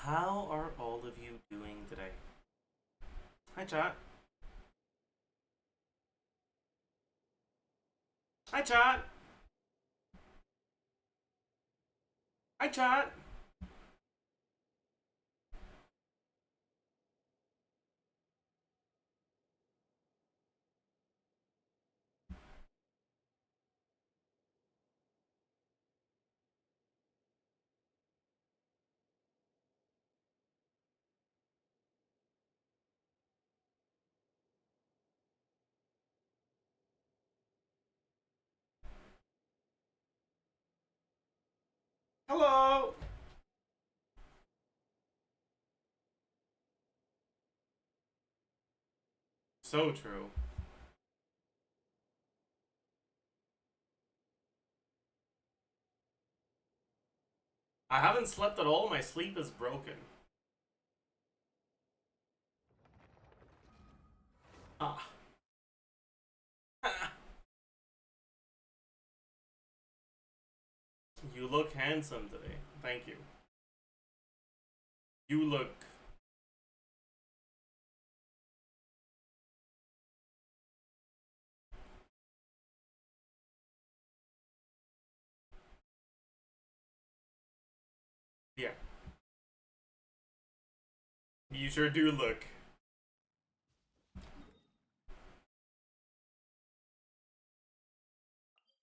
How are all of you doing today? Hi, chat. Hi, chat. Hi, chat. Hello. So true. I haven't slept at all. My sleep is broken. Ah. You look handsome today. Thank you. You look. Yeah. You sure do look.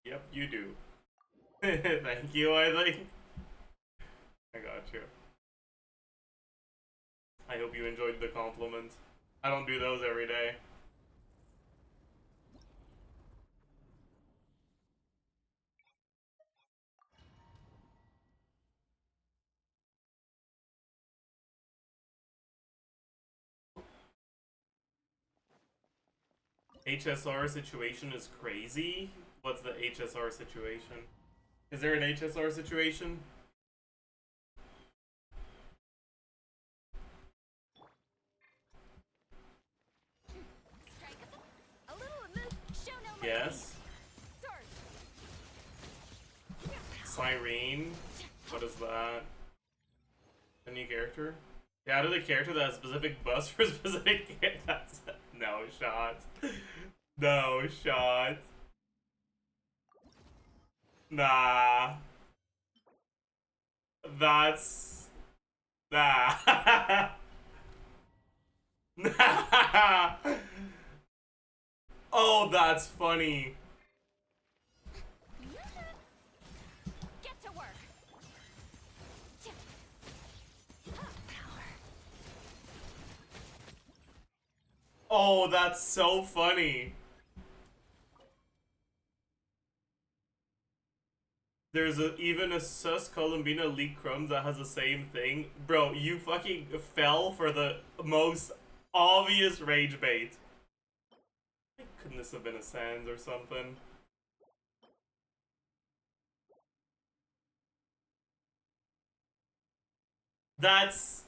Yep, you do. Thank you, I think. I got you. I hope you enjoyed the compliment. I don't do those every day. HSR situation is crazy? What's the HSR situation? Is there an HSR situation? Yes. Cyrene? What is that? A new character? Yeah, added a character that has specific buffs for specific. That's no shot. No shot. Nah. That's nah. Nah. Oh, that's funny. Get to work. Oh, that's so funny. There's even a sus Columbina League Crumbs that has the same thing. Bro, you fucking fell for the most obvious rage bait. Couldn't this have been a Sans or something? That's...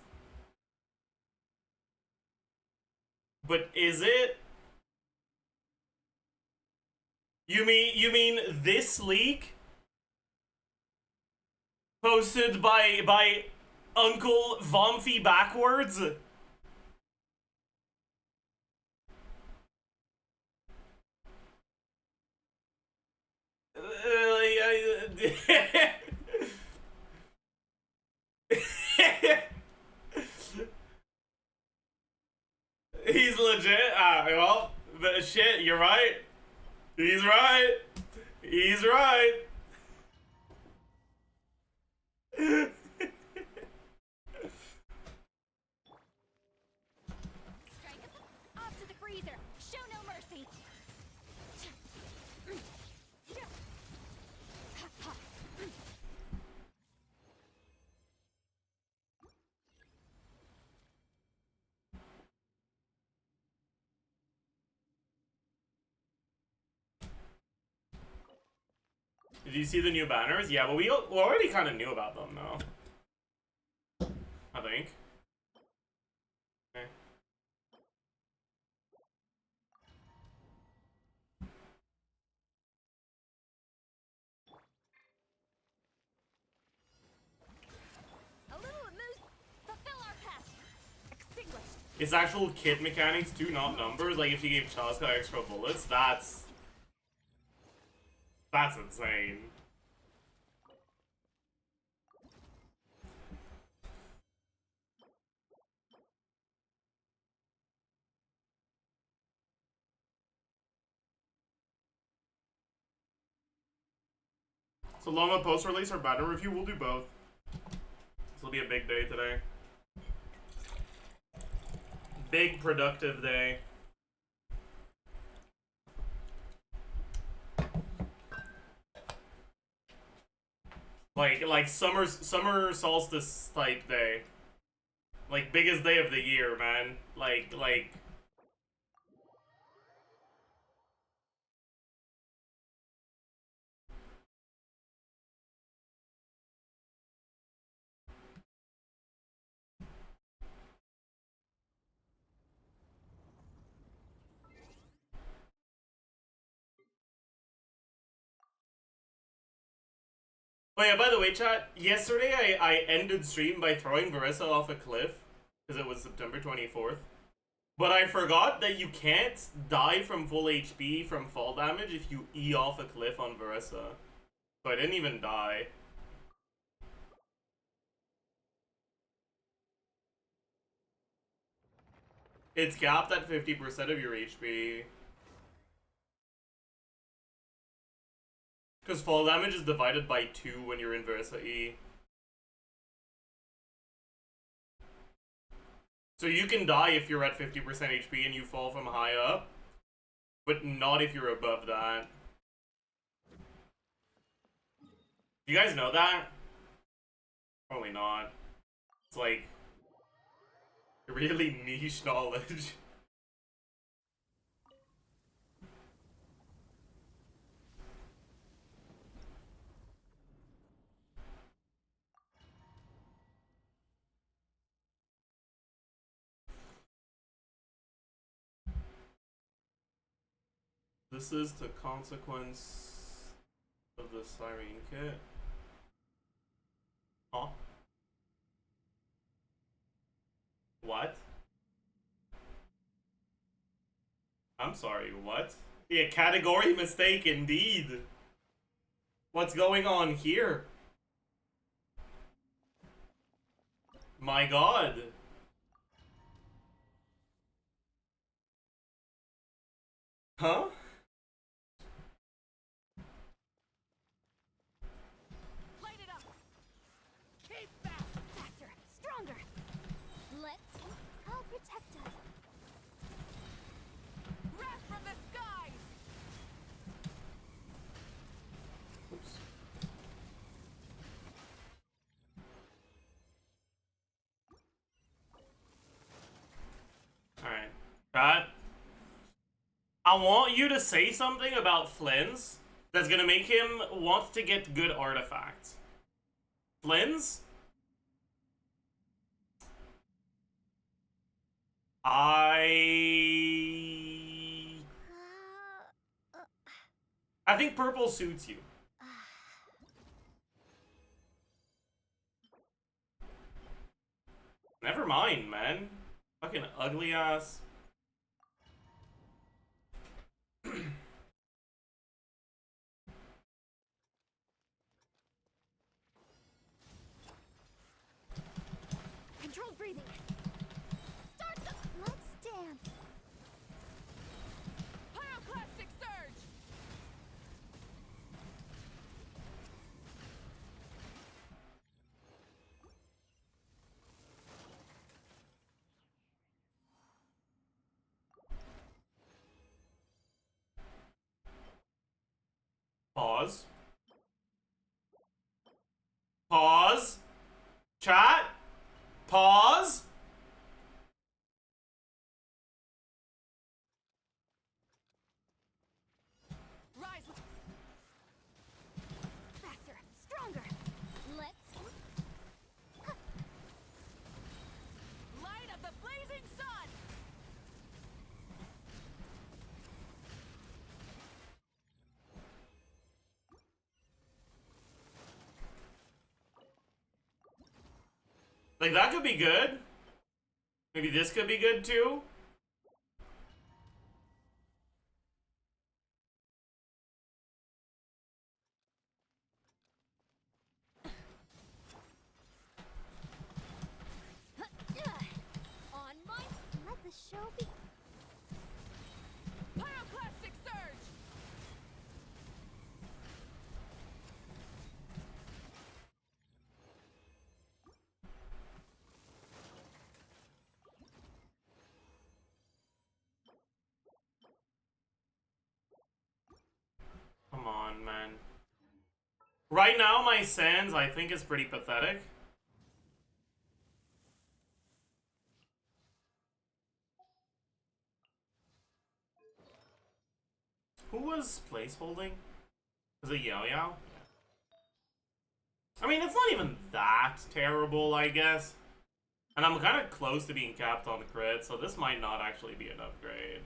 But is it? You mean this leak? Posted by Uncle Vomfy backwards? He's legit. Well, the shit, you're right. He's right. He's right. Did you see the new banners? Yeah, but we already kind of knew about them, though. I think. Okay. It's actual kit mechanics too, not numbers. Like if you gave Chaska extra bullets, that's insane. So LAUMA post-release or banner review, we'll do both. This will be a big day today. Big productive day. Like summer solstice type day. Like biggest day of the year, man. Like oh yeah, by the way, chat, yesterday I ended stream by throwing Varessa off a cliff, because it was September 24th. But I forgot that you can't die from full HP from fall damage if you E off a cliff on Varessa. So I didn't even die. It's capped at 50% of your HP. Because fall damage is divided by 2 when you're in Versa E. So you can die if you're at 50% HP and you fall from high up, but not if you're above that. You guys know that? Probably not. It's like really niche knowledge. This is the consequence of the Siren kit. Huh? What? I'm sorry, what? Yeah, category mistake indeed. What's going on here? My god. Huh? Light it up. Keep that. Faster, stronger. Let's help protect us. Wrath from the skies. Oops. Alright. Chat. I want you to say something about Flynn's that's gonna make him want to get good artifacts. Flynn's? I think purple suits you. Never mind, man. Fucking ugly ass. Controlled breathing. Start the. Let's dance. Pyroclastic surge. Pause. Pause. Chat. Pause. Rise. Faster, stronger. Let's. Light of the blazing sun. Like, that could be good. Maybe this could be good too? On my... Let the show be... Pyroclastic surge! Come on, man. Right now, my Sans, I think, is pretty pathetic. Who was placeholding? Was it Yao Yao? I mean, it's not even that terrible, I guess. And I'm kind of close to being capped on crit, so this might not actually be an upgrade.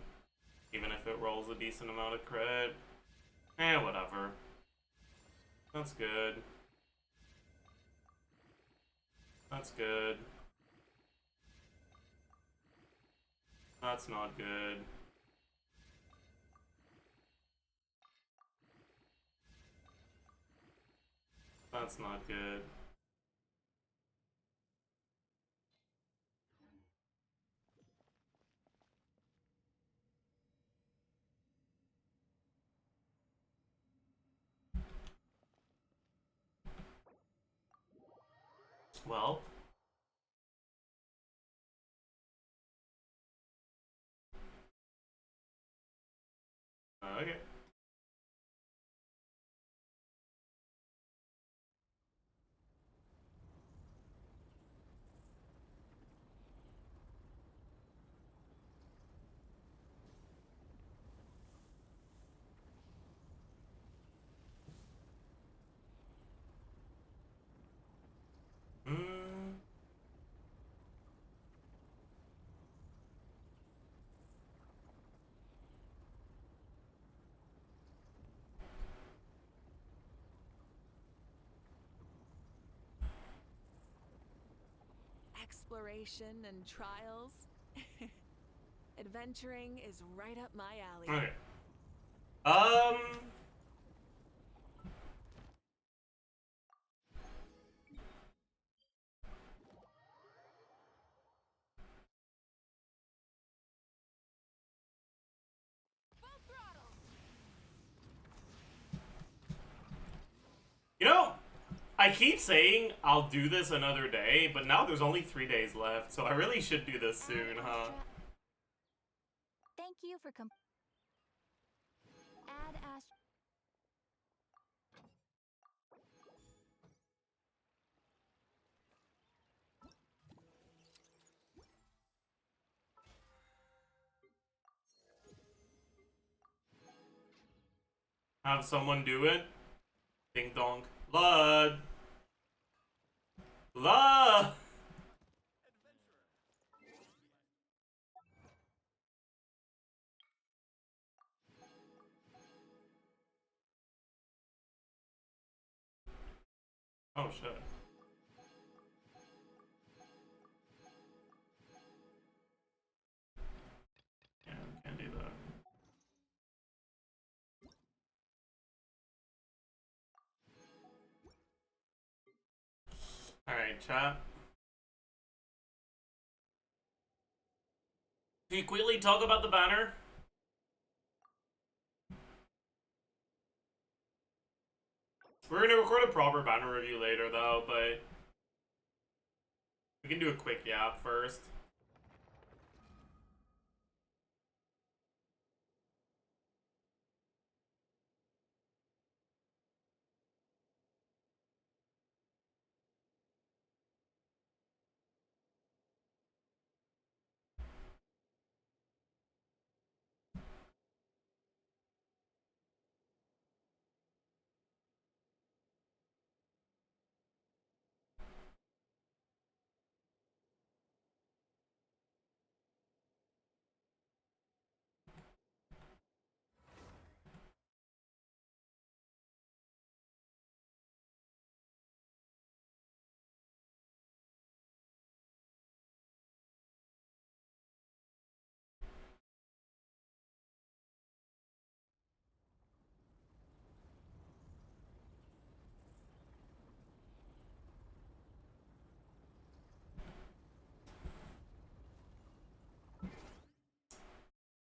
Even if it rolls a decent amount of crit. Eh, whatever. That's good. That's good. That's not good. That's not good. Well. Okay. Hmm. Exploration and trials. Adventuring is right up my alley. Okay. Full throttle! You know, I keep saying I'll do this another day, but now there's only 3 days left, so I really should do this soon, huh? Thank you for Add Ast... Have someone do it. Ding dong. Blood! Blood! Oh shit. Yeah, can't do that. Alright, chat. Can you quickly talk about the banner? We're gonna record a proper banner review later though, but we can do a quick yap first.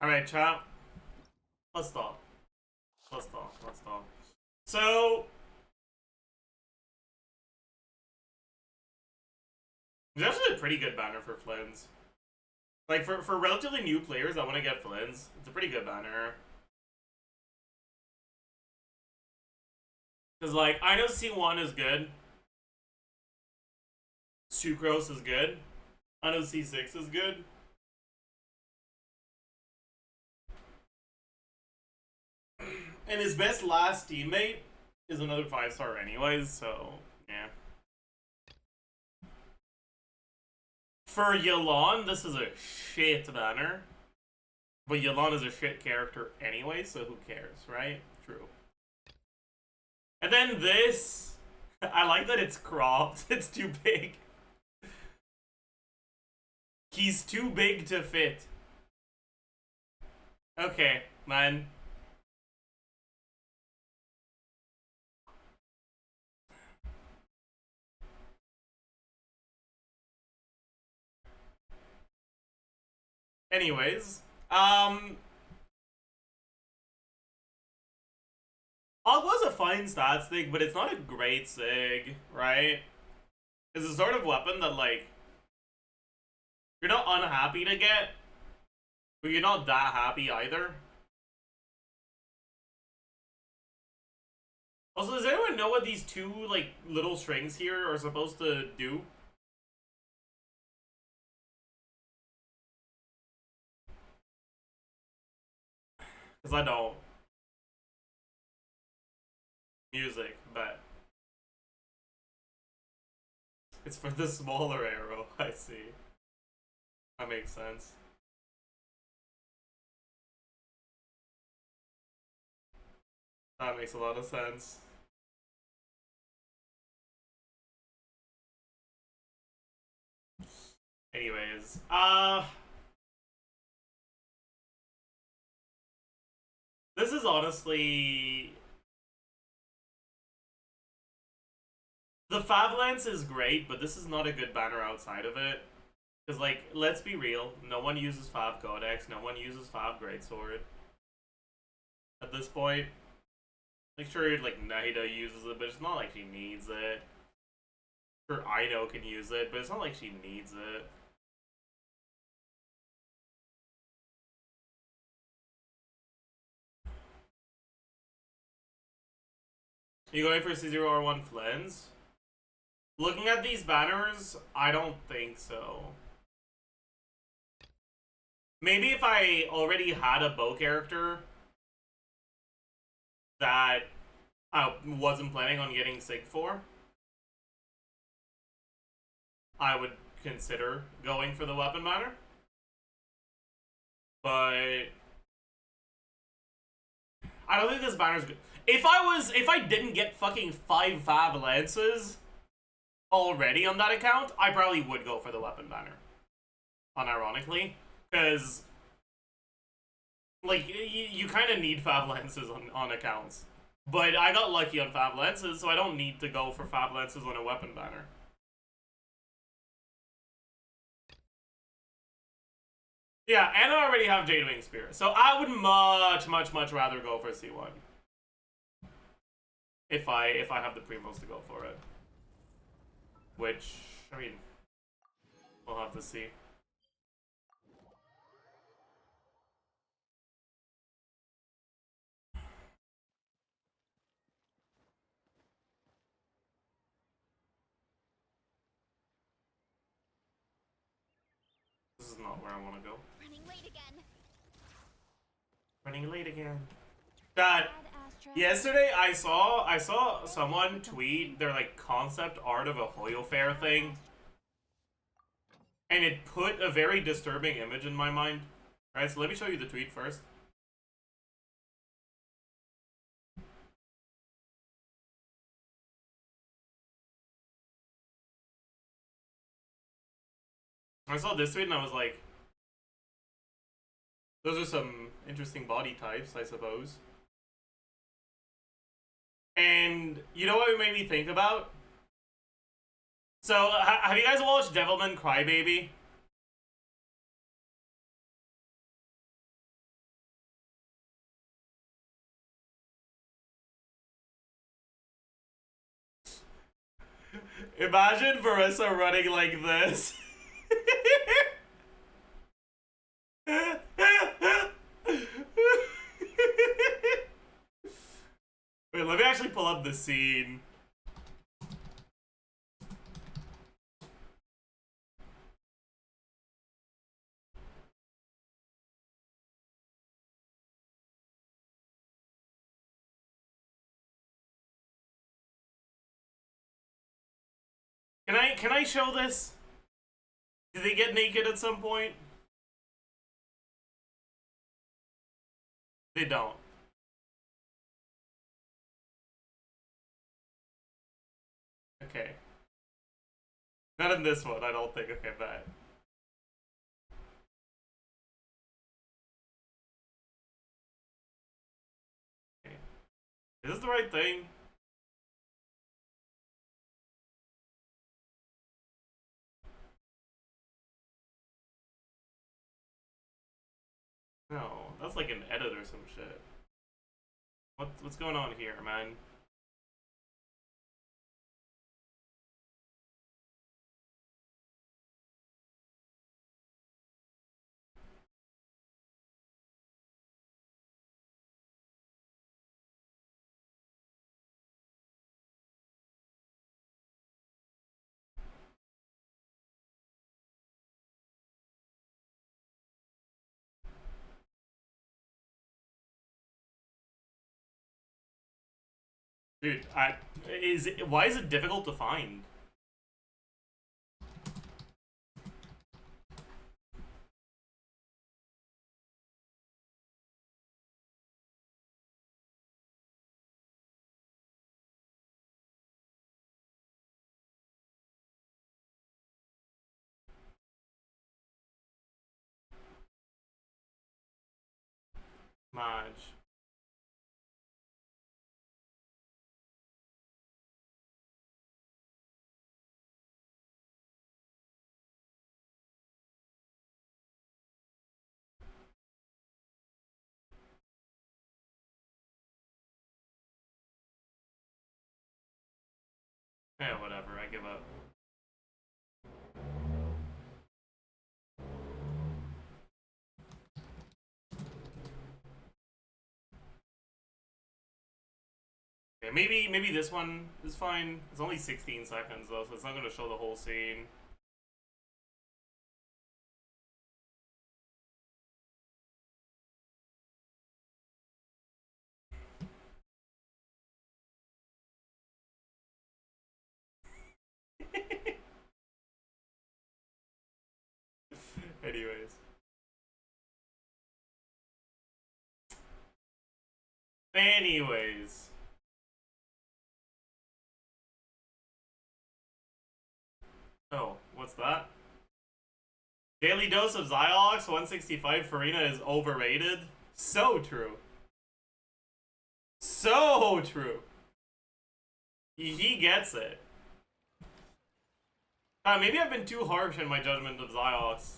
Alright, chat. Let's stop. Let's stop. So, it's actually a pretty good banner for Flynn's. Like, for relatively new players that want to get Flynn's, it's a pretty good banner. Because, like, I know C1 is good. Sucrose is good. I know C6 is good. And his best last teammate is another 5-star anyways, so, yeah. For Yelan, this is a shit banner. But Yelan is a shit character anyway, so who cares, right? True. And then this, I like that it's cropped. It's too big. He's too big to fit. Okay, man. Anyways, Agwa's a fine stats thing, but it's not a great sig, right? It's a sort of weapon that, like, you're not unhappy to get, but you're not that happy either. Also, does anyone know what these two, like, little strings here are supposed to do? Because I don't. Music, but it's for the smaller arrow. I see. That makes sense. That makes a lot of sense. Anyways, this is honestly, the Fav Lance is great, but this is not a good banner outside of it. Because, like, let's be real, no one uses Fav Codex, no one uses Fav Greatsword. At this point, like, sure, like, Nahida uses it, but it's not like she needs it. Sure, Ido can use it, but it's not like she needs it. You going for C0R1 Flynn's? Looking at these banners, I don't think so. Maybe if I already had a bow character that I wasn't planning on getting Sig for, I would consider going for the weapon banner. But I don't think this banner's good. If I didn't get fucking 5 Fav Lances already on that account, I probably would go for the weapon banner. Unironically. Because, like, you kind of need Fav Lances on accounts. But I got lucky on Fav Lances, so I don't need to go for Fav Lances on a weapon banner. Yeah, and I already have Jadewing Spear, so I would much rather go for C1. If I have the primos to go for it. Which, I mean, we'll have to see. This is not where I want to go. Running late again. Running late again. That yesterday I saw someone tweet their like concept art of a Hoyo Fair thing, and it put a very disturbing image in my mind. Alright, so let me show you the tweet first. I saw this tweet and I was like, those are some interesting body types, I suppose. And you know what it made me think about? So, have you guys watched Devilman Crybaby? Imagine Marissa running like this. Wait, let me actually pull up the scene. Can I show this? Did they get naked at some point? They don't. Okay. Not in this one, I don't think. Okay, bad. Okay. Is this the right thing? No, that's like an edit or some shit. What's going on here, man? Dude, why is it difficult to find? Maj. Yeah, whatever, I give up. Okay, maybe this one is fine. It's only 16 seconds though, so it's not gonna show the whole scene. Anyways. Anyways. Oh, what's that? Daily dose of Ziox 165 Farina is overrated. So true. So true. He gets it. Maybe I've been too harsh in my judgment of Ziox.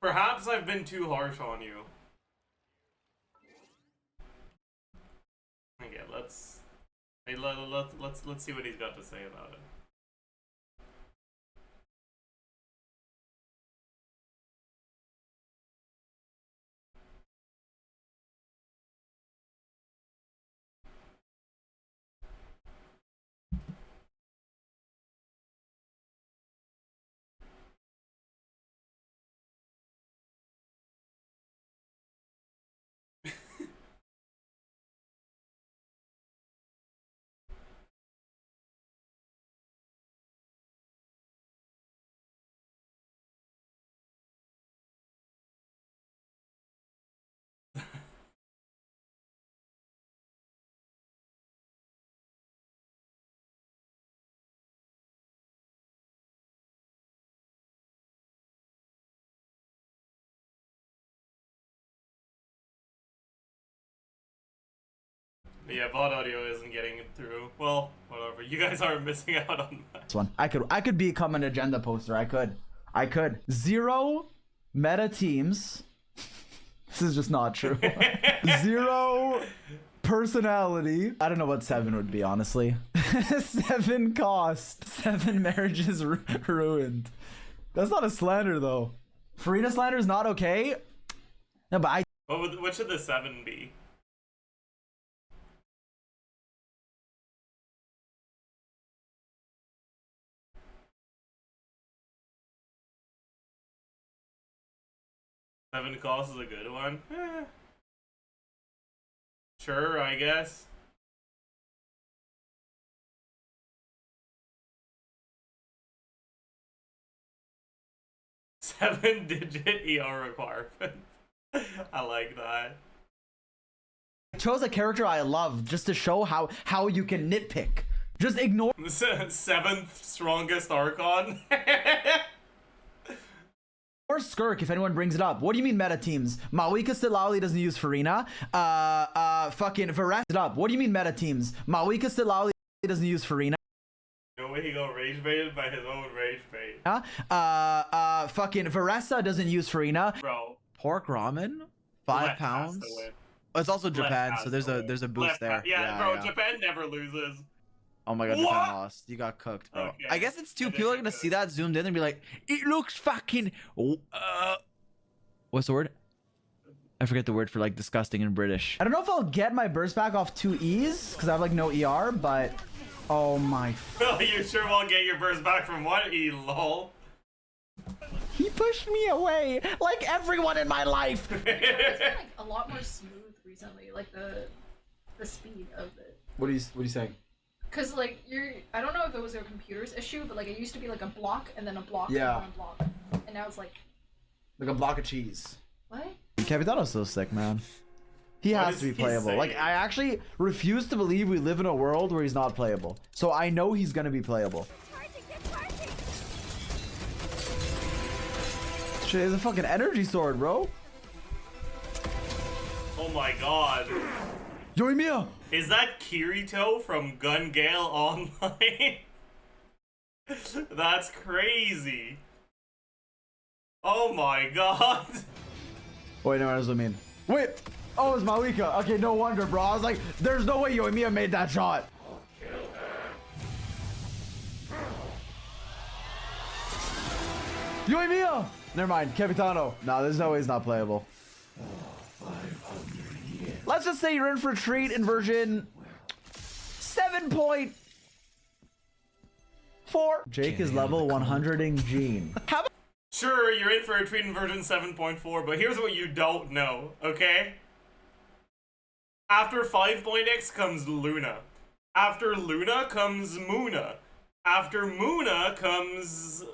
Perhaps I've been too harsh on you. Okay, let's see what he's got to say about it. Yeah, VOD audio isn't getting it through. Well, whatever. You guys aren't missing out on that. This one. I could become an agenda poster. I could. I could. 0 meta teams. This is just not true. 0 personality. I don't know what 7 would be, honestly. 7 cost. 7 marriages ruined. That's not a slander, though. Farina slander is not okay. No, but I. What should the 7 be? Seven cost is a good one. Sure, I guess. Seven-digit ER requirement. I like that. I chose a character I love just to show how you can nitpick. Just ignore. 7th strongest Archon. Or Skirk, if anyone brings it up. What do you mean meta teams? Mawika Stilali doesn't use Farina. Fucking Varese it up. What do you mean meta teams? Mawika Stilali doesn't use Farina. No way he got rage baited by his own rage bait. Fucking Varesa doesn't use Farina. Bro. Pork ramen, £5. Oh, it's also Japan, so there's a boost there. Yeah, bro, Japan never loses. Oh my god, What? Japan lost. You got cooked, bro. Okay. I guess it's too people are gonna see that zoomed in and be like, it looks fucking what's the word? I forget the word for like disgusting in British. I don't know if I'll get my burst back off 2 E's because I have like no ER, but oh my. You sure won't get your burst back from 1 E, lol. He pushed me away like everyone in my life. It's been like a lot more smooth recently, like the speed of it. What are you saying? Cause like I don't know if it was a computer's issue, but like it used to be like a block and then a block Yeah. and then a block, and now it's like A block of cheese. what? Capitano's so sick, man. He What has is to be he playable. Like, saying? I actually refuse to believe we live in a world where he's not playable. So I know he's gonna be playable. Shit, it's a fucking energy sword, bro. Oh my god. Yoimiya! Is that Kirito from Gun Gale Online? That's crazy. Oh my god. Wait, no, what does it mean? Wait! Oh, it's Malika. Okay, no wonder, bro. I was like, there's no way Yoimiya made that shot. Yoimiya! Never mind, Capitano. Nah, there's no way he's not playable. Let's just say you're in for a treat in version 7.4. Jake is level 100 in Gene. How about Sure, you're in for a treat in version 7.4, but here's what you don't know, okay? After 5.x comes Luna. After Luna comes Muna. After Muna comes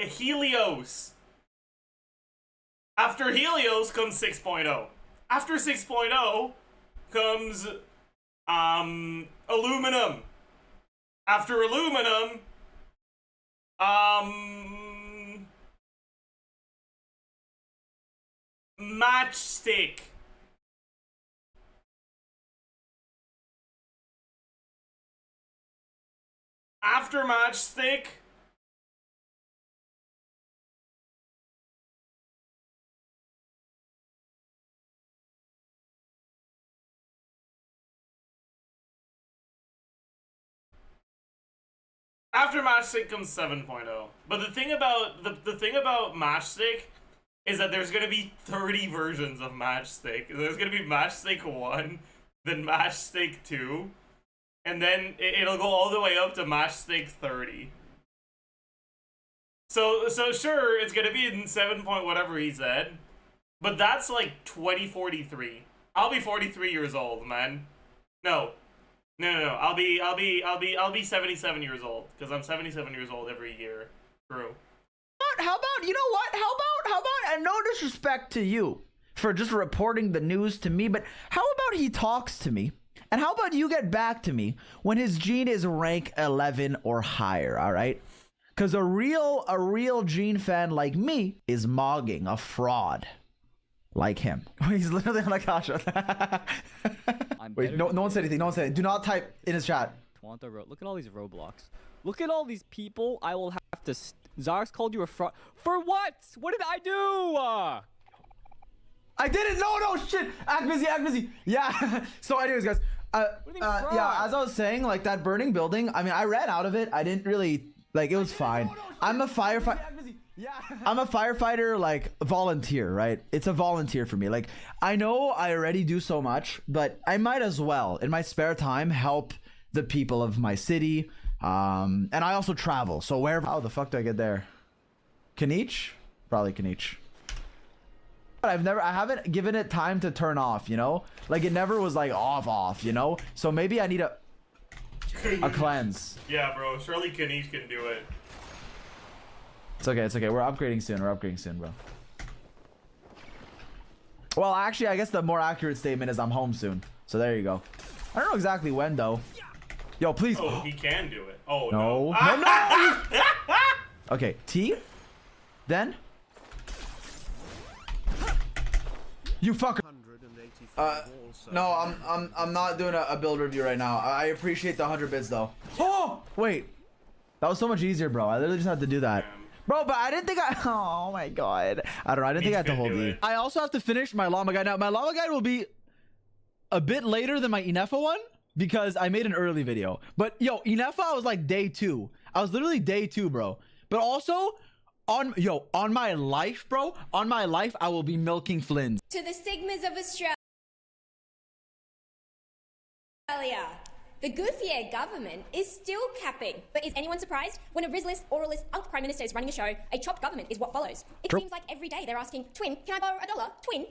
Helios. After Helios comes 6.0. After 6.0 comes Aluminum. After Aluminum, Matchstick. After Matchstick, Matchstick comes 7.0. But the thing about the thing about Matchstick is that there's gonna be 30 versions of Matchstick. There's gonna be Matchstick 1, then Matchstick 2, and then it'll go all the way up to Matchstick 30. So sure, it's gonna be in 7 point whatever he said, but that's like 2043. I'll be 43 years old, man. No. I'll be 77 years old because I'm 77 years old every year. True. How about, you know what? How about, and no disrespect to you for just reporting the news to me, but how about he talks to me? And how about you get back to me when his gene is rank 11 or higher, all right? Because a real gene fan like me is mogging a fraud like him. He's literally on Akasha. Wait, no one said anything. No one said anything. Do not type in his chat. Want the look at all these roadblocks. Look at all these people. I will have to. Zarx called you a fraud. For what? What did I do? I didn't. No, shit. Act busy. Yeah. So, anyways, guys. Yeah, as I was saying, like that burning building. I mean, I ran out of it. I didn't really like. It was fine. I'm a firefighter. Yeah. I'm a firefighter, like volunteer, right? It's a volunteer for me. Like, I know I already do so much, but I might as well, in my spare time, help the people of my city. And I also travel. So wherever. How the fuck do I get there? Kanich? Probably Kanich. I haven't given it time to turn off, you know? Like, it never was like off, you know? So maybe I need a cleanse. Yeah, bro. Surely Kanich can do it. It's okay. We're upgrading soon, bro. Well, actually, I guess the more accurate statement is I'm home soon. So there you go. I don't know exactly when, though. Yo, please. Oh, he can do it. Oh, no. no. No. Okay, T. Then. You fucker. No, I'm not doing a build review right now. I appreciate the 100 bits, though. Oh, wait. That was so much easier, bro. I literally just had to do that. Bro, but I didn't think oh my god. I don't know. I didn't think I had to hold E. I also have to finish my llama guide. Now, my llama guide will be a bit later than my Inefa one because I made an early video. But yo, Inefa, I was like day 2. I was literally day 2, bro. But also, on my life, bro, on my life, I will be milking Flynn. To the Sigmas of Australia. The goofier government is still capping. But is anyone surprised? When a Rizless, oralist, unk prime minister is running a show, a chopped government is what follows. It seems like every day they're asking, twin, can I borrow $1? Twin?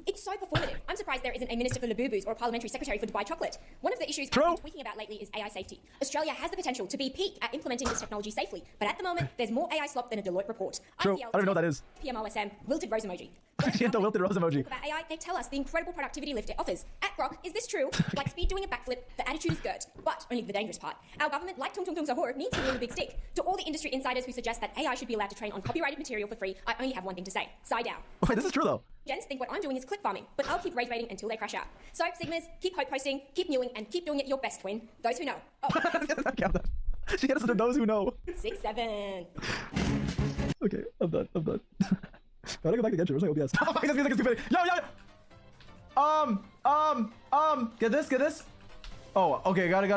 It's so performative. I'm surprised there isn't a minister for Labubu's or a parliamentary secretary for Dubai chocolate. One of the issues I've been tweaking about lately is AI safety. Australia has the potential to be peak at implementing this technology safely, but at the moment, there's more AI slop than a Deloitte report. True. I don't even know what that is. PMOSM, wilted rose emoji. The wilted rose emoji. About AI, they tell us the incredible productivity lift it offers. At Grok, is this true? Like speed doing a backflip, the attitude is good, but only the dangerous part. Our government, like Tung Tung Tung Sahur, needs to win a big stick. To all the industry insiders who suggest that AI should be allowed to train on copyrighted material for free, I only have one thing to say. Side down. Wait, this is true though. Gens think what I'm doing is click farming, but I'll keep rage baiting until they crash out. So, Sigmas, keep hope posting, keep newing, and keep doing it your best, twin. Those who know. Oh. She gets to those who know. 6, 7. Okay, I'm done. I gotta go back to Genshin. Where's my OBS? Oh, fuck, this music is too funny. Yo. Get this. Oh, okay, got it.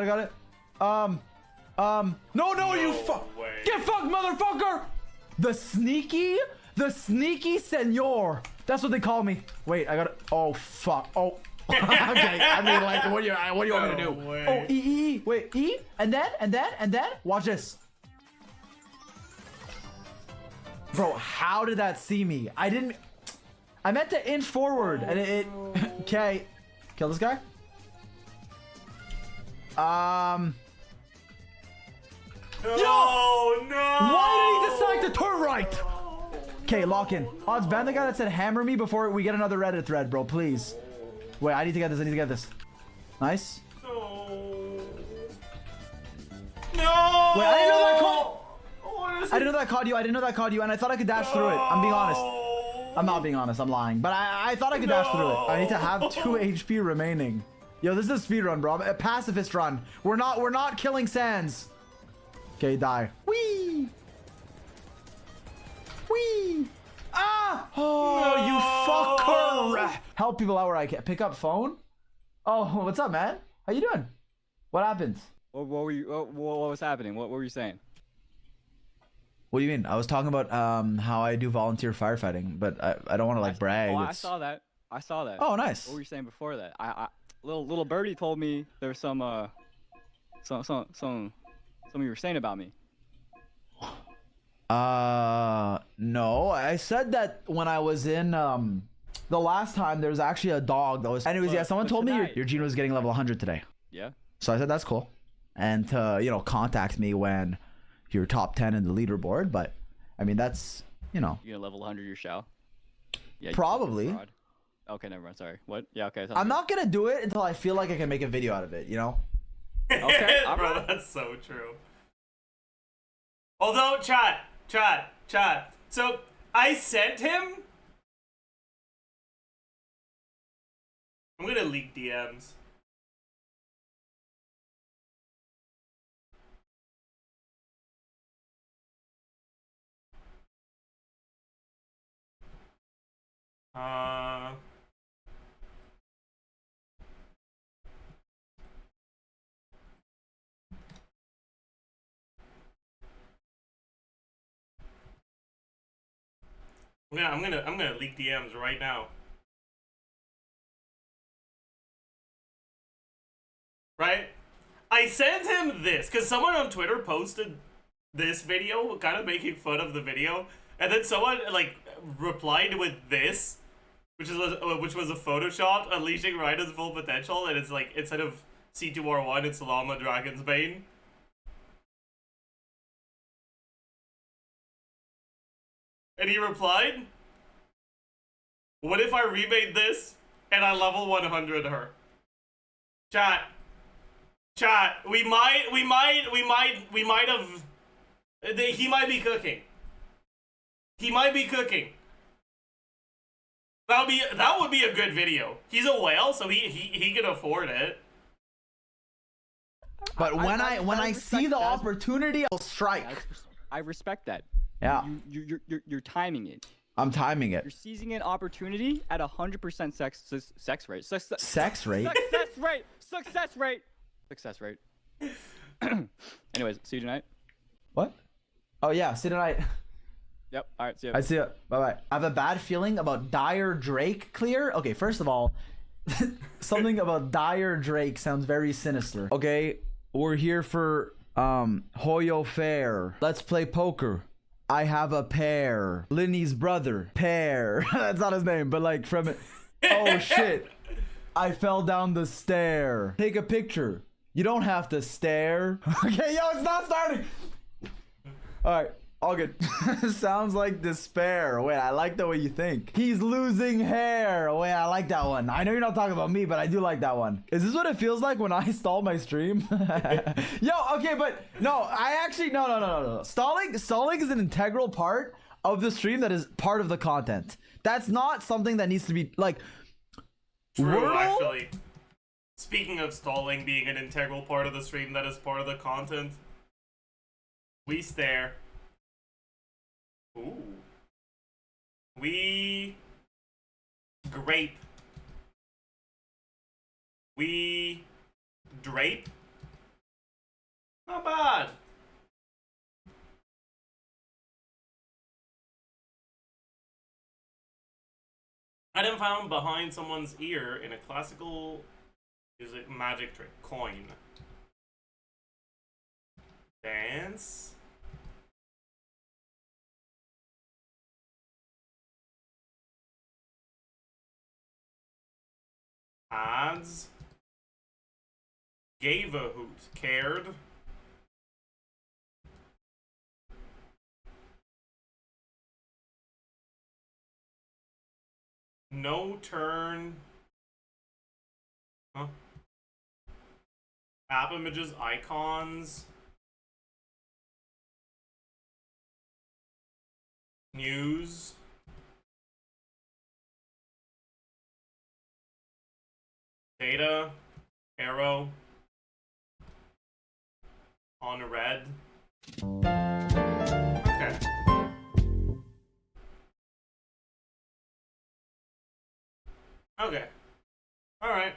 No, you fuck. Get fucked, motherfucker. The sneaky senor. That's what they call me. Wait, I gotta. Oh fuck. Oh. Okay. I mean, like, what do you want me to do? Way. Oh, E. Wait, E, and then. Watch this. Bro, how did that see me? I meant to inch forward, and it. Okay, kill this guy. No. Why did he decide to turn right? Okay, lock in. Odds, ban the guy that said hammer me before we get another Reddit thread, bro. Please. Wait, I need to get this. Nice. No. Wait, I didn't know that caught. I didn't know that caught you, and I thought I could dash through it. I'm being honest. I'm not being honest. I'm lying. But I thought I could dash through it. I need to have 2 HP remaining. Yo, this is a speed run, bro. A pacifist run. We're not killing Sans. Okay, die. Whee! Ah! Oh, no. you fucker! Help people out where I can. Pick up phone? Oh, what's up, man? How you doing? What happened? What was happening? What were you saying? What do you mean? I was talking about how I do volunteer firefighting, but I don't want to like brag. I saw that. Oh, nice. What were you saying before that? Little birdie told me there was some you were saying about me. No. I said that when I was in the last time there was actually a dog that was. Anyways, yeah, someone told me your gene was getting level 100 today. Yeah. So I said that's cool, and to contact me when you're top 10 in the leaderboard. But I mean that's You gonna level 100 your Shao? Yeah. Probably. Okay, never mind. Sorry. What? Yeah. Okay. I'm not gonna do it until I feel like I can make a video out of it. Okay. Bro, that's so true. Although, chat. So, I sent him. I'm gonna leak DMs. Uh. I'm gonna leak DMs right now. Right? I sent him this because someone on Twitter posted this video, kind of making fun of the video, and then someone like replied with this, which was a Photoshop unleashing Rhino's full potential, and it's like instead of C2R1, it's LAUMA Dragon's Bane. And he replied, "What if I remade this and I level 100 her?" Chat, we might have. He might be cooking. He might be cooking. That would be a good video. He's a whale, so he can afford it. But when I see the opportunity, I'll strike. I respect that. Yeah. You're timing it. I'm timing it. You're seizing an opportunity at 100% sex rate. Sex rate? Success rate. Anyways, see you tonight. What? Oh yeah, see you tonight. Yep. All right. See you. I see it. Bye bye. I have a bad feeling about Dire Drake clear. Okay, first of all, something about Dire Drake sounds very sinister. Okay, we're here for Hoyo Fair. Let's play poker. I have a pair. Linny's brother. Pear. That's not his name, but like from it. Oh shit. I fell down the stair. Take a picture. You don't have to stare. Okay, yo, it's not starting. Alright, all good. Sounds like despair. Wait, I like the way you think. He's losing hair. Wait, I like that one. I know you're not talking about me, but I do like that one. Is this what it feels like when I stall my stream? Yo, okay, but no, I actually, no. Stalling is an integral part of the stream that is part of the content. That's not something that needs to be, like... True, actually. Speaking of stalling being an integral part of the stream that is part of the content, we stare. Ooh. We grape. We drape. Not bad. Item found behind someone's ear in a classical music magic trick. Coin. Dance. Ads. Gave a hoot. Cared. No turn. Huh? App images, icons. News. Data. Arrow. On red. Okay. Okay. Alright.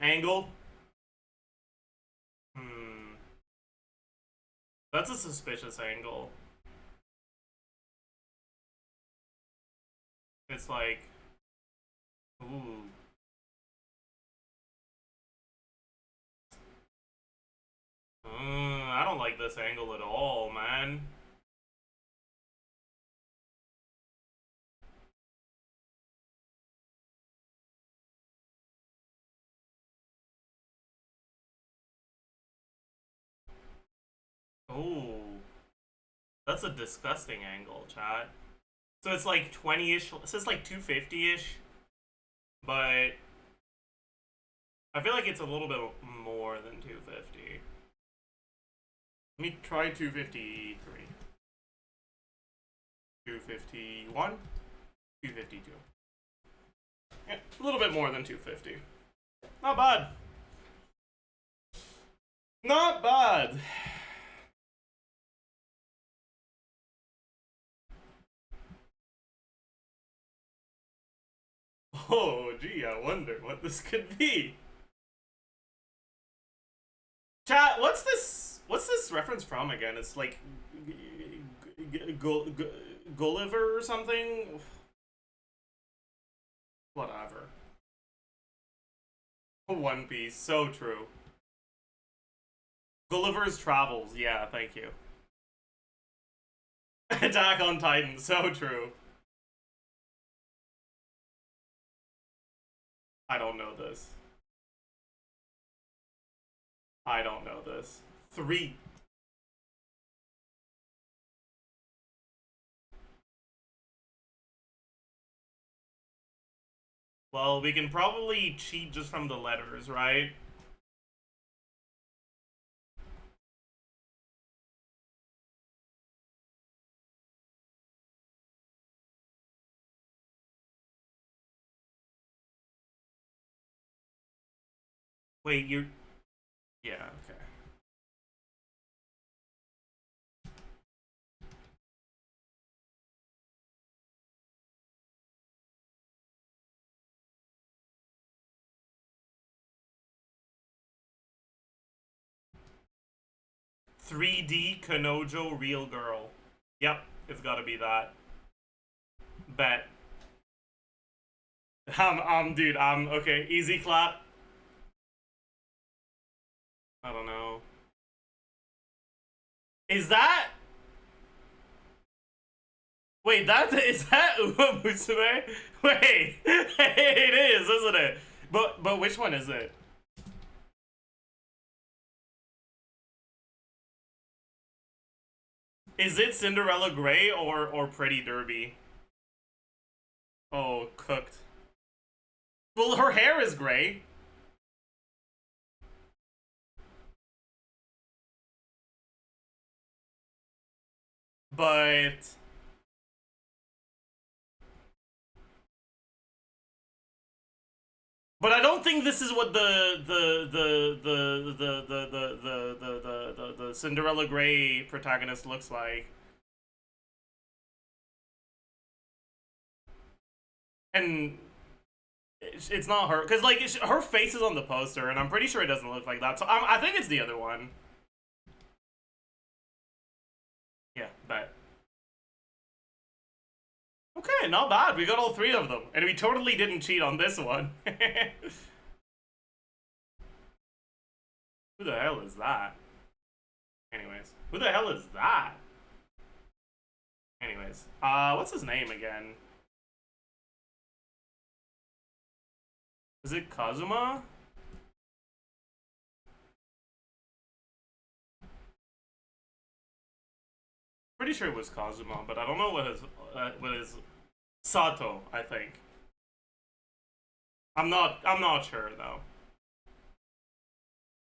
Angle. That's a suspicious angle. It's like... Ooh. I don't like this angle at all, man. Oh, that's a disgusting angle, chat. So it's like 20-ish, it says like 250-ish, but I feel like it's a little bit more than 250. Let me try 253. 251? 252. Yeah, a little bit more than 250. Not bad. Not bad. Oh, gee, I wonder what this could be. Chat, what's this reference from again? It's like Gulliver or something? Whatever. One Piece, so true. Gulliver's Travels, yeah, thank you. Attack on Titan, so true. I don't know this. I don't know this. 3. Well, we can probably cheat just from the letters, right? Wait, you're... Yeah, okay. "3D Kanojo Real Girl." Yep, it's gotta be that. Bet. Dude, okay, easy clap. I don't know. Is that? Wait, is that Uma Musume? Wait, it is, isn't it? But which one is it? Is it Cinderella Grey or Pretty Derby? Oh, cooked. Well, her hair is gray. But I don't think this is what the Cinderella Grey protagonist looks like. And it's not her, because like her face is on the poster, and I'm pretty sure it doesn't look like that. So I think it's the other one. Yeah, bet. Okay, not bad. We got all 3 of them, and we totally didn't cheat on this one. Who the hell is that? Anyways, who the hell is that? Anyways, what's his name again? Is it Kazuma? Pretty sure it was Kazuma, but I don't know what his Sato, I think. I'm not sure though.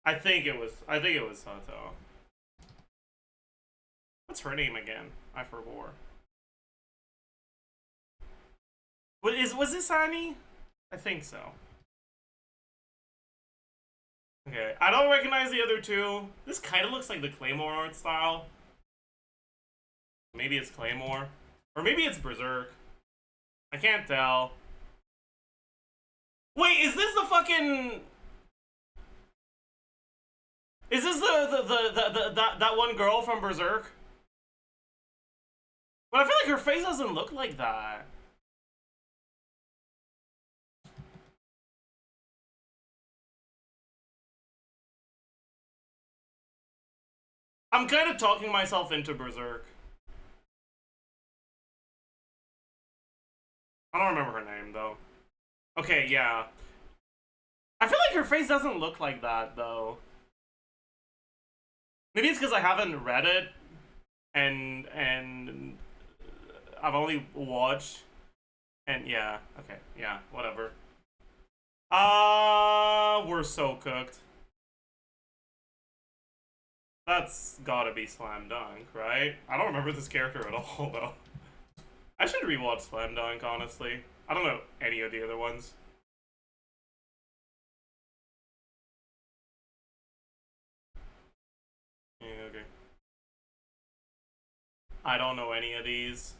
I think it was Sato. What's her name again? I forgot. Was this Annie? I think so. Okay, I don't recognize the other 2. This kind of looks like the Claymore art style. Maybe it's Claymore. Or maybe it's Berserk. I can't tell. Wait, is this the fucking... Is this that one girl from Berserk? But I feel like her face doesn't look like that. I'm kind of talking myself into Berserk. I don't remember her name, though. Okay, yeah. I feel like her face doesn't look like that, though. Maybe it's because I haven't read it, and I've only watched, and yeah, okay, yeah, whatever. We're so cooked. That's gotta be Slam Dunk, right? I don't remember this character at all, though. I should rewatch Slam Dunk, honestly. I don't know any of the other ones. Yeah, okay. I don't know any of these.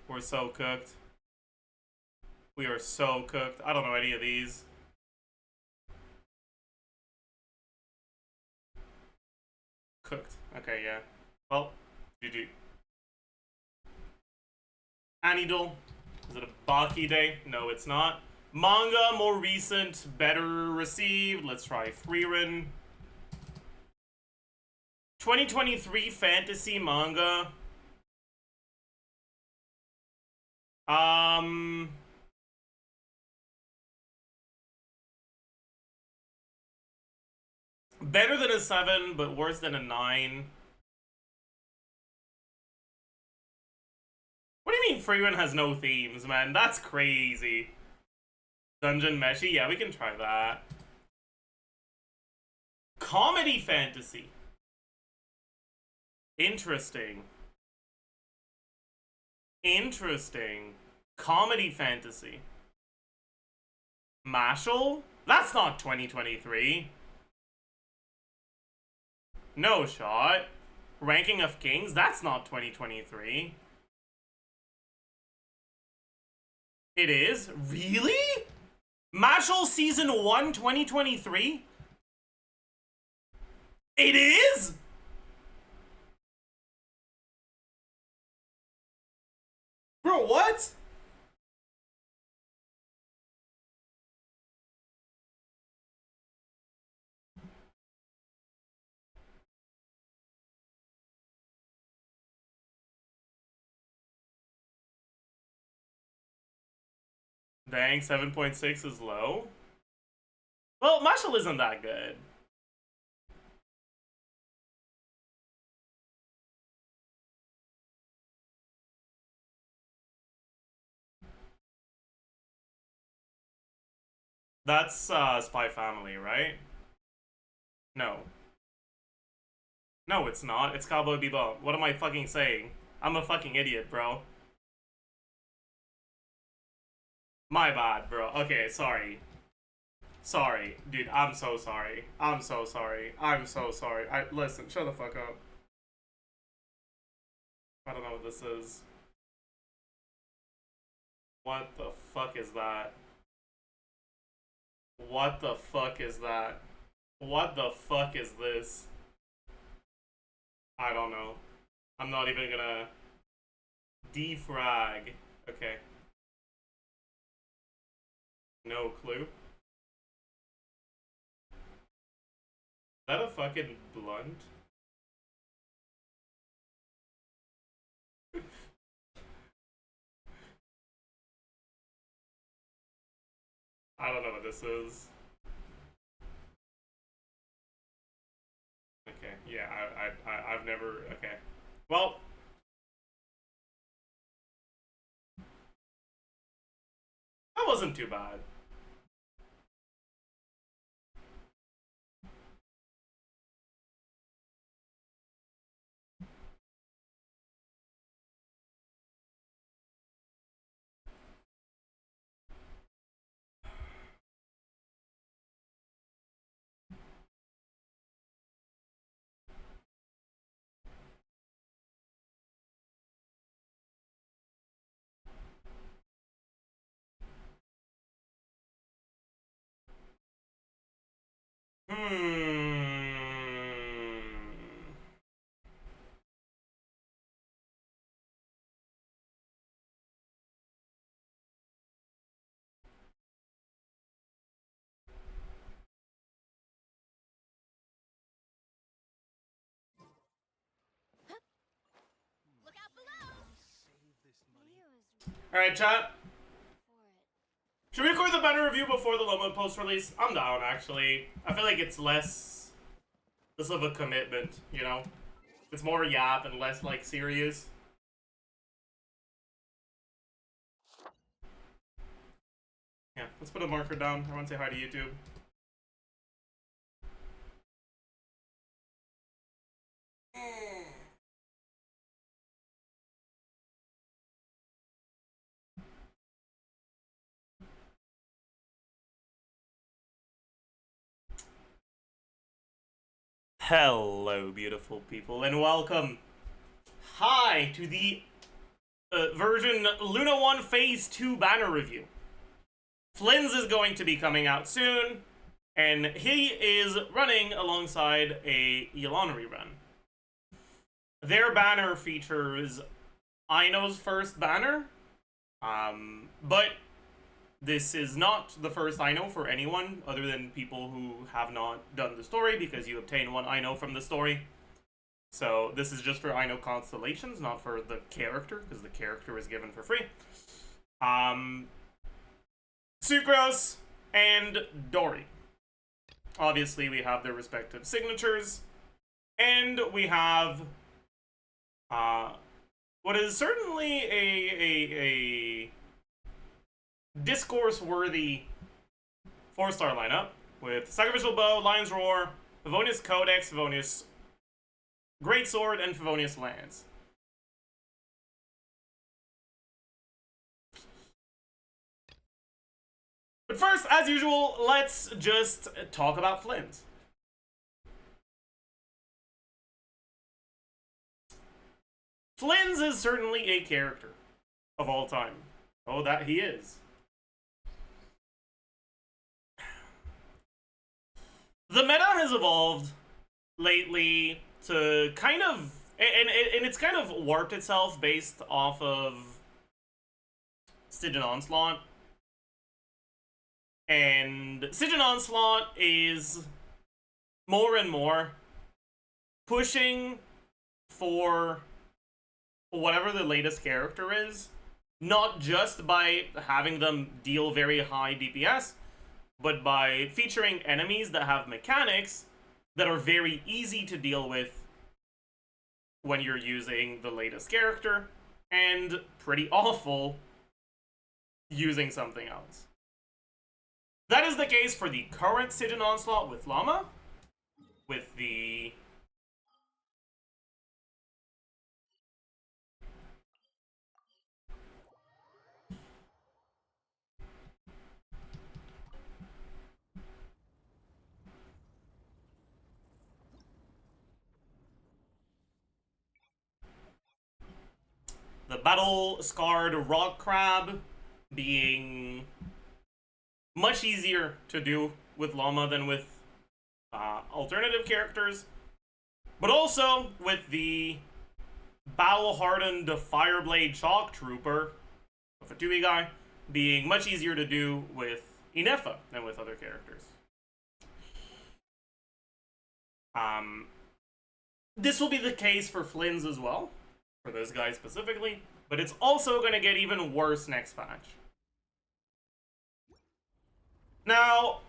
We're so cooked. We are so cooked. I don't know any of these. Cooked. Okay, yeah. Well, GG. Anidol. Is it a Baki day? No, it's not. Manga, more recent, better received. Let's try Freerin. 2023 fantasy manga. Better than a 7, but worse than a 9. What do you mean Freerin has no themes, man? That's crazy. Dungeon Meshi? Yeah, we can try that. Comedy fantasy. Interesting. Interesting. Comedy fantasy. Mashal? That's not 2023. No shot. Ranking of Kings? That's not 2023. It is? Really? Mashal Season 1 2023? It is? Bro, what? Dang, 7.6 is low? Well, Mashal isn't that good. That's Spy Family, right? No. No, it's not. It's Cowboy Bebop. What am I fucking saying? I'm a fucking idiot, bro. My bad, bro. Okay, sorry. Sorry. Dude, I'm so sorry. I'm so sorry. I'm so sorry. Listen, shut the fuck up. I don't know what this is. What the fuck is that? What the fuck is that? What the fuck is this? I don't know. I'm not even gonna defrag. Okay. No clue. Is that a fucking blunt? I don't know what this is. Okay, yeah, I've never, okay. Well. That wasn't too bad. Look out below. Alright, chat. For it. Should we record the banner review before the LAUMA post release? I'm down, actually. I feel like it's less of a commitment, you know? It's more yap and less, like, serious. Yeah, let's put a marker down. I want to say hi to YouTube. Hello, beautiful people, and welcome. Hi to the version Luna 1 Phase 2 banner review. Flynn's is going to be coming out soon, and he is running alongside a Yelan rerun. Their banner features Aino's first banner, but this is not the first Aino for anyone other than people who have not done the story, because you obtain one Aino from the story. So this is just for Aino constellations, not for the character, because the character is given for free. Sucrose and Dory. Obviously, we have their respective signatures, and we have what is certainly a discourse-worthy 4-star lineup with Sacrificial Bow, Lion's Roar, Favonius Codex, Favonius Greatsword, and Favonius Lance. But first, as usual, let's just talk about Flynn's. Flynn's is certainly a character of all time. Oh, that he is. The meta has evolved lately to kind of, and it's kind of warped itself based off of Stygian Onslaught. And Stygian Onslaught is more and more pushing for whatever the latest character is, not just by having them deal very high DPS, but by featuring enemies that have mechanics that are very easy to deal with when you're using the latest character, and pretty awful using something else. That is the case for the current Stygian Onslaught with LAUMA, with the battle-scarred rock crab being much easier to do with LAUMA than with alternative characters, but also with the battle-hardened Fireblade Shock Trooper, a Fatui guy, being much easier to do with Inefa than with other characters. This will be the case for Flynn's as well, for this guy specifically, but it's also going to get even worse next patch. Now,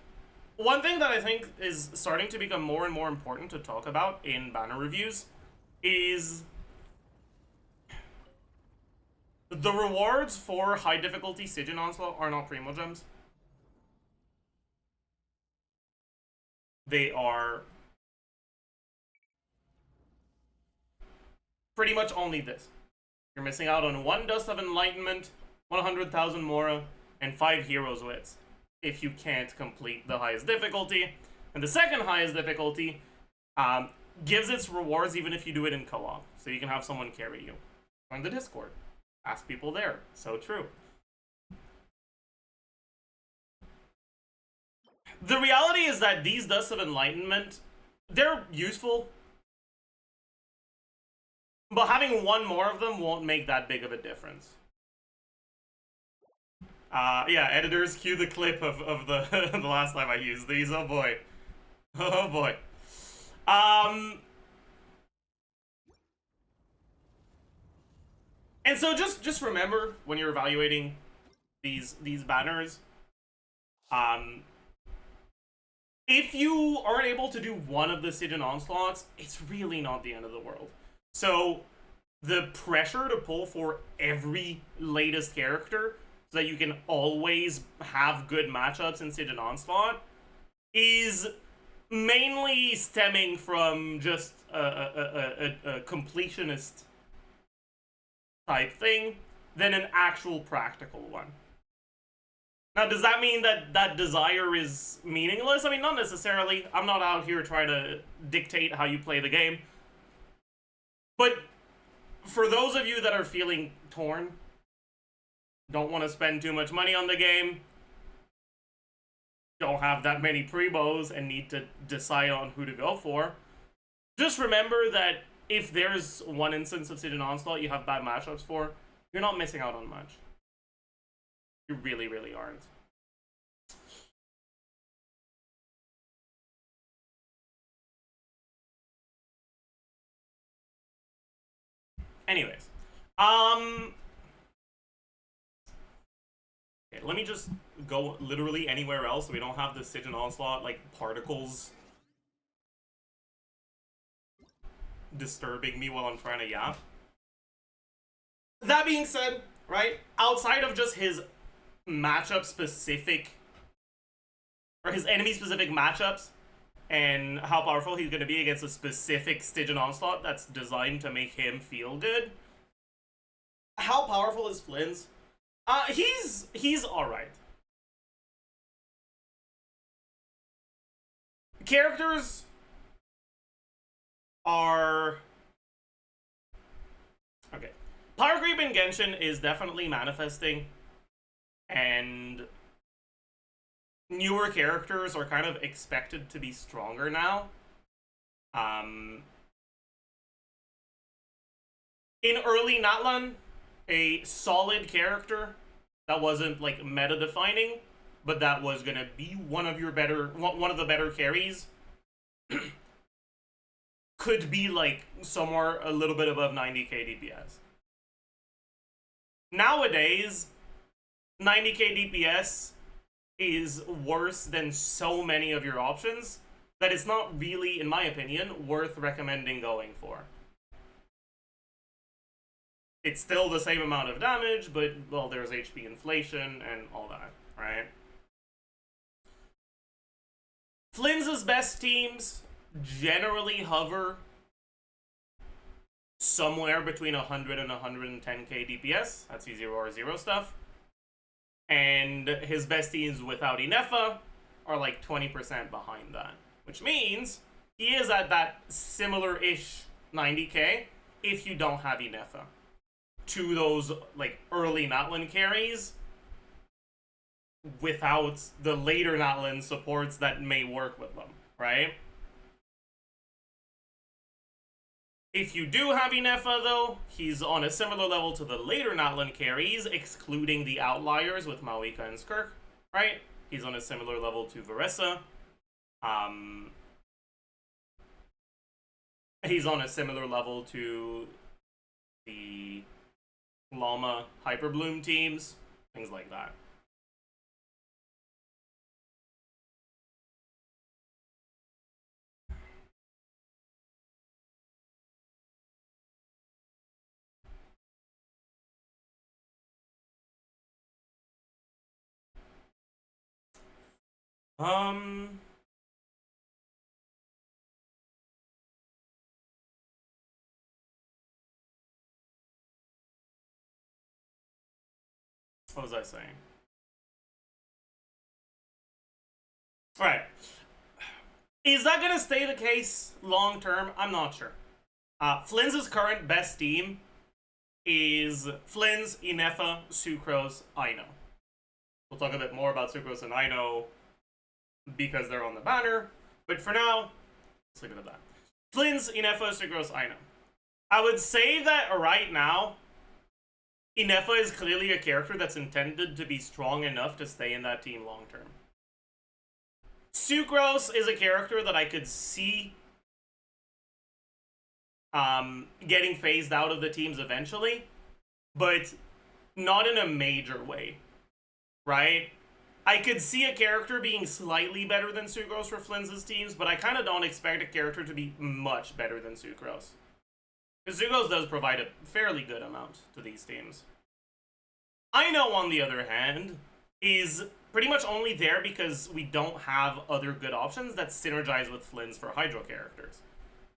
one thing that I think is starting to become more and more important to talk about in banner reviews is the rewards for high difficulty Stygian Onslaught are not Primo Gems. They are pretty much only this. You're missing out on 1 Dust of Enlightenment, 100,000 Mora, and 5 Heroes Wits if you can't complete the highest difficulty. And the second highest difficulty gives its rewards even if you do it in co-op, so you can have someone carry you. Join the Discord. Ask people there. So true. The reality is that these Dusts of Enlightenment, they're useful, but having 1 more of them won't make that big of a difference. Yeah, editors, cue the clip of the the last time I used these. Oh boy. Oh boy. And so just remember when you're evaluating these banners, if you aren't able to do one of the Stygian Onslaughts, it's really not the end of the world. So the pressure to pull for every latest character so that you can always have good matchups in Stygian Onslaught is mainly stemming from just a completionist type thing than an actual practical one. Now, does that mean that that desire is meaningless? I mean, not necessarily. I'm not out here trying to dictate how you play the game. But for those of you that are feeling torn, don't want to spend too much money on the game, don't have that many primos and need to decide on who to go for, just remember that if there's one instance of Siege and Onslaught you have bad matchups for, you're not missing out on much. You really, really aren't. Anyways, okay, let me just go literally anywhere else so we don't have the Siege and Onslaught, like, particles disturbing me while I'm trying to yap. That being said, right, outside of just his matchup specific, or his enemy specific matchups, and how powerful he's going to be against a specific Siege and Onslaught that's designed to make him feel good, how powerful is Flynn's? He's alright. Characters are... okay. Power creep in Genshin is definitely manifesting, and newer characters are kind of expected to be stronger now. In early Natlan, a solid character that wasn't like meta defining, but that was gonna be one of the better carries could be like somewhere a little bit above 90k DPS. Nowadays, 90k DPS is worse than so many of your options that it's not really, in my opinion, worth recommending going for. It's still the same amount of damage, but, well, there's HP inflation and all that, right? Flynn's best teams generally hover somewhere between 100 and 110k DPS. That's E0 or 0 stuff. And his best teams without Inefa are like 20% behind that. Which means he is at that similar-ish 90k if you don't have Inefa to those like early Natlan carries without the later Natlan supports that may work with them, right? If you do have Inefa, though, he's on a similar level to the later Natlan carries, excluding the outliers with Mawika and Skirk, right? He's on a similar level to Varessa. He's on a similar level to the LAUMA Hyperbloom teams, things like that. What was I saying? Alright. Is that going to stay the case long term? I'm not sure. Flynn's current best team is Flynn's, Inefa, Sucrose, Aino. We'll talk a bit more about Sucrose and Aino because they're on the banner. But for now, let's leave it at that. Flynn's, Inefa, Sucrose, Aino. I would say that right now, Inefa is clearly a character that's intended to be strong enough to stay in that team long term. Sucrose is a character that I could see getting phased out of the teams eventually, but not in a major way, right? I could see a character being slightly better than Sucrose for Flynn's teams, but I kind of don't expect a character to be much better than Sucrose. Because Sucrose does provide a fairly good amount to these teams. Aino, on the other hand, is pretty much only there because we don't have other good options that synergize with Flynn's for Hydro characters.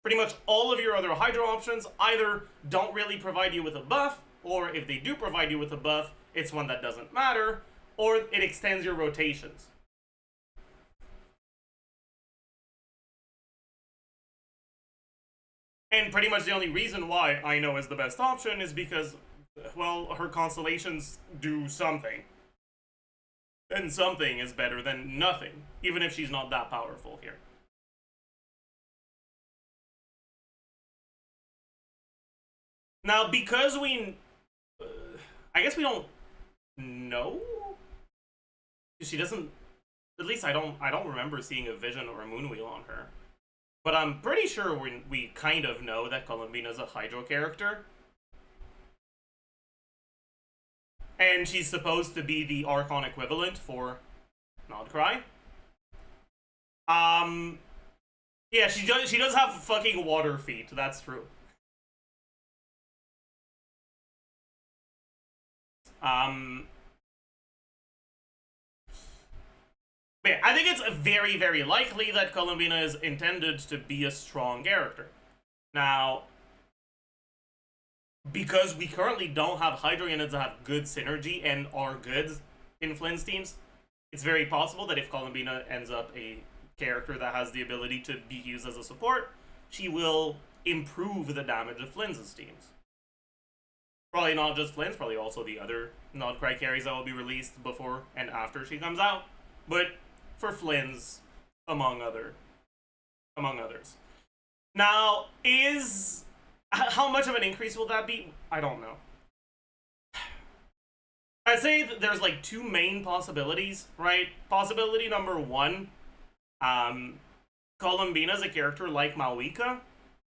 Pretty much all of your other Hydro options either don't really provide you with a buff, or if they do provide you with a buff, it's one that doesn't matter, or it extends your rotations. And pretty much the only reason why Aino is the best option is because, well, her constellations do something. then something is better than nothing, even if she's not that powerful here. Now, because we... I guess we don't know? She doesn't... At least I don't remember seeing a vision or a moonwheel on her. But I'm pretty sure we kind of know that Columbina's a Hydro character. And she's supposed to be the Archon equivalent for Nodcry. Yeah, she does have fucking water feet, that's true. Yeah, I think it's very, very likely that Columbina is intended to be a strong character. Now, because we currently don't have Hydro units that have good synergy and are good in Flynn's teams, it's very possible that if Columbina ends up a character that has the ability to be used as a support, she will improve the damage of Flynn's teams. Probably not just Flynn's, probably also the other Nodcry carries that will be released before and after she comes out. But for Flynn's, among others. Now, how much of an increase will that be? I don't know. I'd say that there's like two main possibilities, right? Possibility number one, Columbina's a character like Malwika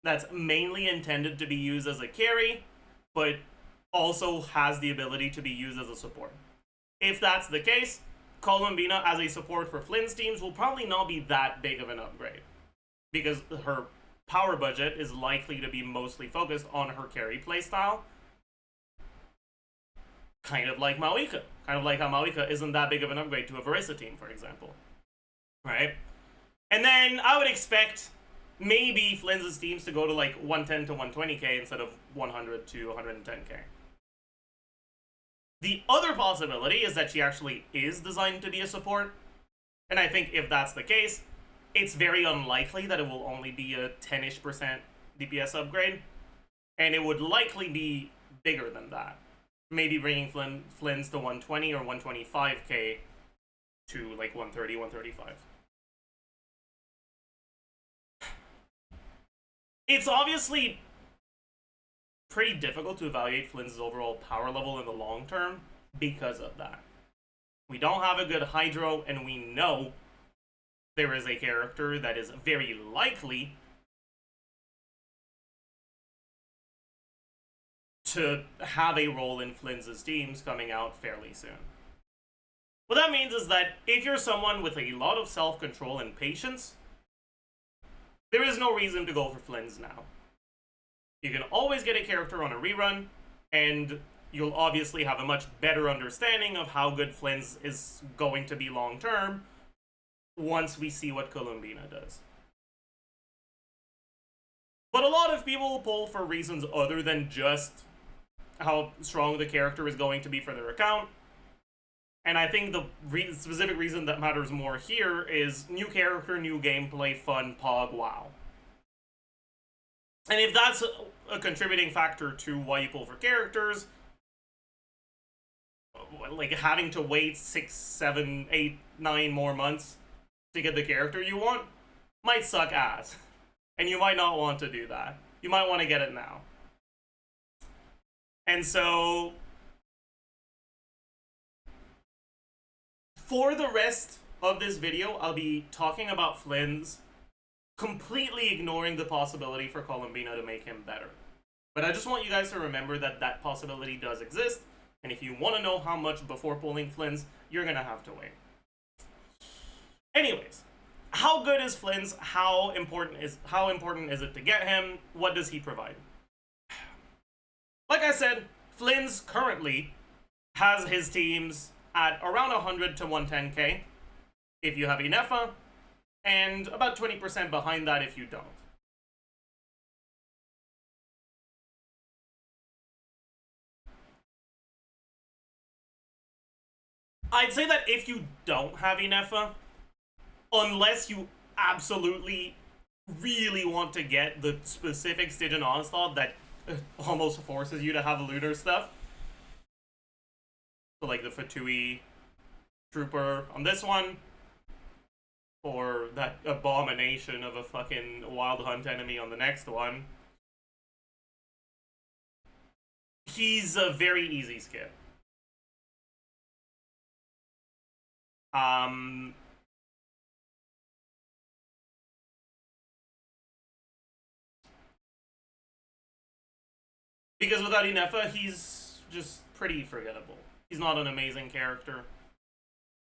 that's mainly intended to be used as a carry, but also has the ability to be used as a support. If that's the case, Columbina as a support for Flynn's teams will probably not be that big of an upgrade, because her power budget is likely to be mostly focused on her carry playstyle. Kind of like Malwika. Kind of like how Malwika isn't that big of an upgrade to a Varisa team, for example. Right? And then I would expect maybe Flynn's teams to go to like 110 to 120k instead of 100 to 110k. The other possibility is that she actually is designed to be a support. And I think if that's the case, it's very unlikely that it will only be a 10-ish% DPS upgrade. And it would likely be bigger than that. Maybe bringing Flynn's to 120 or 125k to like 130, 135. It's obviously pretty difficult to evaluate Flynn's overall power level in the long term because of that. We don't have a good Hydro, and we know there is a character that is very likely to have a role in Flynn's teams coming out fairly soon. What that means is that if you're someone with a lot of self-control and patience, there is no reason to go for Flynn's now. You can always get a character on a rerun, and you'll obviously have a much better understanding of how good Flynn's is going to be long-term once we see what Columbina does. But a lot of people will pull for reasons other than just how strong the character is going to be for their account. And I think the specific reason that matters more here is new character, new gameplay, fun, pog, wow. And if that's a contributing factor to why you pull for characters, like having to wait 6, 7, 8, 9 more months to get the character you want, might suck ass. And you might not want to do that. You might want to get it now. And so, for the rest of this video, I'll be talking about Flynn's, completely ignoring the possibility for Columbina to make him better. But I just want you guys to remember that that possibility does exist, and if you want to know how much before pulling Flynn's, you're gonna have to wait. Anyways, how good is Flynn's? How important is it to get him? What does he provide? Like I said, Flynn's currently has his teams at around 100 to 110k if you have a Nefa, and about 20% behind that if you don't. I'd say that if you don't have a Nefa, unless you absolutely really want to get the specific Stygian Onslaught that almost forces you to have looter stuff, so like the Fatui trooper on this one, or that abomination of a fucking wild hunt enemy on the next one, he's a very easy skip. Because without Inefa, he's just pretty forgettable. He's not an amazing character.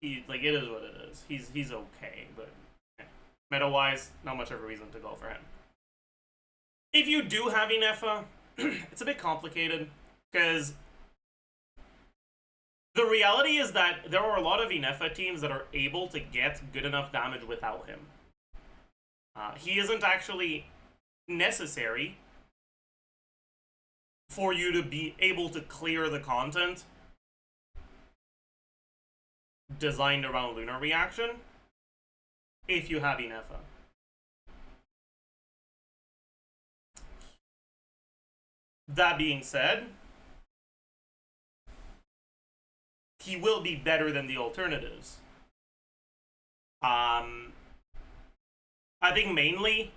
He, like, it is what it is. He's okay, but yeah. Meta-wise, not much of a reason to go for him. If you do have Inefa, it's a bit complicated, because the reality is that there are a lot of Inefa teams that are able to get good enough damage without him. He isn't actually necessary for you to be able to clear the content designed around Lunar Reaction if you have Inefa. That being said, he will be better than the alternatives. I think mainly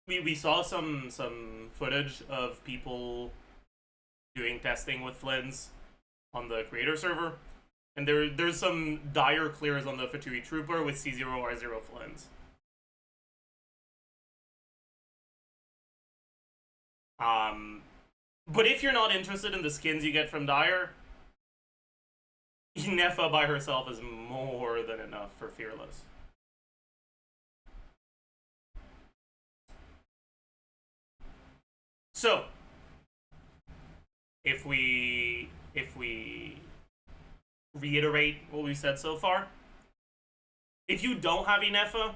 we saw some footage of people doing testing with Flins on the creator server, and there's some dire clears on the Fatui Trooper with C0R0 Flins. But if you're not interested in the skins you get from Dire, Inefa by herself is more than enough for Fearless. So, if we reiterate what we said so far, if you don't have Inefa,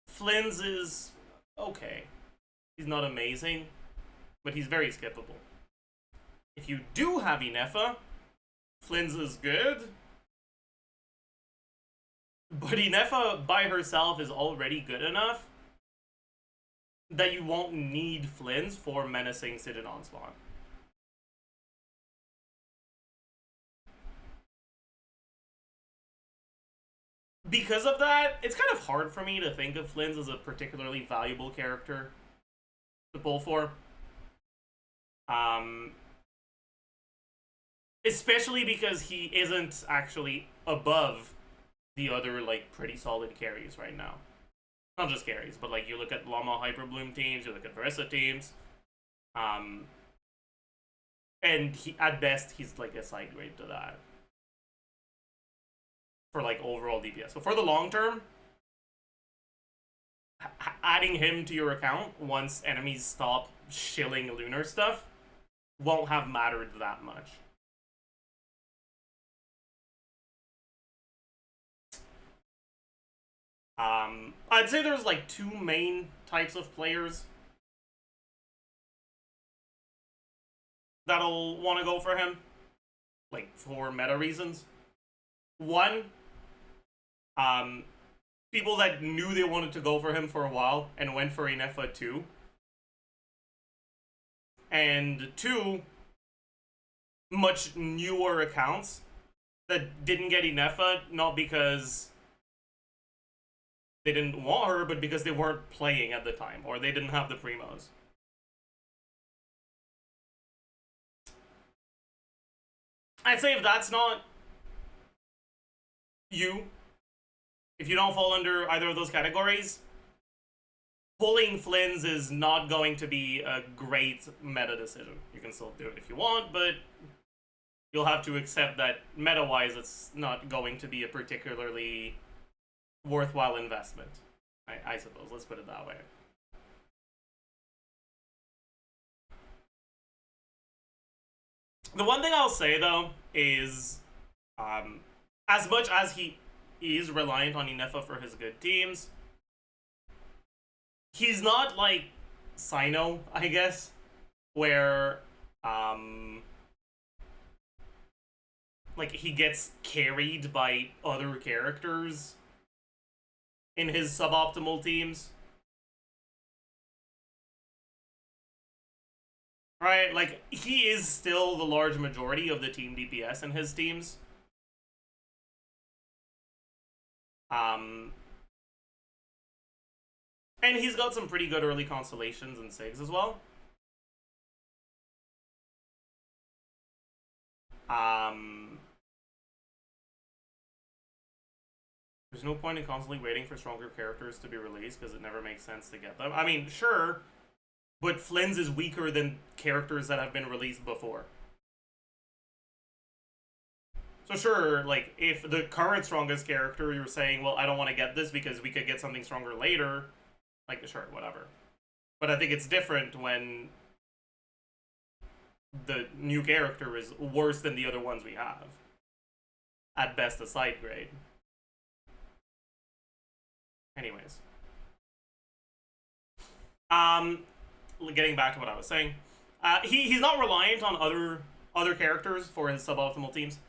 Flins is okay. He's not amazing, but he's very skippable. If you do have Inefa, Flins is good, but Inefa by herself is already good enough that you won't need Flins for menacing Sidon Spawn. Because of that, it's kind of hard for me to think of Flins as a particularly valuable character to pull for. Especially because he isn't actually above the other, like, pretty solid carries right now. Not just carries, but, like, you look at LAUMA Hyperbloom teams, you look at Verissa teams, and he, at best, he's, like, a side grade to that. For, like, overall DPS. So for the long term, adding him to your account once enemies stop shilling Lunar stuff won't have mattered that much. I'd say there's like two main types of players that'll want to go for him, like for meta reasons. One, people that knew they wanted to go for him for a while and went for Inefa 2. And two, much newer accounts that didn't get Inefa, not because they didn't want her, but because they weren't playing at the time, or they didn't have the primos. I'd say if that's not you, if you don't fall under either of those categories, pulling Flins is not going to be a great meta decision. You can still do it if you want, but you'll have to accept that meta-wise it's not going to be a particularly worthwhile investment. I suppose, let's put it that way. The one thing I'll say, though, is as much as he is reliant on Inefa for his good teams, he's not like Sino, I guess, where like he gets carried by other characters in his suboptimal teams. right? Like, he is still the large majority of the team DPS in his teams. And he's got some pretty good early constellations and SIGs as well. There's no point in constantly waiting for stronger characters to be released because it never makes sense to get them. I mean, sure, but Flynn's is weaker than characters that have been released before. So sure, like, if the current strongest character, you're saying, well, I don't want to get this because we could get something stronger later, like, sure, whatever. But I think it's different when the new character is worse than the other ones we have. At best, a side grade. Anyways. Getting back to what I was saying. He's not reliant on other characters for his suboptimal teams.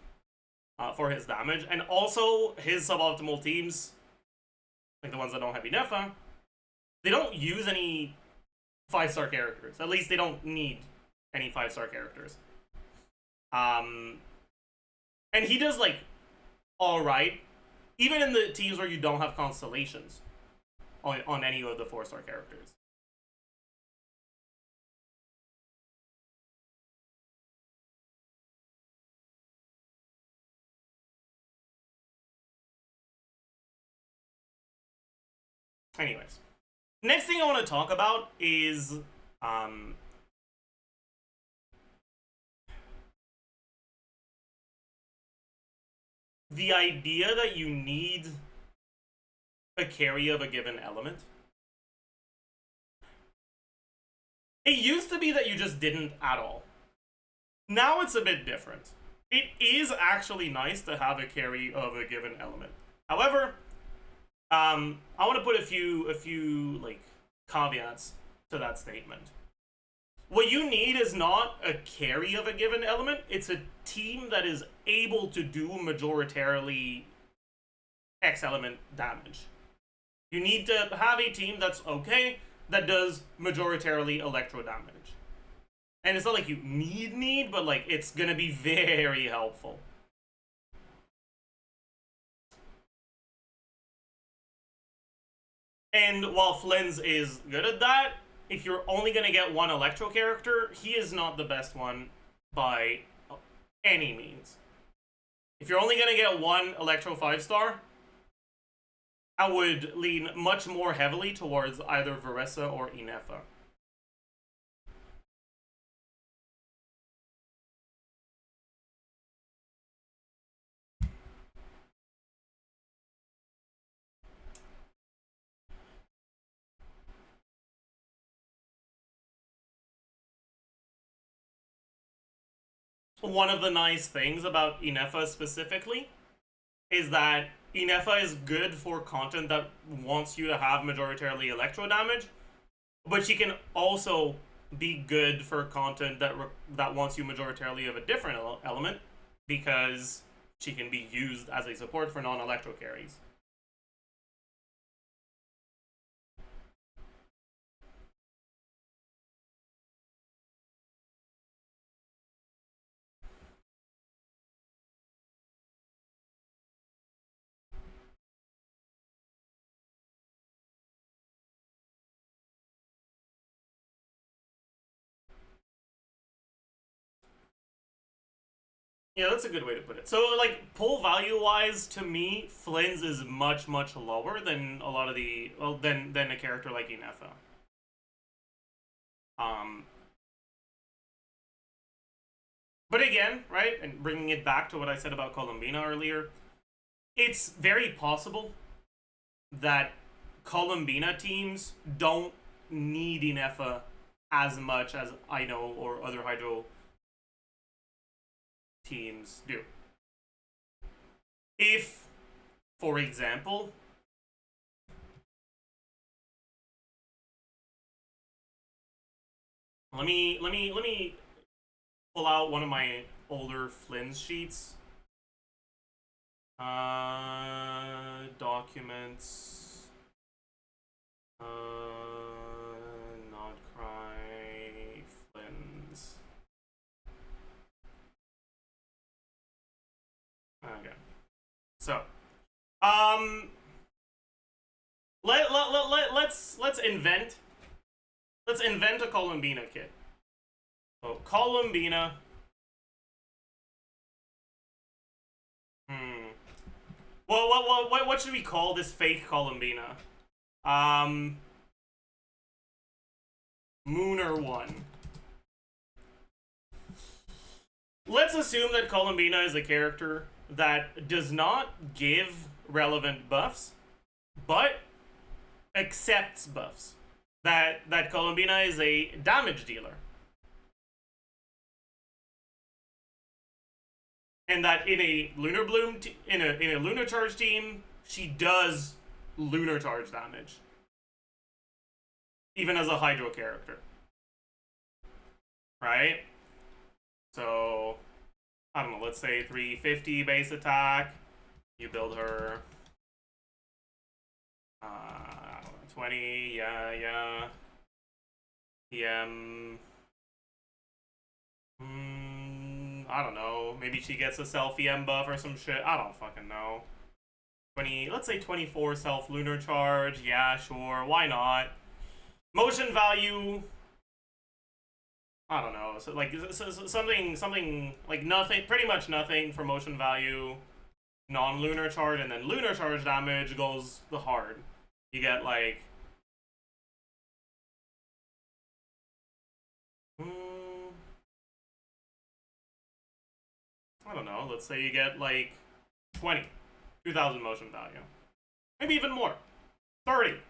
For his damage. And also, his suboptimal teams, like the ones that don't have Inefa, they don't use any 5-star characters. At least they don't need any 5-star characters. And he does, like, alright. Even in the teams where you don't have constellations on any of the 4-star characters. Anyways. Next thing I want to talk about is the idea that you need a carry of a given element. It used to be that you just didn't at all. Now it's a bit different. It is actually nice to have a carry of a given element. However, I want to put a few like caveats to that statement. What you need is not a carry of a given element, it's a team that is able to do majoritarily X element damage. You need to have a team that's okay, that does majoritarily electro damage. And it's not like you need, but like it's gonna be very helpful. And while Flynn's is good at that, if you're only going to get one Electro character, he is not the best one by any means. If you're only going to get one Electro 5-star, I would lean much more heavily towards either Veressa or Inefa. One of the nice things about Inefa specifically is that Inefa is good for content that wants you to have majoritarily electro damage, but she can also be good for content that wants you majoritarily of a different element, because she can be used as a support for non-electro carries. Yeah, that's a good way to put it. So, like, pull value-wise, to me, Flynn's is much, much lower than a lot of the... Well, than a character like Inefa. But again, right, and bringing it back to what I said about Columbina earlier, it's very possible that Columbina teams don't need Inefa as much as I know or other Hydro teams do. If, for example, let me pull out one of my older Flynn's sheets. Documents. Not cry Flynn's. So, let's invent a Columbina kit. So Columbina. What should we call this fake Columbina? Mooner 1. Let's assume that Columbina is a character that does not give relevant buffs, but accepts buffs. That Columbina is a damage dealer. And that in a Lunar Bloom in a Lunar Charge team, she does Lunar Charge damage. Even as a Hydro character. Right? So, I don't know, let's say 350 base attack. You build her 20, yeah. PM. I don't know. Maybe she gets a self EM buff or some shit. I don't fucking know. 20, let's say 24 self Lunar Charge. Yeah, sure. Why not? Motion value. I don't know. So like something like nothing, pretty much nothing for motion value. Non-lunar charge, and then lunar charge damage goes the hard. You get like I don't know, let's say you get like 2,000 motion value. Maybe even more. 30.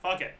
Fuck it.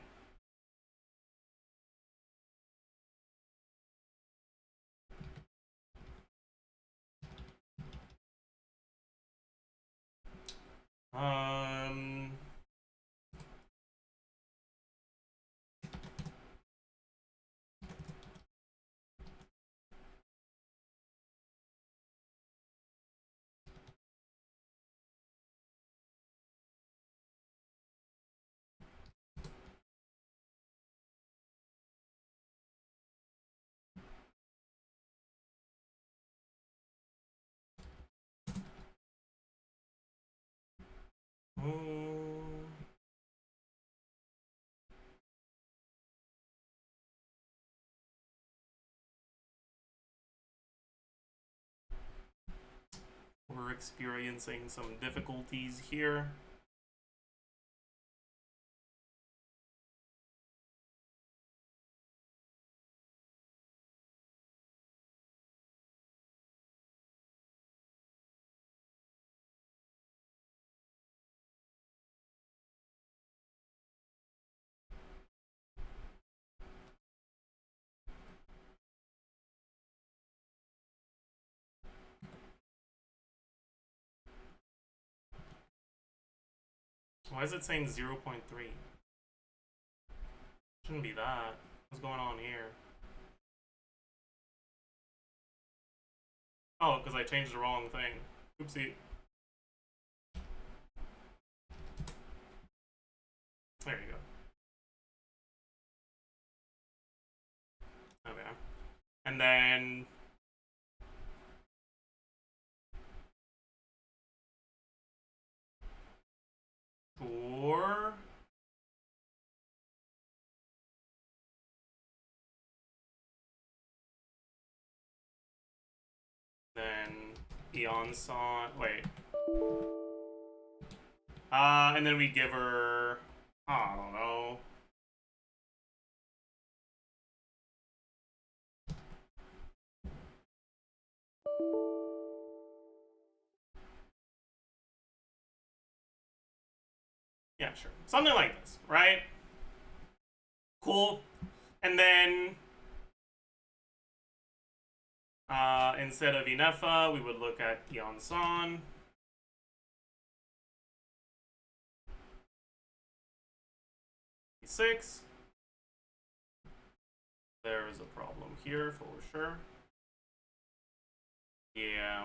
We're experiencing some difficulties here. Why is it saying 0.3? Shouldn't be that. What's going on here? Oh, because I changed the wrong thing. Oopsie. There you go. Okay. And then for then Eon Song. Wait. And then we give her. I don't know. Yeah, sure. Something like this, right? Cool. And then instead of Inefa, we would look at Eon San. E6. There is a problem here for sure. Yeah.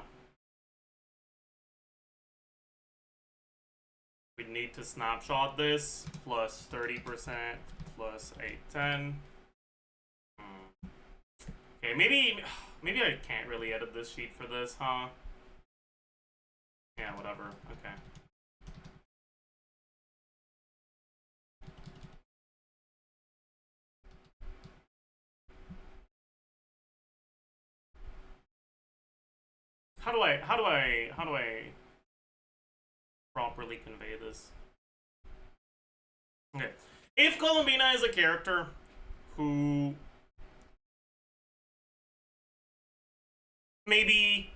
We need to snapshot this, plus 30%, plus 810. Okay, maybe I can't really edit this sheet for this, huh? Yeah, whatever. Okay. How do I properly convey this? Okay. If Columbina is a character who maybe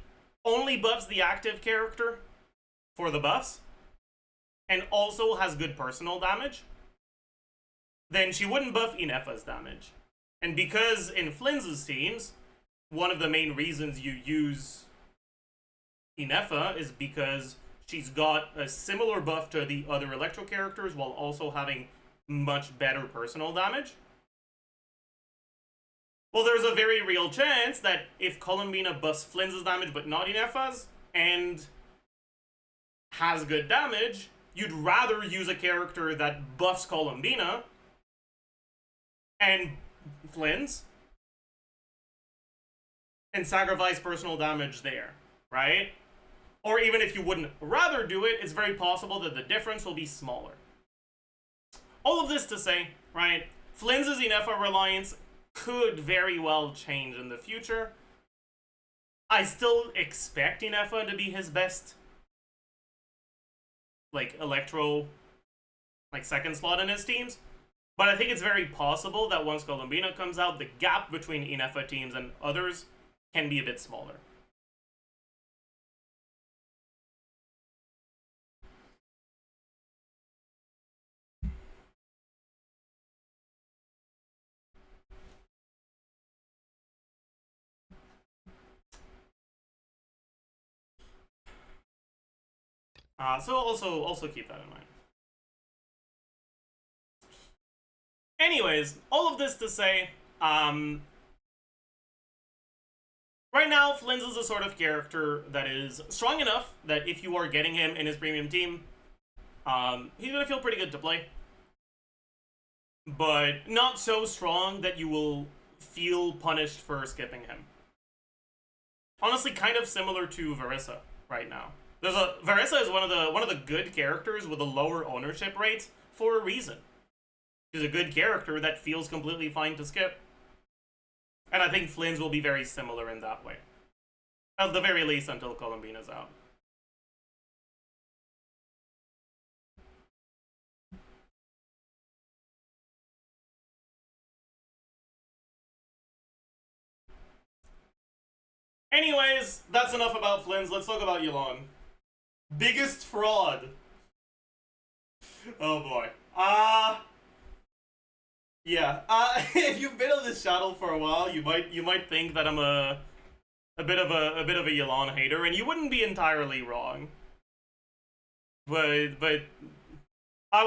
only buffs the active character for the buffs and also has good personal damage, then she wouldn't buff Inefa's damage. And because in Flynn's teams, one of the main reasons you use Inefa is because she's got a similar buff to the other Electro characters while also having much better personal damage. Well, there's a very real chance that if Columbina buffs Flynn's damage but not Inefa's, and has good damage, you'd rather use a character that buffs Columbina and Flynn's and sacrifice personal damage there, right? Or even if you wouldn't rather do it, it's very possible that the difference will be smaller. All of this to say, right, Flynn's Inefa reliance could very well change in the future. I still expect Inefa to be his best, like, Electro, like, second slot in his teams. But I think it's very possible that once Columbina comes out, the gap between Inefa teams and others can be a bit smaller. So also keep that in mind. Anyways, all of this to say, right now, Flynn's is a sort of character that is strong enough that if you are getting him in his premium team, he's gonna feel pretty good to play. But not so strong that you will feel punished for skipping him. Honestly, kind of similar to Verissa right now. Verissa is one of the good characters with a lower ownership rate for a reason. She's a good character that feels completely fine to skip. And I think Flynn's will be very similar in that way. At the very least until Columbina's out. Anyways, that's enough about Flynn's. Let's talk about Yulon. Biggest fraud. Oh boy. Yeah. If you've been on this channel for a while, you might think that I'm a bit of a Yulon hater, and you wouldn't be entirely wrong. But I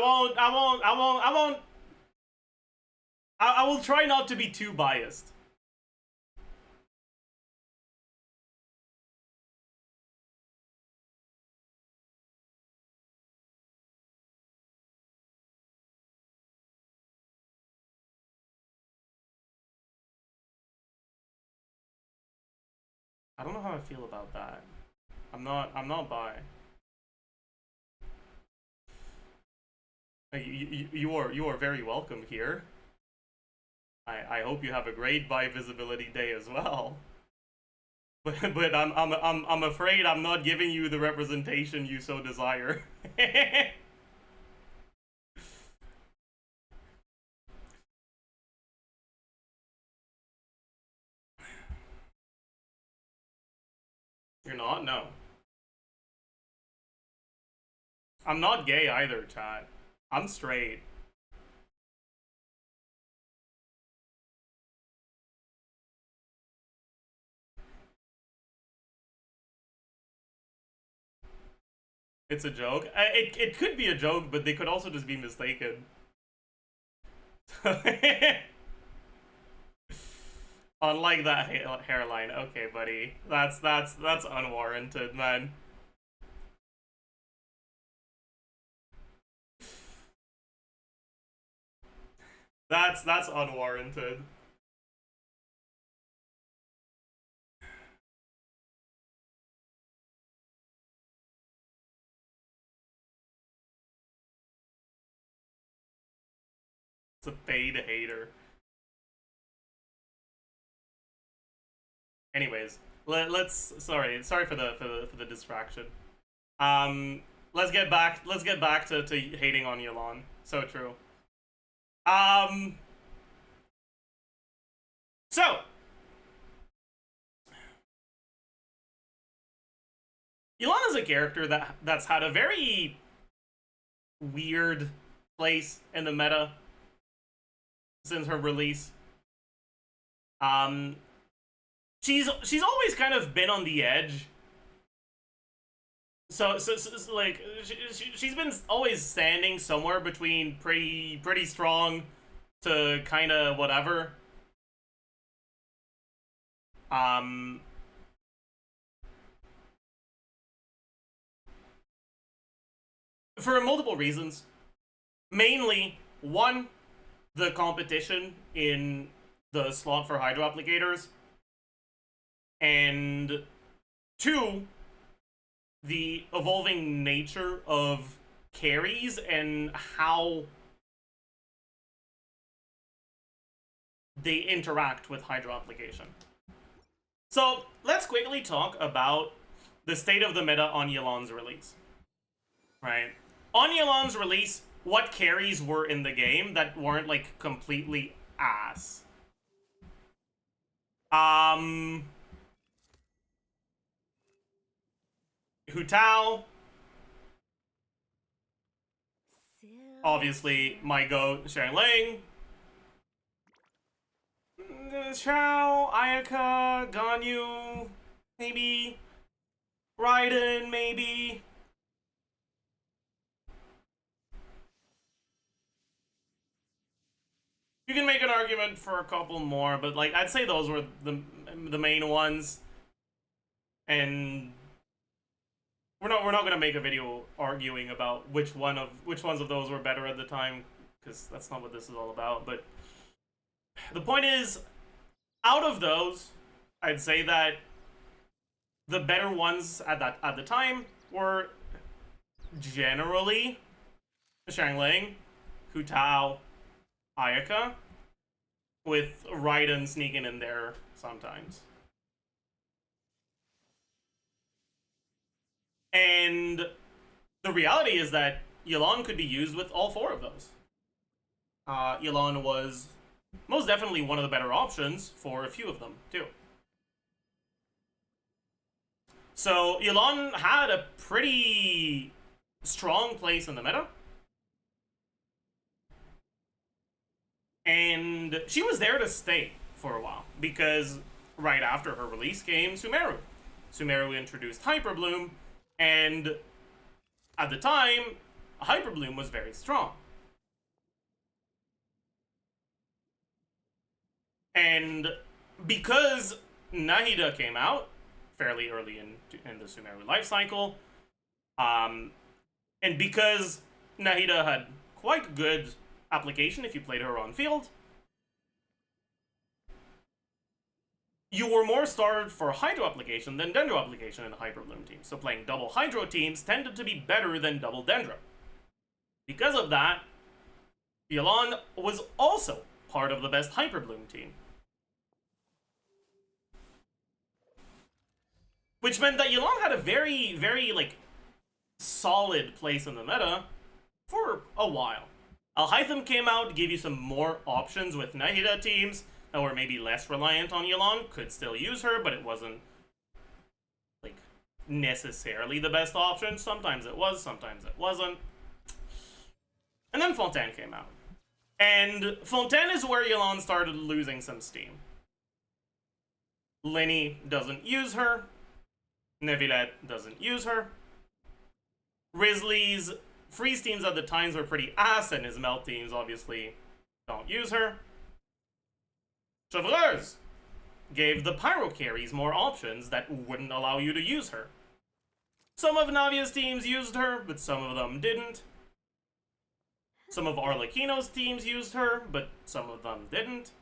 will try not to be too biased. I don't know how I feel about that. I'm not bi. You are very welcome here. I hope you have a great bi visibility day as well. But I'm afraid I'm not giving you the representation you so desire. You're not? No. I'm not gay either, chat. I'm straight. It's a joke. It could be a joke, but they could also just be mistaken. Unlike that hairline. Okay, buddy. That's unwarranted, man. That's unwarranted. It's a paid hater. Anyways, let's sorry for the distraction. Let's get back to hating on Yelan. So true. So Yelan is a character that's had a very weird place in the meta since her release. She's always kind of been on the edge. So like she's been always standing somewhere between pretty strong to kind of whatever. For multiple reasons. Mainly, one, the competition in the slot for hydro applicators. And two, the evolving nature of carries and how they interact with hydro application. So let's quickly talk about the state of the meta on Yelan's release. Right? On Yelan's release, what carries were in the game that weren't like completely ass? Hutao. Obviously, my goat, Xiangling. Chao, Ayaka, Ganyu, maybe. Raiden, maybe. You can make an argument for a couple more, but like I'd say those were the main ones. And we're not gonna make a video arguing about which ones of those were better at the time, because that's not what this is all about. But the point is, out of those, I'd say that the better ones at the time were generally Xiangling, Hutao, Ayaka, with Raiden sneaking in there sometimes. And the reality is that Yelan could be used with all four of those. Yelan was most definitely one of the better options for a few of them, too. So Yelan had a pretty strong place in the meta. And she was there to stay for a while, because right after her release came Sumeru. Sumeru introduced Hyper Bloom, and at the time, Hyper Bloom was very strong. And because Nahida came out fairly early in the Sumeru life cycle, and because Nahida had quite good application if you played her on field, you were more starved for hydro application than dendro application in the Hyper Bloom team. So playing double hydro teams tended to be better than double dendro. Because of that, Yelan was also part of the best Hyper Bloom team. Which meant that Yelan had a very, very, like, solid place in the meta for a while. Alhaitham came out, gave you some more options with Nahida teams that were maybe less reliant on Yelan, could still use her, but it wasn't, like, necessarily the best option. Sometimes it was, sometimes it wasn't. And then Fontaine came out. And Fontaine is where Yelan started losing some steam. Lenny doesn't use her. Neuvillette doesn't use her. Risley's freeze teams at the times were pretty ass, and his melt teams obviously don't use her. Chevreuse gave the pyro carries more options that wouldn't allow you to use her. Some of Navia's teams used her, but some of them didn't. Some of Arlecchino's teams used her, but some of them didn't.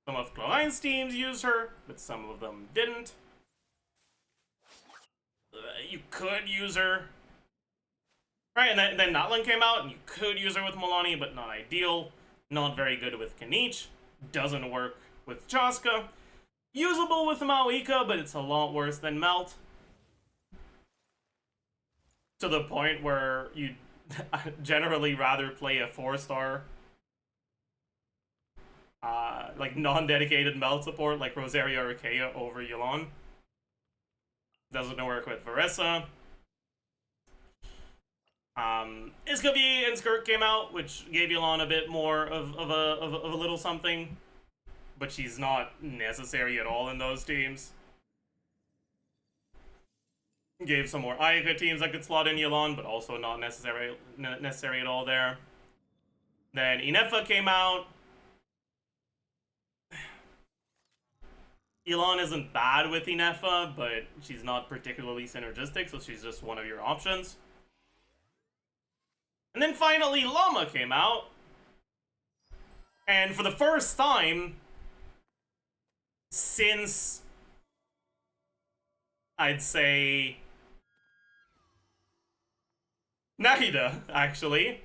Some of Chlorine's teams used her, but some of them didn't. You could use her. Right, and then Natlan came out, and you could use her with Milani, but not ideal. Not very good with Kanich. Doesn't work with Chaska. Usable with Maoika, but it's a lot worse than Melt. To the point where you'd generally rather play a 4-star like non-dedicated Melt support like Rosaria or Kea over Yelan. Doesn't work with Varessa. Iskavi and Skirk came out, which gave Yelan a bit more of a little something, but she's not necessary at all in those teams. Gave some more Ayaka teams that could slot in Yelan, but also not necessary at all there. Then Inefa came out. Yelan isn't bad with Inefa, but she's not particularly synergistic, so she's just one of your options. And then finally, LAUMA came out. And for the first time since, I'd say, Nahida, actually,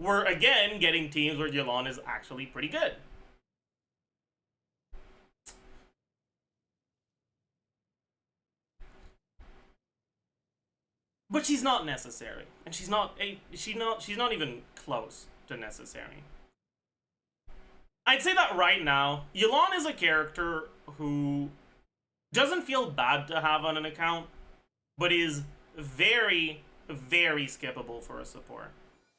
we're again getting teams where Yelan is actually pretty good. But she's not necessary, and she's not even close to necessary. I'd say that right now, Yelan is a character who doesn't feel bad to have on an account, but is very, very skippable for a support.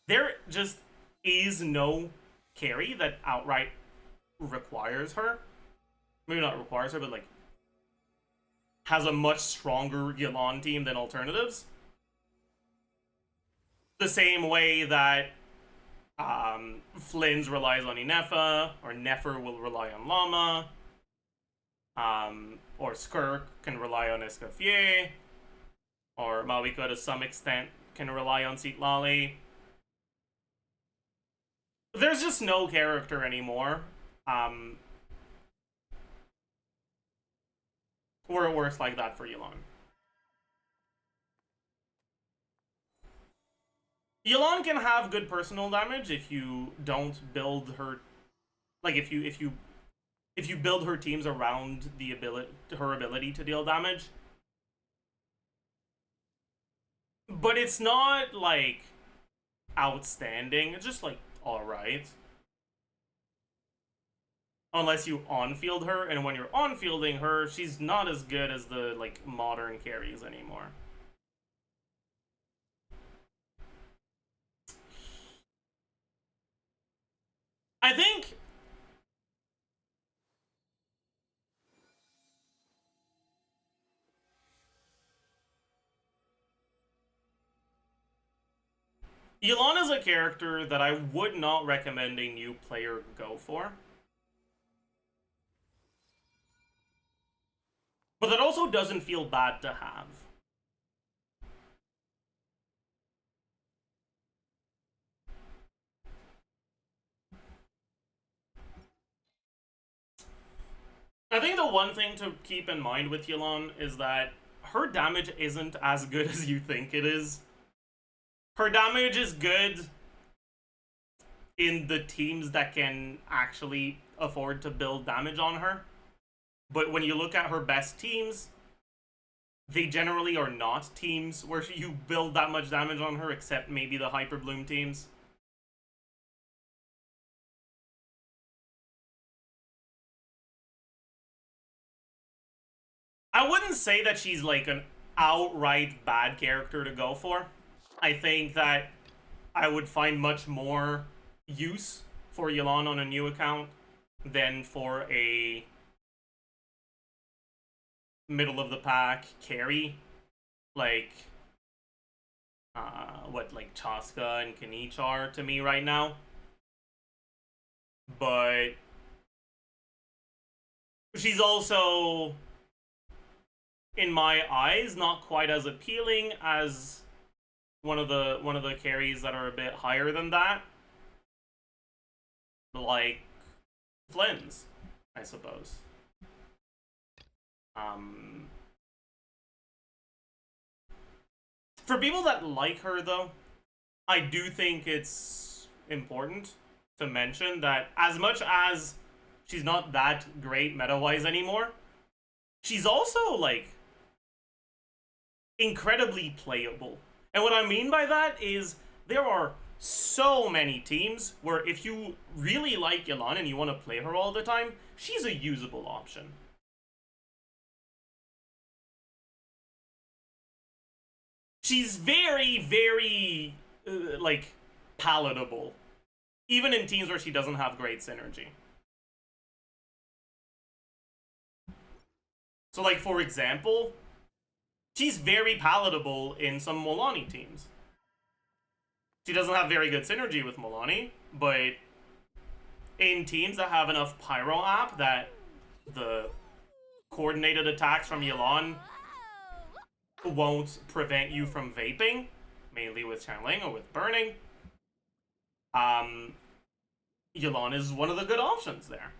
There just is no carry that outright requires her. Maybe not requires her, but like has a much stronger Yelan team than alternatives. The same way that Flynn's relies on Inefa, or Nefer will rely on LAUMA, or Skirk can rely on Escoffier, or Maoika to some extent can rely on Citlali. There's just no character anymore where it works like that for Yelan. Yelan can have good personal damage if you don't build her, like if you build her teams around her ability to deal damage. But it's not like outstanding. It's just like alright. Unless you on-field her, and when you're on-fielding her, she's not as good as the like modern carries anymore. I think Yelan is a character that I would not recommend a new player go for. But that also doesn't feel bad to have. I think the one thing to keep in mind with Yelan is that her damage isn't as good as you think it is. Her damage is good in the teams that can actually afford to build damage on her. But when you look at her best teams, they generally are not teams where you build that much damage on her, except maybe the Hyper Bloom teams. I wouldn't say that she's like an outright bad character to go for. I think that I would find much more use for Yelan on a new account than for a middle of the pack carry like what like Chaska and Kanich are to me right now. But she's also, in my eyes, not quite as appealing as one of the carries that are a bit higher than that, like Flynn's, I suppose. For people that like her, though, I do think it's important to mention that as much as she's not that great meta-wise anymore, she's also, like, incredibly playable. And what I mean by that is there are so many teams where if you really like Yelan and you want to play her all the time, she's a usable option. She's very, very, like, palatable. Even in teams where she doesn't have great synergy. So, like, for example, she's very palatable in some Milani teams. She doesn't have very good synergy with Milani, but in teams that have enough Pyro app that the coordinated attacks from Yelan won't prevent you from vaping, mainly with channeling or with burning, Yelan is one of the good options there.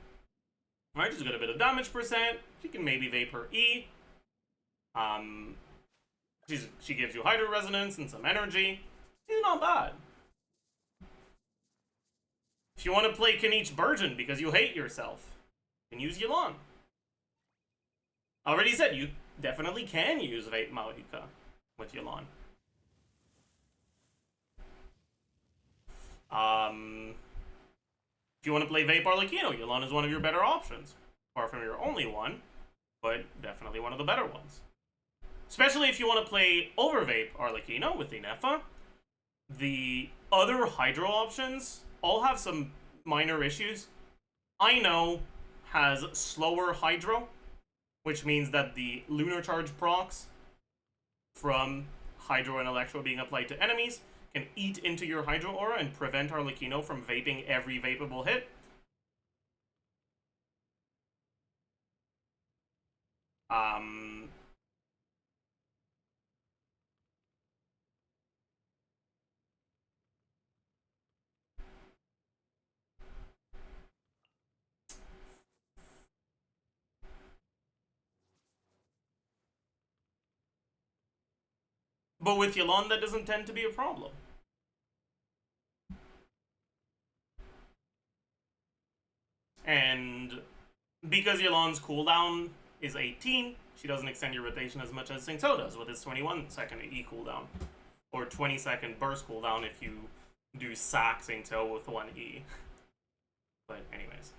Right, she's got a bit of damage percent. She can maybe vape her E. She gives you Hydro Resonance and some energy. She's not bad. If you want to play Kanich Burgeon because you hate yourself, you can use Yelan. Already said, you definitely can use Vape Mahika with Yelan. If you want to play Vape Arlecchino, Yelan is one of your better options. Far from your only one, but definitely one of the better ones. Especially if you want to play Overvape Arlecchino with Inefa. The other Hydro options all have some minor issues. I know has slower Hydro, which means that the Lunar Charge procs from Hydro and Electro being applied to enemies can eat into your Hydro Aura and prevent Arlecchino from vaping every vapable hit. But with Yelan, that doesn't tend to be a problem. And because Yelan's cooldown is 18, she doesn't extend your rotation as much as Xingqiu does with its 21-second E cooldown. Or 20-second burst cooldown if you do sack Xingqiu with 1 E. But anyways.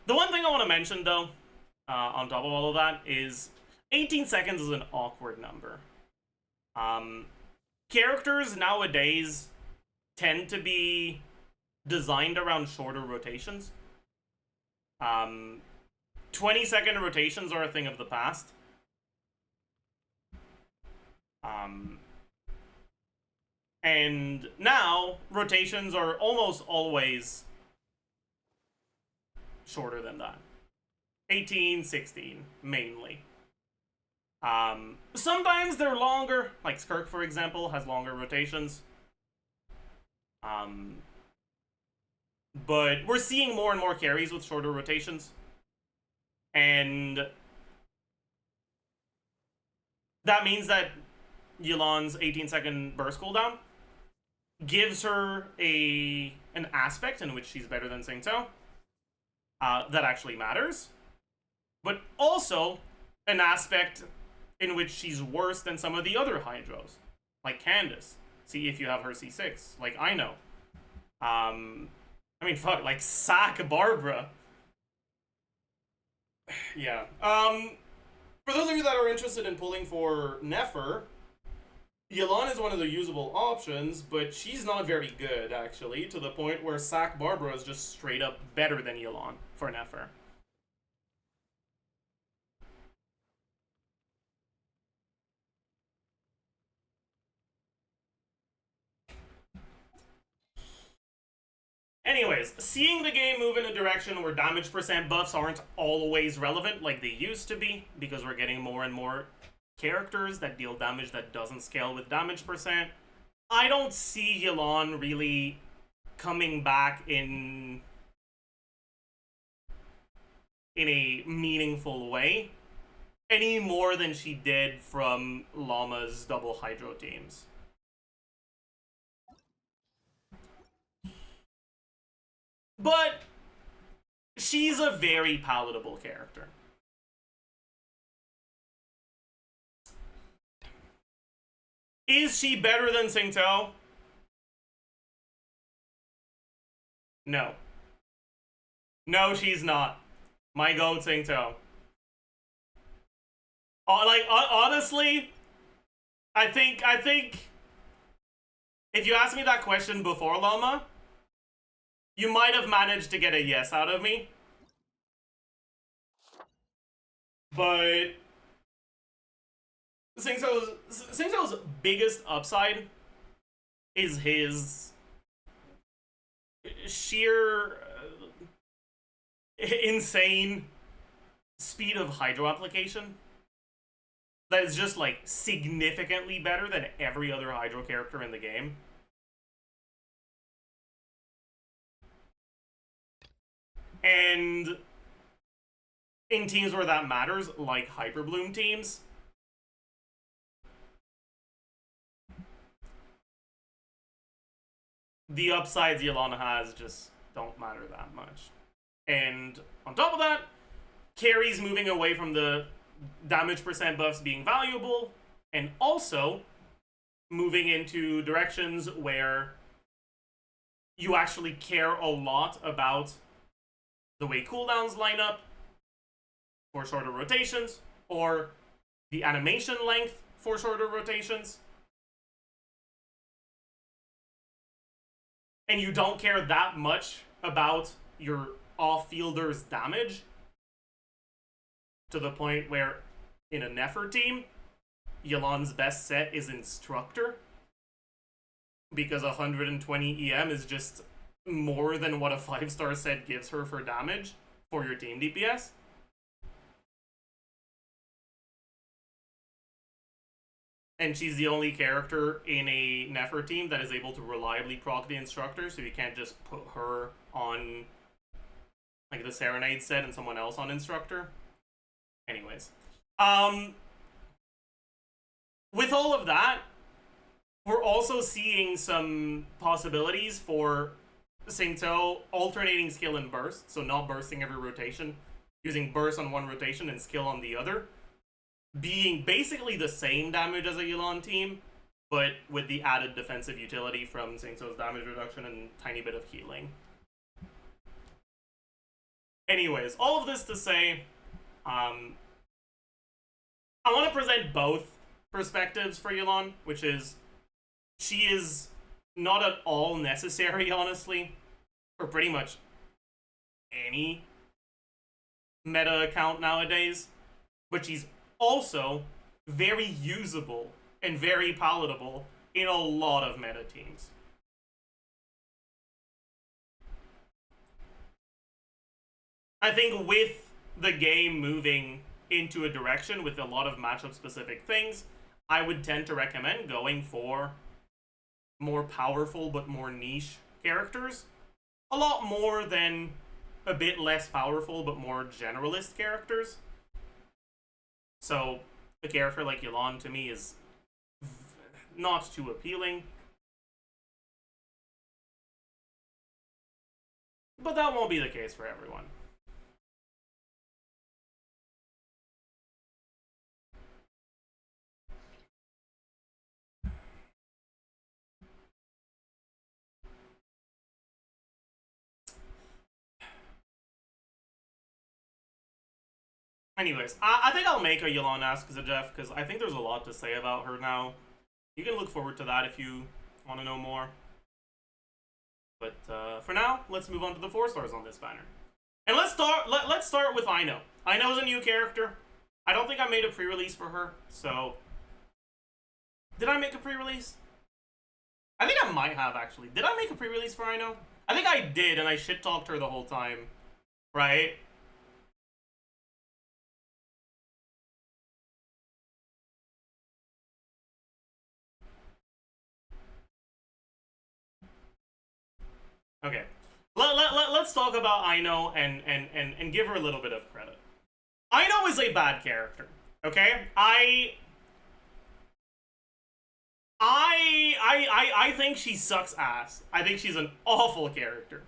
The one thing I want to mention, though, on top of all of that, is 18 seconds is an awkward number. Characters nowadays tend to be designed around shorter rotations. 20-second rotations are a thing of the past. And now, rotations are almost always shorter than that. 18, 16, mainly. Sometimes they're longer, like Skirk, for example, has longer rotations. But we're seeing more and more carries with shorter rotations. And that means that Yelan's 18-second burst cooldown gives her an aspect in which she's better than Xingqiu that actually matters. But also an aspect in which she's worse than some of the other Hydros. Like Candace. See if you have her C6. Like I know. I mean, fuck, like sack Barbara. Yeah. For those of you that are interested in pulling for Nefer, Yelan is one of the usable options, but she's not very good, actually, to the point where sack Barbara is just straight up better than Yelan for Nefer. Anyways, seeing the game move in a direction where damage percent buffs aren't always relevant like they used to be, because we're getting more and more characters that deal damage that doesn't scale with damage percent, I don't see Yelan really coming back in a meaningful way any more than she did from LAUMA's double Hydro teams. But she's a very palatable character. Is she better than Singto? No. No, she's not. My goat Singto. Like, honestly, I think if you asked me that question before LAUMA, you might have managed to get a yes out of me. But Singto's biggest upside is his sheer insane speed of hydro application. That is just, like, significantly better than every other hydro character in the game. And in teams where that matters, like Hyper Bloom teams, the upsides Yelan has just don't matter that much. And on top of that, carries moving away from the damage percent buffs being valuable, and also moving into directions where you actually care a lot about the way cooldowns line up for shorter rotations, or the animation length for shorter rotations. And you don't care that much about your off-fielder's damage, to the point where in a Nefer team, Yelan's best set is Instructor, because 120 EM is just more than what a 5-star set gives her for damage for your team DPS. And she's the only character in a Nefer team that is able to reliably proc the Instructor, so you can't just put her on, like, the Serenade set and someone else on Instructor. Anyways. With all of that, we're also seeing some possibilities for Singto alternating skill and burst, so not bursting every rotation, using burst on one rotation and skill on the other, being basically the same damage as a Yelan team, but with the added defensive utility from Singto's damage reduction and tiny bit of healing. Anyways, all of this to say, I want to present both perspectives for Yelan, which is, she is not at all necessary, honestly, for pretty much any meta account nowadays, but she's also very usable and very palatable in a lot of meta teams. I think with the game moving into a direction with a lot of matchup specific things, I would tend to recommend going for more powerful but more niche characters. A lot more than a bit less powerful but more generalist characters. So a character like Yelan to me is not too appealing. But that won't be the case for everyone. Anyways, I think I'll make a Yelan Ask Zajef, because I think there's a lot to say about her now. You can look forward to that if you want to know more. But for now, let's move on to the 4-stars on this banner. And let's start with Aino. Aino's a new character. I don't think I made a pre-release for her, so... Did I make a pre-release? I think I might have, actually. Did I make a pre-release for Aino? I think I did, and I shit-talked her the whole time. Right? Okay, let's talk about Aino and give her a little bit of credit. Aino is a bad character, okay? I think she sucks ass. I think she's an awful character.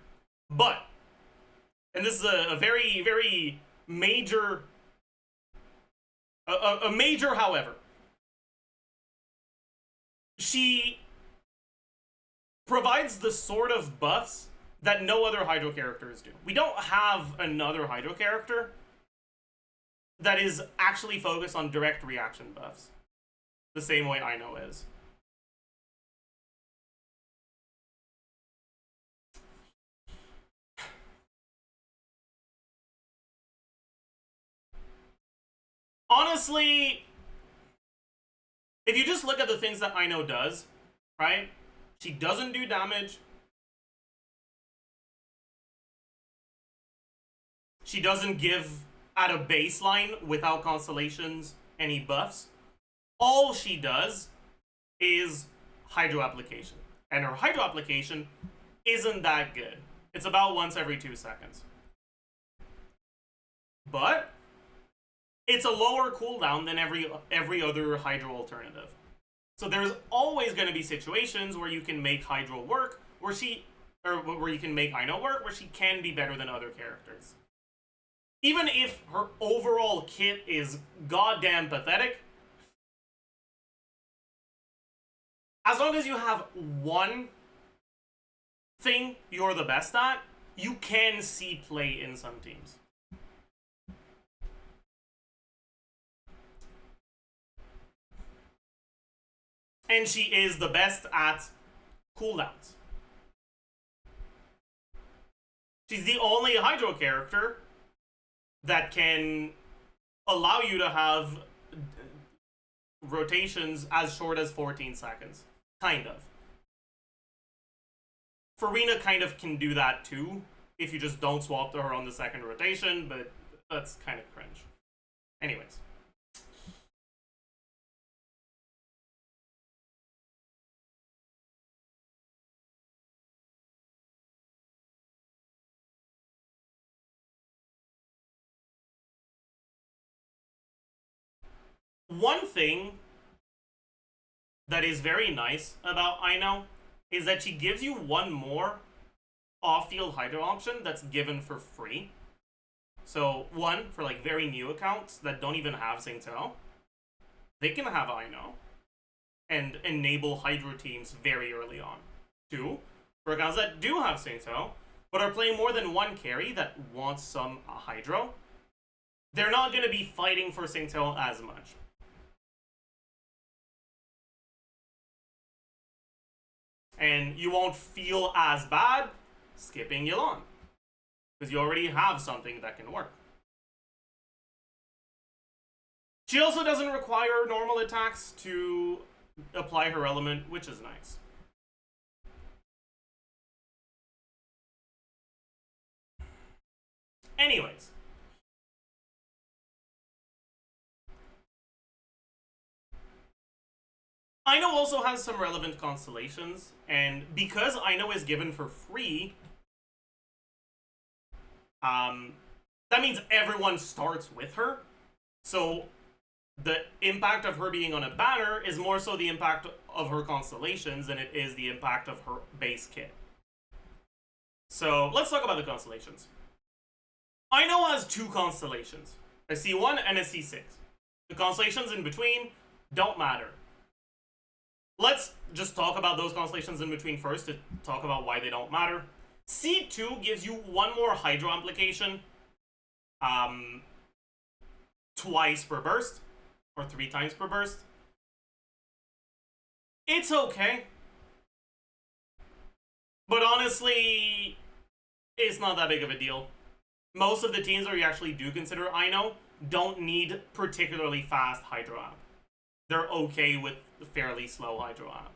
But and this is a very, very major, a major, however. She provides the sort of buffs that no other Hydro characters do. We don't have another Hydro character that is actually focused on direct reaction buffs, the same way Ino is. Honestly, if you just look at the things that Ino does, right? She doesn't do damage. She doesn't give, at a baseline, without constellations, any buffs. All she does is Hydro application. And her Hydro application isn't that good. It's about once every 2 seconds. But it's a lower cooldown than every other Hydro alternative. So there's always going to be situations where you can make Hydro work, where you can make Ino work, where she can be better than other characters. Even if her overall kit is goddamn pathetic, as long as you have one thing you're the best at, you can see play in some teams. And she is the best at cooldowns. She's the only Hydro character that can allow you to have rotations as short as 14 seconds. Kind of. Farina kind of can do that too, if you just don't swap to her on the second rotation, but that's kind of cringe. Anyways. One thing that is very nice about Ino is that she gives you one more off-field Hydro option that's given for free. So one, for like very new accounts that don't even have Xingqiu, they can have Ino and enable Hydro teams very early on. Two, for accounts that do have Xingqiu, but are playing more than one carry that wants some Hydro, they're not going to be fighting for Xingqiu as much. And you won't feel as bad skipping Yelan, because you already have something that can work. She also doesn't require normal attacks to apply her element, which is nice. Anyways. Ino also has some relevant constellations, and because Ino is given for free, that means everyone starts with her. So the impact of her being on a banner is more so the impact of her constellations than it is the impact of her base kit. So let's talk about the constellations. Ino has 2 constellations, a C1 and a C6. The constellations in between don't matter. Let's just talk about those constellations in between first to talk about why they don't matter. C2 gives you one more Hydro application twice per burst, or 3 times per burst. It's okay. But honestly, it's not that big of a deal. Most of the teams where you actually do consider Ino don't need particularly fast Hydro app. They're okay with the fairly slow Hydro app.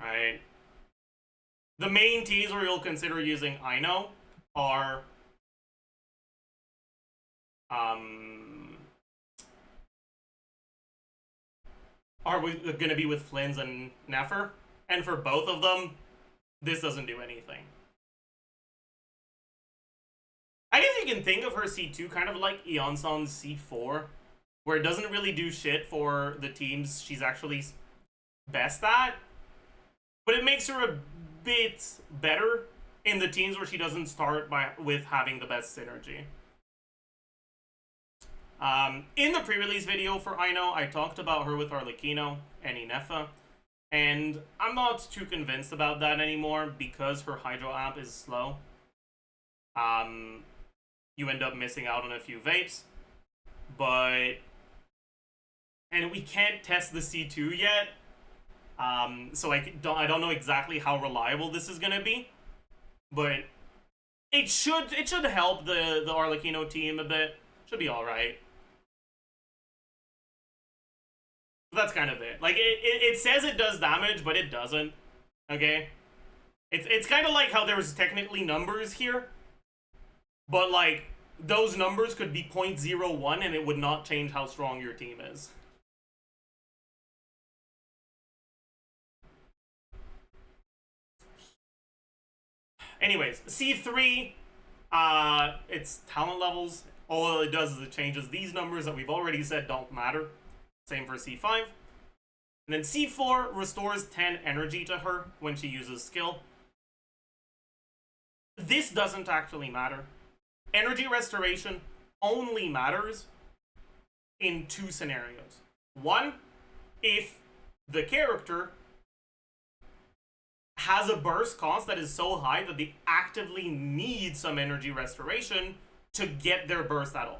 Right. The main teams where you'll consider using Ino are gonna be with Flynn's and Nefer, and for both of them, this doesn't do anything. I guess you can think of her C2 kind of like Eonson's C4, where it doesn't really do shit for the teams she's actually best at, But it makes her a bit better in the teams where she doesn't start with having the best synergy. In the pre-release video for Aino, I talked about her with Arlecchino and Inefa, and I'm not too convinced about that anymore because her Hydro Amp is slow. You end up missing out on a few vapes, and we can't test the C2 yet, so I don't know exactly how reliable this is gonna be, but it should help the Arlecchino team a bit. Should be all right. That's kind of it. Like, it says it does damage, but it doesn't. Okay? It's kind of like how there's technically numbers here, but, like, those numbers could be 0.01 and it would not change how strong your team is. Anyways, C3, it's talent levels. All it does is it changes these numbers that we've already said don't matter. Same for C5. And then C4 restores 10 energy to her when she uses skill. This doesn't actually matter. Energy restoration only matters in two scenarios. One, if the character has a burst cost that is so high that they actively need some energy restoration to get their burst at all.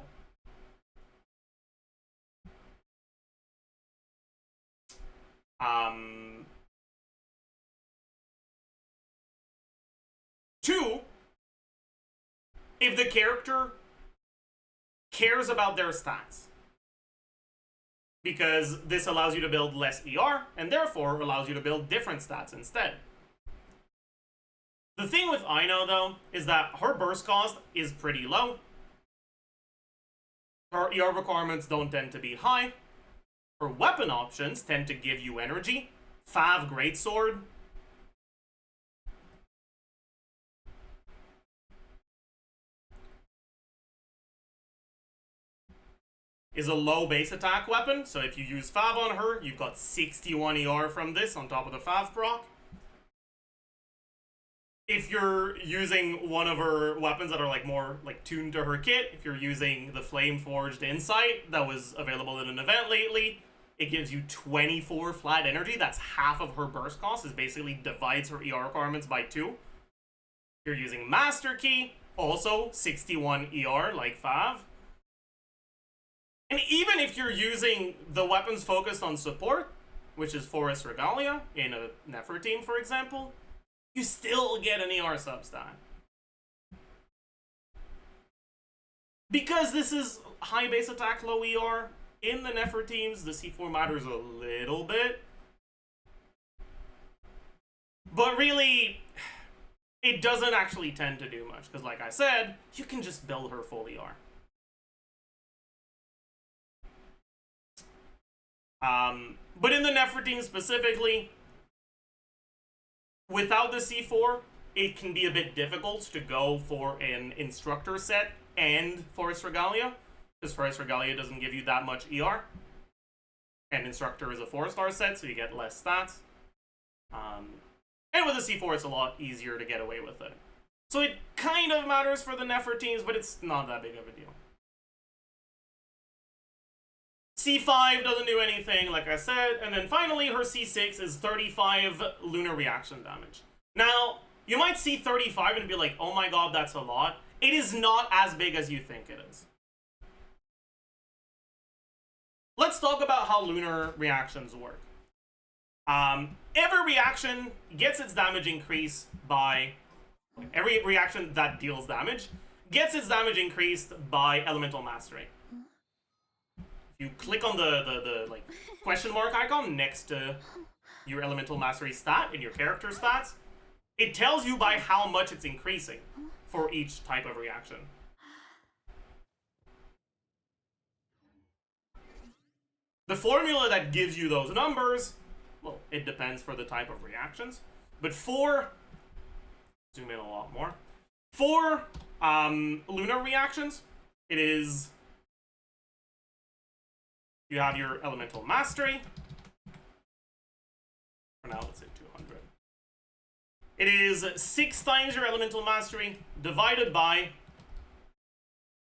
Two, if the character cares about their stats. Because this allows you to build less ER, and therefore allows you to build different stats instead. The thing with Aino, though, is that her burst cost is pretty low. Her ER requirements don't tend to be high. Her weapon options tend to give you energy. Fav Greatsword is a low base attack weapon, so if you use Fav on her, you've got 61 ER from this on top of the Fav proc. If you're using one of her weapons that are like more like tuned to her kit, if you're using the Flame Forged Insight that was available in an event lately, it gives you 24 flat energy. That's half of her burst cost. It basically divides her ER requirements by 2. If you're using Master Key, also 61 ER like Fav. And even if you're using the weapons focused on support, which is Forest Regalia in a Nefer team, for example, you still get an ER substat. Because this is high base attack, low ER, in the Nefer teams, the C4 matters a little bit. But really, it doesn't actually tend to do much, because like I said, you can just build her full ER. But in the Nefer team specifically, without the C4, it can be a bit difficult to go for an instructor set and Forest Regalia, because Forest Regalia doesn't give you that much ER, and instructor is a 4-star set, so you get less stats. And with the C4, it's a lot easier to get away with it. So it kind of matters for the Nefer teams, but it's not that big of a deal. C5 doesn't do anything, like I said, and then finally her C6 is 35 lunar reaction damage. Now, you might see 35 and be like, oh my god, that's a lot. It is not as big as you think it is. Let's talk about how lunar reactions work. Every reaction gets its damage increased by... Every reaction that deals damage gets its damage increased by Elemental Mastery. You click on the like question mark icon next to your Elemental Mastery stat in your character stats, it tells you by how much it's increasing for each type of reaction. The formula that gives you those numbers, well, it depends for the type of reactions, but for, zoom in a lot more, for lunar reactions, it is, you have your Elemental Mastery. For now, let's say 200. It is 6 times your elemental mastery divided by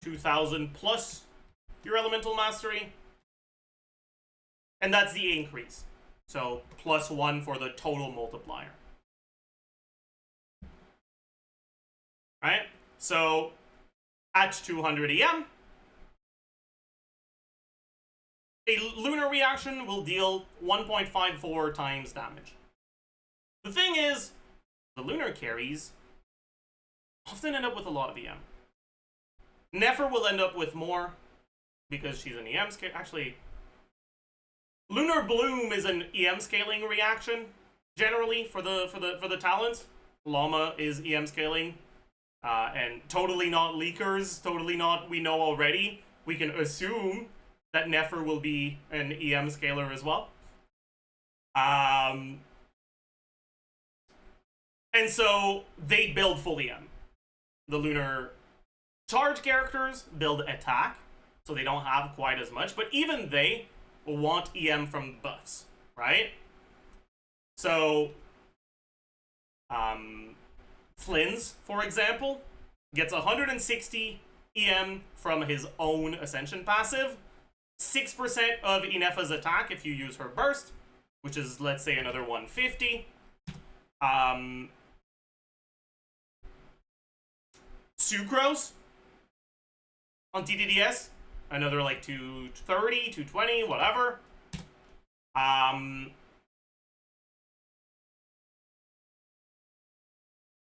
2,000 plus your elemental mastery. And that's the increase. So +1 for the total multiplier. Right? So at 200 EM, a lunar reaction will deal 1.54 times damage. The thing is, the lunar carries often end up with a lot of EM. Nefer will end up with more because she's an EM scale. Actually, Lunar Bloom is an EM scaling reaction generally for the talents. LAUMA is EM scaling, and totally not leakers. Totally not. We know already. We can assume that Nefer will be an EM scaler as well. And so they build full EM. The lunar charge characters build attack, so they don't have quite as much, but even they want EM from buffs, right? So, Flynn's, for example, gets 160 EM from his own Ascension passive, 6% of Inefa's attack if you use her burst, which is, let's say, another 150. Sucrose on TDDS, another like 230, 220, whatever.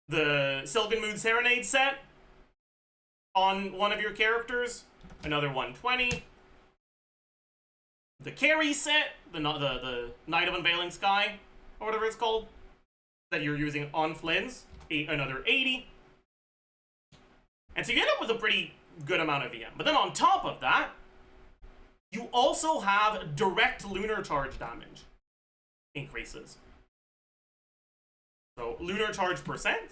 The Sylvan Mood Serenade set on one of your characters, another 120. The carry set, the Night of Unveiling Sky, or whatever it's called, that you're using on Flynn's, another 80. And so you end up with a pretty good amount of EM. But then on top of that, you also have direct lunar charge damage increases. So lunar charge percent.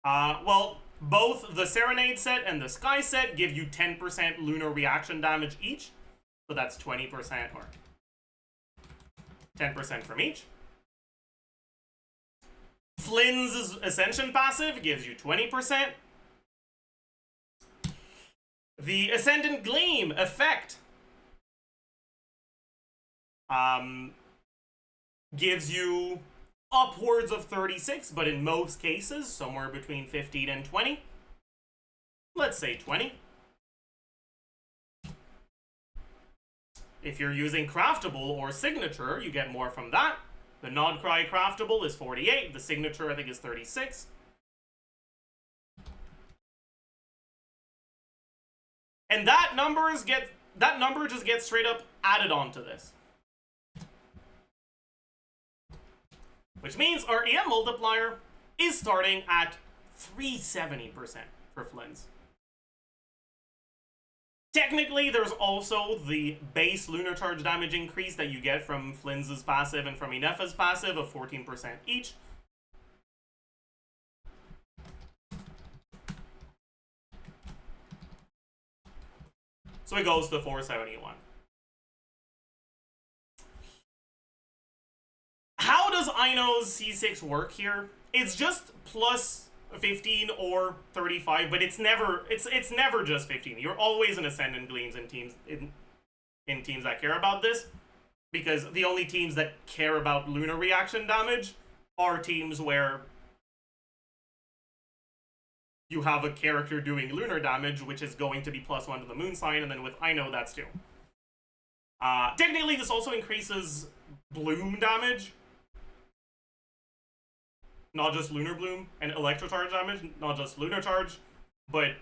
Well, both the Serenade set and the Sky set give you 10% lunar reaction damage each. So that's 20% or 10% from each. Flynn's Ascension passive gives you 20%. The Ascendant Gleam effect gives you upwards of 36, but in most cases, somewhere between 15 and 20. Let's say 20. If you're using Craftable or Signature, you get more from that. The Nodcry Craftable is 48, the Signature I think is 36. And that number just gets straight up added onto this. Which means our EM multiplier is starting at 370% for Flynn's. Technically, there's also the base lunar charge damage increase that you get from Flynn's passive and from Inefa's passive of 14% each. So it goes to 471. How does Aino's C6 work here? It's just plus 15 or 35, but it's never just 15. You're always an Ascendant Gleams in teams in teams that care about this, because the only teams that care about lunar reaction damage are teams where you have a character doing lunar damage, which is going to be +1 to the moon sign, and then with Aino, that's 2. Technically, this also increases bloom damage. Not just lunar bloom, and electrocharge damage, not just lunar charge, but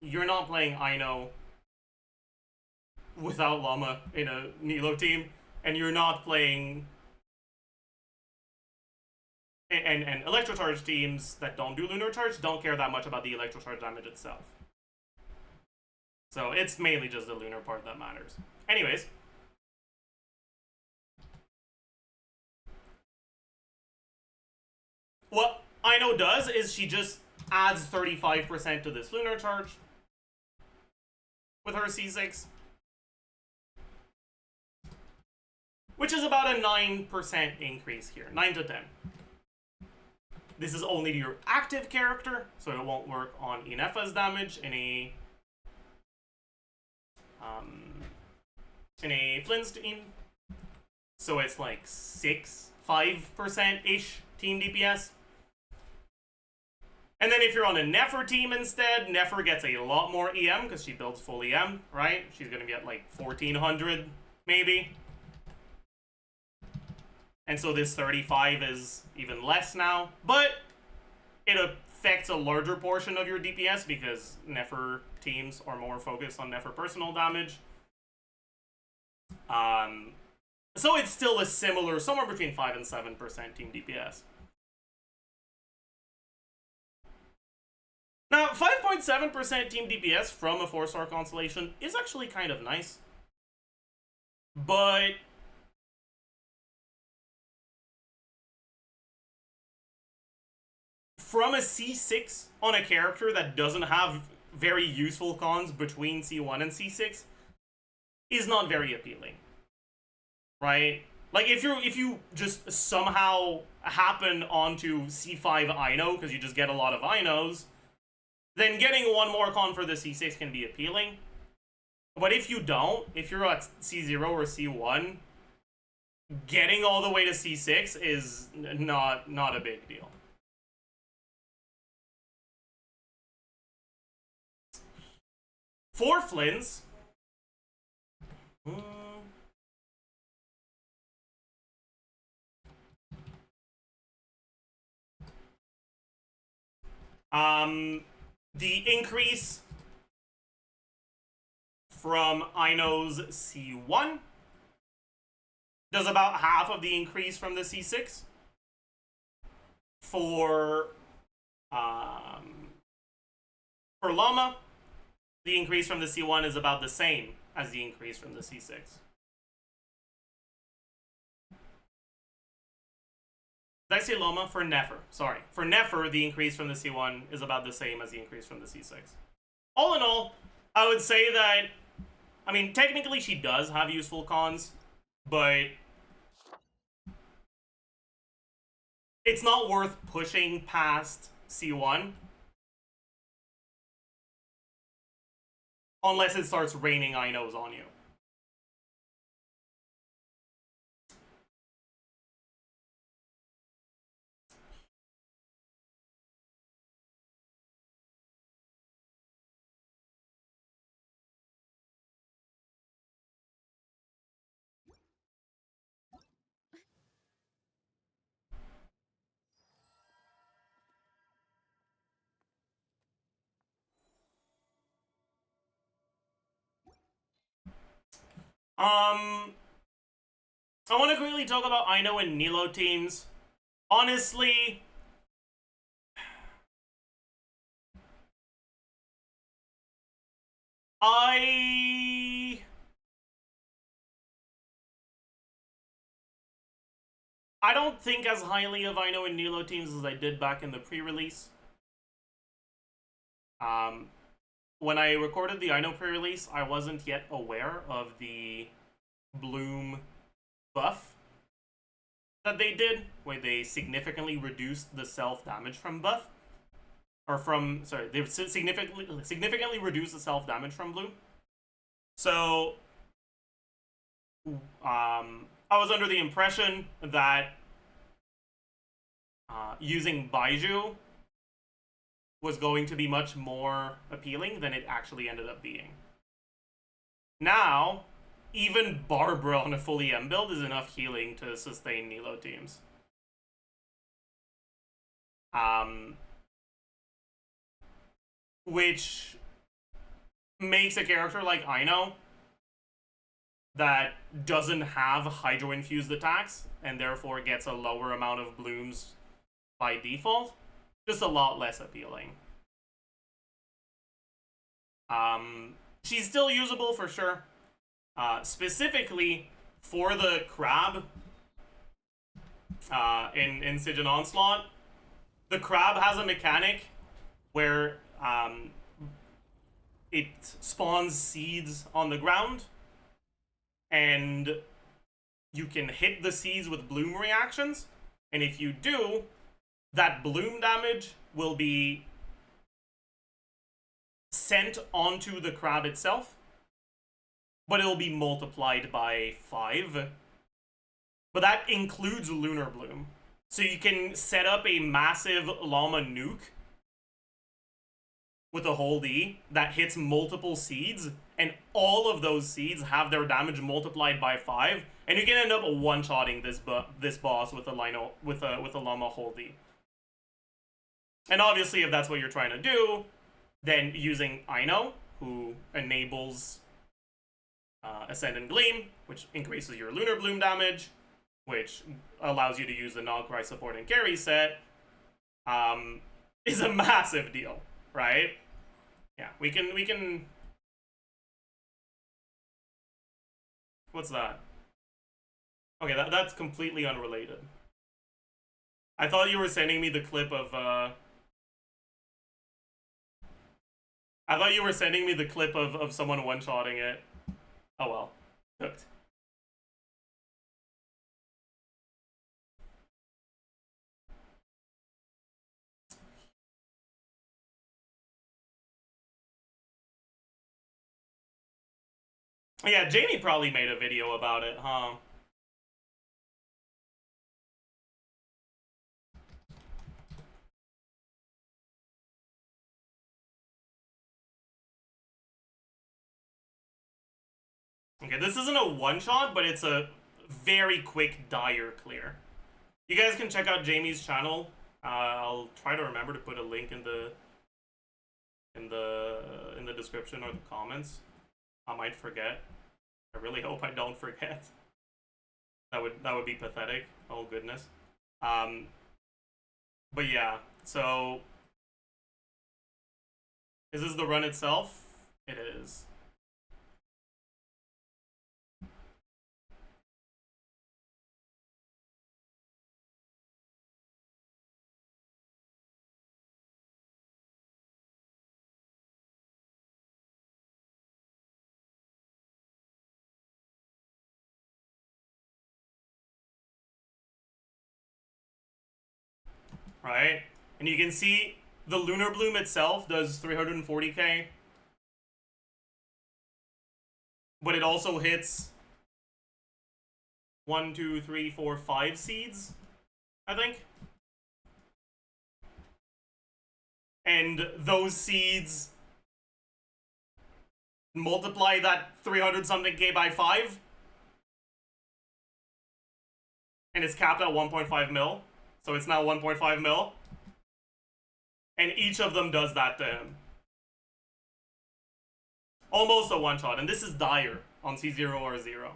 you're not playing Aino without LAUMA in a Nilo team, and you're not playing and electrocharge teams that don't do lunar charge don't care that much about the electrocharge damage itself. So it's mainly just the lunar part that matters. Anyways. What Aino does is she just adds 35% to this lunar charge with her C6. which is about a 9% increase here, 9 to 10. This is only to your active character, so it won't work on Inefa's damage in a Flynn's team. So it's like 5%-ish team DPS. And then if you're on a Nefer team instead, Nefer gets a lot more EM because she builds full EM, right? She's going to be at like 1400 maybe. And so this 35 is even less now. But it affects a larger portion of your DPS because Nefer teams are more focused on Nefer personal damage. So it's still a similar, somewhere between 5 and 7% team DPS. Now, 5.7% team DPS from a 4-star constellation is actually kind of nice. But from a C6 on a character that doesn't have very useful cons between C1 and C6 is not very appealing. Right? Like, if you just somehow happen onto C5 Ino, because you just get a lot of Inos, then getting one more con for the C6 can be appealing. But if you don't, if you're at C0 or C1, getting all the way to C6 is not a big deal. For Flynn's, the increase from Ino's C1 does about half of the increase from the C6. For LAUMA, the increase from the C1 is about the same as the increase from the C6. Did I say LAUMA? For Nefer. Sorry. For Nefer, the increase from the C1 is about the same as the increase from the C6. All in all, I would say that, I mean, technically she does have useful cons, but it's not worth pushing past C1 unless it starts raining Inos on you. I want to quickly talk about Ino and Nilo teams. Honestly, I don't think as highly of Ino and Nilo teams as I did back in the pre-release. When I recorded the Ino pre-release, I wasn't yet aware of the Bloom buff that they did, where they significantly reduced the self-damage from buff. Or from, sorry, they significantly reduced the self-damage from Bloom. So, I was under the impression that using Baiju was going to be much more appealing than it actually ended up being. Now, even Barbara on a full EM build is enough healing to sustain Nilo teams. Which makes a character like Ino that doesn't have hydro-infused attacks and therefore gets a lower amount of blooms by default just a lot less appealing. She's still usable for sure. Specifically for the crab in Siege and Onslaught, the crab has a mechanic where it spawns seeds on the ground, and you can hit the seeds with bloom reactions, and if you do, that bloom damage will be sent onto the crab itself, but it'll be multiplied by 5. But that includes Lunar Bloom. So you can set up a massive LAUMA nuke with a whole D that hits multiple seeds, and all of those seeds have their damage multiplied by 5, and you can end up one-shotting this boss with a LAUMA whole D. And obviously, if that's what you're trying to do, then using Ino, who enables Ascendant Gleam, which increases your Lunar Bloom damage, which allows you to use the Nogcry support and carry set, is a massive deal, right? Yeah, we can... What's that? Okay, that's completely unrelated. I thought you were sending me the clip of, I thought you were sending me the clip of someone one-shotting it. Oh well. Hooked. Yeah, Jamie probably made a video about it, huh? Okay, this isn't a one-shot, but it's a very quick dire clear. You guys can check out Jamie's channel. I'll try to remember to put a link in the description or the comments. I might forget. I really hope I don't forget. That would be pathetic. Oh goodness. But yeah, so is this the run itself? It is. Right? And you can see the Lunar Bloom itself does 340k. But it also hits 1, 2, 3, 4, 5 seeds, I think. And those seeds multiply that 300 something K by 5. And it's capped at 1.5 mil. So it's now 1.5 mil. And each of them does that to him. Almost a one-shot. And this is dire on C0 or 0.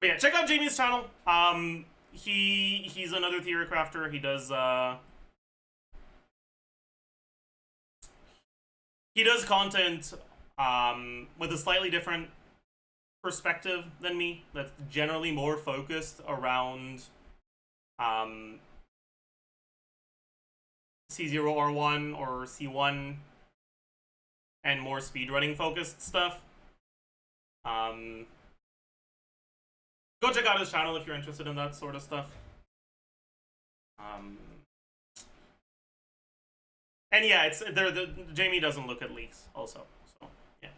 But yeah, check out Jamie's channel. He's another theory crafter. He does content with a slightly different perspective than me. That's generally more focused around C0R1 or C1 and more speedrunning focused stuff. Go check out his channel if you're interested in that sort of stuff. And yeah, it's Jamie doesn't look at leaks also. So yeah.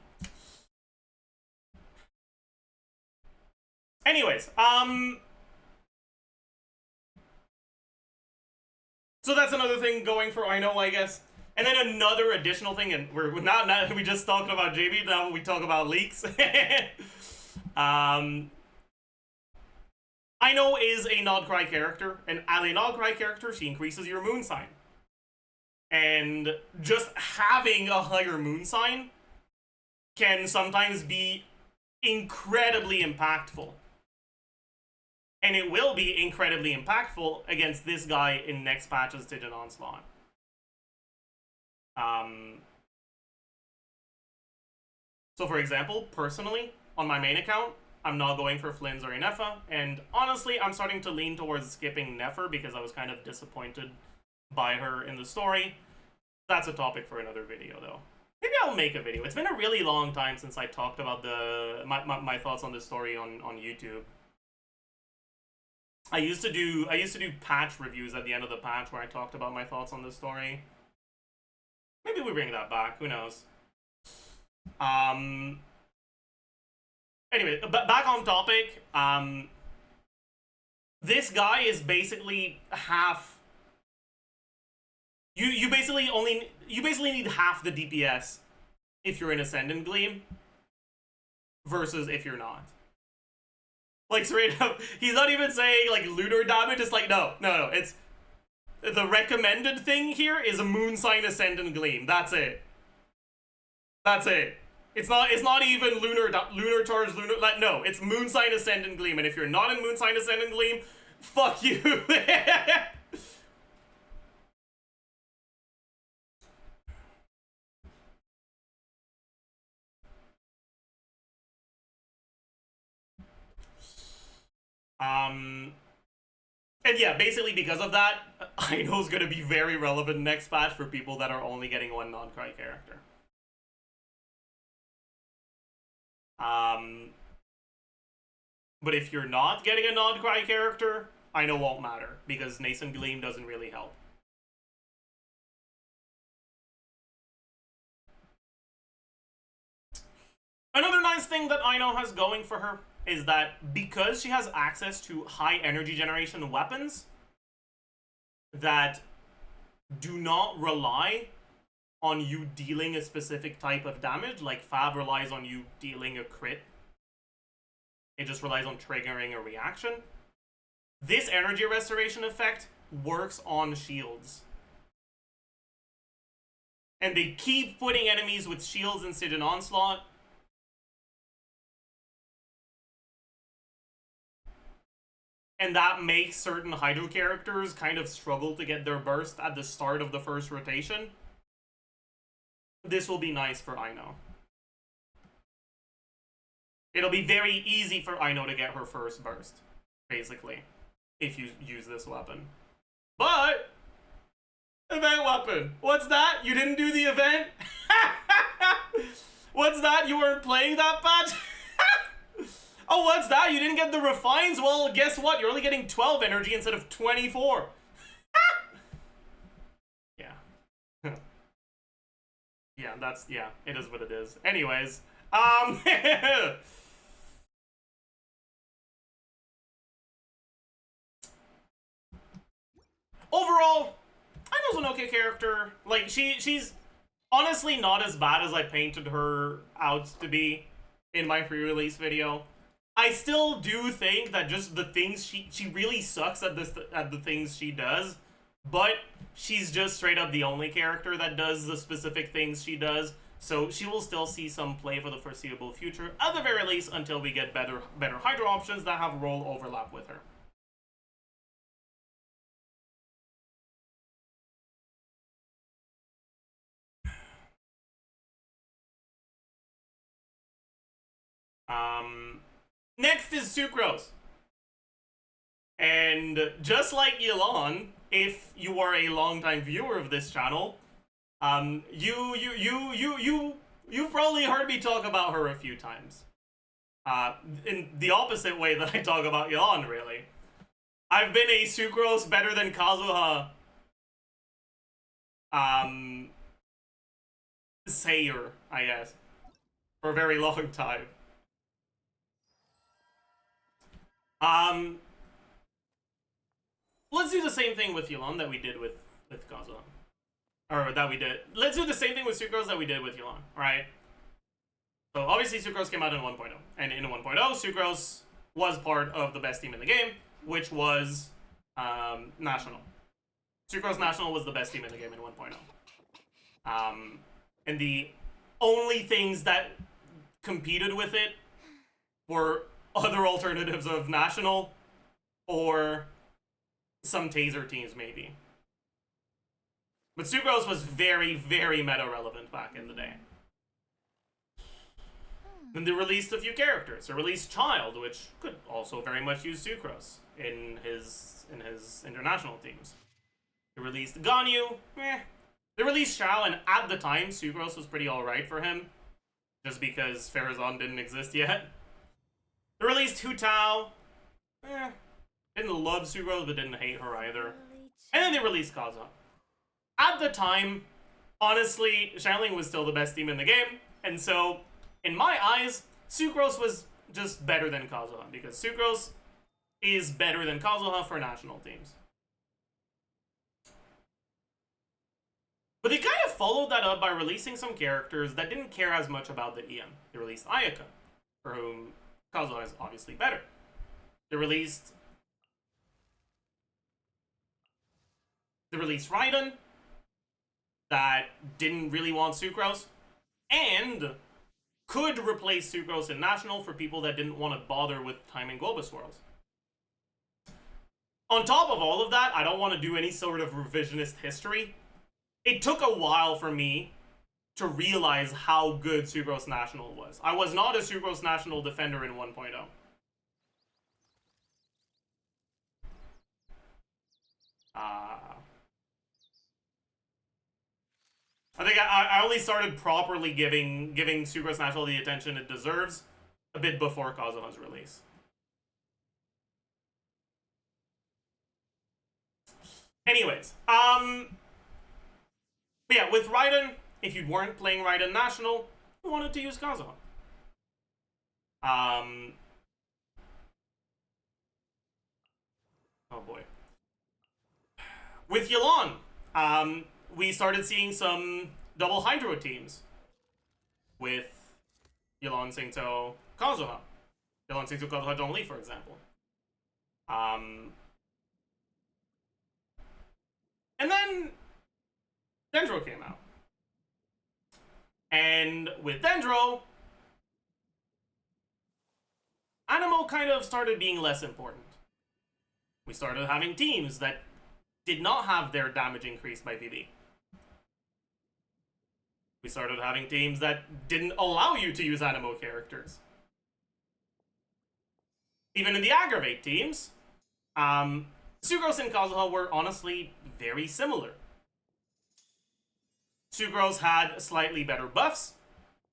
Anyways, so that's another thing going for I know, I guess. And then another additional thing, and we're not we just talking about Jamie, now we talk about leaks. I know is a Nodcry character, and as a Nodcry character, she increases your moon sign. And just having a higher moon sign can sometimes be incredibly impactful. And it will be incredibly impactful against this guy in next patch's Stygian Onslaught. So for example, personally, on my main account, I'm not going for Flynn's or Ineffa, and honestly, I'm starting to lean towards skipping Nefer because I was kind of disappointed by her in the story. That's a topic for another video, though. Maybe I'll make a video. It's been a really long time since I talked about my thoughts on this story on YouTube. I used to do patch reviews at the end of the patch where I talked about my thoughts on this story. Maybe we bring that back. Who knows? Anyway, back on topic. This guy is basically half. You basically need half the DPS if you're in Ascendant Gleam versus if you're not. Like, straight up, he's not even saying like lunar damage. It's like no. It's the recommended thing here is a Moon Sign Ascendant Gleam. That's it. It's not even lunar charge, like, no, it's Moon Sign Ascendant Gleam, and if you're not in Moon Sign Ascendant Gleam, fuck you. And yeah, basically because of that, I know is gonna be very relevant next patch for people that are only getting one non-cry character. But if you're not getting a non-cry character, I know won't matter, because Nascent Gleam doesn't really help. Another nice thing that I know has going for her is that because she has access to high energy generation weapons that do not rely on you dealing a specific type of damage, like Fab relies on you dealing a crit. It just relies on triggering a reaction. This energy restoration effect works on shields. And they keep putting enemies with shields in Siege and Onslaught. And that makes certain Hydro characters kind of struggle to get their burst at the start of the first rotation. This will be nice for Aino. It'll be very easy for Aino to get her first burst, basically, if you use this weapon. But, event weapon. What's that? You didn't do the event? What's that? You weren't playing that patch? Oh, what's that? You didn't get the refines? Well, guess what? You're only getting 12 energy instead of 24. Yeah. Yeah, it is what it is. Anyways, overall, Aino's an okay character. Like, she's honestly not as bad as I painted her out to be in my pre-release video. I still do think that just the things she really sucks at the things she does, but she's just straight up the only character that does the specific things she does, so she will still see some play for the foreseeable future, at the very least until we get better Hydro options that have role overlap with her. Next is Sucrose. And just like Elon, if you are a longtime viewer of this channel, you've probably heard me talk about her a few times. In the opposite way that I talk about Elon, really. I've been a Sucrose better than Kazuha sayer, I guess, for a very long time. Let's do the same thing with Elon that we did with Kazuha. Or that we did. Let's do the same thing with Sucrose that we did with Elon, right? So obviously Sucrose came out in 1.0. And in 1.0, Sucrose was part of the best team in the game, which was National. Sucrose National was the best team in the game in 1.0. And the only things that competed with it were other alternatives of National or some Taser teams, maybe. But Sucrose was very, very meta-relevant back in the day. Then they released a few characters. They released Child, which could also very much use Sucrose in his international teams. They released Ganyu, They released Shao, and at the time, Sucrose was pretty alright for him, just because Farazan didn't exist yet. They released Hu Tao. Didn't love Sucrose, but didn't hate her either. And then they released Kazuha. At the time, honestly, Xiangling was still the best team in the game, and so, in my eyes, Sucrose was just better than Kazuha, because Sucrose is better than Kazuha for national teams. But they kind of followed that up by releasing some characters that didn't care as much about the EM. They released Ayaka, for whom Kazuha is obviously better. They released Raiden, that didn't really want Sucrose, and could replace Sucrose in National for people that didn't want to bother with time in Globus Worlds. On top of all of that, I don't want to do any sort of revisionist history. It took a while for me to realize how good Sucrose National was. I was not a Sucrose National defender in 1.0. I think I only started properly giving Sucrose National the attention it deserves a bit before Kazuha's release. Anyways, but yeah, with Raiden, if you weren't playing Raiden National, you wanted to use Kazuha. Oh boy. With Yelan, we started seeing some double Hydro teams with Yelan, Singto, Kazuha. Yelan, Singto, Kazuha, Zhongli, for example. And then Dendro came out. And with Dendro, Animo kind of started being less important. We started having teams that did not have their damage increased by VB. We started having teams that didn't allow you to use Animo characters. Even in the Aggravate teams, Sucrose and Kazuha were honestly very similar. Sucrose had slightly better buffs,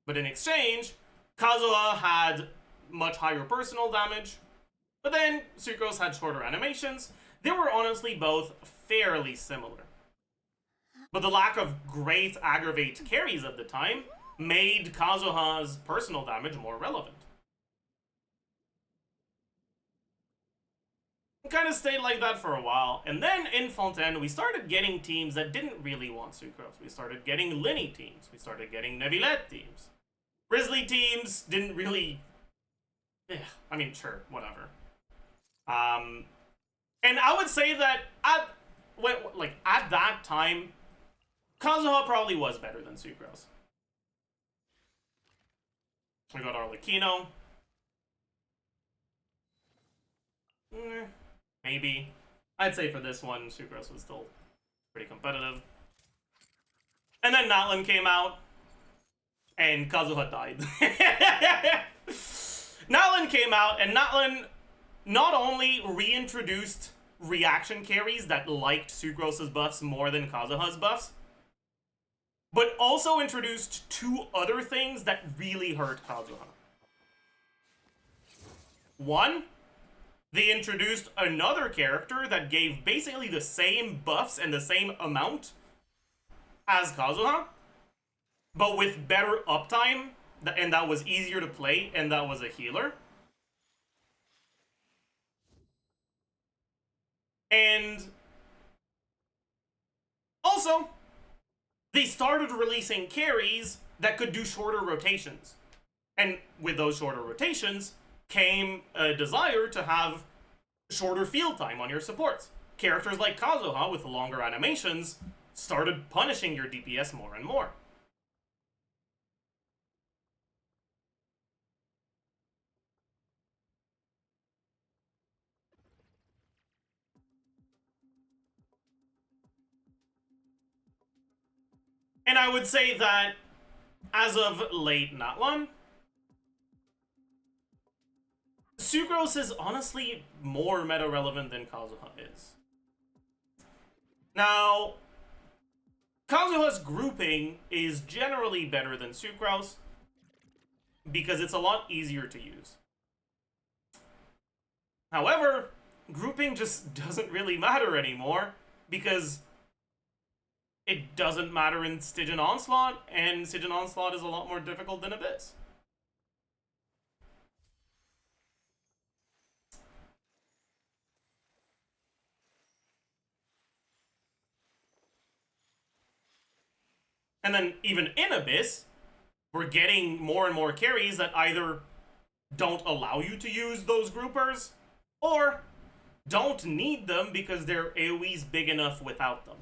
but in exchange, Kazuha had much higher personal damage, but then Sucrose had shorter animations. They were honestly both fairly similar. But the lack of great Aggravate carries at the time made Kazuha's personal damage more relevant. It kind of stayed like that for a while, and then in Fontaine we started getting teams that didn't really want Sucrose. We started getting Linny teams, we started getting Neuvillette teams. Grizzly teams didn't really... I mean, sure, whatever. And I would say that at that time, Kazuha probably was better than Sucrose. We got Arlecchino. Maybe. I'd say for this one, Sucrose was still pretty competitive. And then Natlin came out, and Kazuha died. Natlin came out, and Natlin not only reintroduced reaction carries that liked Sucrose's buffs more than Kazuha's buffs, but also introduced two other things that really hurt Kazuha. One, they introduced another character that gave basically the same buffs and the same amount as Kazuha, but with better uptime, and that was easier to play, and that was a healer. And also, they started releasing carries that could do shorter rotations. And with those shorter rotations came a desire to have shorter field time on your supports. Characters like Kazuha with longer animations started punishing your DPS more and more. And I would say that, as of late Natlin, Sucrose is honestly more meta-relevant than Kazuha is. Now, Kazuha's grouping is generally better than Sucrose because it's a lot easier to use. However, grouping just doesn't really matter anymore because it doesn't matter in Stygian Onslaught, and Stygian Onslaught is a lot more difficult than Abyss. And then even in Abyss, we're getting more and more carries that either don't allow you to use those groupers, or don't need them because their AoE's big enough without them.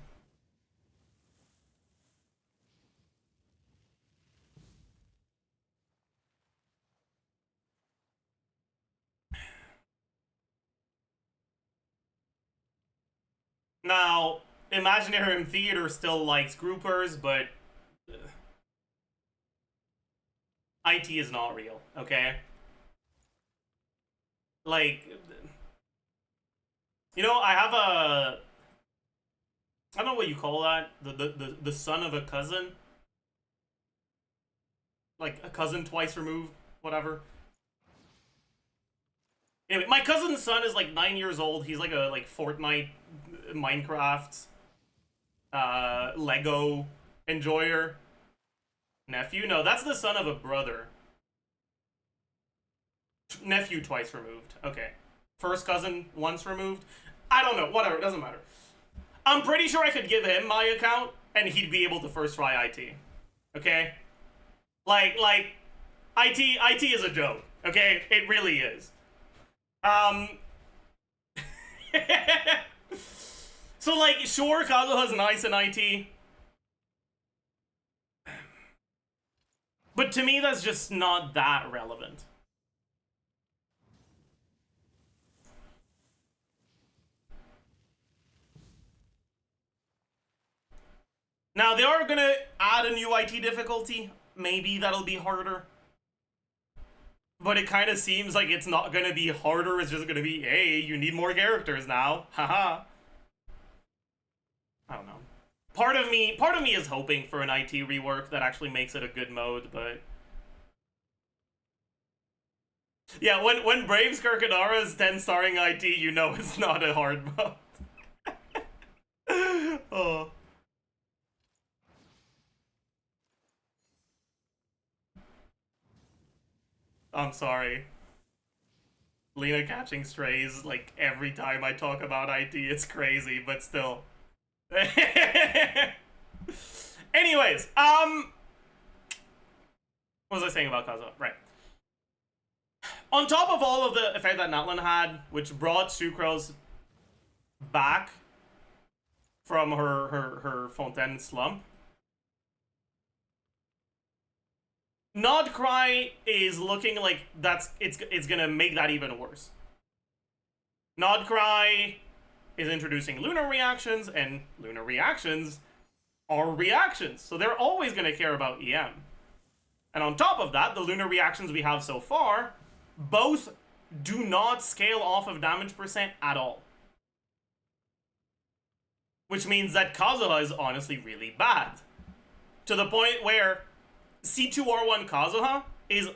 Now, Imaginarium Theater still likes groupers, but IT is not real, okay? Like, you know, I have a, I don't know what you call that, the son of a cousin, like a cousin twice removed, whatever. Anyway, my cousin's son is like 9 years old. He's like a Fortnite, Minecraft, Lego enjoyer. Nephew? No, that's the son of a brother. Nephew twice removed. Okay. First cousin once removed. I don't know. Whatever. It doesn't matter. I'm pretty sure I could give him my account and he'd be able to first try IT. Okay? Like, IT is a joke. Okay? It really is. So, like, sure, Kazuha's nice in IT. But to me, that's just not that relevant. Now, they are gonna add a new IT difficulty. Maybe that'll be harder. But it kind of seems like it's not gonna be harder. It's just gonna be, hey, you need more characters now. Haha. I don't know. Part of me is hoping for an IT rework that actually makes it a good mode, but yeah, when Braves Kirkadara is 10-starring IT, you know it's not a hard mode. Oh. I'm sorry. Lena catching strays, like, every time I talk about IT, it's crazy, but still. Anyways, what was I saying about Kazuha? Right. On top of all of the effect that Natlin had, which brought Sucrose back from her Fontaine slump, Nodcry is looking like it's gonna make that even worse. Nodcry is introducing lunar reactions, and lunar reactions are reactions, so they're always gonna care about EM. And on top of that, the lunar reactions we have so far, both do not scale off of damage percent at all. Which means that Kazuha is honestly really bad. To the point where C2R1 Kazuha is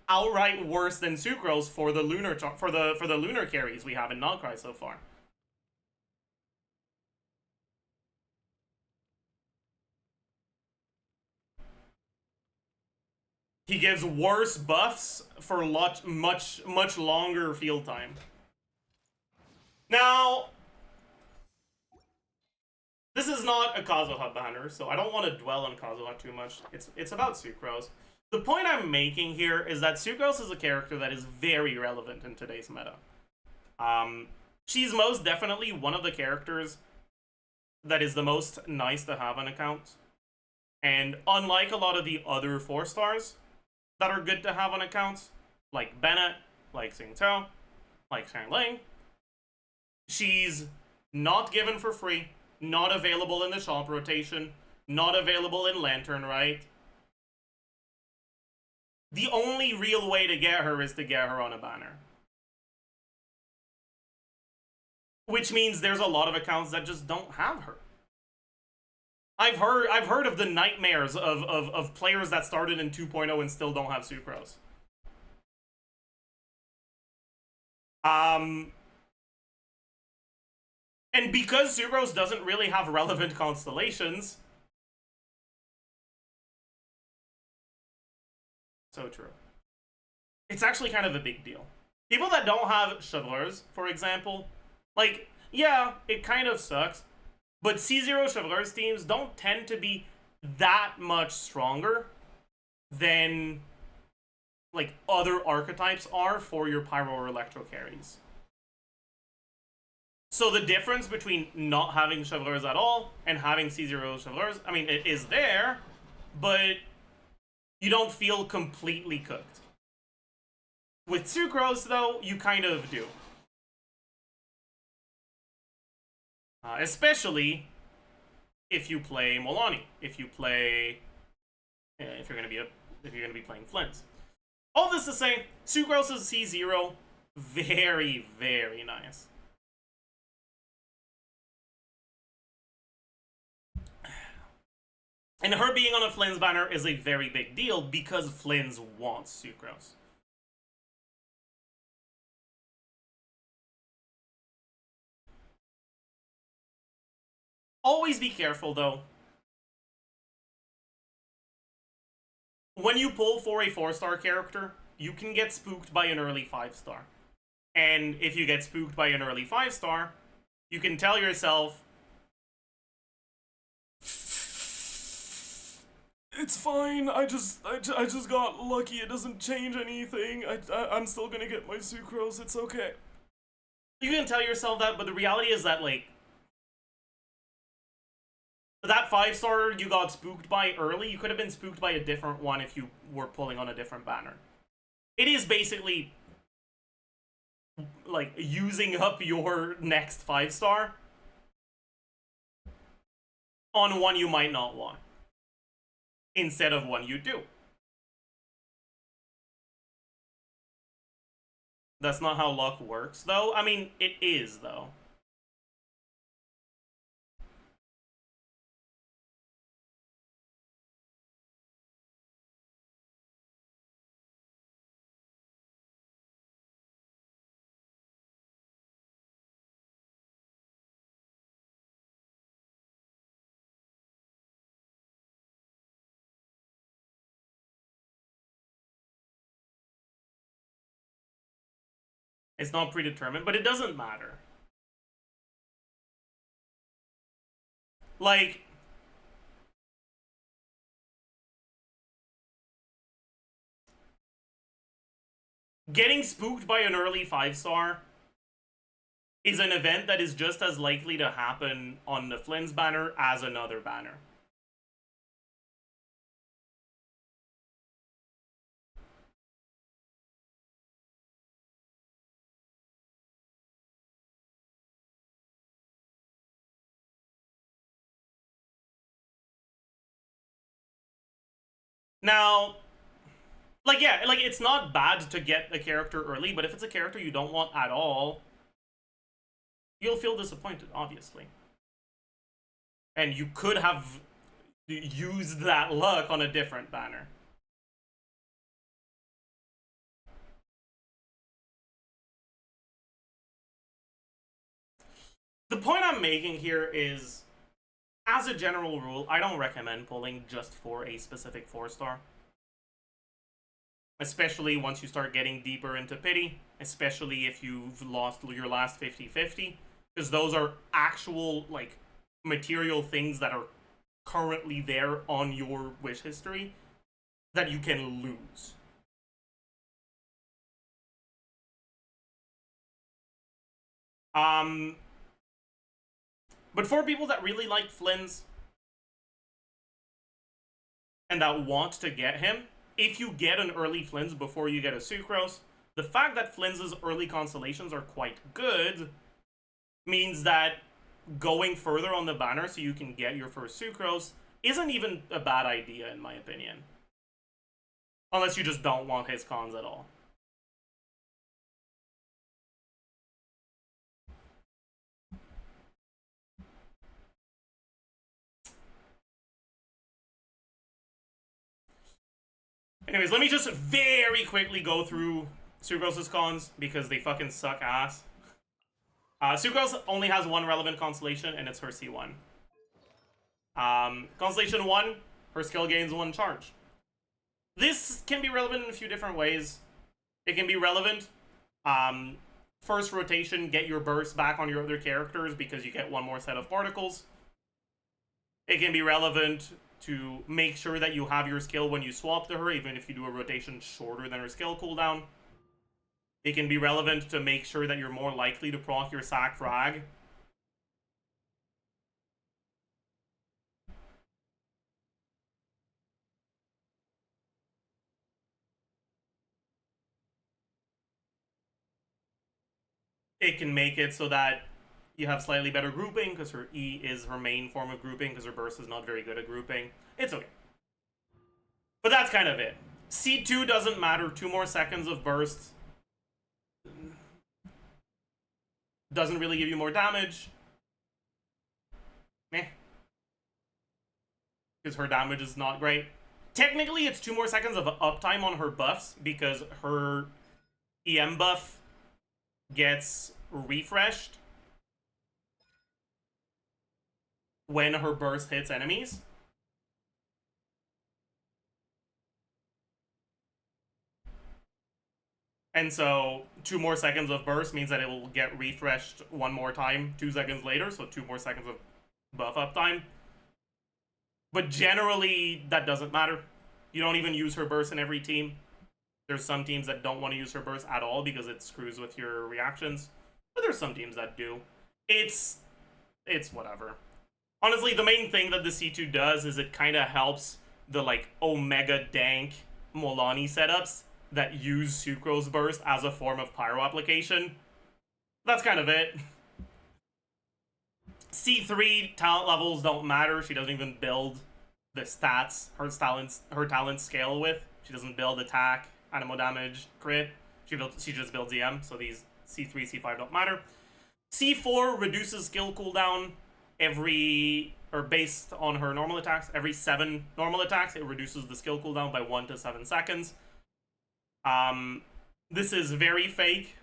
outright worse than Sucrose for the lunar for the lunar carries we have in Nodcry so far. He gives worse buffs for much longer field time. Now, this is not a Kazuha banner, so I don't want to dwell on Kazuha too much. It's about Sucrose. The point I'm making here is that Sucrose is a character that is very relevant in today's meta. She's most definitely one of the characters that is the most nice to have on account. And unlike a lot of the other 4-stars that are good to have on accounts, like Bennett, like Xingqiu, like Xiangling, she's not given for free, not available in the shop rotation, not available in Lantern, right? The only real way to get her is to get her on a banner. Which means there's a lot of accounts that just don't have her. I've heard of the nightmares of players that started in 2.0 and still don't have sucrose. And because sucrose doesn't really have relevant constellations, so true. It's actually kind of a big deal. People that don't have shovelers, for example, like, yeah, it kind of sucks, but C0 shovelers teams don't tend to be that much stronger than, like, other archetypes are for your pyro or electro carries. So the difference between not having shovelers at all and having C0 shovelers, I mean, it is there, but you don't feel completely cooked. With sucrose, though, you kind of do. Especially if you play Molani, if you're gonna be playing Flins. All this to say, sucrose's C0, very, very nice. And her being on a Flins banner is a very big deal because Flins wants sucrose. Always be careful, though. When you pull for a 4-star character, you can get spooked by an early 5-star. And if you get spooked by an early 5-star, you can tell yourself, it's fine, I just got lucky, it doesn't change anything, I'm still gonna get my sucrose, it's okay. You can tell yourself that, but the reality is that, like, that 5-star you got spooked by early, you could have been spooked by a different one if you were pulling on a different banner. It is basically, like, using up your next 5-star on one you might not want, instead of one you do. That's not how luck works, though. I mean, it is, though. It's not predetermined, but it doesn't matter. Like, getting spooked by an early 5-star is an event that is just as likely to happen on the Flynn's banner as another banner. Now, like, yeah, like, it's not bad to get a character early, but if it's a character you don't want at all, you'll feel disappointed, obviously. And you could have used that luck on a different banner. The point I'm making here is, as a general rule, I don't recommend pulling just for a specific 4-star. Especially once you start getting deeper into pity. Especially if you've lost your last 50-50. Because those are actual, like, material things that are currently there on your wish history that you can lose. But for people that really like Flynn's and that want to get him, if you get an early Flynn's before you get a Sucrose, the fact that Flynn's early constellations are quite good means that going further on the banner so you can get your first Sucrose isn't even a bad idea, in my opinion. Unless you just don't want his cons at all. Anyways, let me just very quickly go through Sucrose's cons because they fucking suck ass. Sucrose only has one relevant constellation, and it's her C1. Constellation 1, her skill gains 1 charge. This can be relevant in a few different ways. It can be relevant, first rotation, get your burst back on your other characters because you get 1 more set of particles. It can be relevant to make sure that you have your skill when you swap to her, even if you do a rotation shorter than her skill cooldown. It can be relevant to make sure that you're more likely to proc your sack frag. It can make it so that you have slightly better grouping, because her E is her main form of grouping, because her burst is not very good at grouping. It's okay. But that's kind of it. C2 doesn't matter. 2 more seconds of burst doesn't really give you more damage. Meh. Because her damage is not great. Technically, it's 2 more seconds of uptime on her buffs, because her EM buff gets refreshed when her burst hits enemies. And so 2 more seconds of burst means that it will get refreshed 1 more time 2 seconds later, so 2 more seconds of buff uptime. But generally, that doesn't matter. You don't even use her burst in every team. There's some teams that don't want to use her burst at all because it screws with your reactions. But there's some teams that do. It's whatever. Honestly, the main thing that the C2 does is it kind of helps the, like, Omega Dank Molani setups that use Sucrose Burst as a form of pyro application. That's kind of it. C3 talent levels don't matter. She doesn't even build the stats her talents scale with. She doesn't build attack, animo damage, crit. She just builds EM, so these C3, C5 don't matter. C4 reduces skill cooldown based on her normal attacks. Every 7 normal attacks, it reduces the skill cooldown by 1 to 7 seconds. This is very fake.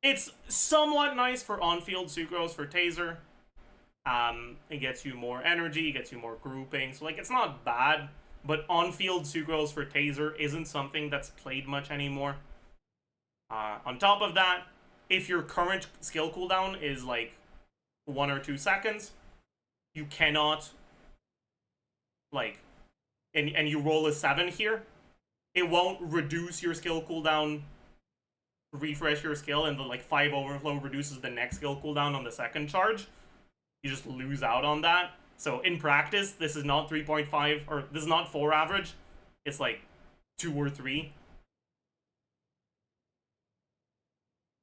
It's somewhat nice for on-field Sucrose for Taser. It gets you more energy, it gets you more grouping, so like it's not bad, but on-field Sucrose for Taser isn't something that's played much anymore. On top of that, if your current skill cooldown is like 1 or 2 seconds, you cannot, like, and you roll a 7 here, it won't reduce your skill cooldown, refresh your skill, and the like 5 overflow reduces the next skill cooldown on the second charge. You just lose out on that. So in practice, this is not 3.5, or this is not 4 average. It's like 2 or 3.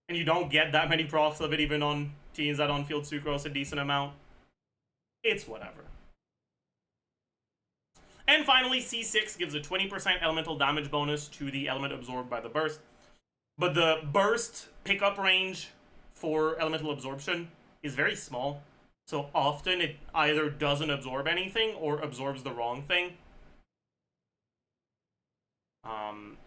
And you don't get that many procs of it even on teams that on-field Sucrose a decent amount. It's whatever. And finally, C6 gives a 20% elemental damage bonus to the element absorbed by the burst. But the burst pickup range for elemental absorption is very small. So often it either doesn't absorb anything or absorbs the wrong thing. On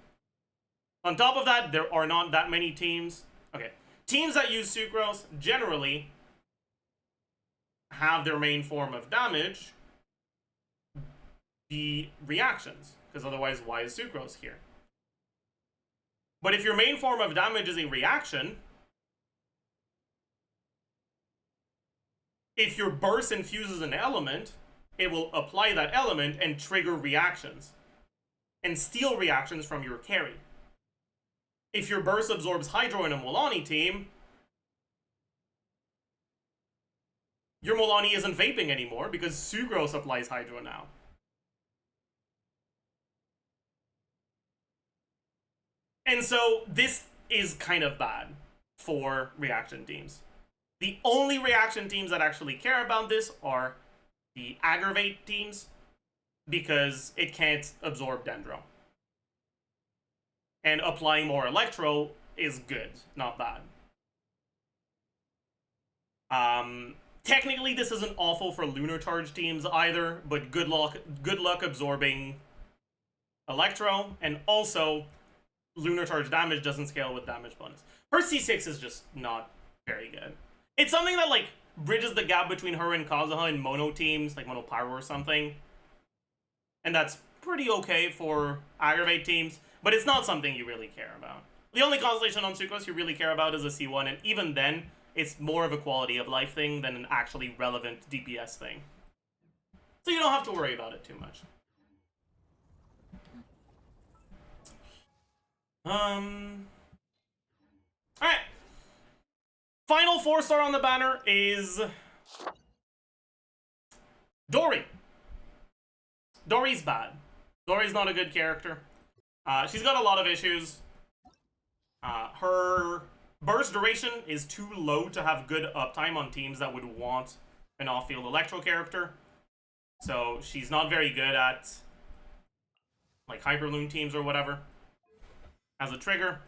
top of that, there are not that many teams. Okay, teams that use Sucrose generally have their main form of damage be reactions, because otherwise why is Sucrose here? But if your main form of damage is a reaction, if your burst infuses an element, it will apply that element and trigger reactions and steal reactions from your carry. If your burst absorbs Hydro in a Molani team, your Molani isn't vaping anymore because Sucrose applies Hydro now. And so this is kind of bad for reaction teams. The only reaction teams that actually care about this are the aggravate teams, because it can't absorb Dendro. And applying more Electro is good, not bad. Technically, this isn't awful for Lunar Charge teams either, but good luck absorbing Electro, and also lunar charge damage doesn't scale with damage bonus. Her C6 is just not very good. It's something that like bridges the gap between her and Kazuha in mono teams, like mono pyro or something. And that's pretty okay for aggravate teams, but it's not something you really care about. The only constellation on Sucrose you really care about is a C1, and even then, it's more of a quality of life thing than an actually relevant DPS thing. So you don't have to worry about it too much. Alright. Final 4-star on the banner is Dory. Dory's bad. Dory's not a good character. She's got a lot of issues. Her burst duration is too low to have good uptime on teams that would want an off-field electro character. So she's not very good at like Hyperloon teams or whatever as a trigger.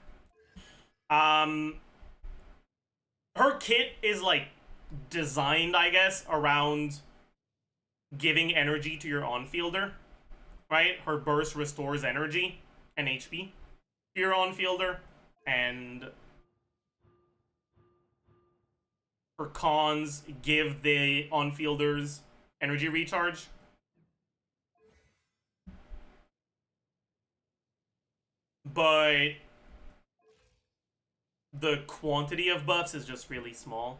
Her kit is like designed, I guess, around giving energy to your on-fielder, right? Her burst restores energy and HP to your on-fielder, and her cons give the on-fielders energy recharge. But the quantity of buffs is just really small.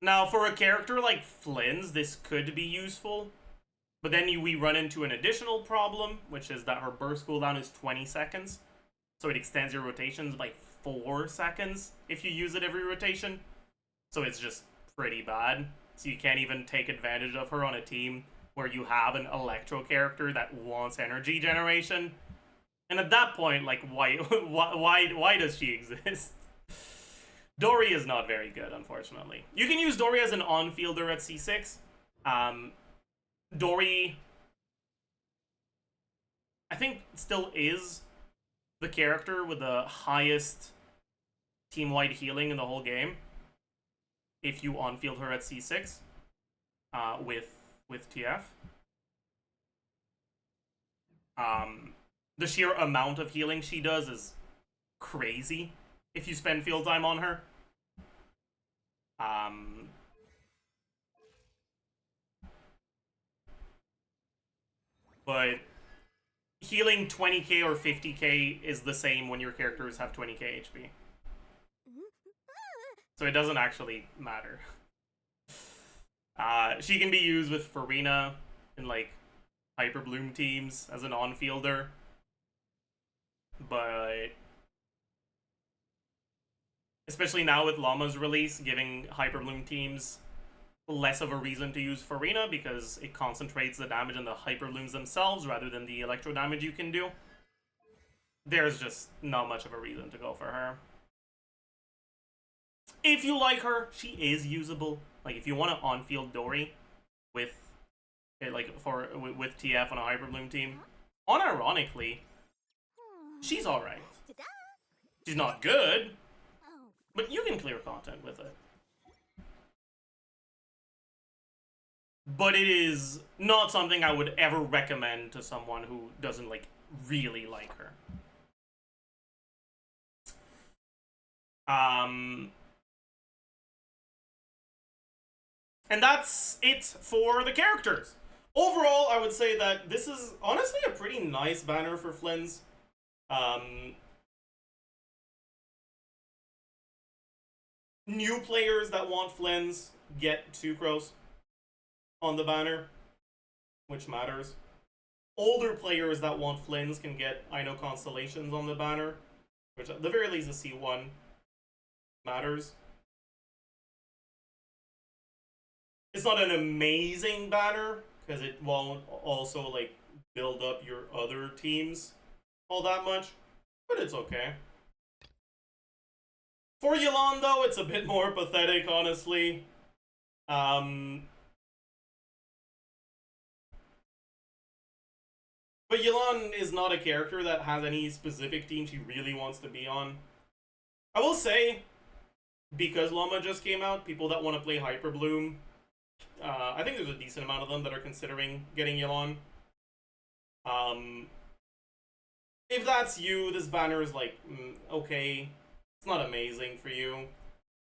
Now, for a character like Flynn's, this could be useful, but then we run into an additional problem, which is that her burst cooldown is 20 seconds, so it extends your rotations by 4 seconds if you use it every rotation, so it's just pretty bad. So you can't even take advantage of her on a team where you have an electro character that wants energy generation. And at that point, like, why does she exist? Dory is not very good, unfortunately. You can use Dory as an on-fielder at C6. Dory, I think, still is the character with the highest team-wide healing in the whole game if you on-field her at C6 with TF. The sheer amount of healing she does is crazy if you spend field time on her. But healing 20k or 50k is the same when your characters have 20k HP. So it doesn't actually matter. She can be used with Farina in like Hyper Bloom teams as an on-fielder. But especially now with LAUMA's release, giving Hyper Bloom teams less of a reason to use Farina because it concentrates the damage in the Hyper Blooms themselves rather than the electro damage you can do. There's just not much of a reason to go for her. If you like her, she is usable. Like if you want to on-field Dory with with TF on a Hyper Bloom team, unironically, she's alright. She's not good, but you can clear content with it. But it is not something I would ever recommend to someone who doesn't like really like her. And that's it for the characters. Overall, I would say that this is honestly a pretty nice banner for Flynn's. New players that want Flynn's get Sucrose on the banner, which matters. Older players that want Flynn's can get I Know Constellations on the banner, which at the very least a C1 matters. It's not an amazing banner, because it won't also like build up your other teams all that much, but it's okay. For Yelan, though, it's a bit more pathetic, honestly. But Yelan is not a character that has any specific team she really wants to be on. I will say, because LAUMA just came out, people that want to play Hyper Bloom, I think there's a decent amount of them that are considering getting Yelan. If that's you, this banner is like, okay. It's not amazing for you,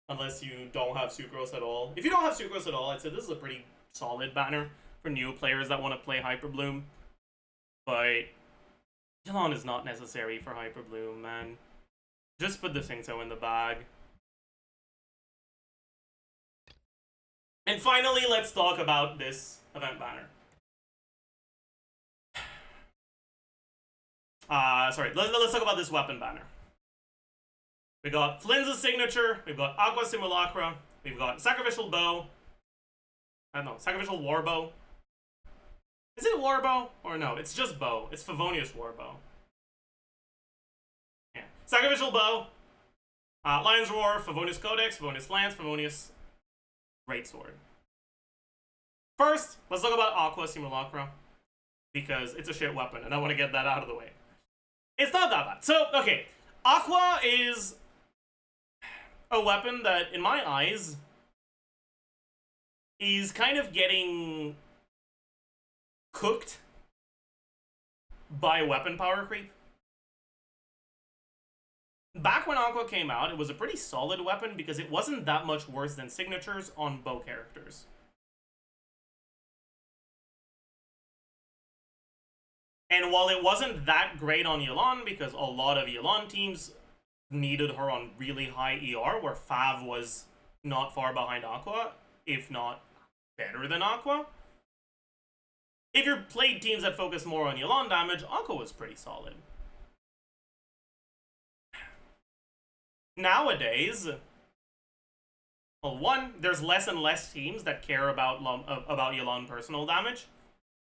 unless you don't have Sucrose at all. If you don't have Sucrose at all, I'd say this is a pretty solid banner for new players that want to play Hyper Bloom. But Yelan is not necessary for Hyper Bloom, man. Just put the Singto in the bag. And finally, let's talk about this event banner. Sorry, let's talk about this weapon banner. We got Flynn's signature, we've got Aqua Simulacra, we've got Sacrificial Bow. I don't know, Sacrificial Warbow. Is it Warbow? Or no, it's just Bow. It's Favonius Warbow. Yeah. Sacrificial Bow, Lion's Roar, Favonius Codex, Favonius Lance, Favonius Greatsword. First, let's talk about Aqua Simulacra, because it's a shit weapon, and I want to get that out of the way. It's not that bad. So, okay, Aqua is a weapon that, in my eyes, is kind of getting cooked by weapon power creep. Back when Aqua came out, it was a pretty solid weapon because it wasn't that much worse than signatures on bow characters. And while it wasn't that great on Yelan, because a lot of Yelan teams needed her on really high ER, where Fav was not far behind Aqua, if not better than Aqua. If you played teams that focus more on Yelan damage, Aqua was pretty solid. Nowadays, well, one, there's less and less teams that care about Yelan personal damage.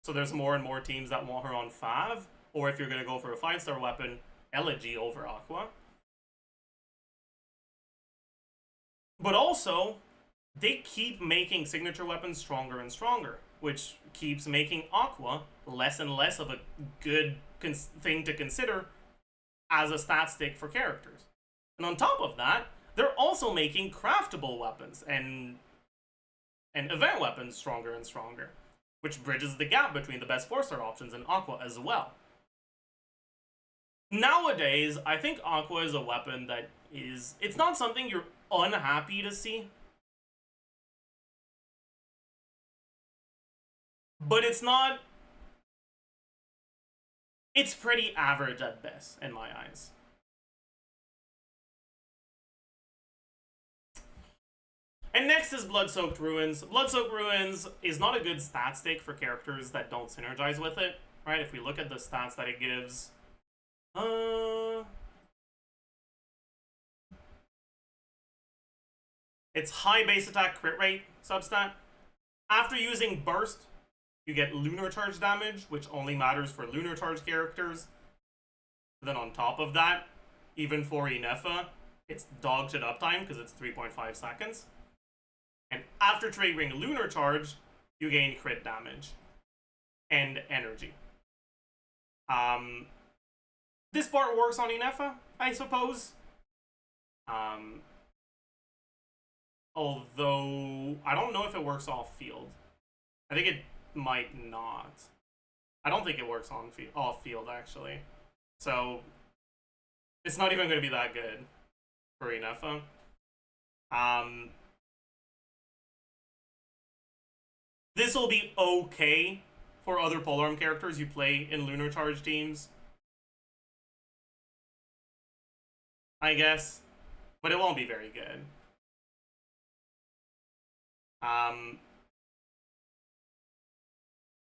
So there's more and more teams that want her on Fav, or if you're going to go for a 5-star weapon, Elegy over Aqua. But also, they keep making signature weapons stronger and stronger, which keeps making Aqua less and less of a good thing to consider as a stat stick for characters. And on top of that, they're also making craftable weapons and event weapons stronger and stronger, which bridges the gap between the best 4-star options and Aqua as well. Nowadays, I think Aqua is a weapon that it's not something you're unhappy to see, but it's pretty average at best, in my eyes. And next is Blood-Soaked Ruins. Blood-Soaked Ruins is not a good stat stick for characters that don't synergize with it, right? If we look at the stats that it gives, it's high base attack crit rate substat. After using Burst, you get Lunar Charge damage, which only matters for Lunar Charge characters. Then on top of that, even for Inefa, it's dog shit uptime because it's 3.5 seconds. And after triggering Lunar Charge, you gain crit damage and energy. This part works on Inefa, I suppose. Although, I don't know if it works off field. I think it might not. I don't think it works on off field, actually. So, it's not even going to be that good for Inefa. This will be okay for other polearm characters you play in Lunar Charge teams, I guess, but it won't be very good.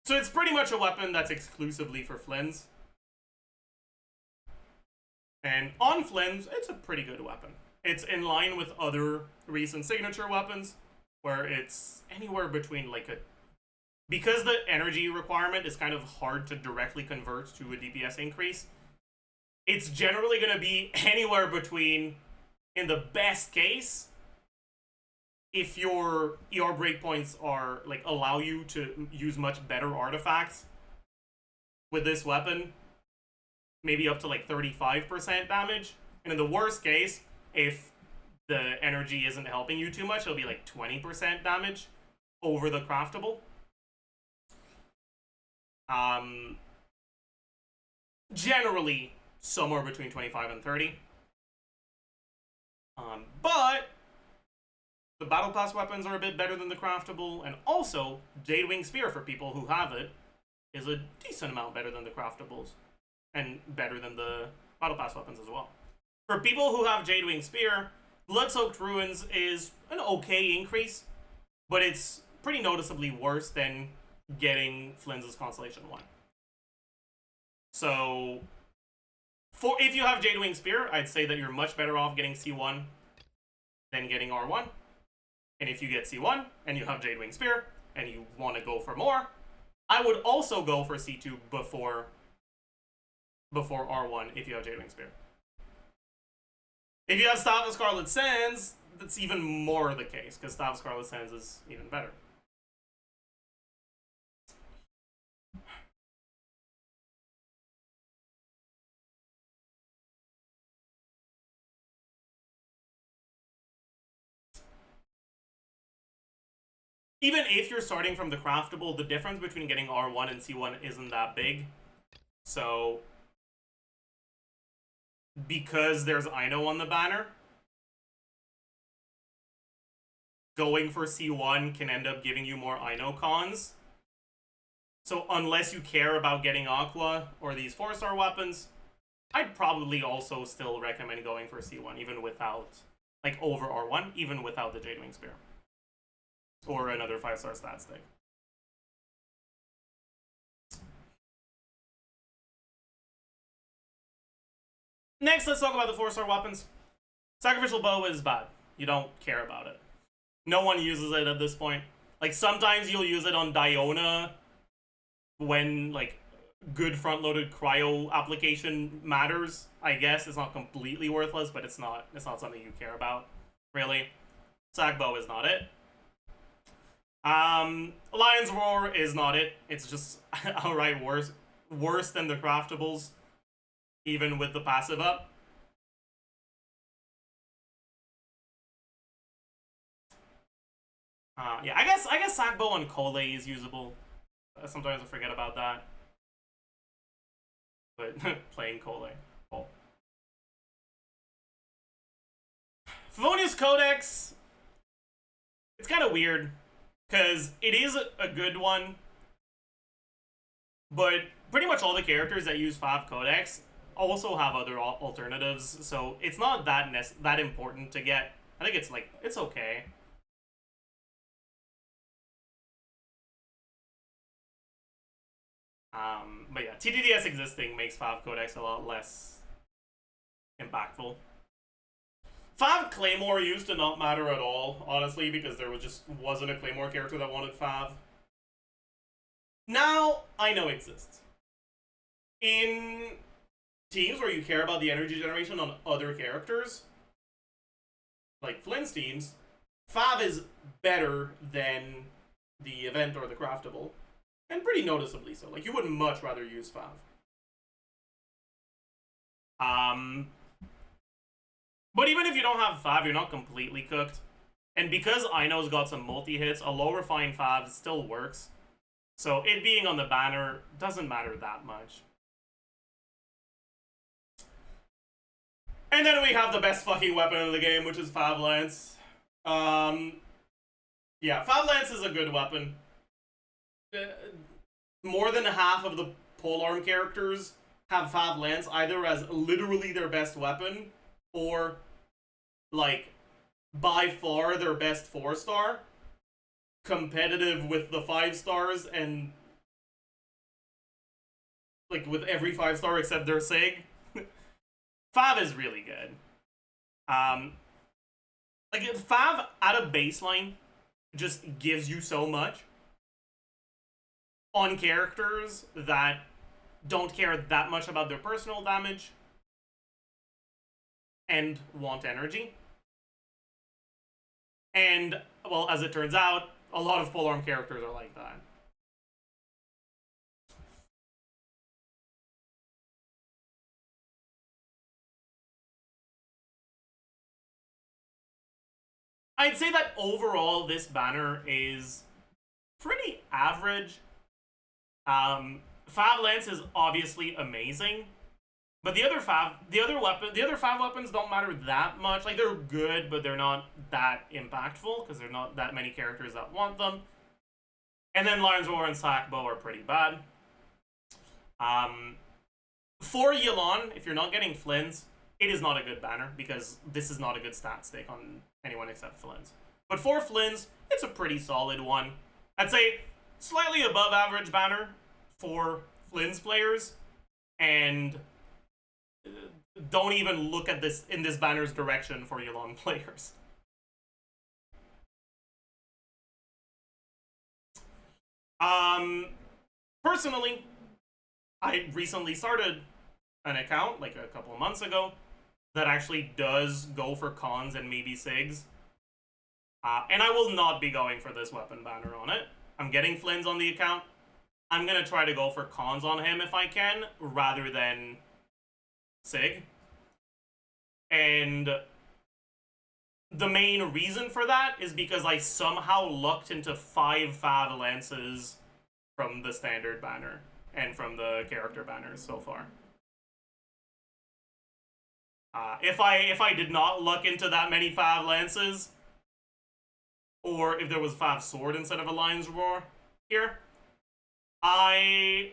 So it's pretty much a weapon that's exclusively for Flynn's. And on Flynn's, it's a pretty good weapon. It's in line with other recent signature weapons, where it's anywhere between because the energy requirement is kind of hard to directly convert to a DPS increase, it's generally going to be anywhere between, in the best case, if your ER breakpoints are allow you to use much better artifacts with this weapon, maybe up to 35% damage. And in the worst case, if the energy isn't helping you too much, it'll be 20% damage. over the craftable. Generally, somewhere between 25 and 30. But the Battle Pass weapons are a bit better than the craftable, and also, Jadewing Spear, for people who have it, is a decent amount better than the craftables, and better than the Battle Pass weapons as well. For people who have Jadewing Spear, Blood-Soaked Ruins is an okay increase, but it's pretty noticeably worse than getting Flynn's Constellation 1. So, if you have Jadewing Spear, I'd say that you're much better off getting C1 than getting R1. And if you get C1 and you have Jadewing Spear and you want to go for more, I would also go for C2 before R1 if you have Jadewing Spear. If you have Staff of Scarlet Sands, that's even more the case, because Staff of Scarlet Sands is even better. Even if you're starting from the craftable, the difference between getting R1 and C1 isn't that big. So, because there's Ino on the banner, going for C1 can end up giving you more Ino cons. So unless you care about getting Aqua or these 4-star weapons, I'd probably also still recommend going for C1, even without, like, over R1, even without the Jadewing Spear. Or another 5-star stat stick. Next, let's talk about the 4-star weapons. Sacrificial Bow is bad. You don't care about it. No one uses it at this point. Like, sometimes you'll use it on Diona when, like, good front-loaded cryo application matters, I guess. It's not completely worthless, but it's not something you care about, really. Sac Bow is not it. Lion's Roar is not it. It's just outright worse than the craftables, even with the passive up. Yeah, I guess Sac Bow on Kole is usable. Sometimes I forget about that. But playing Kole. Cool. Favonius Codex. It's kind of weird. Because it is a good one, but pretty much all the characters that use Fav Codex also have other alternatives, so it's not that important to get. I think it's okay. But yeah, TDDS existing makes Fav Codex a lot less impactful. Fav Claymore used to not matter at all, honestly, because there wasn't a Claymore character that wanted Fav. Now, I know exists. In teams where you care about the energy generation on other characters, like Flynn's teams, Fav is better than the event or the craftable. And pretty noticeably so. Like, you would much rather use Fav. But even if you don't have Fav, you're not completely cooked. And because Ino's got some multi-hits, a low refined Fav still works. So it being on the banner doesn't matter that much. And then we have the best fucking weapon in the game, which is Fav Lance. Yeah, Fav Lance is a good weapon. More than half of the polearm characters have Fav Lance either as literally their best weapon or, like, by far their best 4-star, competitive with the 5-stars and, like, with every 5-star except their Sig. Fav is really good. Like, Fav at a baseline just gives you so much on characters that don't care that much about their personal damage and want energy. And, well, as it turns out, a lot of polearm characters are like that. I'd say that overall this banner is pretty average. Fav Lance is obviously amazing, but the other five weapons don't matter that much. Like, they're good, but they're not that impactful because there's not that many characters that want them. And then Lion's Roar and Sackbow are pretty bad. For Yelan, if you're not getting Flynn's, it is not a good banner because this is not a good stat stick on anyone except Flynn's. But for Flynn's, it's a pretty solid one. I'd say slightly above average banner for Flynn's players, and don't even look at this in this banner's direction for Yelan players. Personally, I recently started an account, like a couple of months ago, that actually does go for cons and maybe SIGs. And I will not be going for this weapon banner on it. I'm getting Flynn's on the account. I'm gonna try to go for cons on him if I can, rather than SIG. And the main reason for that is because I somehow lucked into 5 Fav Lances from the standard banner and from the character banners so far. If I did not luck into that many Fav Lances, or if there was Fav Sword instead of a Lion's Roar here, I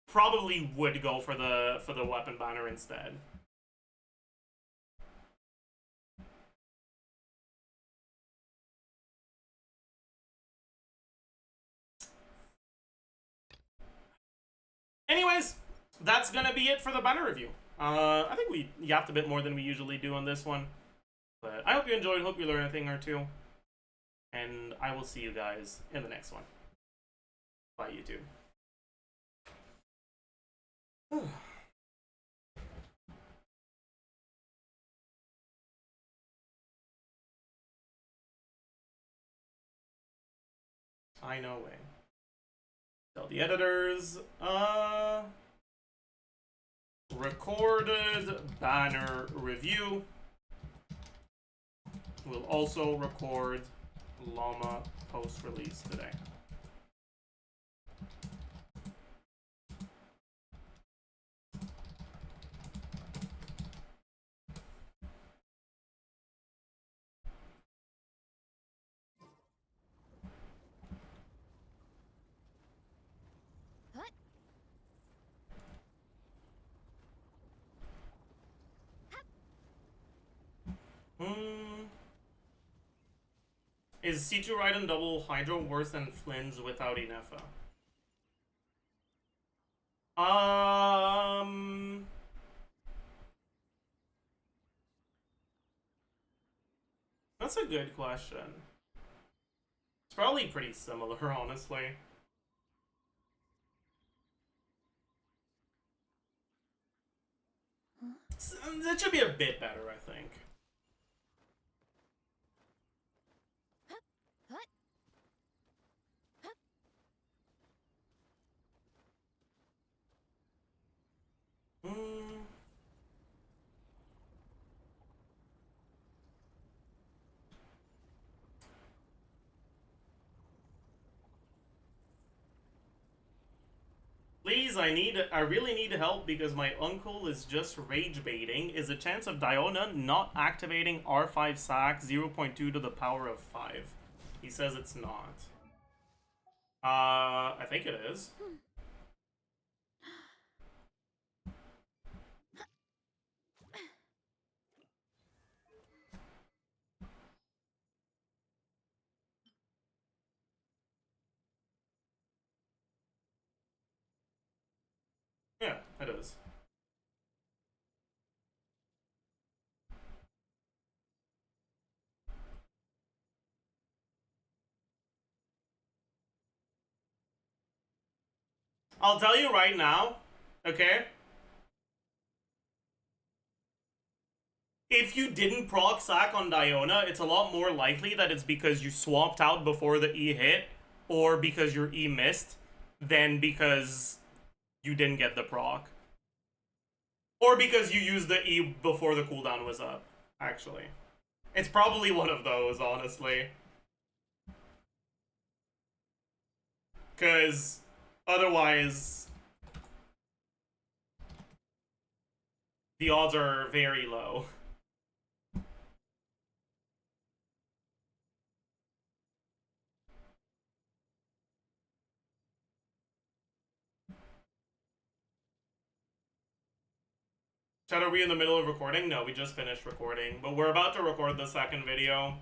probably would go for the weapon banner instead. Anyways, that's gonna be it for the banner review. I think we yapped a bit more than we usually do on this one, but I hope you enjoyed, hope you learned a thing or two, and I will see you guys in the next one. Bye, YouTube. I know way. Tell the editors, recorded banner review. We'll also record LAUMA post-release today. Is C2 Raiden double Hydro worse than Flynn's without Inefa? That's a good question. It's probably pretty similar, honestly. That should be a bit better, I think. Please, I really need help because my uncle is just rage baiting. Is a chance of Diona not activating R5 sack 0.2 to the power of 5? He says it's not. I think it is. Yeah, it is. I'll tell you right now, okay? If you didn't proc sack on Diona, it's a lot more likely that it's because you swapped out before the E hit, or because your E missed, than because you didn't get the proc. Or because you used the E before the cooldown was up, actually. It's probably one of those, honestly. Because otherwise, the odds are very low. Chad, are we in the middle of recording? No, we just finished recording, but we're about to record the second video.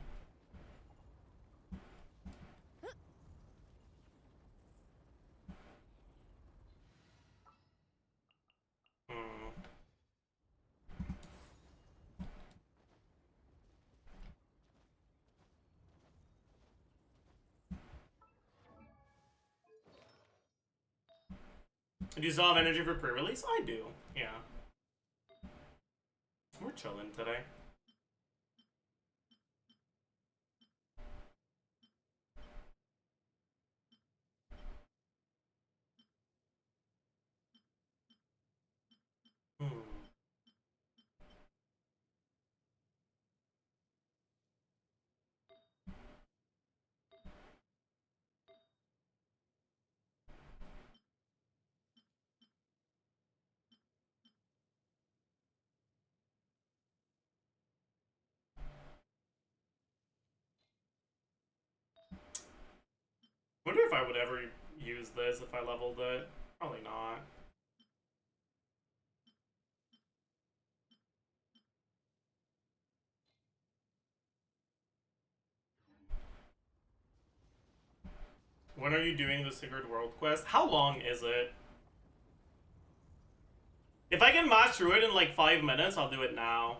Do you still have energy for pre-release? I do, yeah. We're chilling today. Wonder if I would ever use this if I leveled it. Probably not. When are you doing the Sigurd World Quest? How long is it? If I can mash through it in like 5 minutes, I'll do it now.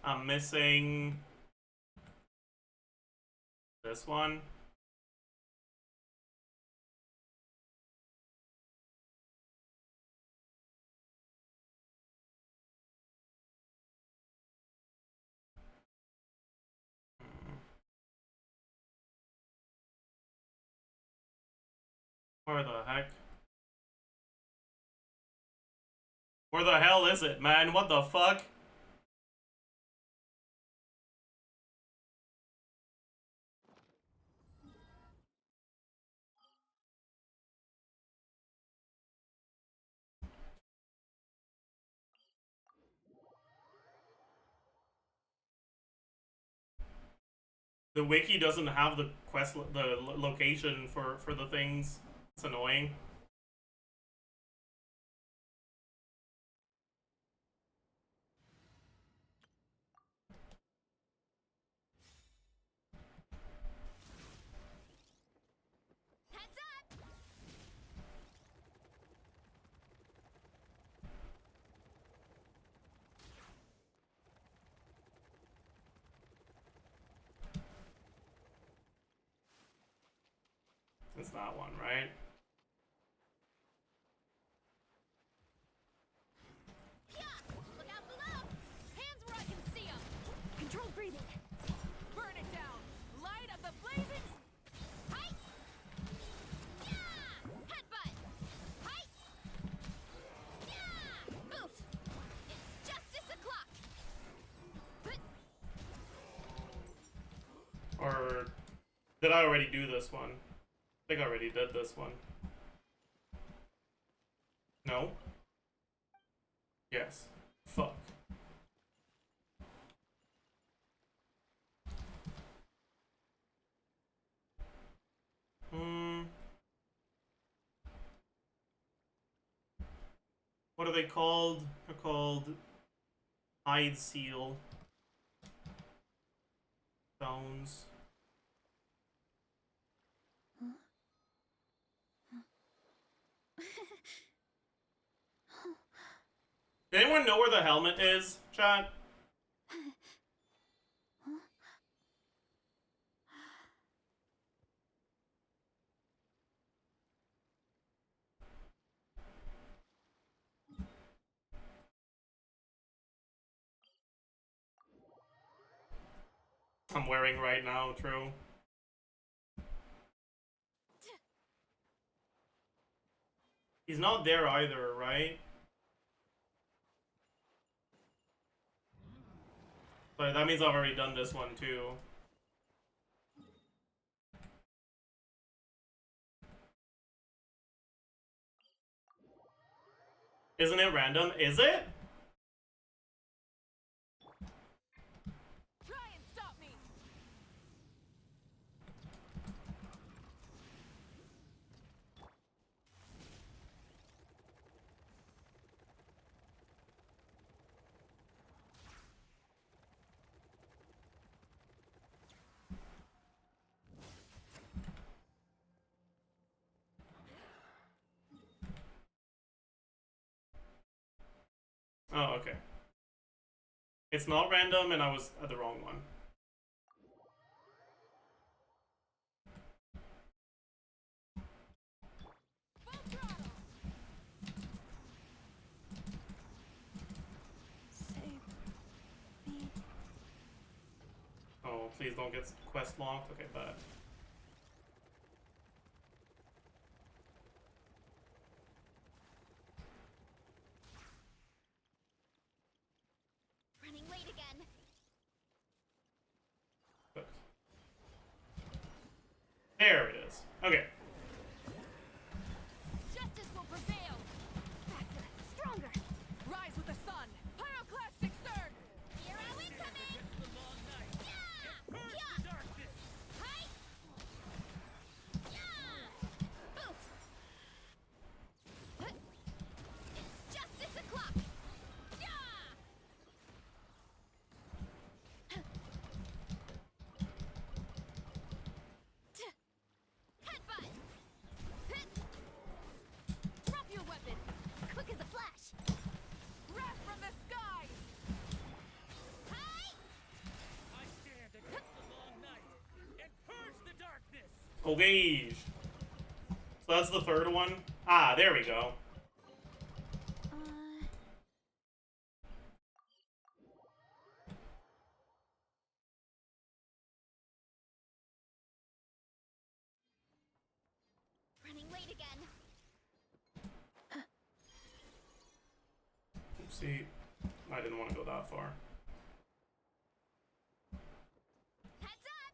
I'm missing this one. Where the heck? Where the hell is it, man? What the fuck? The wiki doesn't have the location for the things. It's annoying. Heads up! It's that one, right? Yeah! Look out below! Hands where I can see them! Controlled breathing. Burn it down. Light up the blazing. Height! Yeah! Headbutt! Height! Yeah! Oof! It's justice o'clock! Or did I already do this one? I think I already did this one. No? Yes. Fuck. What are they called? They're called hide seal stones. Does anyone know where the helmet is, chat? I'm wearing right now, true. He's not there either, right? But that means I've already done this one too. Isn't it random? Is it? Try and stop me. Oh, okay. It's not random, and I was at the wrong one. Full throttle. Save me. Oh, please don't get quest locked. Okay, bad. Running late again. Cooked. There it is. Okay. Justice will prevail. Faster, stronger. Rise with the sun. Pyroclastic surge. Here are we coming. Yeah! Yeah! Hi! Yeah! Oof! Huh. It's justice o'clock. Yeah! Headbutt! Drop your weapon. Quick as a flash. Wrath from the sky. Hi! I stand against the long night and purge the darkness. Okay. So that's the third one. Ah, there we go. Running late again. Oopsie. I didn't want to go that far. Heads up!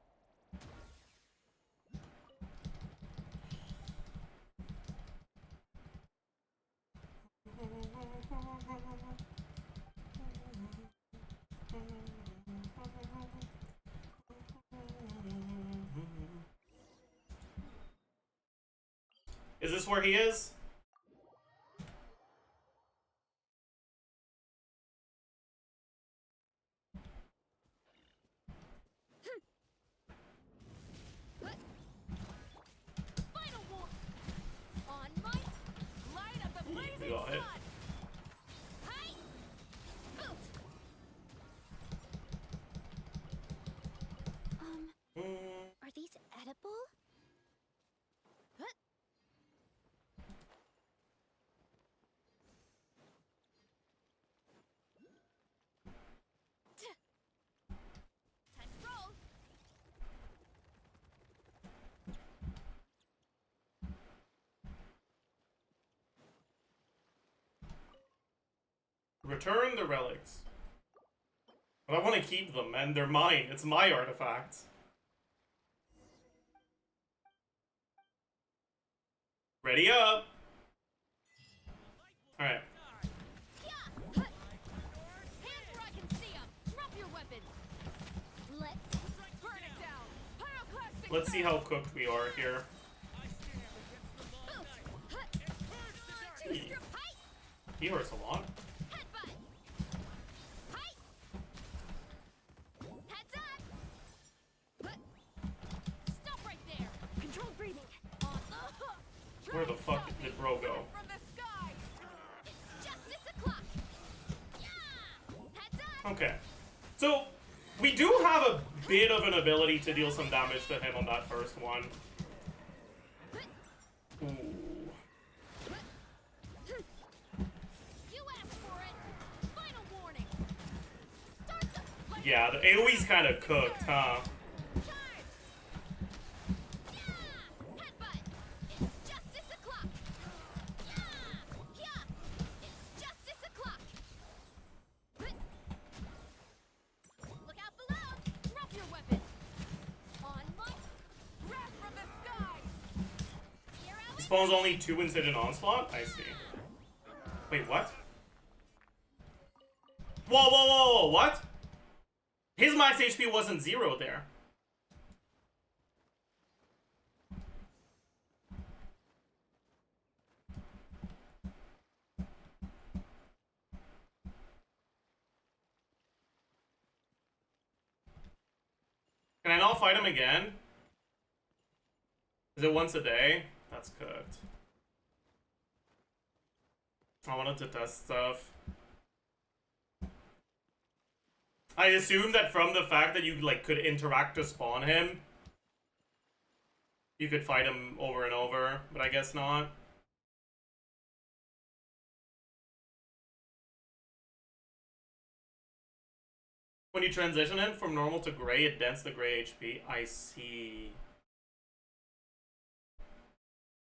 Is this where he is? Final war. On my light of the We blazing got sun. it. Hi! Oof! Are these edible? Huh? Time to roll. Return the relics. But I want to keep them, and they're mine. It's my artifacts. Ready up! Alright. Yeah! Huh. Hands where I can see 'em. Drop your weapon. Let's Burn it down. Pyroclastic Let's see how cooked we are here. I stand against the long oof! night Huh. and purge the darkness. Two-strip. Hi! He hurts a lot. Headbutt! Hi! Heads up! Huh. Stop right there. Controlled breathing. On Where the fuck did bro go? from the sky. It's justice o'clock. Yeah! Heads up! Okay. So, we do have a bit of an ability to deal some damage to him on that first one. Ooh. You asked for it. Final warning. Start the Yeah, the AoE's kind of cooked, huh? Headbutt. It's justice o'clock. Yeah. Yeah. It's justice o'clock. Look out below. Drop your weapon. On my wrath from the sky. Here I He spawns only 2 incident onslaught? I see. Wait, what? Whoa, whoa, whoa, whoa, what? His max HP wasn't 0 there. Can I not fight him again? Is it once a day? That's cooked. I wanted to test stuff. I assume that from the fact that you like could interact to spawn him, you could fight him over and over, but I guess not. When you transition him from normal to gray, it dents the gray HP. I see.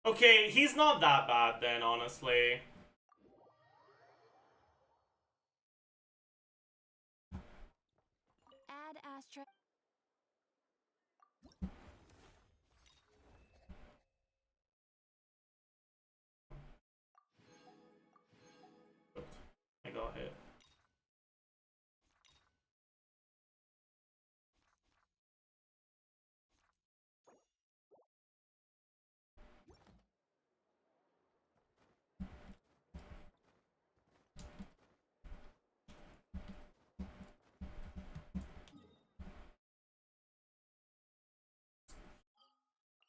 Okay, he's not that bad then, honestly. Add Astra. I got hit.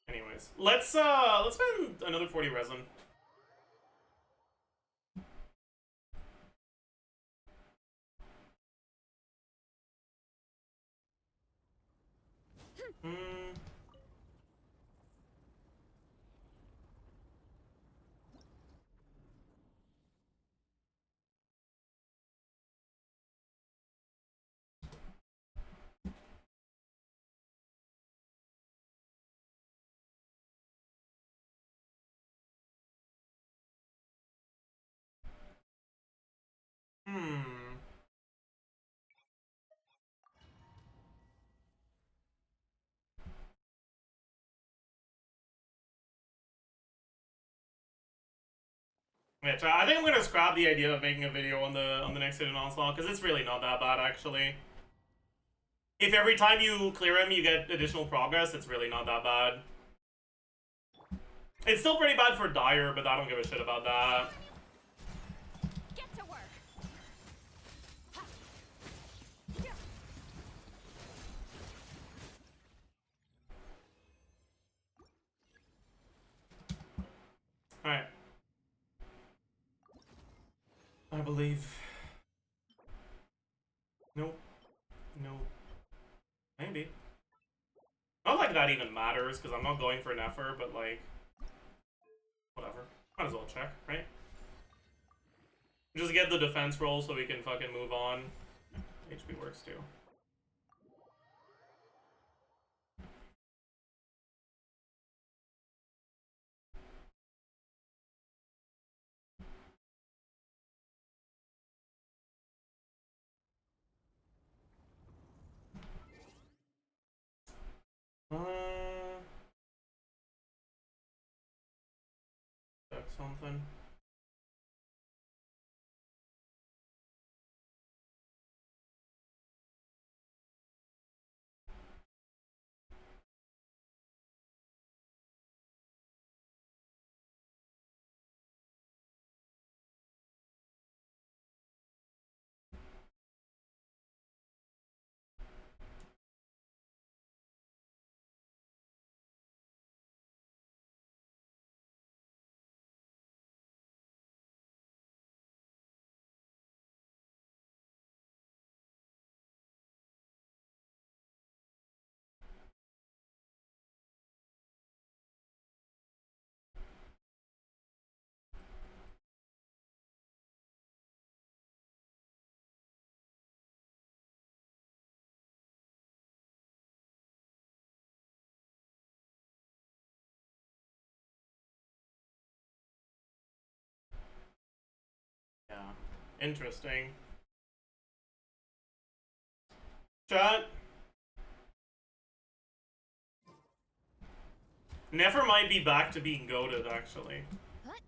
Anyways, let's spend another 40 resin. Hmm. Hmm. Yeah, I think I'm gonna scrap the idea of making a video on the next hidden onslaught because it's really not that bad actually. If every time you clear him you get additional progress, it's really not that bad. It's still pretty bad for Dire, but I don't give a shit about that. Get to work. Alright. I believe. Nope. Nope. Maybe. Not like that even matters, because I'm not going for an effort, but like... Whatever. Might as well check, right? Just get the defense roll so we can fucking move on. HP works too. Check something. Interesting. Chat. Never might be back to being goated, actually. What?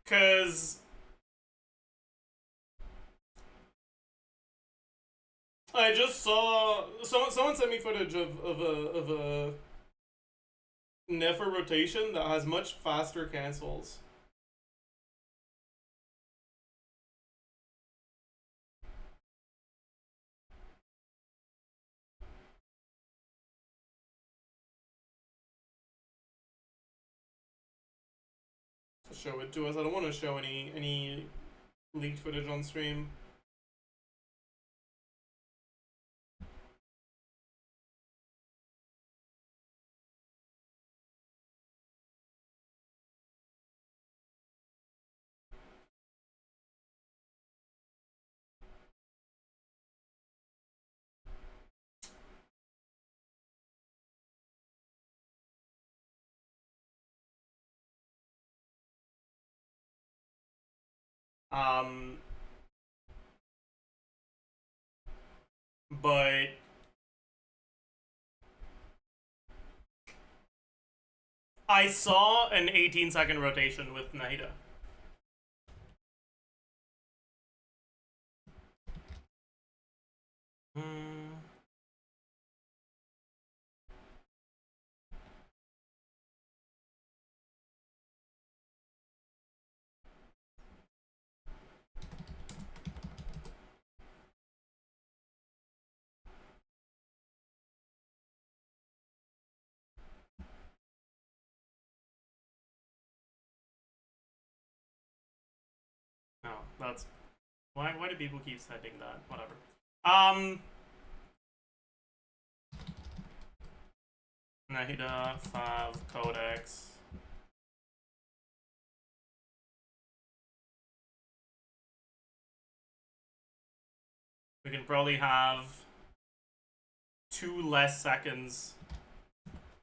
Cause I just saw someone sent me footage of a Nefer rotation that has much faster cancels. To show it to us. I don't want to show any leaked footage on stream. But I saw an 18-second rotation with Nahida. No, that's why do people keep sending that? Whatever. Nahida, Fav, Codex. We can probably have 2 less seconds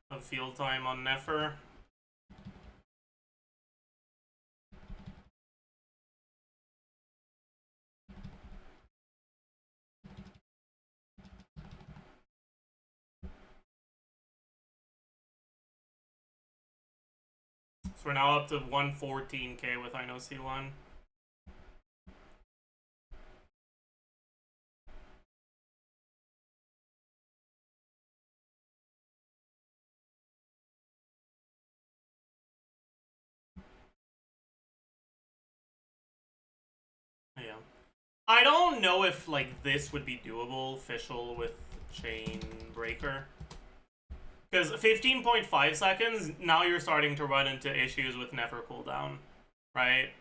of field time on Nefer. So we're now up to 114k with INOC1. Yeah. I don't know if like this would be doable official with Chain Breaker. Because 15.5 seconds, now you're starting to run into issues with Nefer cooldown, right?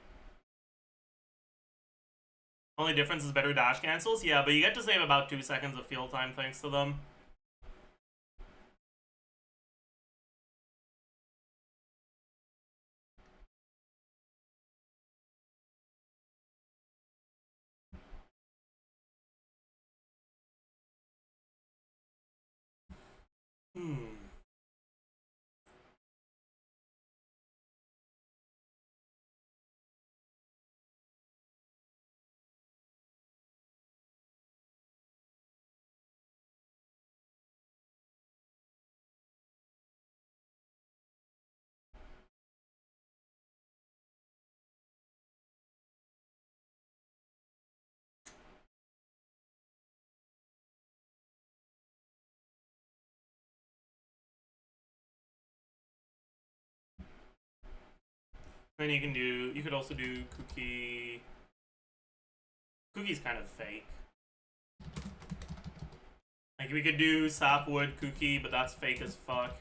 Only difference is better dash cancels? Yeah, but you get to save about 2 seconds of field time thanks to them. Then you could also do Cookie. Cookie's kind of fake. Like we could do Sapwood Cookie, but that's fake as fuck.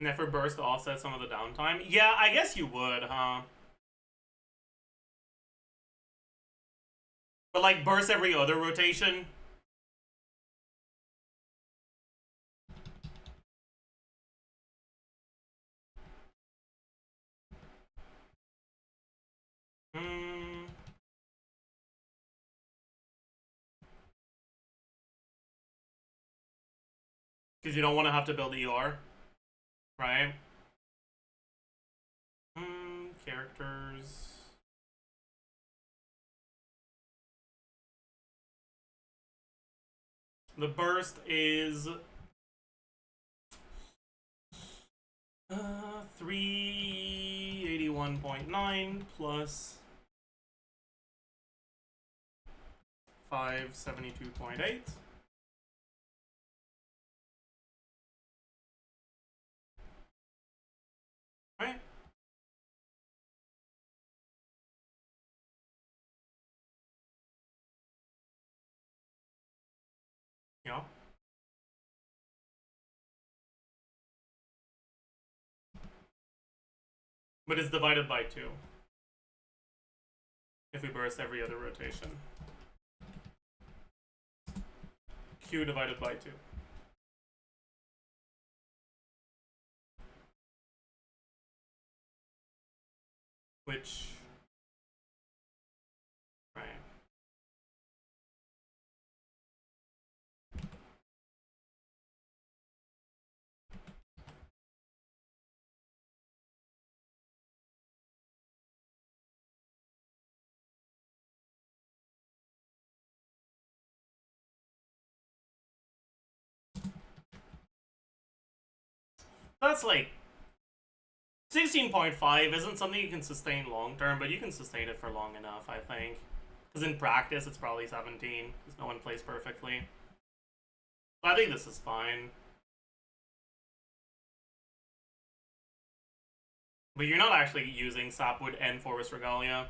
Never burst to offset some of the downtime. Yeah, I guess you would, huh? But like burst every other rotation. Because you don't want to have to build ER, right? Characters. The burst is 381.9 plus 572.8. Right? Yeah. But it's divided by 2. If we burst every other rotation. Q divided by 2. Which... Right. That's like 16.5 isn't something you can sustain long term, but you can sustain it for long enough, I think. Because in practice, it's probably 17, because no one plays perfectly. I think this is fine. But you're not actually using Sapwood and Forest Regalia.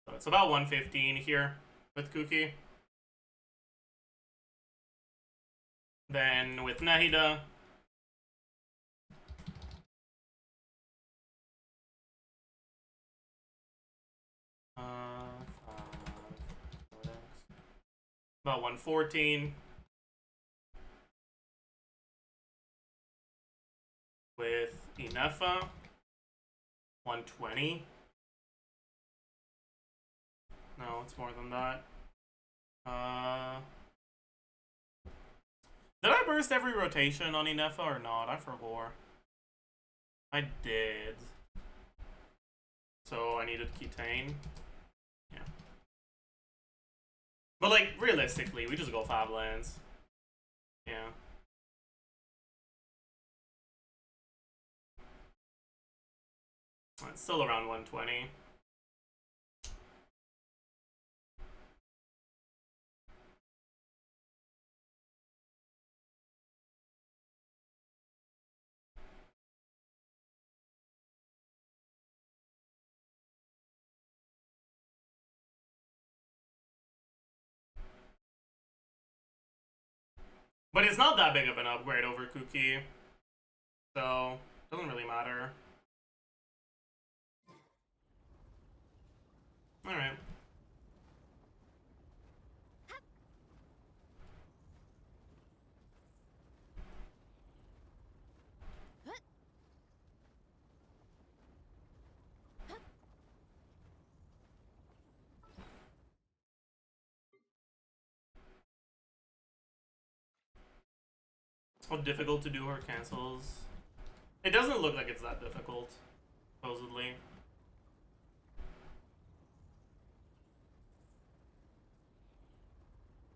So it's about 115 here with Kuki. Then with Nahida. About 114. With Inefa. 120. No, it's more than that. Did I burst every rotation on Inefa or not? I forgot. I did. So I needed Ketane. Yeah. But like, realistically, we just go 5 lands. Yeah. It's still around 120. But it's not that big of an upgrade over Kuki. So, it doesn't really matter. Alright. How difficult to do her cancels. It doesn't look like it's that difficult, supposedly.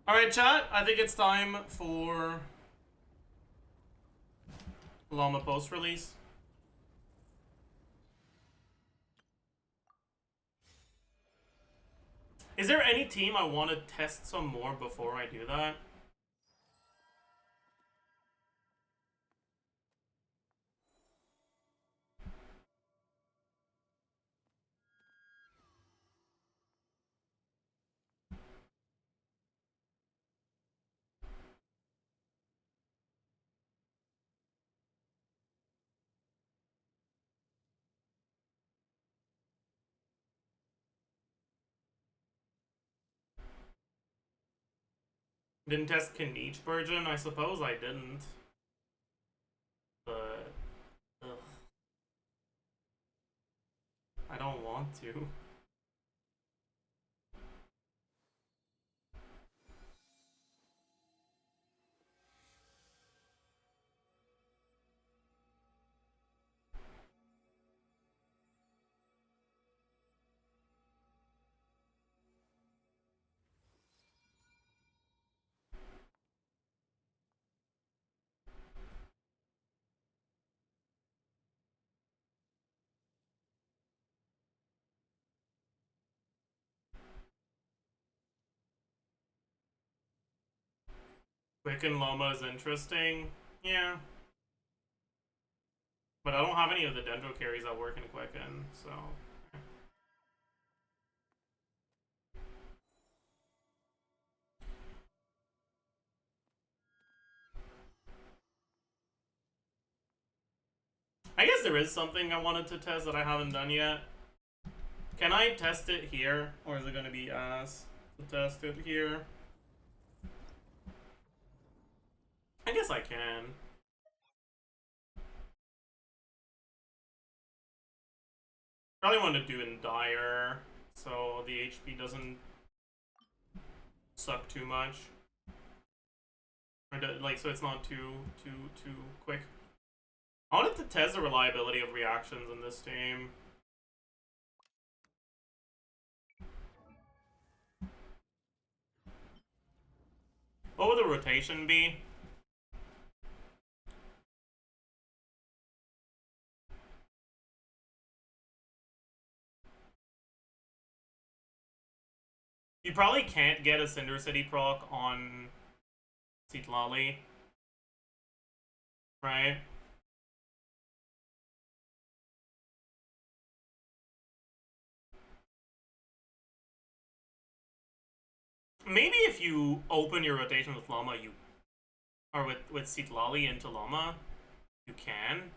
Alright, chat, I think it's time for LAUMA post-release. Is there any team I want to test some more before I do that? Didn't test Kanich Burgeon? I suppose I didn't. But... ugh. I don't want to. Quicken LAUMA is interesting. Yeah. But I don't have any of the Dendro carries that work in Quicken, so... I guess there is something I wanted to test that I haven't done yet. Can I test it here? Or is it gonna be ass to test it here? I guess I can. Probably want to do in Dire, so the HP doesn't suck too much. Or like, so it's not too quick. I wanted to test the reliability of reactions in this team. What would the rotation be? You probably can't get a Cinder City proc on Citlali, right? Maybe if you open your rotation with LAUMA, or with Citlali into LAUMA, you can.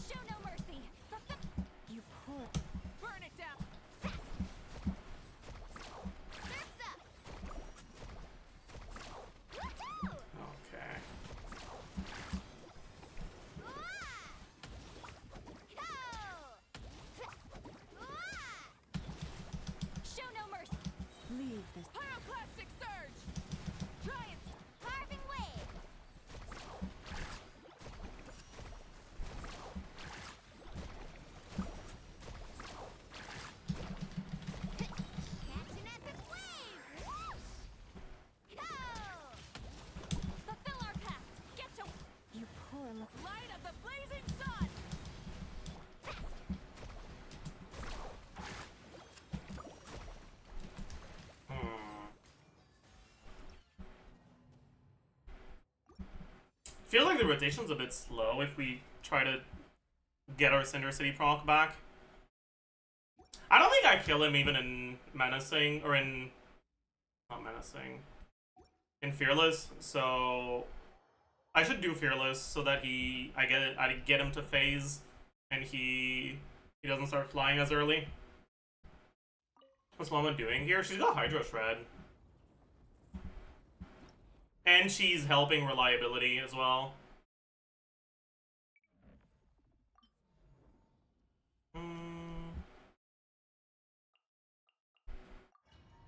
Show no mercy. You poor. Burn it down. Surf's up. Woohoo! Okay. Show no mercy. Leave this. Pyroclastic surge. Giants. Carving waves. Catching epic waves. Whoosh! Go! Fulfill our pact. Get to. You poor Light of the blazing sun. Feels like the rotation's a bit slow if we try to get our Cinder City proc back. I don't think I kill him even in Menacing, or in... not Menacing. In Fearless, so... I should do Fearless so that I get him to phase and he doesn't start flying as early. What's LAUMA doing here? She's got Hydro Shred. And she's helping reliability as well.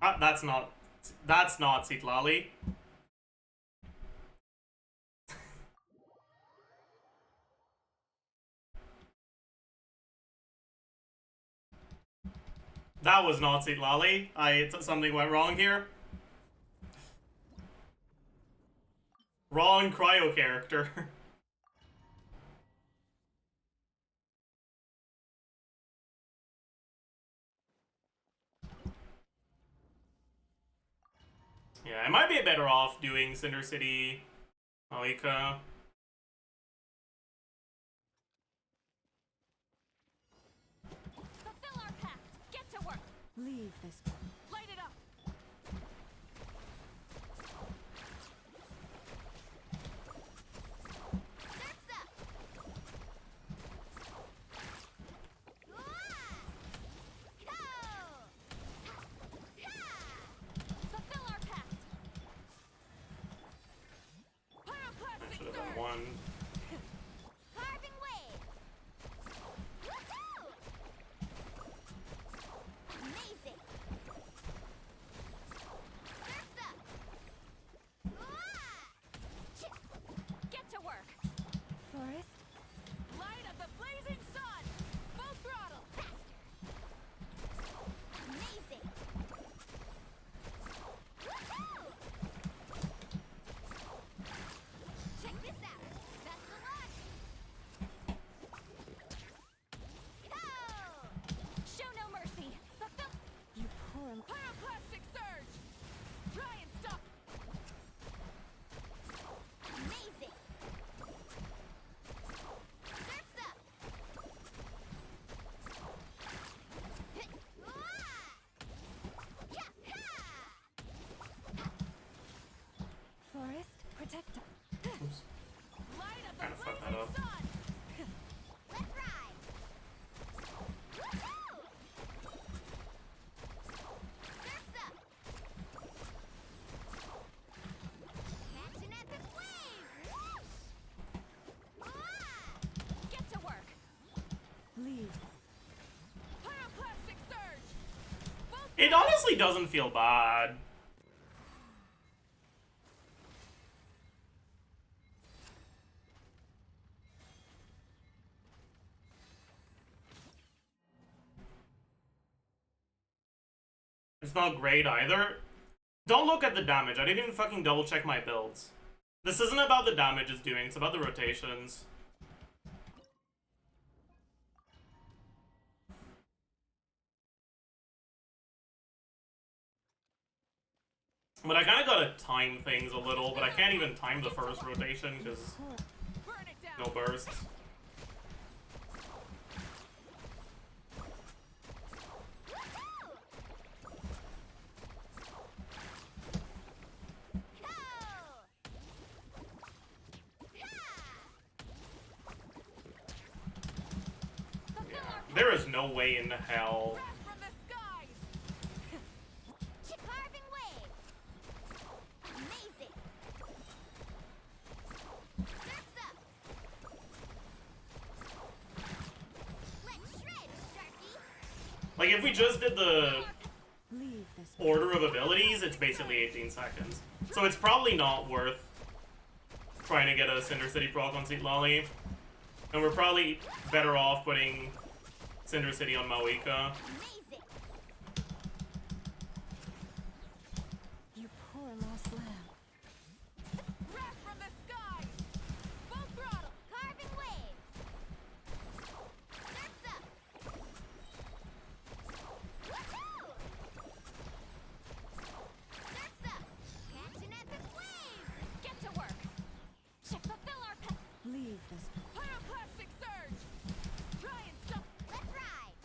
That's not Citlali. That was not Seat Lolly. Something went wrong here. Wrong cryo character. Yeah, I might be better off doing Cinder City, Maoika. Fulfill our pact. Get to work. Leave this. Light it up. Surf's up. Go! Fulfill our pact. That Pyroclastic should have surge. been one. Carving waves. Woohoo! Amazing. Surf's up. Get to work. Forest. Light of the blazing sun. Full throttle. Faster. Amazing. Woohoo! Check this out. Best of luck. Go! Show no mercy. Fulfill. You poor. Pyroclastic surge. Try and stop. Amazing. Surf's up. Forest. Protect. Oops. Light of the Kinda fucked that blazing up. sun. Let's ride. Woohoo! Surf's up. Catch an epic wave. Get to work. Leave. Pyroclastic surge. It honestly doesn't feel bad. It's not great either. Don't look at the damage. I didn't even fucking double check my builds. This isn't about the damage it's doing, it's about the rotations. But I kinda gotta time things a little, but I can't even time the first rotation because Burn it down. no bursts. There is no way in hell. Breath from the skies. Carving waves. Amazing. Surf's up. Let's shred, Sharky. Like, if we just did the Leave this. order of abilities, it's basically 18 seconds. So it's probably not worth trying to get a Cinder City proc on Seat Lolly. And we're probably better off putting Cinder City on Maoika. Amazing. You poor lost lamb. Breath from the skies. Full throttle. Carving waves. Surf's up. Woohoo! Surf's up. Catch an epic wave. Get to work. Fulfill our pact. Leave this. Pyroclastic surge. Try and stop. Let's ride.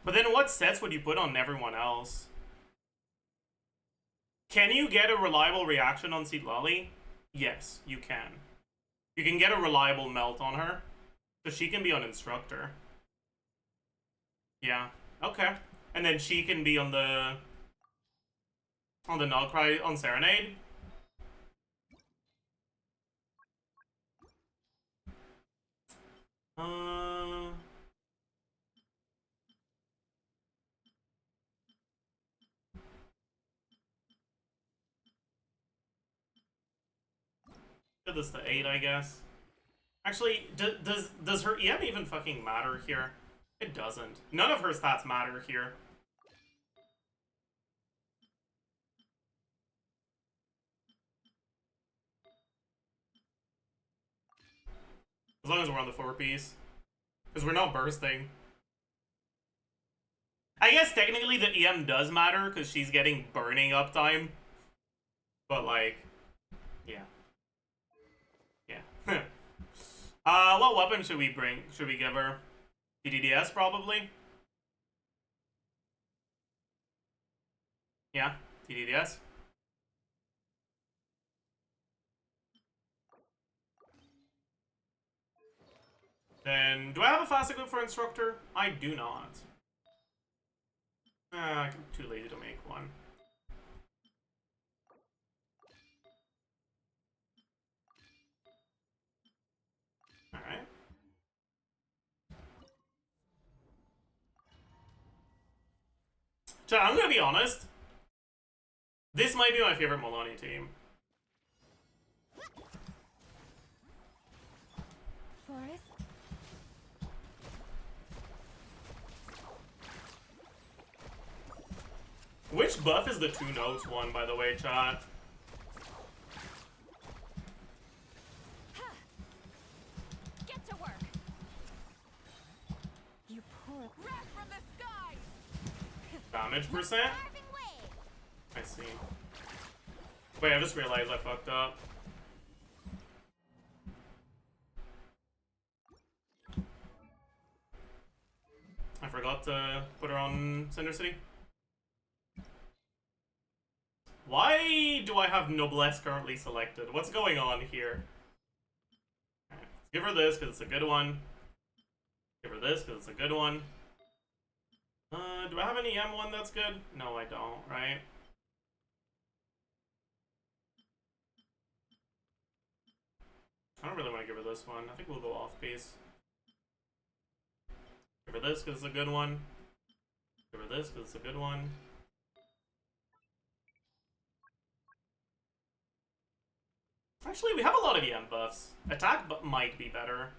But then what sets would you put on everyone else? Can you get a reliable reaction on Seed Lolly? Yes, you can. You can get a reliable melt on her. So she can be on Instructor. Yeah, okay. And then she can be on the Null Cry on Serenade. Put this to 8, I guess. Actually, does her EM even fucking matter here? It doesn't. None of her stats matter here. As long as we're on the 4-piece. Because we're not bursting. I guess technically the EM does matter because she's getting burning uptime. But like, yeah. Yeah. What weapon should we bring? Should we give her? TDDS probably? Yeah, TDDS. Then, do I have a fast equip for Instructor? I do not. I'm too lazy to make one. Alright. So I'm gonna be honest. This might be my favorite Maloney team. Forest. Which buff is the 2 notes one, by the way, chat? Get to work. You poor. Wrath from the sky! Damage percent? Carving waves. I see. Wait, I just realized I fucked up. I forgot to put her on Cinder City. Why do I have Noblesse currently selected? What's going on here? Right. Give her this because it's a good one. Give her this because it's a good one. Do I have an EM one that's good? No, I don't, right? I don't really want to give her this one. I think we'll go off base. Give her this because it's a good one. Give her this because it's a good one. Actually, we have a lot of EM buffs. Attack might be better.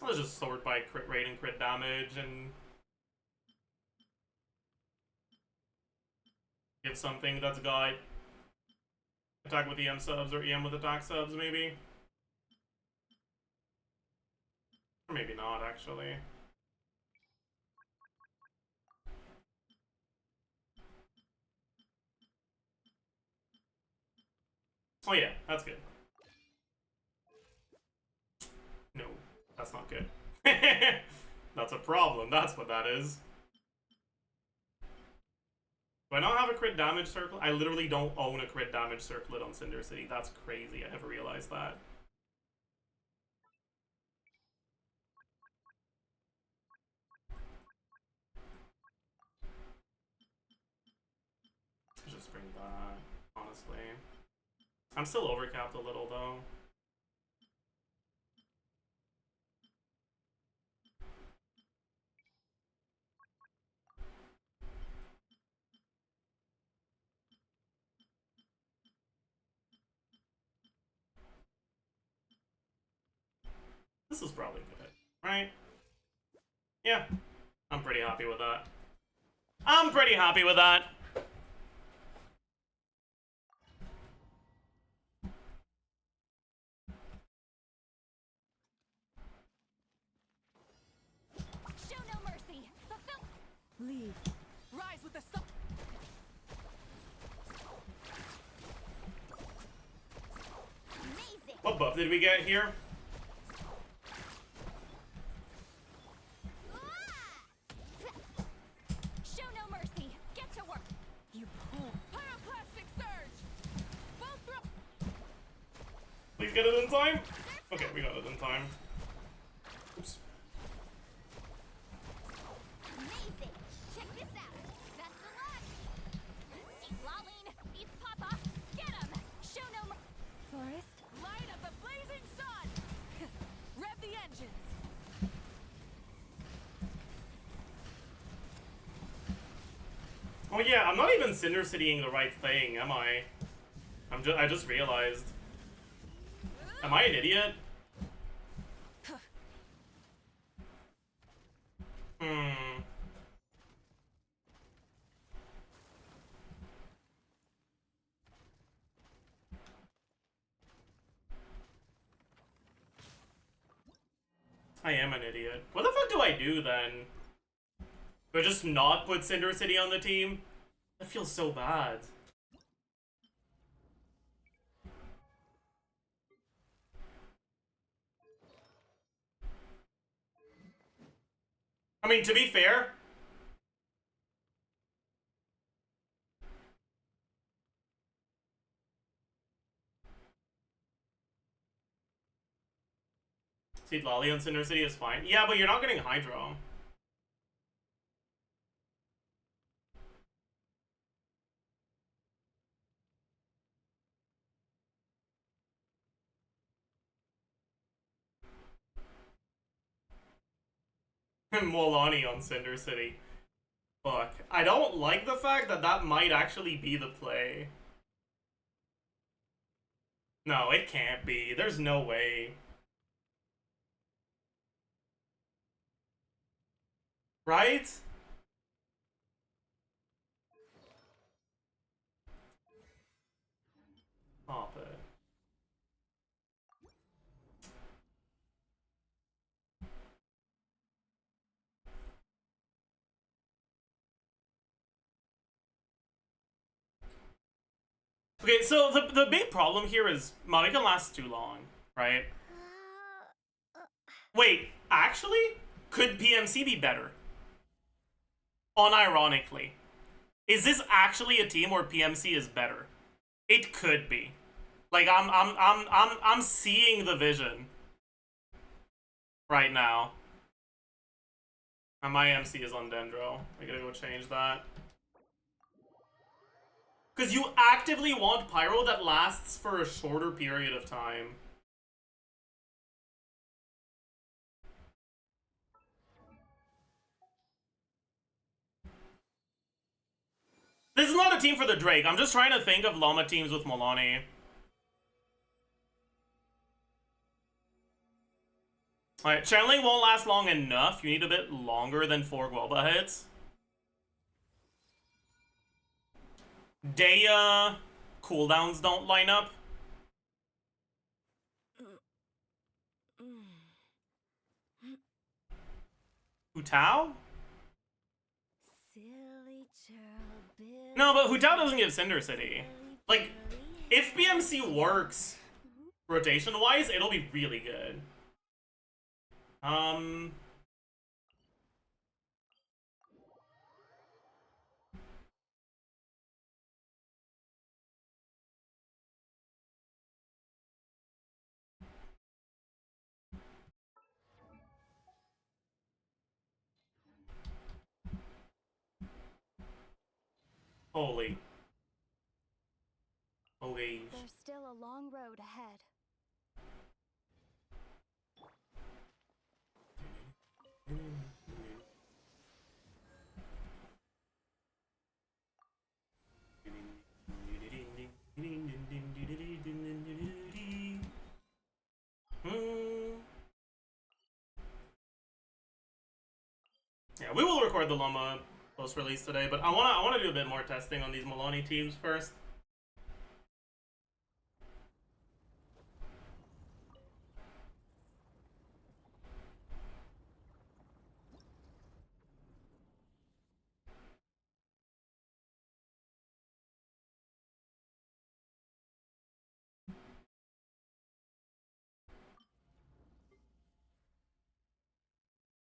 Let's just sort by crit rate and crit damage and give something that's got attack with EM subs or EM with attack subs, maybe. Or maybe not, actually. Oh yeah, that's good. No, that's not good. That's a problem, that's what that is. Do I not have a crit damage circle? I literally don't own a crit damage circlet on Cinder City. That's crazy, I never realized that. Just bring that, honestly. I'm still overcapped a little, though. This is probably good, right? Yeah, I'm pretty happy with that. I'm pretty happy with that. Show no mercy. Fulfill. Leave. Rise with the sun. Amazing. What buff did we get here? please get it in time. Okay, we got it in time. Oops. Amazing! Check this out. Best of luck. See Lolene, it's Papa. Get him. Show no Forest. Light of the blazing sun! Rev the engines! Oh yeah, I'm not even Cinder Citying the right thing, am I? I just realized. Am I an idiot? Hmm. I am an idiot. What the fuck do I do then? Do I just not put Cinder City on the team? That feels so bad. I mean, to be fair, Seed Lolly on Cinder City is fine. Yeah, but you're not getting Hydro. Molani on Cinder City. Fuck. I don't like the fact that that might actually be the play. No, it can't be. There's no way. Right? Stop it. Okay, so the big problem here is Monica lasts too long, right? Wait, actually? Could PMC be better? Unironically. Is this actually a team where PMC is better? It could be. Like I'm seeing the vision right now. And my MC is on Dendro. I gotta go change that. Because you actively want Pyro that lasts for a shorter period of time. This is not a team for the Drake. I'm just trying to think of LAUMA teams with Molani. Alright, channeling won't last long enough. You need a bit longer than 4 Guoba hits. Daya cooldowns don't line up. Hutao? No, but Hutao doesn't give Cinder City. Like, if BMC works rotation-wise, it'll be really good. Holy. Okay. There's still a long road ahead. Yeah, we will record the LAUMA post-release today, but I wanna do a bit more testing on these Molani teams first.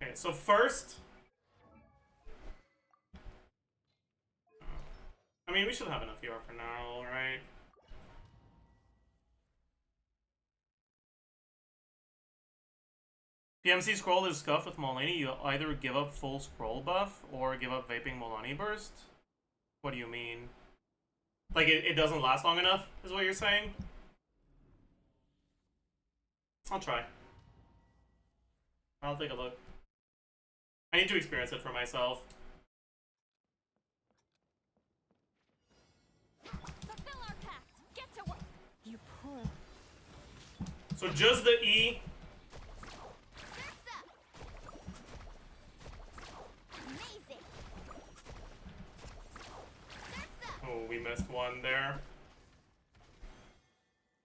Okay, so first, I mean, we should have enough ER for now, right? PMC scroll is scuffed with Molani. You either give up full scroll buff or give up vaping Molani burst. What do you mean? Like it doesn't last long enough, is what you're saying? I'll try. I'll take a look. I need to experience it for myself. Fulfill our pact. Get to work. You poor. So just the E. Surf's up. Amazing. Surf's up. Oh, we missed one there.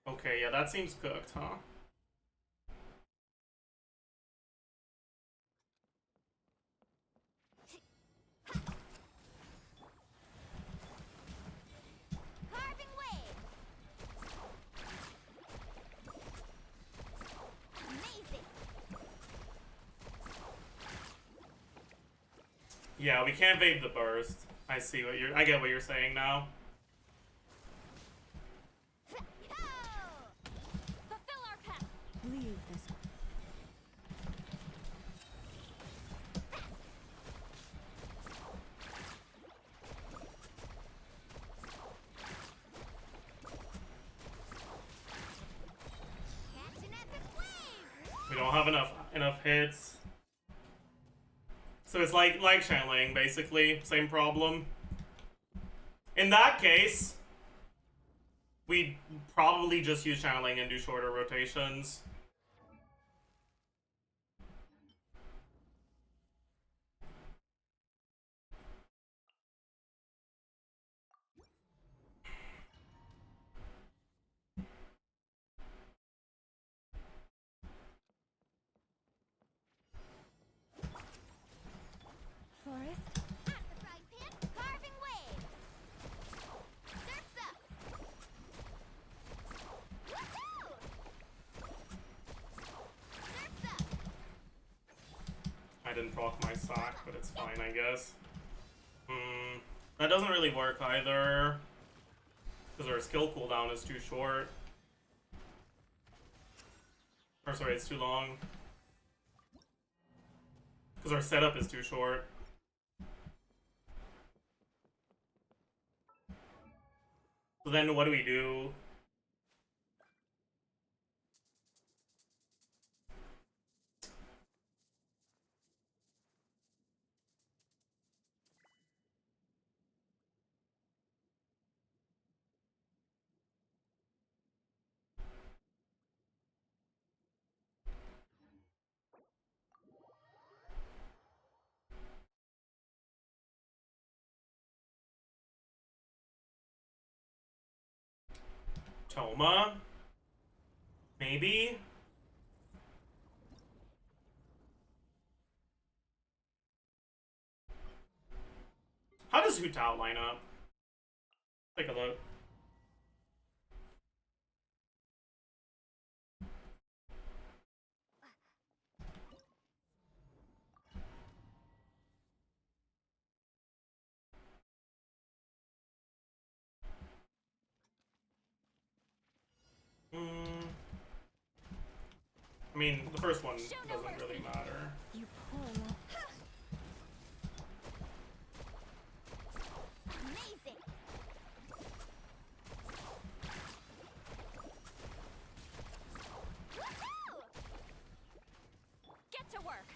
Okay, yeah, that seems cooked, huh? Carving waves. Amazing. Yeah, we can't vape the burst. I get what you're saying now. Fulfill our pact. Leave this. Catch an epic wave. We don't have enough hits. So it's like channeling, basically. Same problem. In that case, we'd probably just use channeling and do shorter rotations. Forest. At the frying pan, carving waves. Surf's up. Woohoo! Surf's up. I didn't proc my sack, but it's fine, I guess. That doesn't really work either. Because our skill cooldown is too short. Or sorry, it's too long. Because our setup is too short. So then what do we do? Toma? Maybe? How does Hutao line up? Take a look. I mean, the first one doesn't really matter. You poor. Amazing. Woohoo! Get to work.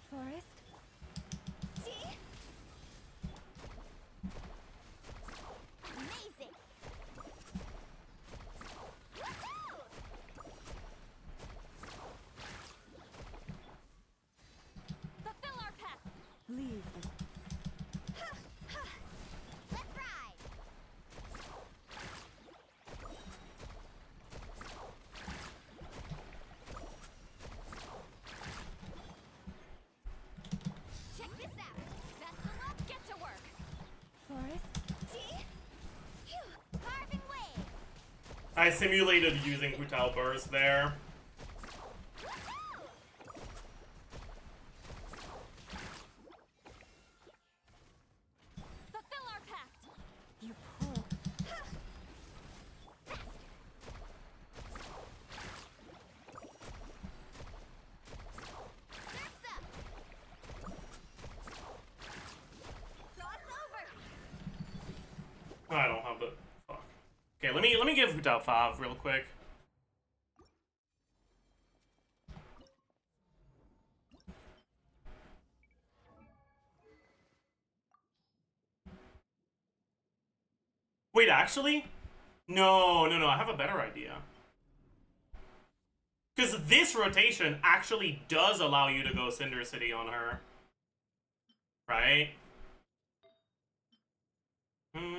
Forest. See? Amazing. Woohoo! Fulfill our pact. Leave this. Let's ride. Check this out. Best of luck. Get to work. Forest. See? Phew. Carving waves. I simulated using Hutao Burst there. Woohoo! Fulfill our pact. You poor. Faster. I don't have the fuck. Okay, let me give Hutao 5 real quick. Wait, actually? No, I have a better idea. Because this rotation actually does allow you to go Cinder City on her. Right? Hmm.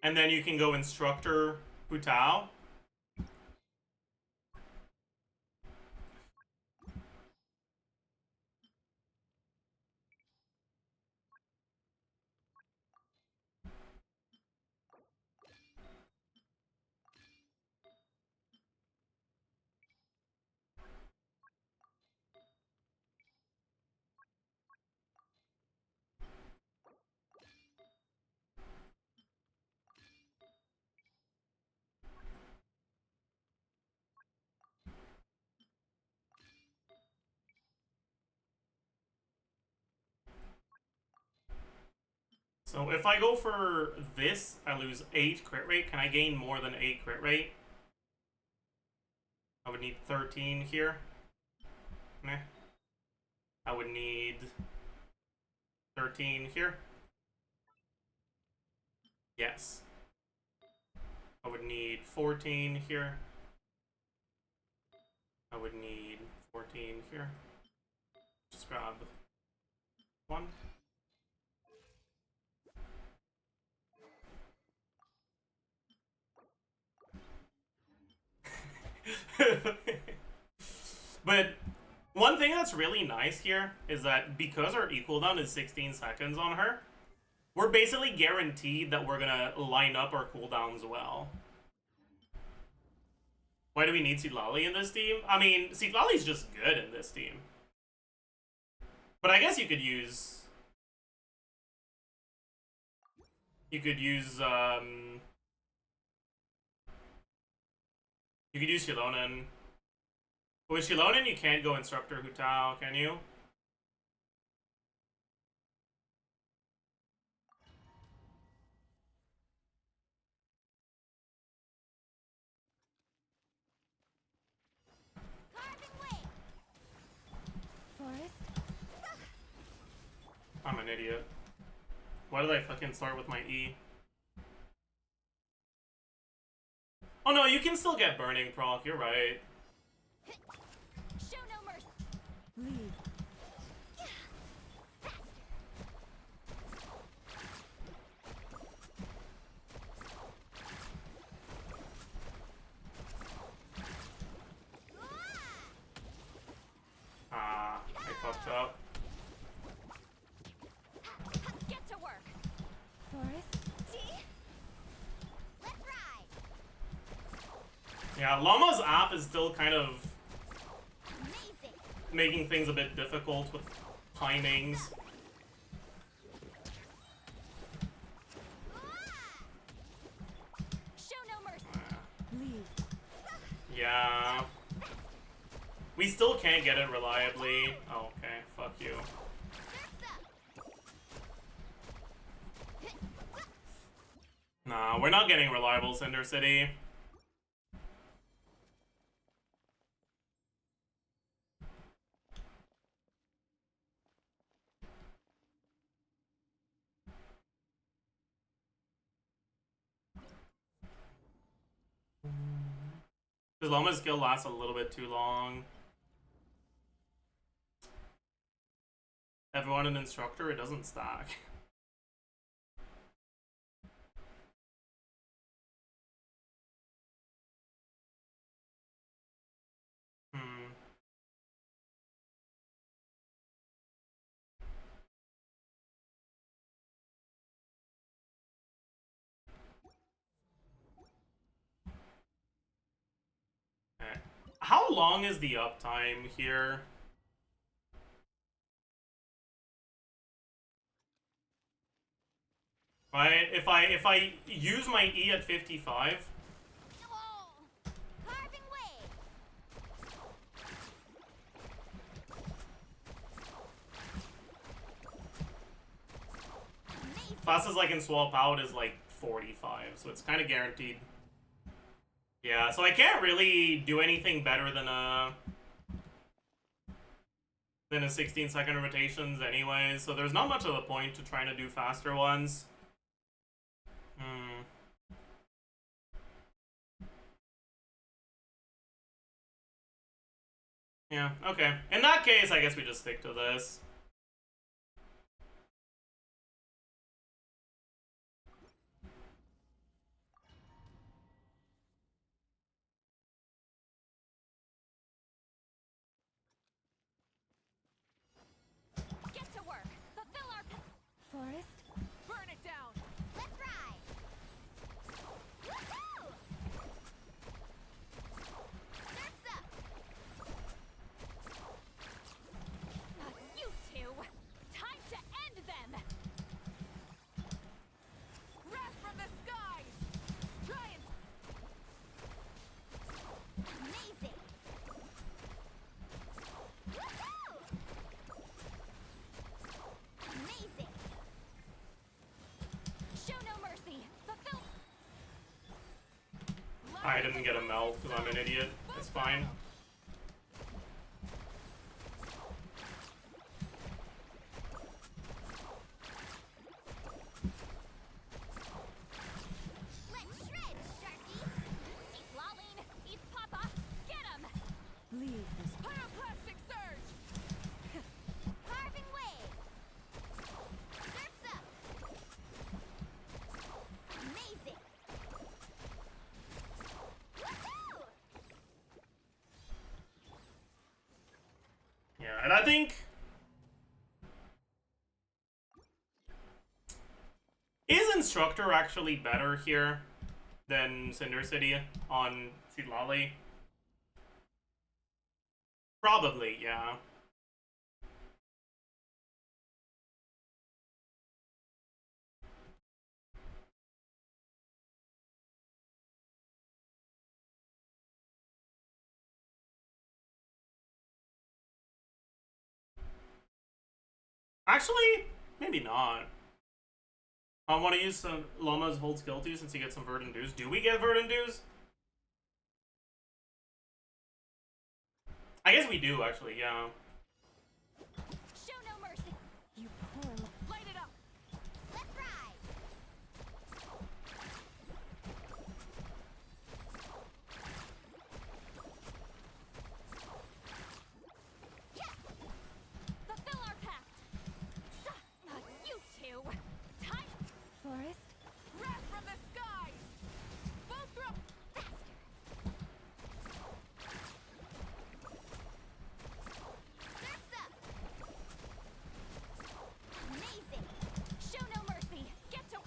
And then you can go Instructor Hutao. So if I go for this, I lose 8 crit rate. Can I gain more than 8 crit rate? I would need 13 here. Meh. I would need 13 here. Yes. I would need 14 here. I would need 14 here. Just grab 1. But one thing that's really nice here is that because our equal down is 16 seconds on her, we're basically guaranteed that we're gonna line up our cooldowns well. Why do we need Citlali in this team? I mean, Citlali's just good in this team. But I guess you could use... You could use Shilonen. But with Shilonen, you can't go Instructor Hutao, can you? I'm an idiot. Why did I fucking start with my E? Oh no, you can still get Burning proc, you're right. Show no mercy. Leave. Ah, I fucked up. Get to work. Forest. Let's ride. Yeah, LAUMA's app is still kind of Amazing. making things a bit difficult with timings. Show no mercy. Leave. Yeah. We still can't get it reliably. Oh, okay, fuck you. Nah, we're not getting reliable Cinder City. Because LAUMA's skill lasts a little bit too long. Everyone an instructor, it doesn't stack. Okay. How long is the uptime here? Right? If I use my E at 55, Oh, carving waves. Amazing. fastest I can swap out is like 45, so it's kind of guaranteed. Yeah, so I can't really do anything better than a 16-second rotations anyways, so there's not much of a point to trying to do faster ones. Yeah, okay. In that case, I guess we just stick to this. Get to work. Fulfill our forest. Burn it down. Let's ride. Woohoo! Surf's up. You two. Time to end them. Wrath from the skies. Try and Amazing. Woohoo! Amazing. Show no mercy. Fulfill. I didn't get a melt because I'm an idiot. It's fine. Let's shred, Sharky. Eat Lolling. Eat Papa. Get him. leave this pyroclastic surge. Carving waves. Surf's up. Amazing. Woohoo! Yeah, and I think... Is Instructor actually better here than Cinder City on Shitlali? Probably, yeah. Actually, maybe not. I want to use some LAUMA's hold skill too since he gets some verdant dues. Do we get verdant dues? I guess we do actually, yeah. Show no mercy. You poor. Light it up. Let's ride. Yes. Fulfill our pact. You two. Time. Forest. Wrath from the skies. Full throat. Faster. Surf's up. Amazing. Show no mercy. Get to.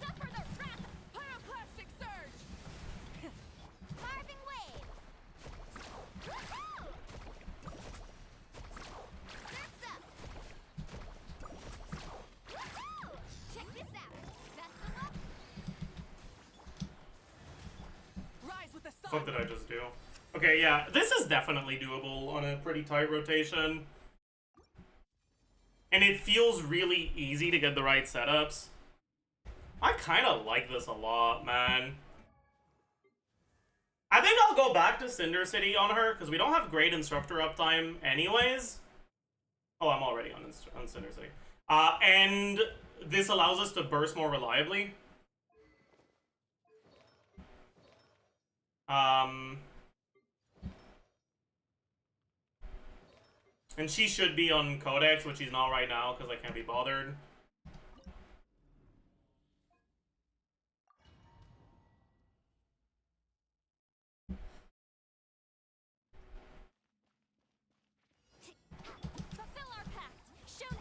Suffer the wrath. Pyroclastic surge. Carving waves. Woohoo! Surf's up. Woohoo! Check this out. Best of luck. Rise with the sun. What did I just do? Okay, yeah, this is definitely doable on a pretty tight rotation. And it feels really easy to get the right setups. I kind of like this a lot, man. I think I'll go back to Cinder City on her, because we don't have great instructor uptime anyways. Oh, I'm already on Cinder City. And this allows us to burst more reliably. And she should be on Codex, which she's not right now because I can't be bothered. Fulfill our pact. Show.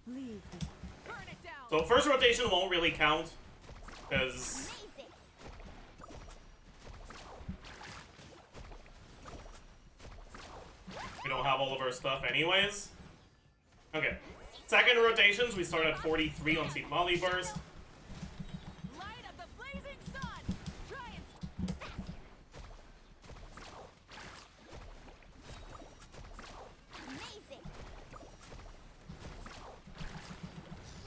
Leave this. Burn it down. So first rotation won't really count because Amazing. we don't have all of our stuff anyways. Okay. Second rotations, we start at 43 on Seat Lolly Burst. Light of the blazing sun. Try and Amazing.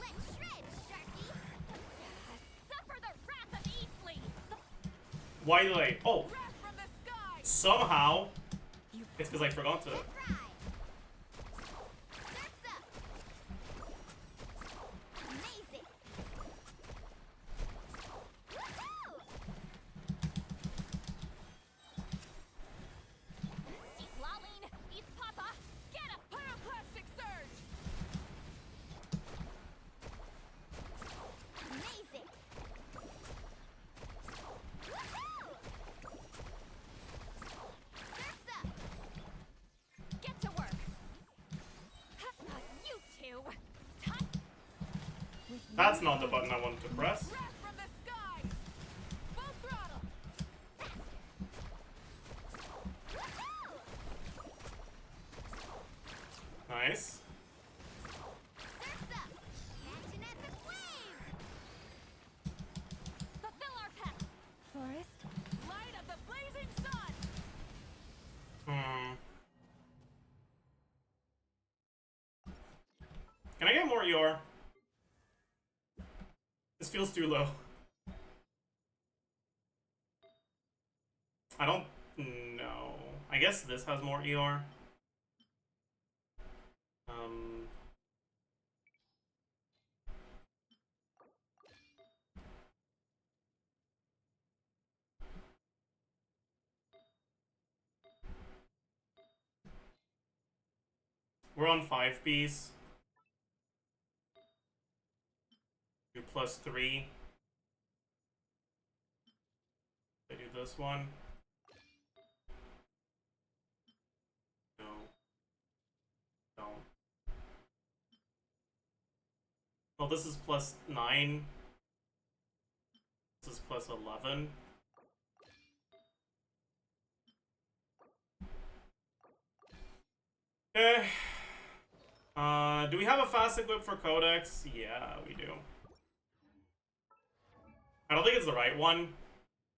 Let's shred, Sharky. suffer the wrath of Eatley. Why delay? Oh, Breath from the sky. somehow. It's because I forgot to. Let's ride. Surf's up. Amazing. Woohoo! Keep lolling. East Papa. Get him. Pyroclastic surge. Amazing. Woohoo! Surf's up. Get to work. You two. Touch. That's not the button I wanted to press. Breath from the sky. Full throttle. Woohoo! Nice. Surf's up. Catch an epic wave. Fulfill our path. Forest. Light of the blazing sun. Can I get more ER? This feels too low. I don't know. I guess this has more ER. We're on 5 piece. Do +3. I do this one. No. No. Well, this is +9. This is +11. Okay. Do we have a fast equip for Codex? Yeah, we do. I don't think it's the right one.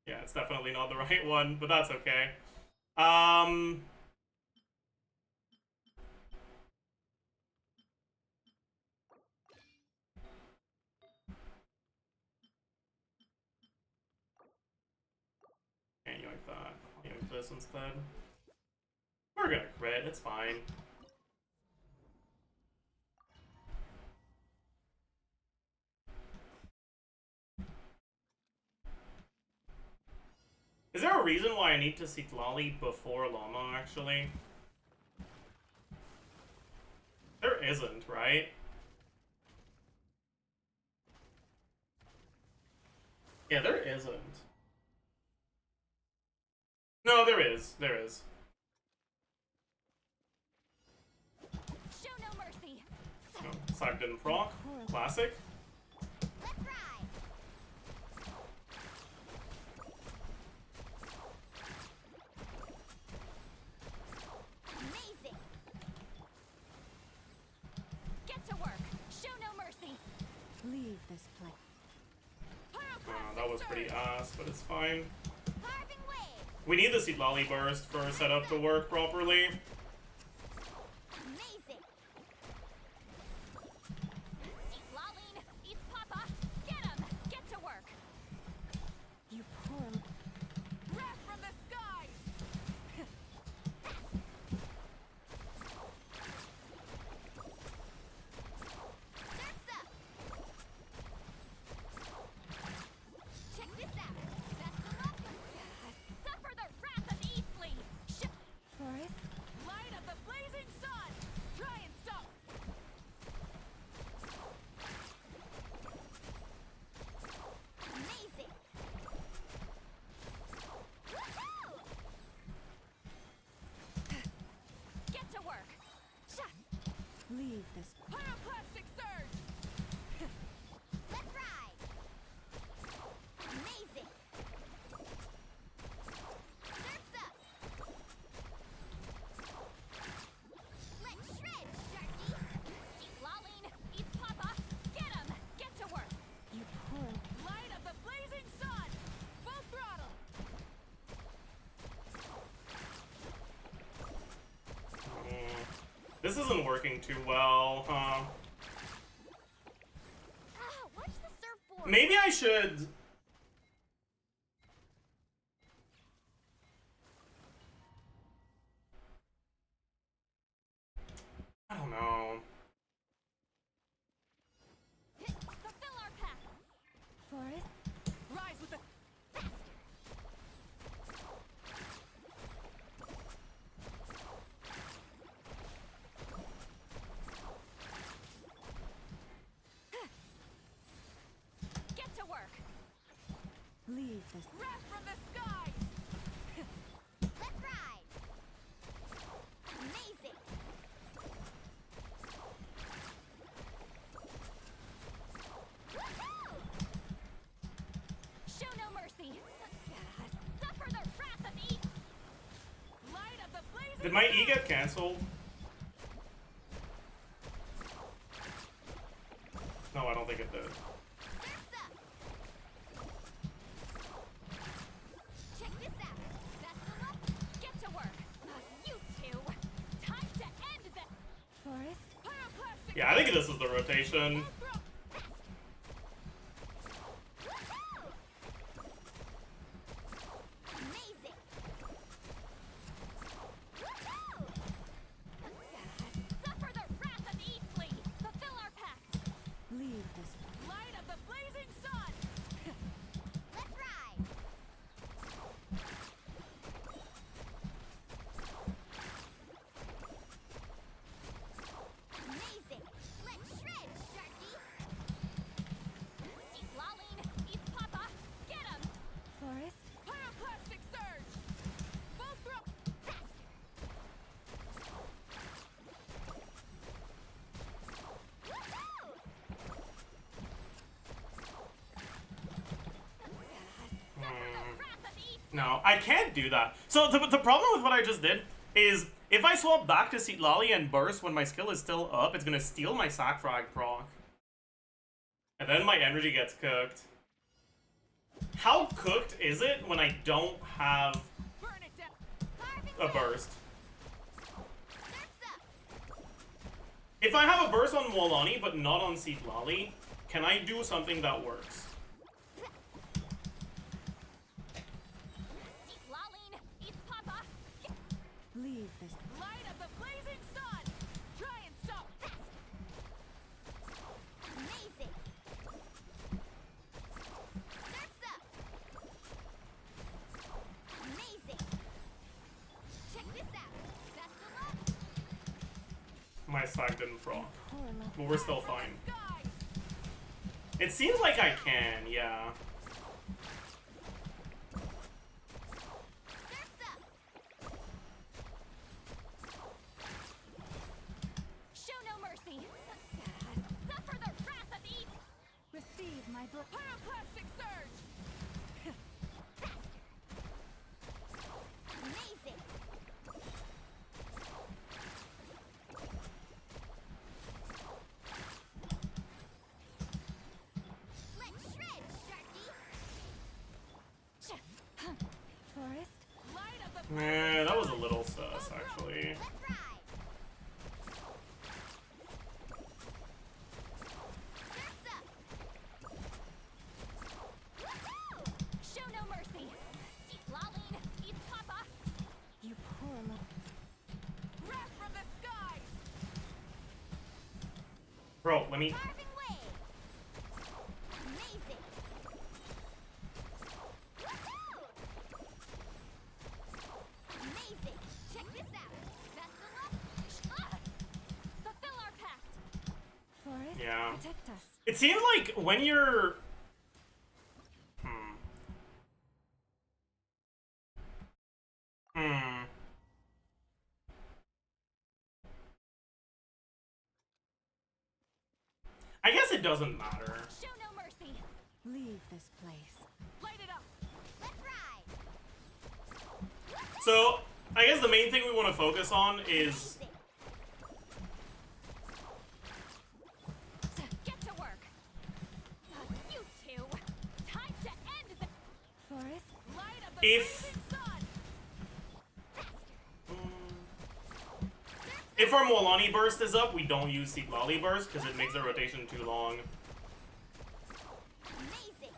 Yeah, it's definitely not the right one, but that's okay. Can't yoink that. I'll yoink this instead. We're gonna crit, it's fine. Is there a reason why I need to seek Lolly before LAUMA, actually? There isn't, right? Yeah, there isn't. No, there is. There is. Show no mercy. Oh, Sag didn't proc. Classic. Let's ride. Amazing. Get to work. Show no mercy. Leave this place. That was pretty ass, but it's fine. Carving wave. We need the Seed Lolly Burst for setup to work properly. Amazing. Keep lolling. East Papa. Get him. Get to work. You poor. Breath from the sky. Surf's up. Check this out. Best of luck. Suffer the wrath of Eatley. Forest. Light of the blazing sun. Try and stop. Amazing. Woohoo! Get to work. Leave this. Pyroclastic surge. Let's ride. Amazing. Surf's up. Let's shred, Sharky. Keep lolling. This isn't working too well, huh? Watch the surfboard. Maybe I should... I don't know. Fulfill our path. Forest. Rise with the Get to work. leave this. Wrath from the sky. Let's ride. Amazing. Woohoo! Show no mercy. Suffer the wrath of E. Light of the blazing. Did my E get cancelled? No, I don't think it did. Surf's up. Check this out. That's the look. Get to work. You two. Time to end the forest. Pyroclastic. Yeah, I think this is the rotation. Woohoo! Amazing. Woohoo! Suffer the wrath of Eatley. Fulfill our pact. Leave this. Light of the blazing sun. Let's ride. Amazing. Let's shred, Sharky. Eat Lolling. Eat Papa. Get him. Forest. Pyroclastic surge. Full throw. Faster. Woohoo! Suffer the wrath of Eatley. No, I can't do that. So the problem with what I just did is if I swap back to Seat Lolly and burst when my skill is still up, it's gonna steal my sack frag proc. And then my energy gets cooked. How cooked is it when I don't have Burn it down. Carving a way. burst? Surf's up. If I have a burst on Wolani but not on Seat Lolly, can I do something that works? Eat Lolling. Eat Papa. Leave this. Light of the blazing sun. Try and stop. Amazing. Surf's up. Amazing. Check this out. Best of luck. My sack didn't proc. Poor love. But we're still fine. Sky. It seems like I can, yeah. Surf's up. Show no mercy. Suffer the wrath of Eat. Receive my blood. Pyroclastic surge. Faster. Amazing. Let's shred, Sharky. Forest. Light of the. Eh, that was a little sus, actually. Let's ride. Surf's up. Woohoo! Show no mercy. Eat Lolling. Eat Papa. You poor love. Wrath from the sky. Bro, let me... Carving waves. Amazing. Woohoo! Amazing. Check this out. Best of luck. Fulfill our pact. Forest. Yeah. Protect us. It seems like when you're... I guess it doesn't matter. Show no mercy. Leave this place. Light it up. Let's ride. So, I guess the main thing we want to focus on is... Amazing. Get to work. You two. Time to end the Forest. Light of the If... blazing sun. faster. Surf's If our Molani burst is up, we don't use Seek Lolly burst because it makes the rotation too long. Amazing.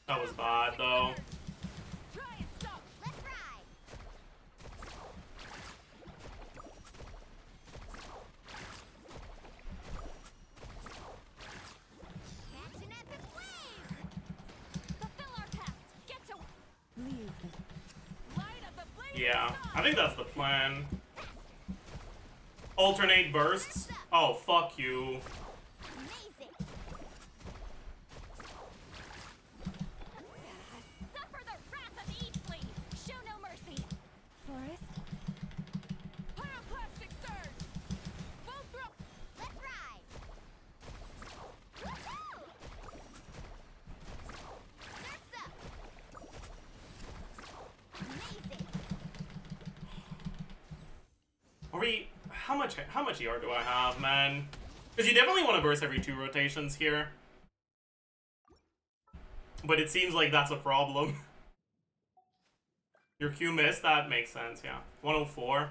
That was bad though. Try and stop. Let's ride. Catch an epic wave. Fulfill our pact. Get to leave. Light of the blazing Yeah, sun. I think that's the plan. Alternate bursts. Oh, fuck you. Amazing. Suffer the wrath of Eastleigh. Show no mercy. Forest. Pyroclastic surge. Full throat. Let's ride. Woohoo! Surf's up. Amazing. Are we? How much ER do I have, man? Because you definitely want to burst every 2 rotations here. But it seems like that's a problem. Your Q missed? That makes sense, yeah. 104.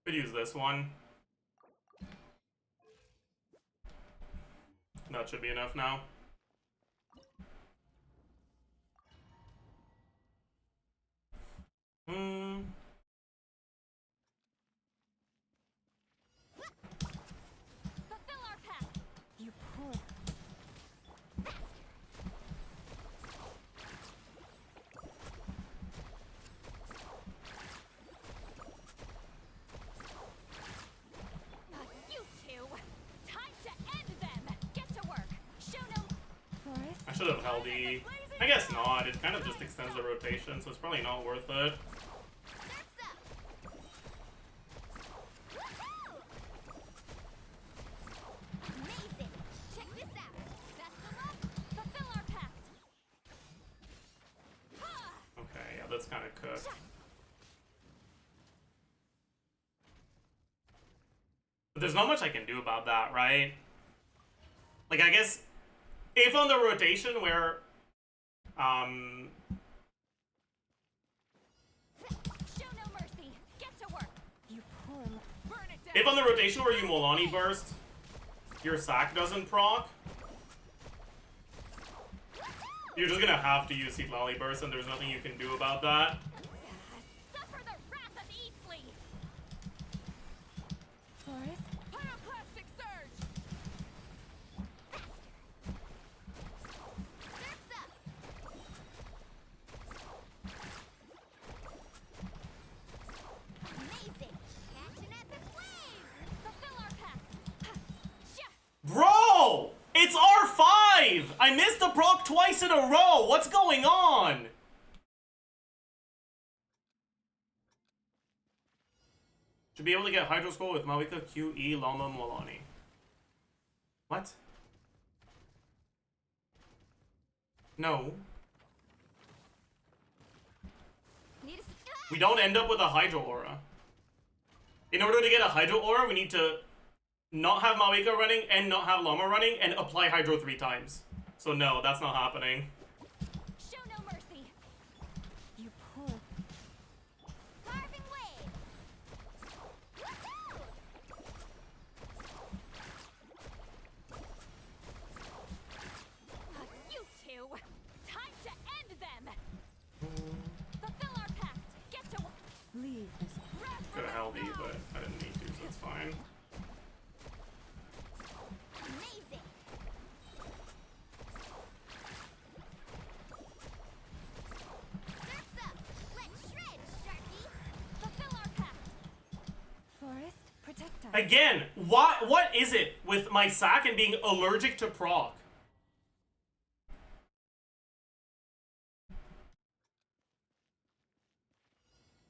Could use this one. That should be enough now. Fulfill our pact. You poor. You two. Time to end them. Get to work. Show no. Forest. I should have held E. I guess not. It kind of just extends the rotation, so it's probably not worth it. Surf's up. Woohoo! Amazing. Check this out. Best of luck. Fulfill our pact. Okay, yeah, that's kind of cooked. But there's not much I can do about that, right? Like, I guess if on the rotation where Show no mercy. Get to work. You poor. Burn it down. if on the rotation where you Molani burst, your sack doesn't proc, you're just gonna have to use Seek Lolly burst, and there's nothing you can do about that. Suffer the wrath of Eastleigh. Forest. Pyroclastic surge. Surf's up. Amazing. Catch an epic wave. Fulfill our pact. Bro! It's R5! I missed the proc twice in a row! What's going on? Should be able to get Hydro Scroll with Mawika, QE, LAUMA, Molani. What? No. Need a We don't end up with a Hydro Aura. In order to get a Hydro Aura, we need to not have Mawika running and not have LAUMA running and apply Hydro 3 times. So no, that's not happening. Show no mercy. You poor. carving waves. Woohoo! You two. Time to end them. Fulfill our pact. Get to work. Leave this. Could have held E, but I didn't need to, so it's fine. Amazing. Surf's up. Let's shred, Sharky. Fulfill our pact. Forest, protect us. Again, what is it with my sack and being allergic to proc?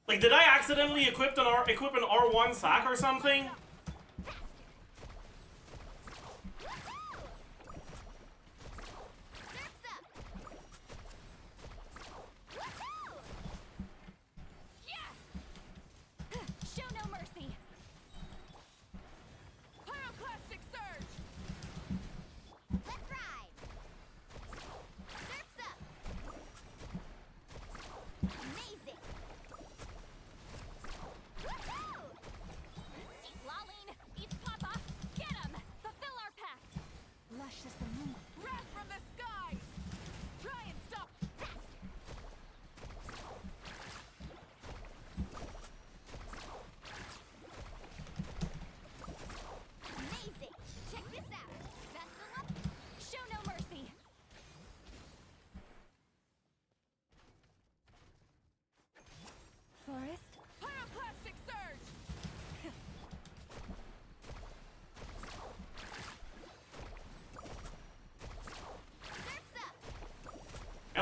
Like, did I accidentally equip an R1 sack or something? Surf's up. Woohoo! Show no mercy.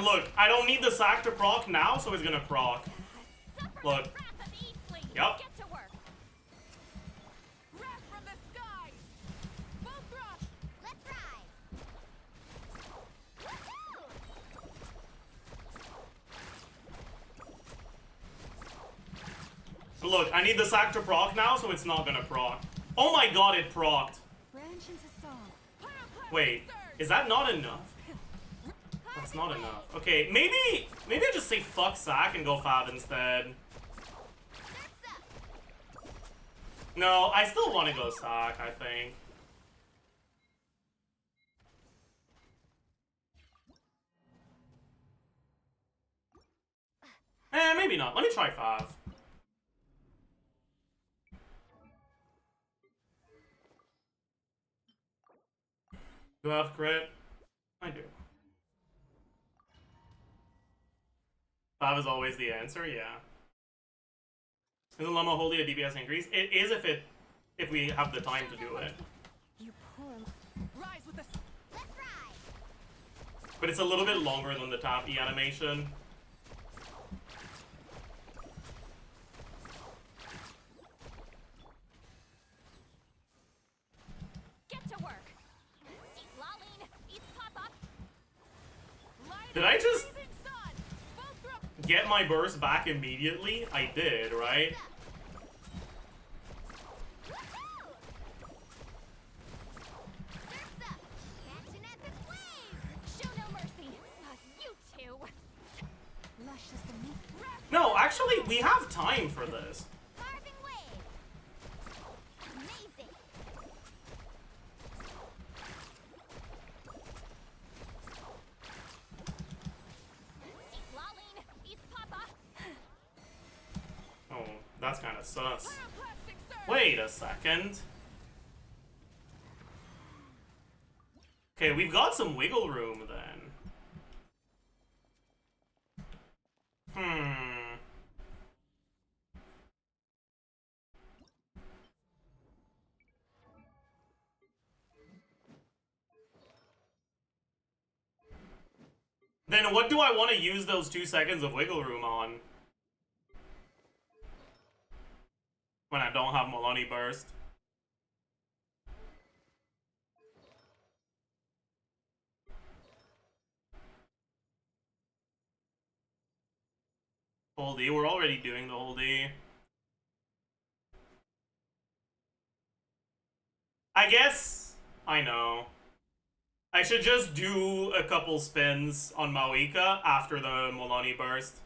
look, I don't need the sack to proc now, so it's gonna proc. Look. Yep. Get to work. Wrath from the skies. Both drop. Let's ride. Woohoo! Look, I need the sack to proc now, so it's not gonna proc. Oh my god, it procced. Branch into song. Wait, is that not enough? That's not enough. Okay, maybe I just say fuck sack and go fab instead. No, I still want to go sack, I think. Maybe not. Let me try 5. Do I have crit? I do. 5 is always the answer, yeah. Isn't LAUMA wholly a DPS increase? It is if we have the time to do it. You poor. Rise with the. Let's ride. But it's a little bit longer than the top E animation. Get to work. Lolling. Eat Papa. Did I just Blazing sun. Both drop. get my burst back immediately? I did, right? Surf's up. Catch an epic wave. Show no mercy. You two. Lush is the meat. No, actually, we have time for this. Carving waves. Amazing. Lolling. Eat Papa. Oh, that's kind of sus. Pyroclastic surge. Wait a second. Okay, we've got some wiggle room then. Then what do I want to use those 2 seconds of wiggle room on? When I don't have Maloney burst. Whole D, we're already doing the whole D. I guess, I know. I should just do a couple spins on Mawika after the Molani burst.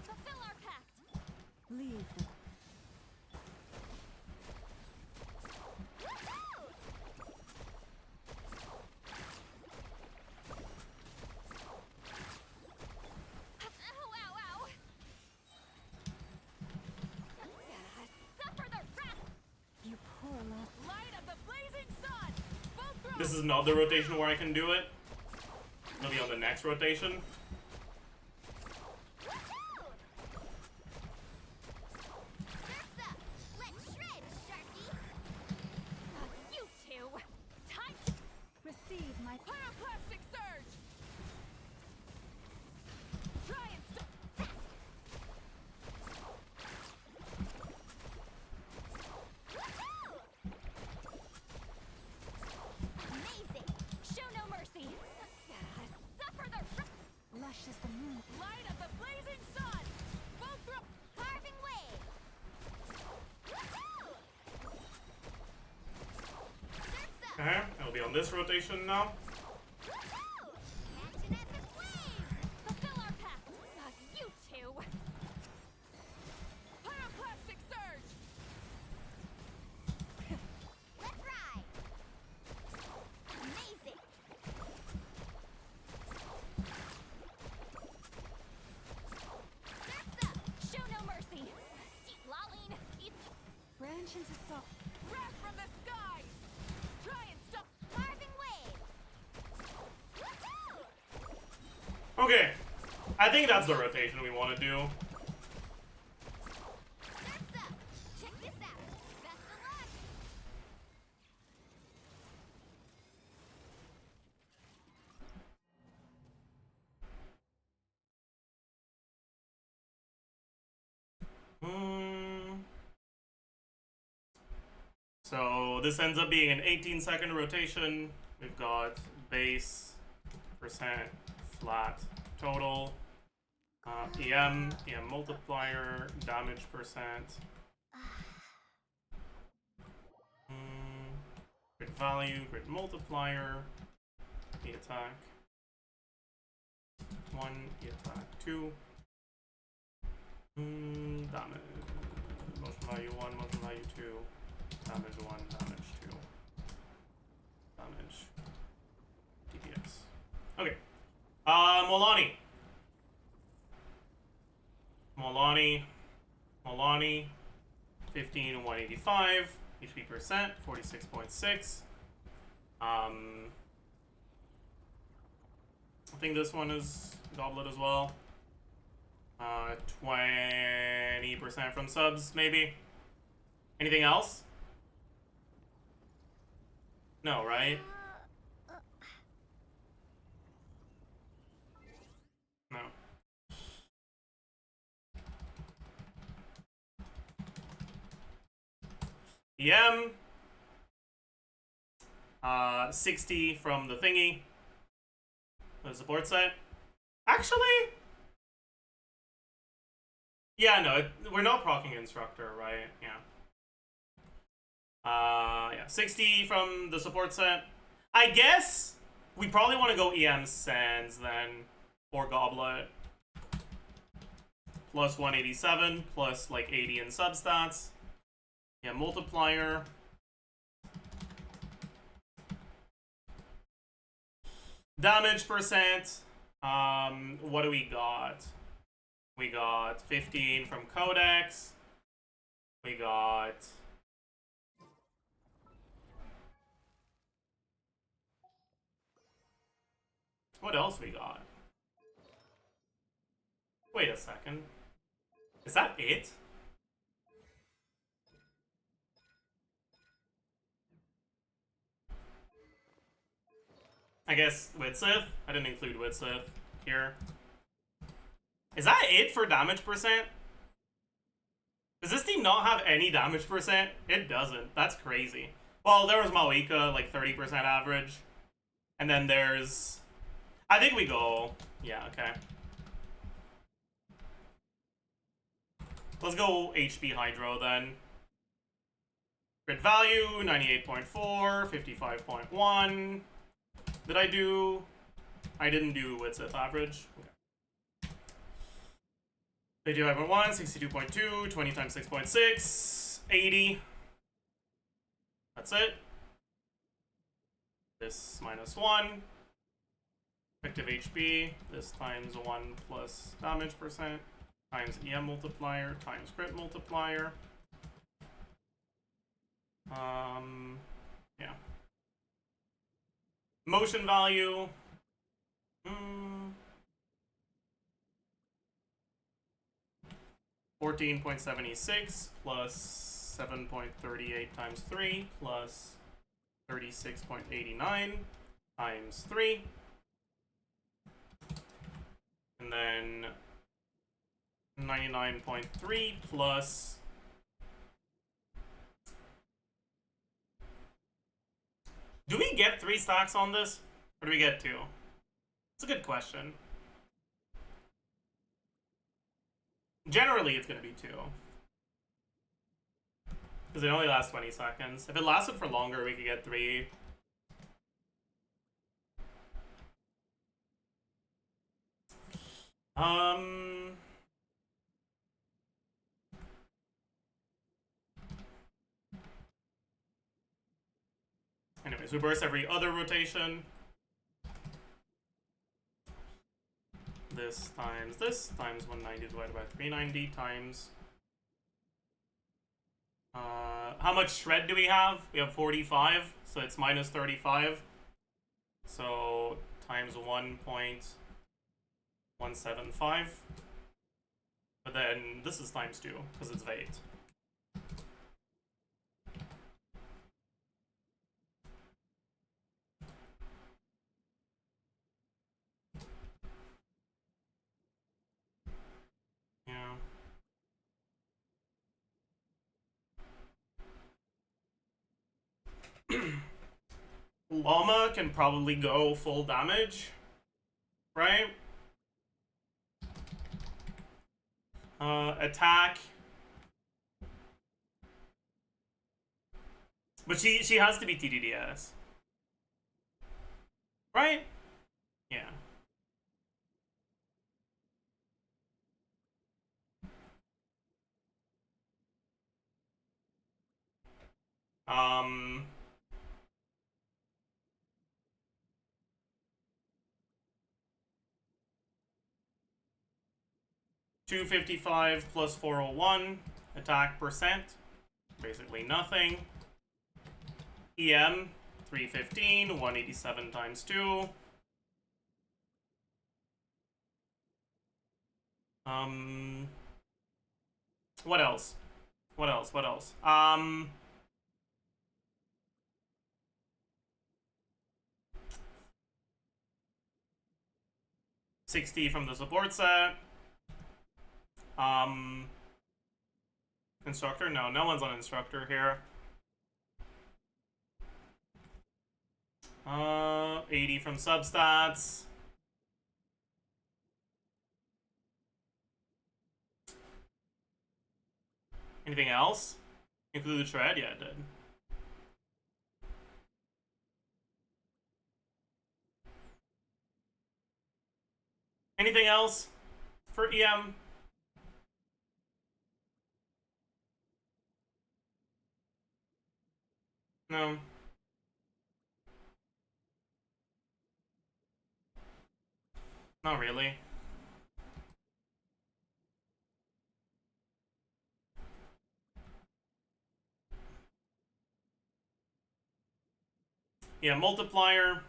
Fulfill our pact. Leave them. Ow, ow, ow. Suffer the wrath. You poor love. Light of the blazing sun. Both drop. This is not the rotation where I can do it. It'll be on the next rotation. Surf's up. Let's shred, Sharky. You two. Time to receive my pyroclastic surge. Try and stop. Amazing. Show no mercy. Suffer the wrath. Lush is the moon. Light of the blazing sun. Both drop. Carving waves. Surf's up. Okay, it'll be on this rotation now. Catch an epic wave. Fulfill our pact. You two. Pyroclastic surge. Let's ride. Amazing. Surf's up. Show no mercy. Lolling. Eat Branch into salt. Wrath from the skies. Try and stop. carving waves. Okay, I think that's the rotation we want to do. Surf's up. Check this out. Best of luck. So this ends up being an 18-second rotation. We've got base, percent, flat, total, EM multiplier, damage percent, grid value, grid multiplier, E attack 1, E attack 2, damage, motion value 1, motion value 2, damage 1, damage 2, damage, DPS. Okay. Molani, 15 and 185, HP percent, 46.6. I think this one is Goblet as well. 20% from subs, maybe. Anything else? No, right? No. EM. 60 from the thingy. The support set. Actually? Yeah, no, we're not proccing instructor, right? Yeah. Yeah, 60 from the support set. I guess we probably want to go EM Sands then, or Goblet. Plus 187, plus like 80 in substats. Yeah, multiplier. Damage percent. What do we got? We got 15 from Codex. We got... What else we got? Wait a second. Is that it? I guess Widsith? I didn't include Widsith here. Is that it for damage percent? Does this team not have any damage percent? It doesn't. That's crazy. Well, there was Malika, like 30% average. And then there's... I think we go... Yeah, okay. Let's go HP Hydro then. Grid value, 98.4, 55.1. Did I do... I didn't do Widsith average. Okay. 55.1, 62.2, 20 times 6.6, 80. That's it. This minus 1. Effective HP. This times 1 plus damage percent. Times EM multiplier. Times crit multiplier. Yeah. Motion value. 14.76 plus 7.38 times 3 plus 36.89 times 3. And then 99.3 plus... Do we get 3 stacks on this? Or do we get 2? It's a good question. Generally, it's going to be 2. Because it only lasts 20 seconds. If it lasted for longer, we could get 3. Anyways, we burst every other rotation. This times 190 divided by 390 times... how much shred do we have? We have 45, so it's minus 35. So times 1.175. But then this is times 2, because it's Vate. Yeah. LAUMA can probably go full damage, right? Attack. But she has to be TDDS. Right? Yeah. Um... 255 plus 401. Attack percent. Basically nothing. EM, 315, 187 times 2. What else? What else? What else? 60 from the support set. Instructor? No, no one's on instructor here. 80 from substats. Anything else? Include the tread? Yeah, it did. Anything else for EM? No. Not really. Yeah, multiplier.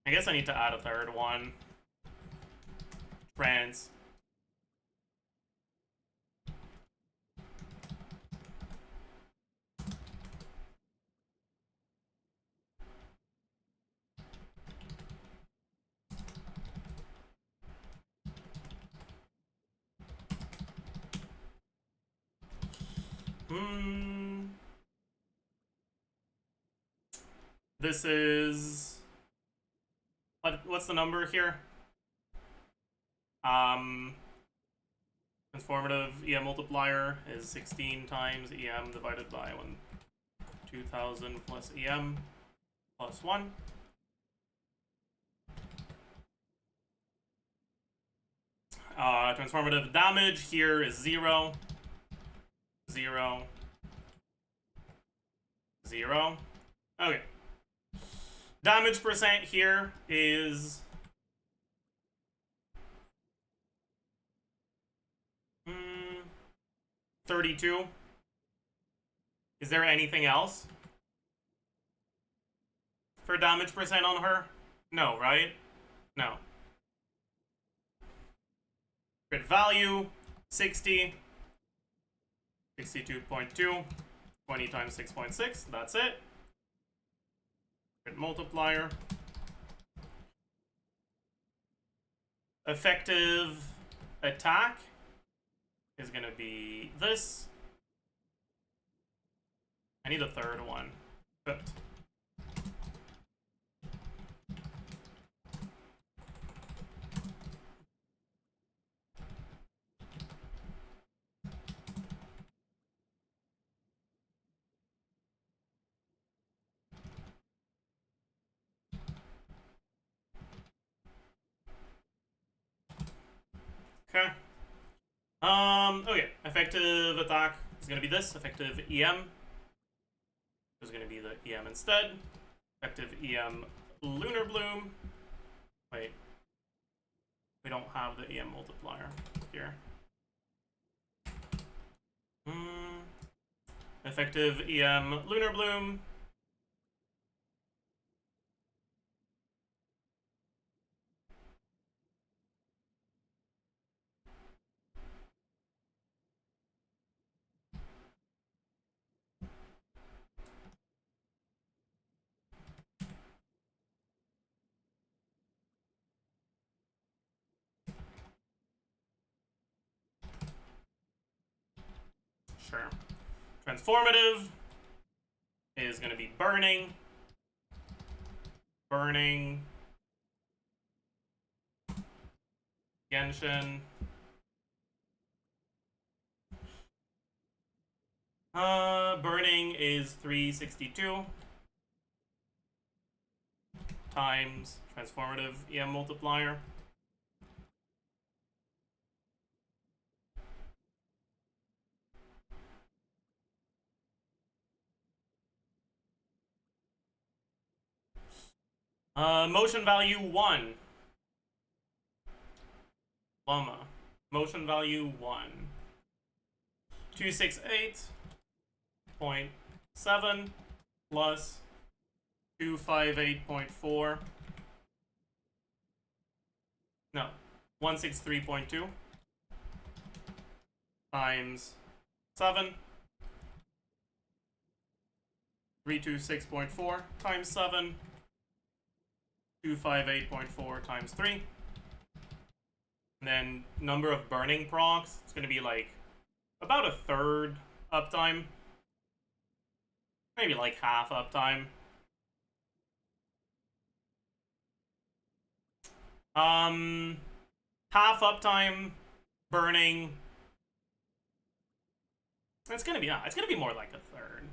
I guess I need to add a third one. Trans. This is... What's the number here? Transformative EM multiplier is 16 times EM divided by 2000 plus EM plus 1. Transformative damage here is 0. 0. 0. Okay. Damage percent here is 32. Is there anything else for damage percent on her? No, right? No. Crit value 60. 62.2. 20 times 6.6. That's it. Crit multiplier. Effective attack is gonna be this. I need a third one. But okay. Okay. Effective attack is gonna be this. Effective EM is gonna be the EM instead. Effective EM Lunar Bloom. Wait. We don't have the EM multiplier here. Effective EM Lunar Bloom. Sure. Transformative is going to be burning. Burning. Genshin. Burning is 362 times transformative EM multiplier. Motion value 1. LAUMA. Motion value 1. 268.7 plus 258.4. No. 163.2 times 7. 326.4 times 7. 258.4 times 3. And then number of burning procs, it's going to be like about a third uptime. Maybe like half uptime. Half uptime burning. It's gonna be more like a third.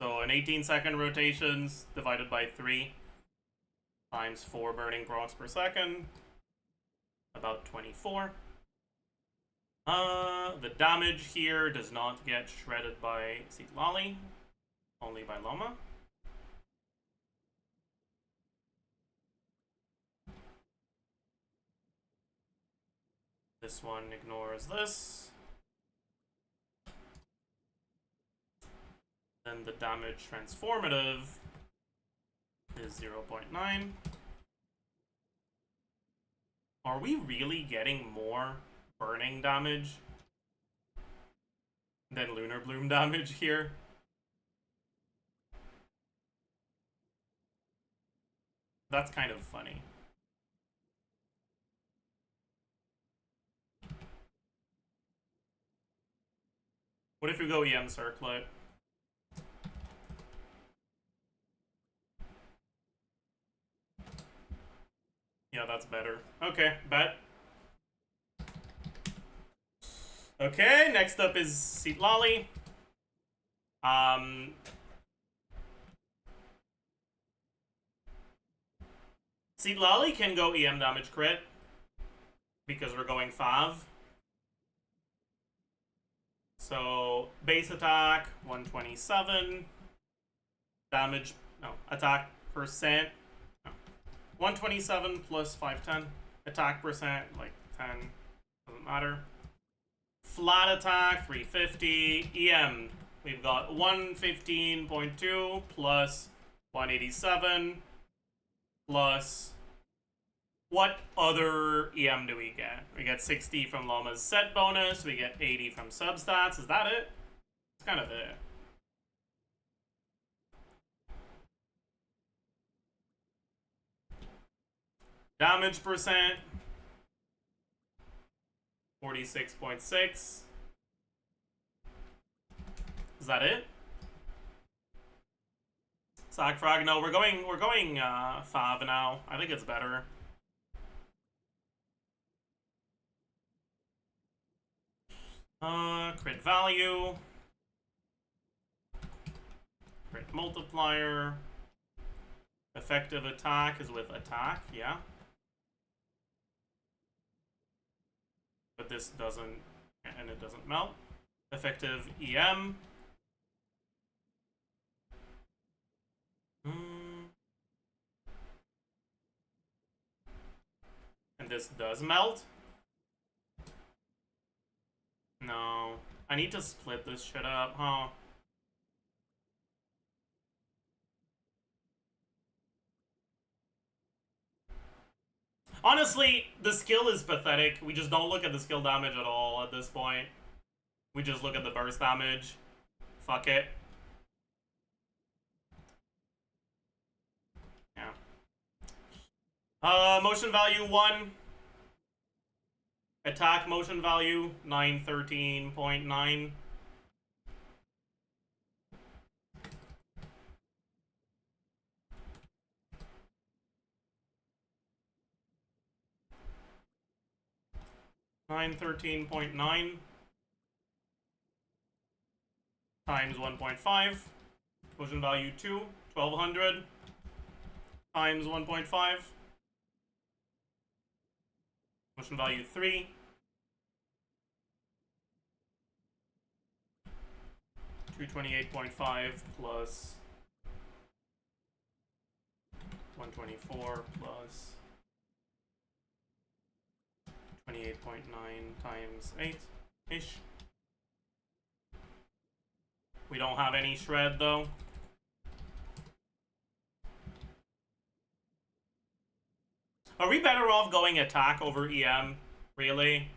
So an 18-second rotations divided by 3 times 4 burning procs per second. About 24. The damage here does not get shredded by Zitlali, only by LAUMA. This one ignores this. Then the damage transformative is 0.9. Are we really getting more burning damage than Lunar Bloom damage here? That's kind of funny. What if we go EM Circlet? Yeah, that's better. Okay, bet. Okay, next up is Zitlali. Zitlali can go EM damage crit because we're going Fav. So base attack 127, damage attack percent 127 plus 510, attack percent like 10, doesn't matter. Flat attack 350, EM we've got 115.2 plus 187 plus what other EM do we get? We get 60 from LAUMA's set bonus, we get 80 from substats, is that it? It's kind of it. Damage percent 46.6. Is that it? Sack frag? No, we're going Fav now. I think it's better. Crit value. Crit multiplier. Effective attack is with attack, yeah. But this doesn't, and it doesn't melt. Effective EM. And this does melt. No. I need to split this shit up, huh? Honestly, the skill is pathetic. We just don't look at the skill damage at all at this point. We just look at the burst damage. Fuck it. Yeah. Motion value 1. Attack motion value 913.9. 913.9 times 1.5. Motion value 2, 1200 times 1.5. Motion value 3. 228.5 plus 124 plus 28.9 times 8-ish. We don't have any shred though. Are we better off going attack over EM? Really?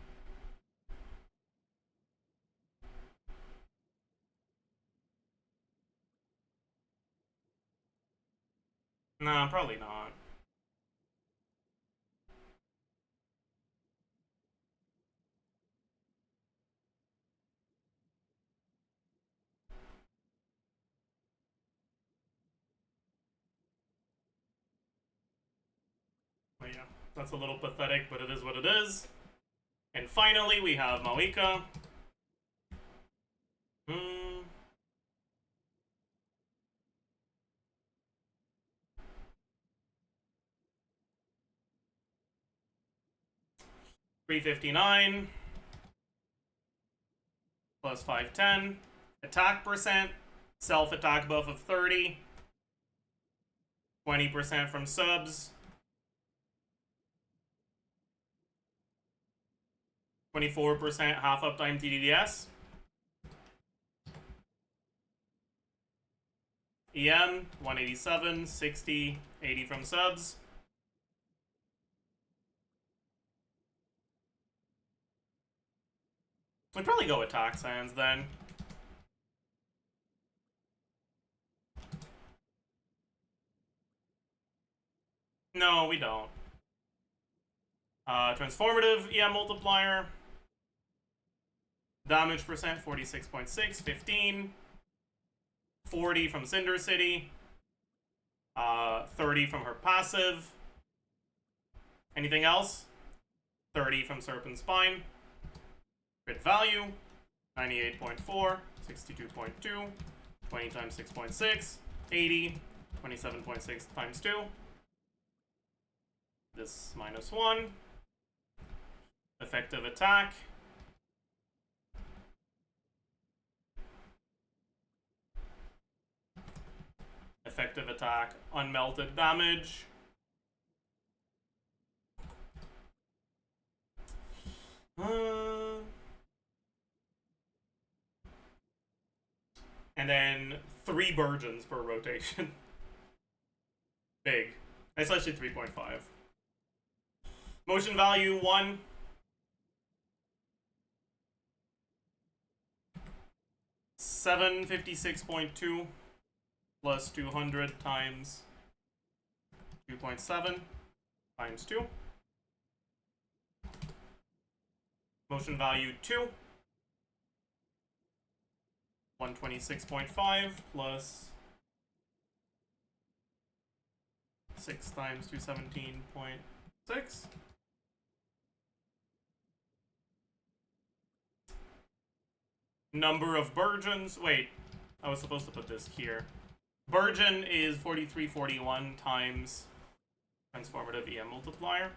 Nah, probably not. But yeah, that's a little pathetic, but it is what it is. And finally, we have Maoika. 359 plus 510. Attack percent, self-attack buff of 30. 20% from subs. 24% half uptime TDDS. EM, 187, 60, 80 from subs. We'd probably go attack sands then. No, we don't. Transformative EM multiplier. Damage percent 46.6, 15. 40 from Cinder City. 30 from her passive. Anything else? 30 from Serpent Spine. Crit value 98.4, 62.2, 20 times 6.6, 80, 27.6 times 2. This -1. Effective attack. Effective attack, unmelted damage. And then 3 Burgeons per rotation. Big. It's actually 3.5. Motion value 1. $756.2 plus 200 times 2.7 times 2. Motion value 2. 126.5 plus 6 times 217.6. Number of Burgeons. Wait, I was supposed to put this here. Burgeon is 4341 times transformative EM multiplier.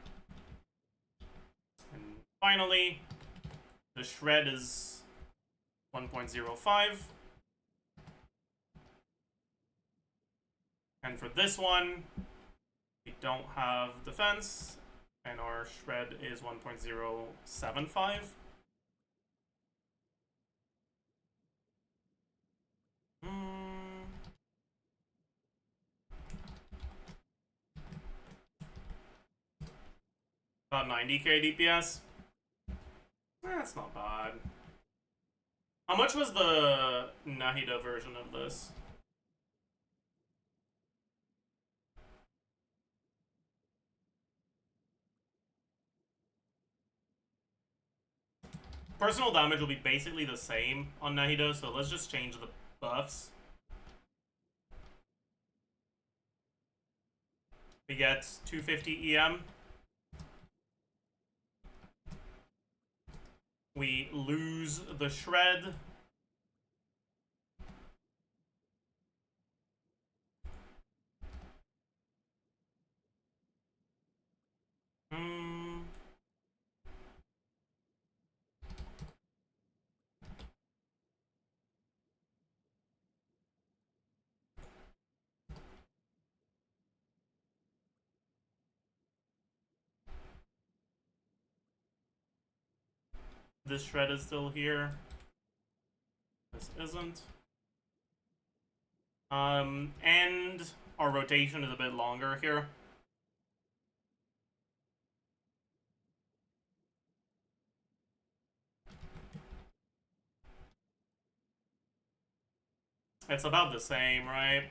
And finally, the shred is 1.05. And for this one, we don't have defense, and our shred is 1.075. About 90k DPS. That's not bad. How much was the Nahida version of this? Personal damage will be basically the same on Nahida, so let's just change the buffs. We get 250 EM. We lose the shred. This shred is still here. This isn't. And our rotation is a bit longer here. It's about the same, right?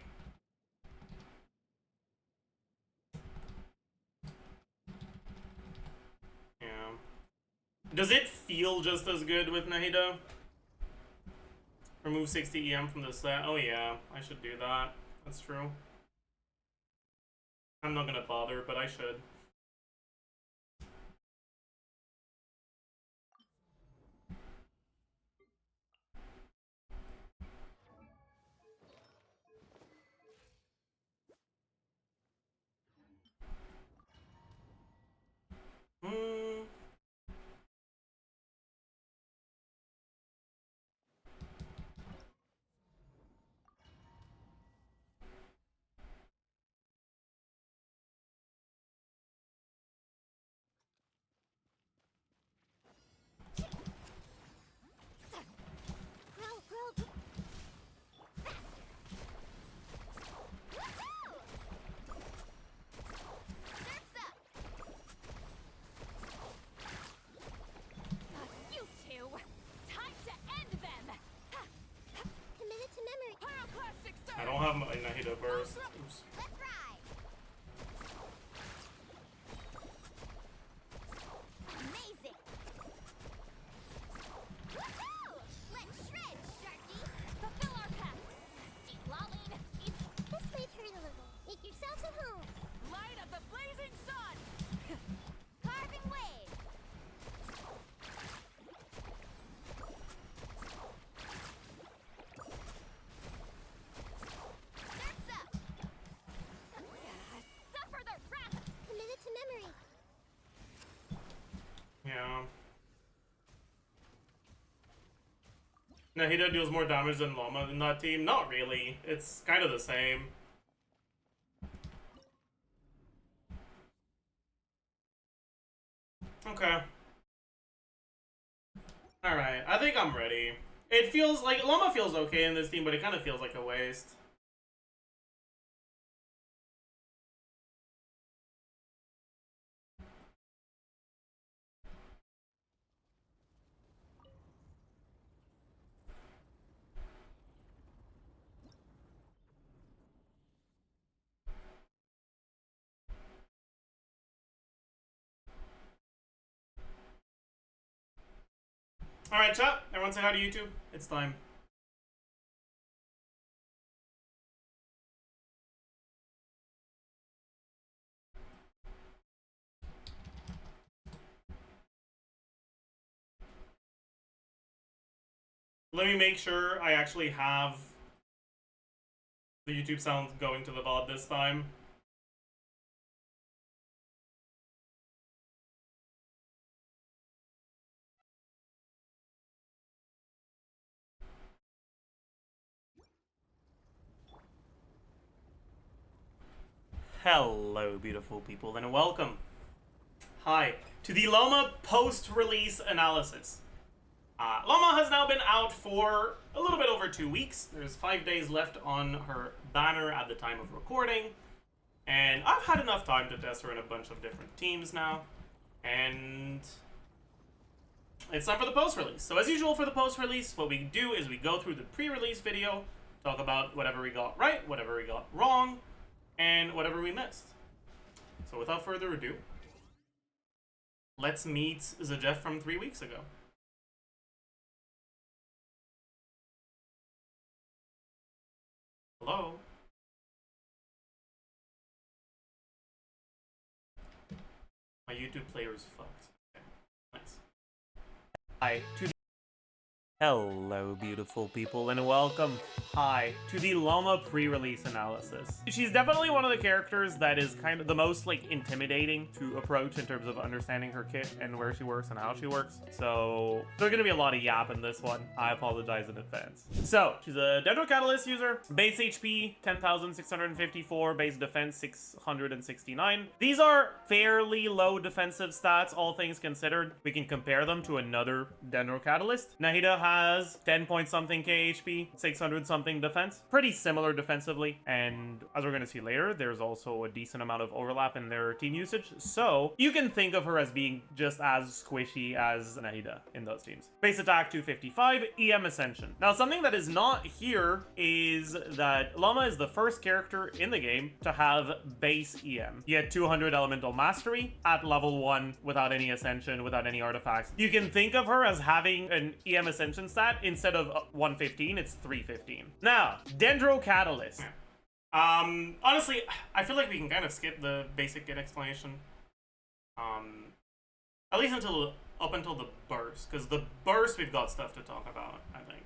Yeah. Does it feel just as good with Nahida? Remove 60 EM from the set. Oh yeah, I should do that. That's true. I'm not gonna bother, but I should. You two! Time to end them! Committed to memory. Pyroclastic surge! I don't have my Nahida burst. Oops. Let's ride! Amazing! Woohoo! Let's shred, Sharky! Fulfill our pact! See, Lolene, this might hurt a little. Make yourselves at home. Light of the blazing sun! Carving waves! Surf's up! Suffer the wrath! Committed to memory. Yeah. Nahida deals more damage than LAUMA in that team. Not really. It's kind of the same. Okay. Alright, I think I'm ready. It feels like LAUMA feels okay in this team, but it kind of feels like a waste. Alright, chat. Everyone say hi to YouTube. It's time. Let me make sure I actually have the YouTube sound going to the VOD this time. Hello, beautiful people, and welcome. Hi, to the LAUMA post-release analysis. LAUMA has now been out for a little bit over 2 weeks. There's 5 days left on her banner at the time of recording. And I've had enough time to test her in a bunch of different teams now. And it's time for the post-release. So as usual for the post-release, what we do is we go through the pre-release video, talk about whatever we got right, whatever we got wrong, and whatever we missed. So without further ado, let's meet Zajef from 3 weeks ago. Hello? My YouTube player is fucked. Okay, nice. to the Hello, beautiful people, and welcome, to the LAUMA pre-release analysis. She's definitely one of the characters that is kind of the most, like, intimidating to approach in terms of understanding her kit and where she works and how she works. So, there's gonna be a lot of yap in this one. I apologize in advance. So, she's a Dendro Catalyst user. Base HP, 10,654. Base defense, 669. These are fairly low defensive stats, all things considered. We can compare them to another Dendro Catalyst. Nahida has 10 point something KHP, 600 something defense. Pretty similar defensively, and as we're gonna see later, there's also a decent amount of overlap in their team usage, so you can think of her as being just as squishy as Nahida in those teams. Base attack 255, EM Ascension. Now, something that is not here is that LAUMA is the first character in the game to have base EM. You get 200 elemental mastery at level 1 without any ascension, without any artifacts. You can think of her as having an EM Ascension stat. Instead of 115, it's 315. Now, Dendro Catalyst. Honestly, I feel like we can kind of skip the basic kit explanation. At least up until the burst, because the burst we've got stuff to talk about, I think.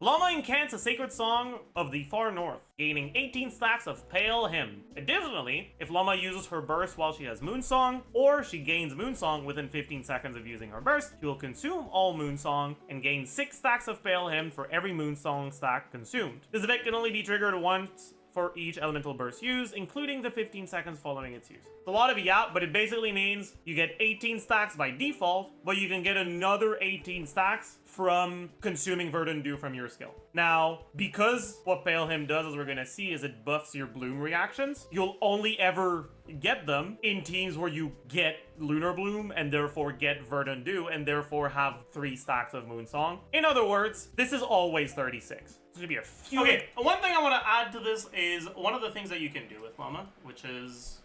LAUMA incants a sacred song of the far north, gaining 18 stacks of Pale Hymn. Additionally, if LAUMA uses her burst while she has Moonsong, or she gains Moonsong within 15 seconds of using her burst, she will consume all Moonsong and gain 6 stacks of Pale Hymn for every Moonsong stack consumed. This effect can only be triggered once for each elemental burst used, including the 15 seconds following its use. It's a lot of yap, but it basically means you get 18 stacks by default, but you can get another 18 stacks from consuming Verdant Dew from your skill. Now, because what Pale Hymn does, as we're gonna see, is it buffs your Bloom reactions, you'll only ever get them in teams where you get Lunar Bloom and therefore get Verdant Dew and therefore have 3 stacks of Moonsong. In other words, this is always 36. This should be a few. Okay, one thing I want to add to this is one of the things that you can do with LAUMA, which is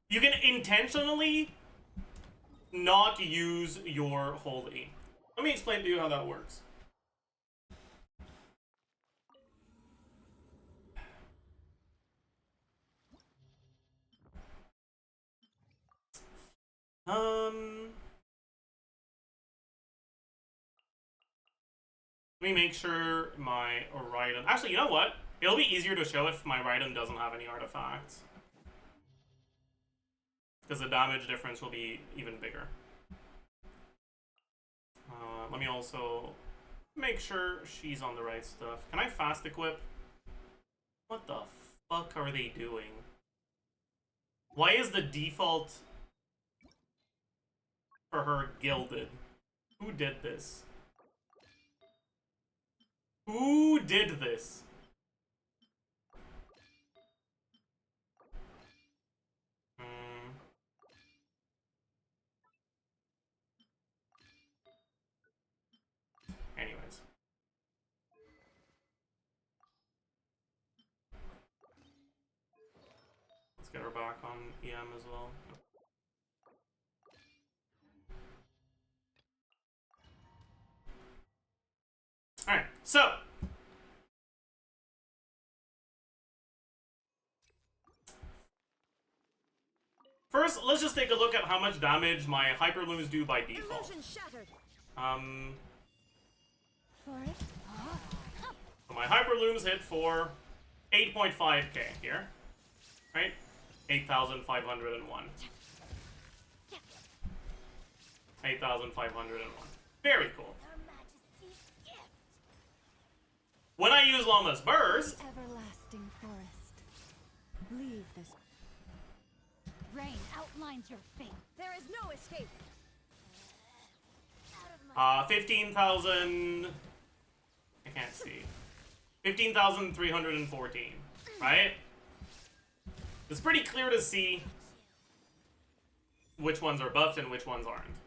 you can intentionally not use your hold E. Let me explain to you how that works. Let me make sure my Orion... Actually, you know what? It'll be easier to show if my Orion doesn't have any artifacts. Because the damage difference will be even bigger. Let me also make sure she's on the right stuff. Can I fast equip? What the fuck are they doing? Why is the default for her gilded? Who did this? Who did this? Anyways. Let's get her back on EM as well. Alright, so first, let's just take a look at how much damage my Hyperlooms do by default. So my Hyperlooms hit for 8.5k here, right? 8,501. 8,501. Very cool. When I use LAUMA's burst, Everlasting forest. Leave this. Rain outlines your fate. There is no escape. 15,000. I can't see. 15,314. Right? It's pretty clear to see which ones are buffed and which ones aren't.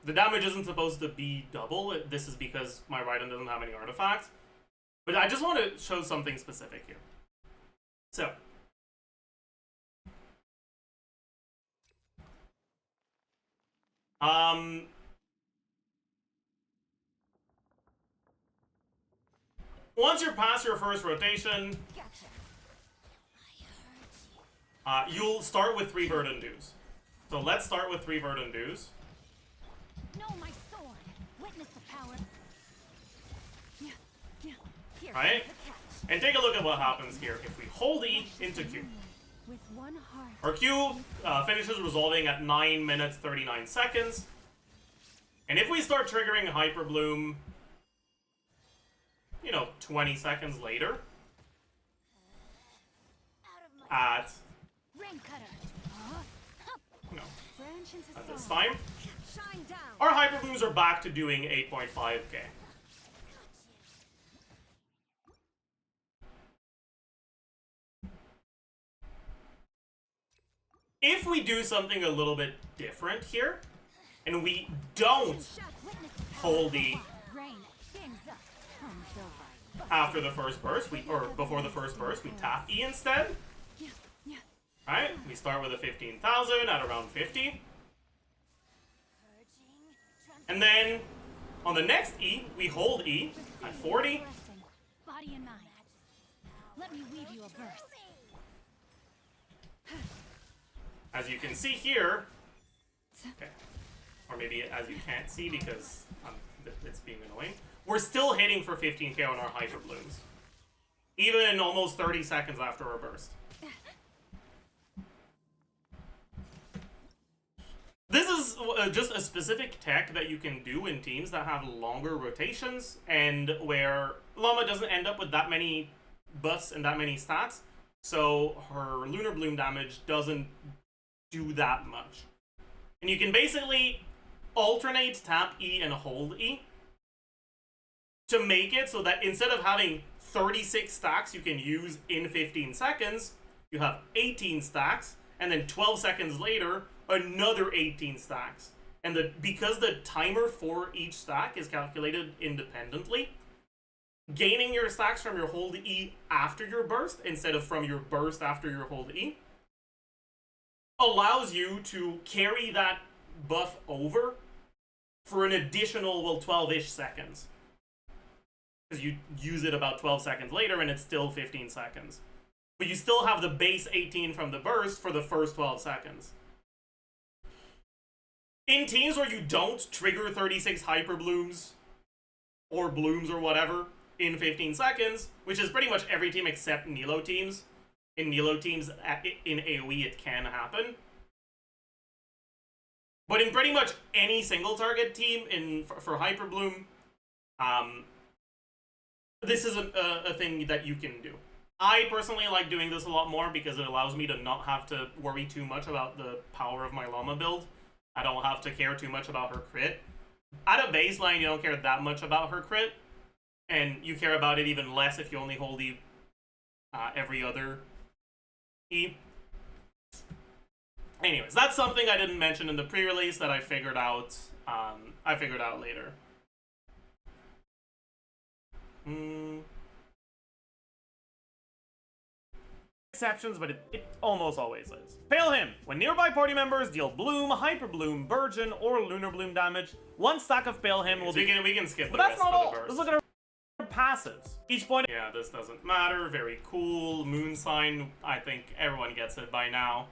The damage isn't supposed to be double. This is because my Raiden doesn't have any artifacts. But I just want to show something specific here. So. Once you're past your first rotation, you'll start with 3 Verdant Dews. So let's start with 3 Verdant Dews. No, my sword. Witness the power. Yeah, yeah. Here, Right? the catch. And take a look at what happens here. If we hold E into Q, With one heart. our Q finishes resolving at 9 minutes 39 seconds. And if we start triggering Hyper Bloom, you know, 20 seconds later, Out of my at, rain cutter. you know, Branch into at this song. time, Shine down. our Hyper Blooms are back to doing 8.5k. If we do something a little bit different here, and we don't Shut. Witness the power. hold E Rain. Things up. Comes over. after the first burst, or before the first burst, we tap E instead. Yeah, yeah. Right? We start with a 15,000 at around 50. And then on the next E, we hold E at 40. Blessing. Body and mind. Let me weave you a verse. As you can see here, okay, or maybe as you can't see because it's being annoying, we're still hitting for 15k on our Hyper Blooms, even almost 30 seconds after our burst. This is just a specific tech that you can do in teams that have longer rotations and where LAUMA doesn't end up with that many buffs and that many stats, so her Lunar Bloom damage doesn't do that much. And you can basically alternate tap E and hold E to make it so that instead of having 36 stacks you can use in 15 seconds, you have 18 stacks, and then 12 seconds later, another 18 stacks. And because the timer for each stack is calculated independently, gaining your stacks from your hold E after your burst instead of from your burst after your hold E allows you to carry that buff over for an additional, well, 12-ish seconds. Because you use it about 12 seconds later and it's still 15 seconds. But you still have the base 18 from the burst for the first 12 seconds. In teams where you don't trigger 36 Hyper Blooms or Blooms or whatever in 15 seconds, which is pretty much every team except Nilo teams. In Nilo teams, in AoE, it can happen. But in pretty much any single target team for Hyper Bloom, this is a thing that you can do. I personally like doing this a lot more because it allows me to not have to worry too much about the power of my LAUMA build. I don't have to care too much about her crit. At a baseline, you don't care that much about her crit, and you care about it even less if you only hold E every other E. Anyways, that's something I didn't mention in the pre-release that I figured out. Later. Exceptions, but it almost always is. Fail him. When nearby party members deal Bloom, Hyper Bloom, Burgeon, or Lunar Bloom damage, one stack of Fail him will be. We can skip. But that's not all. Let's look at our passives. Each point. Yeah, this doesn't matter. Very cool. Moon sign. I think everyone gets it by now.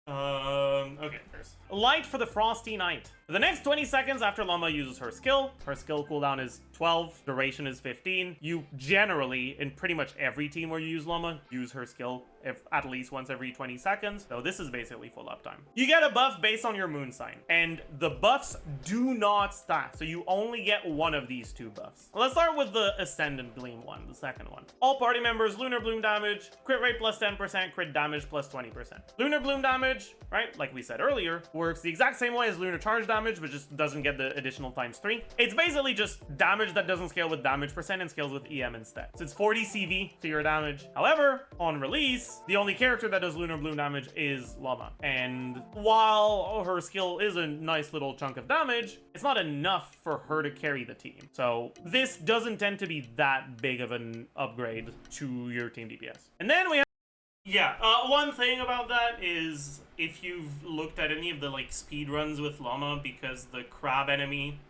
Okay, there's Light for the Frosty Night. For the next 20 seconds after LAUMA uses her skill cooldown is 12, duration is 15. You generally, in pretty much every team where you use LAUMA, use her skill at least once every 20 seconds. So this is basically full uptime. You get a buff based on your moon sign, and the buffs do not stack, so you only get one of these two buffs. Let's start with the Ascendant Gleam one, the second one. All party members, Lunar Bloom damage, crit rate plus 10%, crit damage plus 20%. Lunar Bloom damage, right, like we said earlier, works the exact same way as Lunar Charge damage, but just doesn't get the additional ×3. It's basically just damage that doesn't scale with damage percent and scales with EM instead. So it's 40 CV to your damage. However, on release, the only character that does Lunar Bloom damage is LAUMA. And while her skill is a nice little chunk of damage, it's not enough for her to carry the team. So this doesn't tend to be that big of an upgrade to your team DPS. And then we have one thing about that is if you've looked at any of the like speed runs with LAUMA, because the crab enemy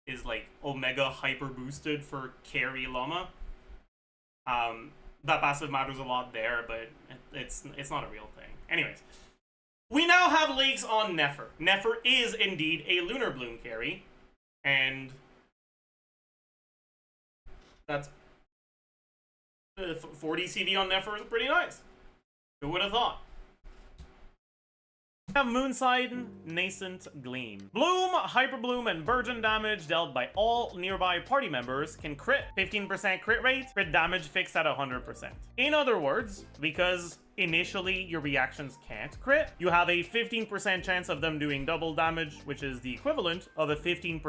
is like omega hyper boosted for carry LAUMA, that passive matters a lot there, but it's not a real thing. Anyways, We now have leaks on Nefer. Nefer is indeed a Lunar Bloom carry, and that's 40 CV on Nefer is pretty nice. Who would have thought? We have Moonside, Nascent Gleam. Bloom, Hyper Bloom, and Burgeon damage dealt by all nearby party members can crit. 15% crit rate, crit damage fixed at 100%. In other words, because initially your reactions can't crit, you have a 15% chance of them doing double damage, which is the equivalent of a 15%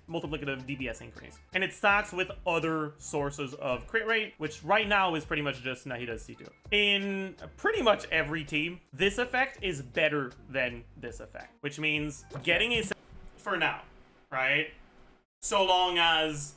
multiplicative DPS increase. And it stacks with other sources of crit rate, which right now is pretty much just Nahida's C2. In pretty much every team, this effect is better than this effect, which means getting a for now, right? So long as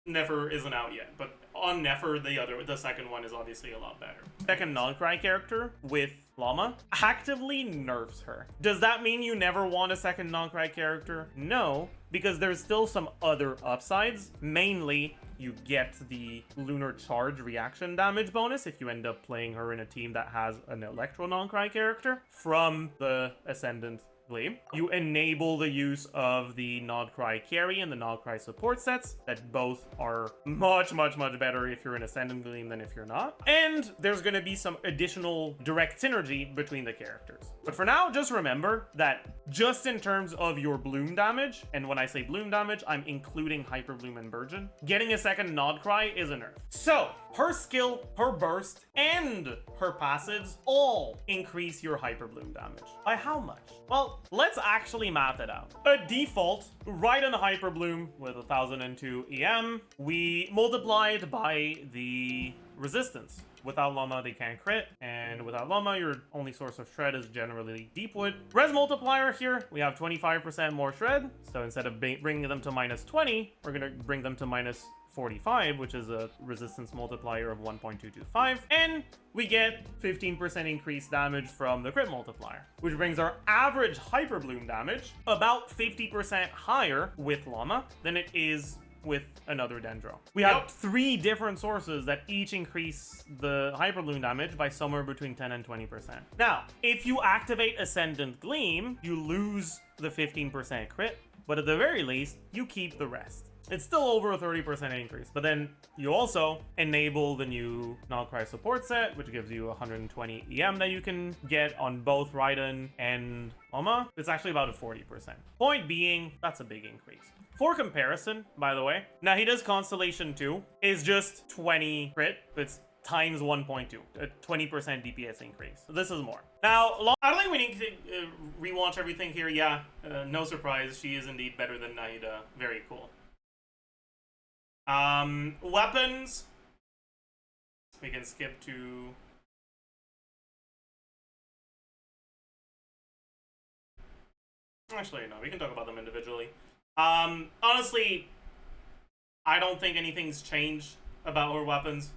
Nefer isn't out yet, but on Nefer, the second one is obviously a lot better. Second non-cry character with LAUMA actively nerfs her. Does that mean you never want a second non-cry character? No, because there's still some other upsides. Mainly, you get the Lunar Charge reaction damage bonus if you end up playing her in a team that has an Electro non-cry character from the Ascendant Gleam. You enable the use of the Nod-Cry carry and the Nod-Cry support sets that both are much better if you're an Ascendant Gleam than if you're not. And there's going to be some additional direct synergy between the characters. But for now, just remember that just in terms of your Bloom damage, and when I say Bloom damage, I'm including Hyper Bloom and Burgeon, getting a second Nod-Cry is a nerf. So, her skill, her burst, and her passives all increase your Hyper Bloom damage. By how much? Well, let's actually math it out. A default, right on Hyper Bloom with 1002 EM, we multiplied by the resistance. Without LAUMA, they can't crit, and without LAUMA, your only source of shred is generally Deepwood. Res multiplier here, we have 25% more shred, so instead of bringing them to -20, we're gonna bring them to -45, which is a resistance multiplier of 1.225, and we get 15% increased damage from the crit multiplier, which brings our average Hyper Bloom damage about 50% higher with LAUMA than it is with another Dendro. We have 3 different sources that each increase the Hyper Bloom damage by somewhere between 10 and 20%. Now, if you activate Ascendant Gleam, you lose the 15% crit, but at the very least, you keep the rest. It's still over a 30% increase, but then you also enable the new Nod-Cry support set, which gives you 120 EM that you can get on both Raiden and LAUMA. It's actually about a 40%. Point being, that's a big increase. For comparison, by the way, Nahida's Constellation 2 is just 20 crit. It's times 1.2, a 20% DPS increase. So this is more. Now, I don't think we need to rewatch everything here. Yeah, no surprise, she is indeed better than Nahida. Very cool. Weapons. We can skip to... Actually, no, we can talk about them individually. Honestly, I don't think anything's changed about her weapons.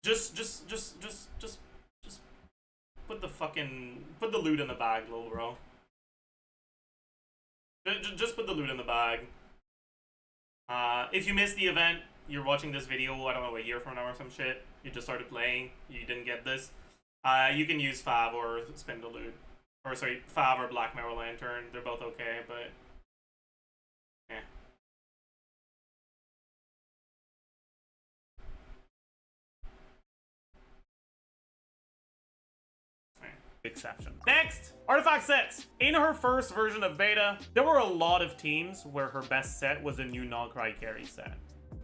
Just put the loot in the bag, little bro. Just put the loot in the bag. If you missed the event, you're watching this video, I don't know, a year from now or some shit, you just started playing, you didn't get this, you can use Fav or spin the loot. Or sorry, Fav or Black Mirror Lantern, they're both okay, but... eh. Exception. Next, artifact sets. In her first version of beta, there were a lot of teams where her best set was a new Nod-Cry carry set,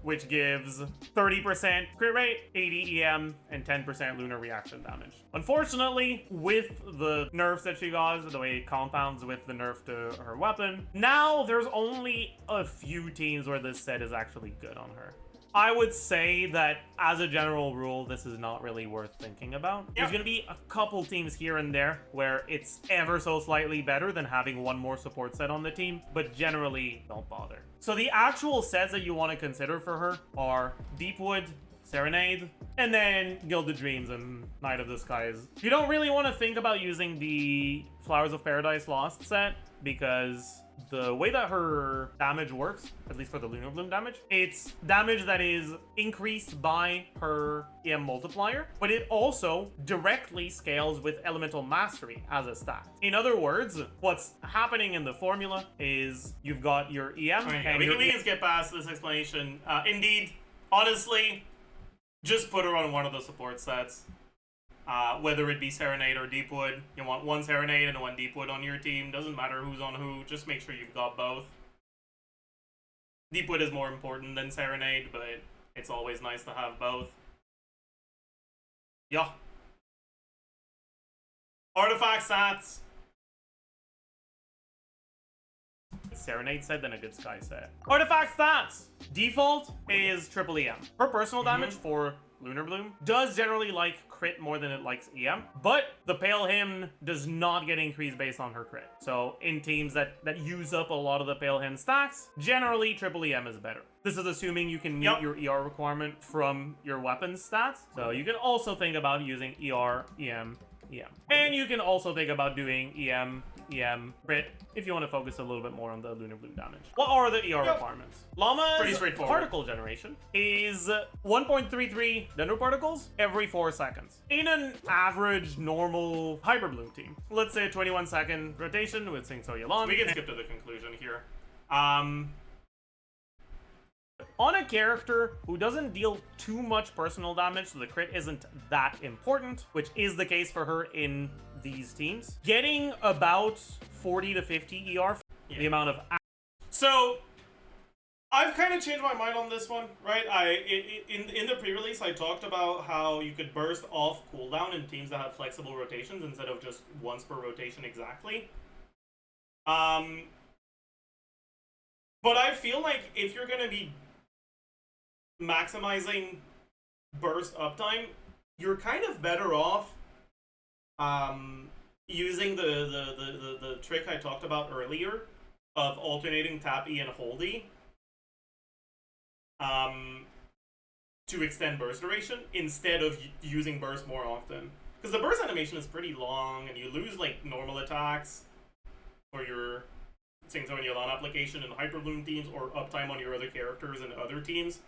which gives 30% crit rate, 80 EM, and 10% lunar reaction damage. Unfortunately, with the nerfs that she got, the way it compounds with the nerf to her weapon, now there's only a few teams where this set is actually good on her. I would say that, as a general rule, this is not really worth thinking about. There's going to be a couple teams here and there where it's ever so slightly better than having one more support set on the team, but generally, don't bother. So the actual sets that you want to consider for her are Deepwood, Serenade, and then Gilded Dreams and Night of the Skies. You don't really want to think about using the Flowers of Paradise Lost set, because the way that her damage works, at least for the Lunar Bloom damage, it's damage that is increased by her EM multiplier, but it also directly scales with Elemental Mastery as a stat. In other words, what's happening in the formula is you've got your EM, and we can skip past this explanation. Indeed, honestly, just put her on one of the support sets. Whether it be Serenade or Deepwood, you want one Serenade and one Deepwood on your team. Doesn't matter who's on who, just make sure you've got both. Deepwood is more important than Serenade, but it's always nice to have both. Yeah. Artifact stats. Serenade set, then a good Sky set. Artifact stats! Default is triple EM. Her personal damage for Lunar Bloom does generally like crit more than it likes EM, but the Pale Hymn does not get increased based on her crit. So in teams that use up a lot of the Pale Hymn stacks, generally triple EM is better. This is assuming you can meet your ER requirement from your weapons stats. So you can also think about using ER, EM, EM. And you can also think about doing EM, crit if you want to focus a little bit more on the Lunar Bloom damage. What are the ER requirements? LAUMA's pretty straightforward. Particle generation is 1.33 Dendro particles every 4 seconds. In an average normal Hyper Bloom team, let's say a 21-second rotation with Sing So Yalon. We can skip to the conclusion here. On a character who doesn't deal too much personal damage, so the crit isn't that important, which is the case for her in these teams, getting about 40 to 50 ER, the amount of... So, I've kind of changed my mind on this one, right? In the pre-release, I talked about how you could burst off cooldown in teams that have flexible rotations instead of just once per rotation exactly. But I feel like if you're going to be maximizing burst uptime, you're kind of better off using the trick I talked about earlier of alternating tap E and hold E to extend burst duration instead of using burst more often. Because the burst animation is pretty long and you lose like normal attacks for your Sing So and Yalon application in Hyper Bloom teams or uptime on your other characters and other teams.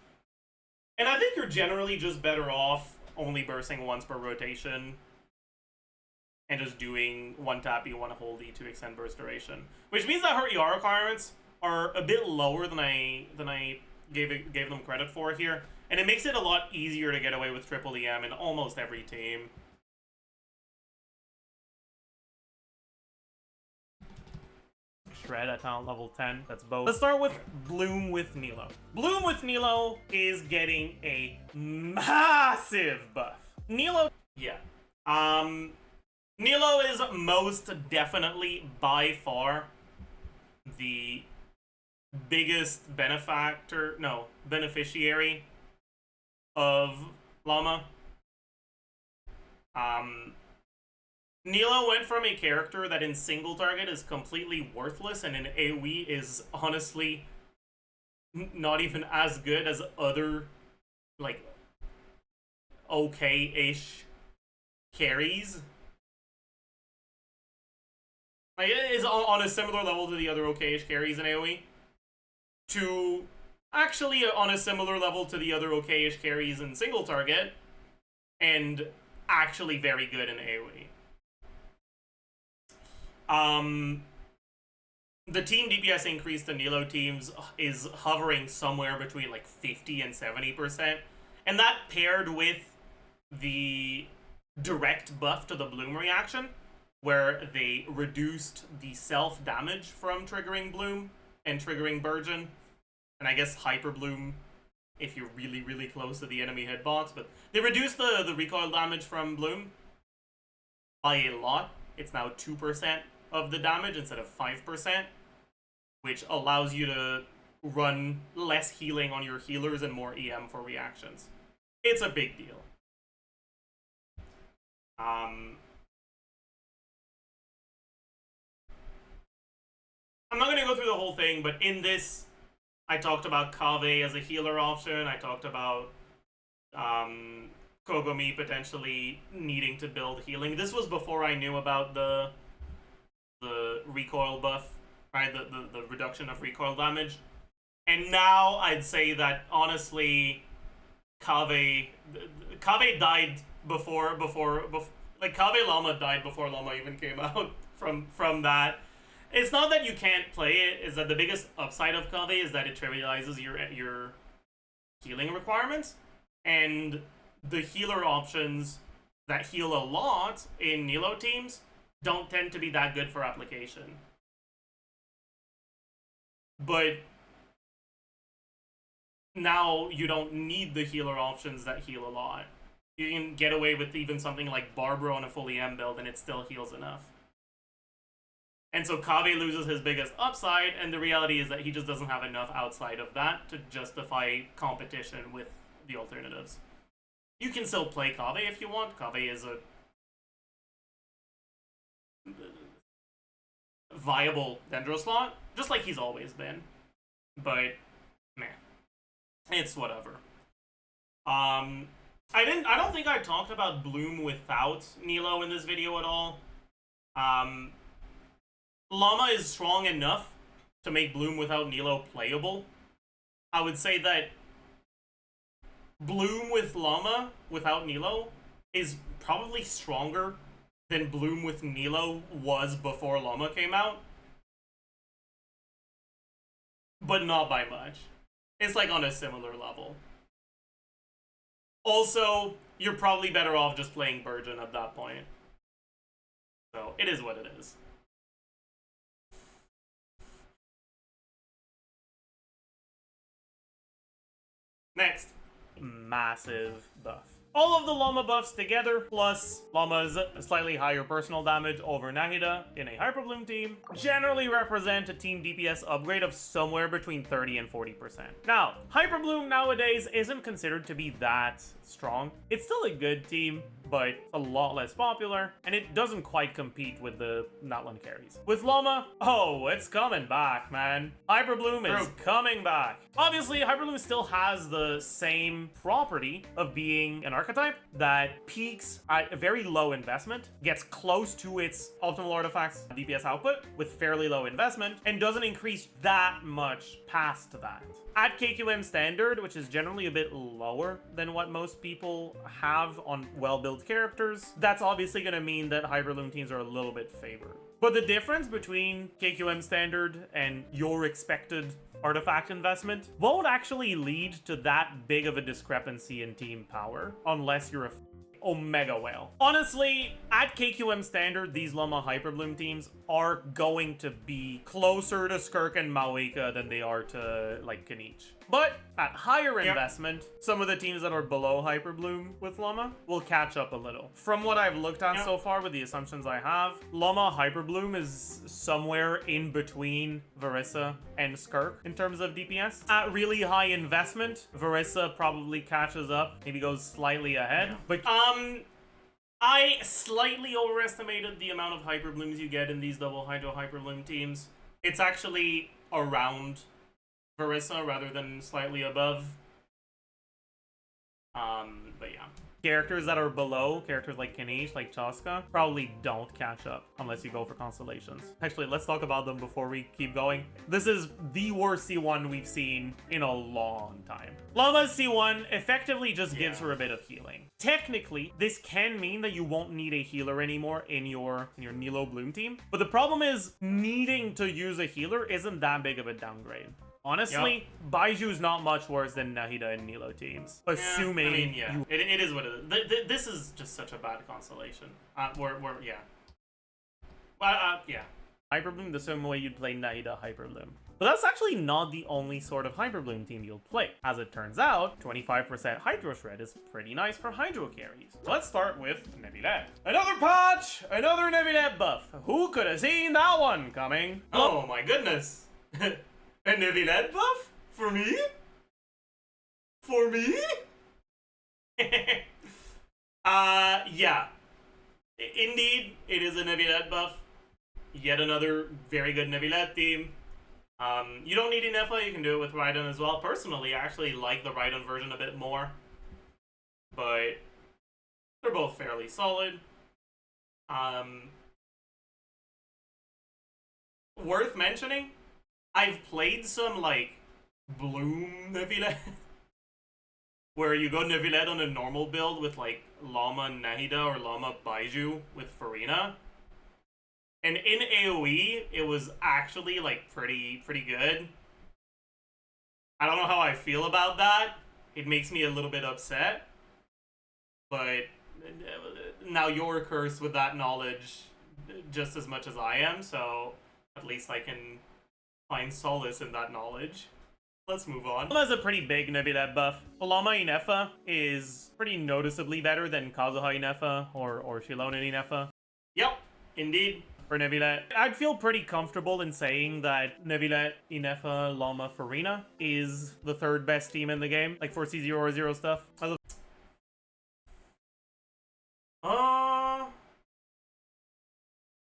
And I think you're generally just better off only bursting once per rotation and just doing one tap E, one hold E to extend burst duration. Which means that her ER requirements are a bit lower than I gave them credit for here. And it makes it a lot easier to get away with triple EM in almost every team. Shred at talent level 10. That's both. Let's start with Bloom with Nilo. Bloom with Nilo is getting a massive buff. Nilo, yeah. Nilo is most definitely by far the biggest beneficiary of LAUMA. Nilo went from a character that in single target is completely worthless and in AoE is honestly not even as good as other, like, okay-ish carries. Like, it is on a similar level to the other okay-ish carries in AoE. To actually on a similar level to the other okay-ish carries in single target. And actually very good in AoE. The team DPS increase to Nilo teams is hovering somewhere between like 50 and 70%. And that paired with the direct buff to the Bloom reaction, where they reduced the self-damage from triggering Bloom and triggering Burgeon. And I guess Hyper Bloom if you're really, really close to the enemy hitbox. But they reduced the recoil damage from Bloom by a lot. It's now 2% of the damage instead of 5%, which allows you to run less healing on your healers and more EM for reactions. It's a big deal. I'm not going to go through the whole thing, but in this, I talked about Kave as a healer option. I talked about Kogomi potentially needing to build healing. This was before I knew about the recoil buff right? The reduction of recoil damage. And now I'd say that honestly, Kave died before like Kave LAUMA died before LAUMA even came out from that. It's not that you can't play it, is that the biggest upside of Kave is that it trivializes your healing requirements, and the healer options that heal a lot in Nilo teams don't tend to be that good for application. But now you don't need the healer options that heal a lot. You can get away with even something like Barbaro on a fully M build and it still heals enough. And so Kave loses his biggest upside, and the reality is that he just doesn't have enough outside of that to justify competition with the alternatives. You can still play Kave if you want. Kave is a viable Dendro slot, just like he's always been. But, man, it's whatever. I don't think I talked about Bloom without Nilo in this video at all. LAUMA is strong enough to make Bloom without Nilo playable. I would say that Bloom with LAUMA without Nilo is probably stronger than Bloom with Nilo was before LAUMA came out. But not by much. It's like on a similar level. Also, you're probably better off just playing Burgeon at that point. So, it is what it is. Next, massive buff. All of the LAUMA buffs together, plus LAUMA's slightly higher personal damage over Nahida in a Hyper Bloom team, generally represent a team DPS upgrade of somewhere between 30 and 40%. Now, Hyper Bloom nowadays isn't considered to be that strong. It's still a good team, but a lot less popular, and it doesn't quite compete with the Natlan carries. With LAUMA, oh, it's coming back, man. Hyper Bloom is coming back. Obviously, Hyper Bloom still has the same property of being an archetype that peaks at a very low investment, gets close to its optimal artifacts DPS output with fairly low investment, and doesn't increase that much past that. At KQM standard, which is generally a bit lower than what most people have on well-built characters, that's obviously going to mean that Hyper Bloom teams are a little bit favored. But the difference between KQM standard and your expected artifact investment won't actually lead to that big of a discrepancy in team power unless you're a Omega Whale. Honestly, at KQM standard, these LAUMA Hyper Bloom teams are going to be closer to Skirk and Mawika than they are to, like, Kanich. But at higher investment, some of the teams that are below Hyper Bloom with LAUMA will catch up a little. From what I've looked at so far with the assumptions I have, LAUMA Hyper Bloom is somewhere in between Varissa and Skirk in terms of DPS. At really high investment, Varissa probably catches up, maybe goes slightly ahead. But I slightly overestimated the amount of Hyper Blooms you get in these double Hydro Hyper Bloom teams. It's actually around Varissa rather than slightly above. But yeah. Characters that are below, characters like Kanich, like Chaska, probably don't catch up unless you go for Constellations. Actually, let's talk about them before we keep going. This is the worst C1 we've seen in a long time. LAUMA's C1 effectively just gives her a bit of healing. Technically, this can mean that you won't need a healer anymore in your Nilo Bloom team. But the problem is, needing to use a healer isn't that big of a downgrade. Honestly, Baiju's not much worse than Nahida and Nilo teams. Assuming, I mean, it is what it is. This is just such a bad constellation. Hyper Bloom the same way you'd play Nahida Hyper Bloom. But that's actually not the only sort of Hyper Bloom team you'll play. As it turns out, 25% Hydro Shred is pretty nice for Hydro carries. So let's start with Nevilet. Another patch, another Nevilet buff. Who could have seen that one coming? Oh my goodness. A Nevilet buff? For me? For me? Yeah. Indeed, it is a Nevilet buff. Yet another very good Nevilet team. You don't need Inefa, you can do it with Raiden as well. Personally, I actually like the Raiden version a bit more. But they're both fairly solid. worth mentioning, I've played some, like, Bloom Neuvillette, where you go Neuvillette on a normal build with, like, LAUMA Nahida or LAUMA Baiju with Farina. And in AoE, it was actually, like, pretty good. I don't know how I feel about that. It makes me a little bit upset. But now you're cursed with that knowledge just as much as I am, so at least I can find solace in that knowledge. Let's move on. LAUMA has a pretty big Neuvillette buff. LAUMA Inefa is pretty noticeably better than Kazuha Inefa or Shilona Inefa. Yep, indeed. For Neuvillette, I'd feel pretty comfortable in saying that Neuvillette, Inefa, LAUMA, Farina is the third best team in the game, like for C0 or 0 stuff.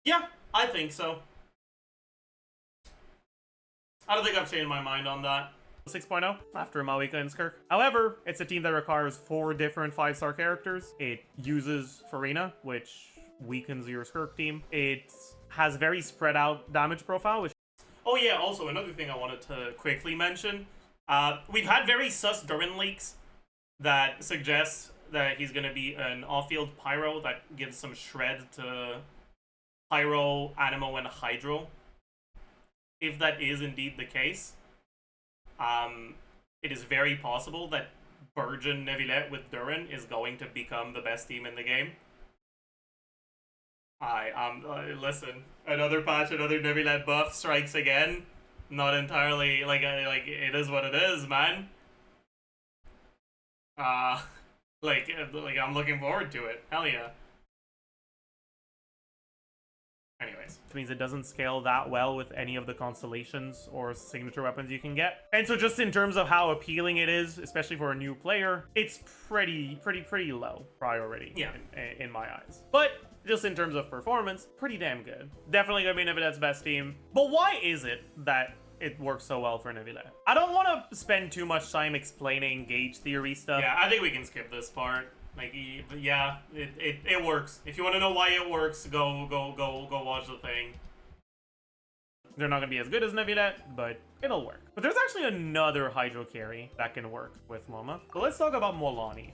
Yeah, I think so. I don't think I've changed my mind on that. 6.0 after Malika and Skirk. However, it's a team that requires 4 different 5-star characters. It uses Farina, which weakens your Skirk team. It has very spread out damage profile, which... Oh yeah, also another thing I wanted to quickly mention. We've had very sus Durin leaks that suggest that he's going to be an off-field Pyro that gives some shred to Pyro, Animo, and Hydro. If that is indeed the case, it is very possible that Virgin Neuvillette with Durin is going to become the best team in the game. Listen, another patch, another Neuvillette buff strikes again. Not entirely, like it is what it is, man. Like I'm looking forward to it. Hell yeah. Anyways, which means it doesn't scale that well with any of the constellations or signature weapons you can get. And so just in terms of how appealing it is, especially for a new player, it's pretty low priority, yeah, in my eyes. But just in terms of performance, pretty damn good. Definitely gonna be Neuvillette's best team. But why is it that it works so well for Neuvillette? I don't want to spend too much time explaining gauge theory stuff. Yeah, I think we can skip this part. Like, yeah, it works. If you want to know why it works, go watch the thing. They're not gonna be as good as Neuvillette, but it'll work. But there's actually another Hydro carry that can work with LAUMA. So let's talk about Molani.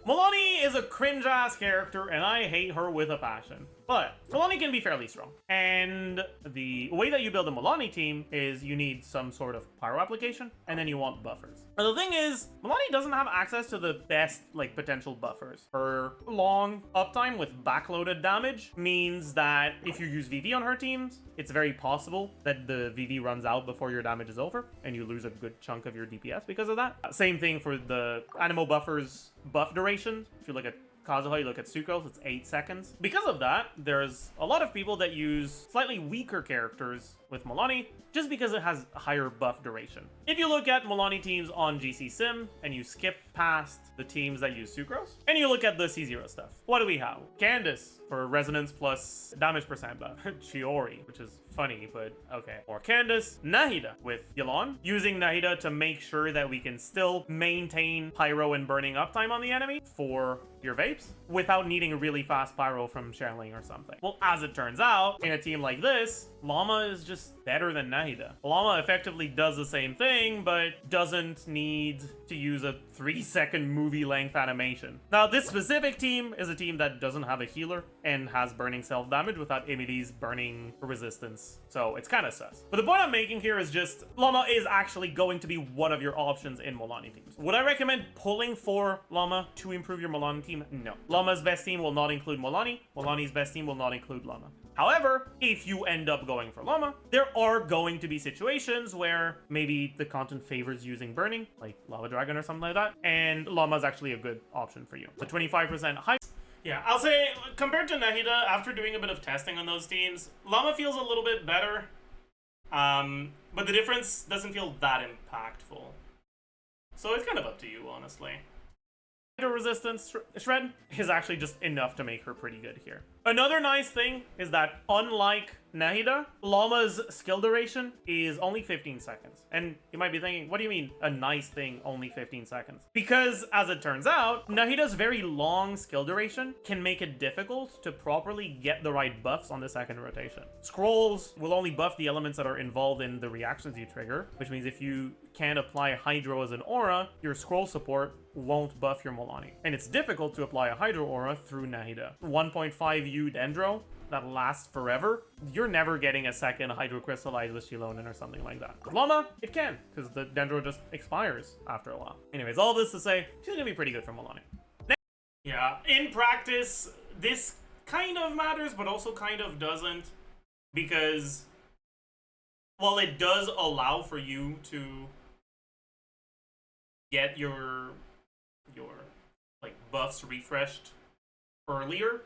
Molani is a cringe-ass character, and I hate her with a passion. But Molani can be fairly strong. And the way that you build a Molani team is you need some sort of pyro application, and then you want buffers. But the thing is, Molani doesn't have access to the best, like, potential buffers. Her long uptime with backloaded damage means that if you use VV on her teams, it's very possible that the VV runs out before your damage is over, and you lose a good chunk of your DPS because of that. Same thing for the Animo buffers buff duration. If you look at Kazuha, you look at Sucrose, it's 8 seconds. Because of that, there's a lot of people that use slightly weaker characters with Molani just because it has a higher buff duration. If you look at Molani teams on GC Sim and you skip past the teams that use Sucrose, and you look at the C0 stuff, what do we have? Candace for resonance plus damage percent buff. Chiori, which is funny, but okay. Or Candace. Nahida with Yelan, using Nahida to make sure that we can still maintain pyro and burning uptime on the enemy for your vapes without needing really fast pyro from shelling or something. Well, as it turns out, in a team like this, LAUMA is just better than Nahida. LAUMA effectively does the same thing, but doesn't need to use a 3-second movie length animation. Now, this specific team is a team that doesn't have a healer and has burning self-damage without Imidi's burning resistance. So it's kind of sus. But the point I'm making here is just LAUMA is actually going to be one of your options in Molani teams. Would I recommend pulling for LAUMA to improve your Molani team? No. LAUMA's best team will not include Molani. Molani's best team will not include LAUMA. However, if you end up going for LAUMA, there are going to be situations where maybe the content favors using burning, like Lava Dragon or something like that, and LAUMA is actually a good option for you. The 25% high. Yeah, I'll say, compared to Nahida, after doing a bit of testing on those teams, LAUMA feels a little bit better, but the difference doesn't feel that impactful. So it's kind of up to you, honestly. Resistance shred is actually just enough to make her pretty good here. Another nice thing is that unlike Nahida, LAUMA's skill duration is only 15 seconds. And you might be thinking, what do you mean a nice thing, only 15 seconds? Because as it turns out, Nahida's very long skill duration can make it difficult to properly get the right buffs on the second rotation. Scrolls will only buff the elements that are involved in the reactions you trigger, which means if you can't apply Hydro as an aura, your scroll support won't buff your Milani. And it's difficult to apply a Hydro aura through Nahida. 1.5U Dendro that lasts forever, you're never getting a second Hydro Crystallized with Shilonen or something like that. With LAUMA, it can, because the Dendro just expires after a while. Anyways, all this to say, she's gonna be pretty good for Milani. Yeah, in practice, this kind of matters, but also kind of doesn't, because while it does allow for you to get your like buffs refreshed earlier,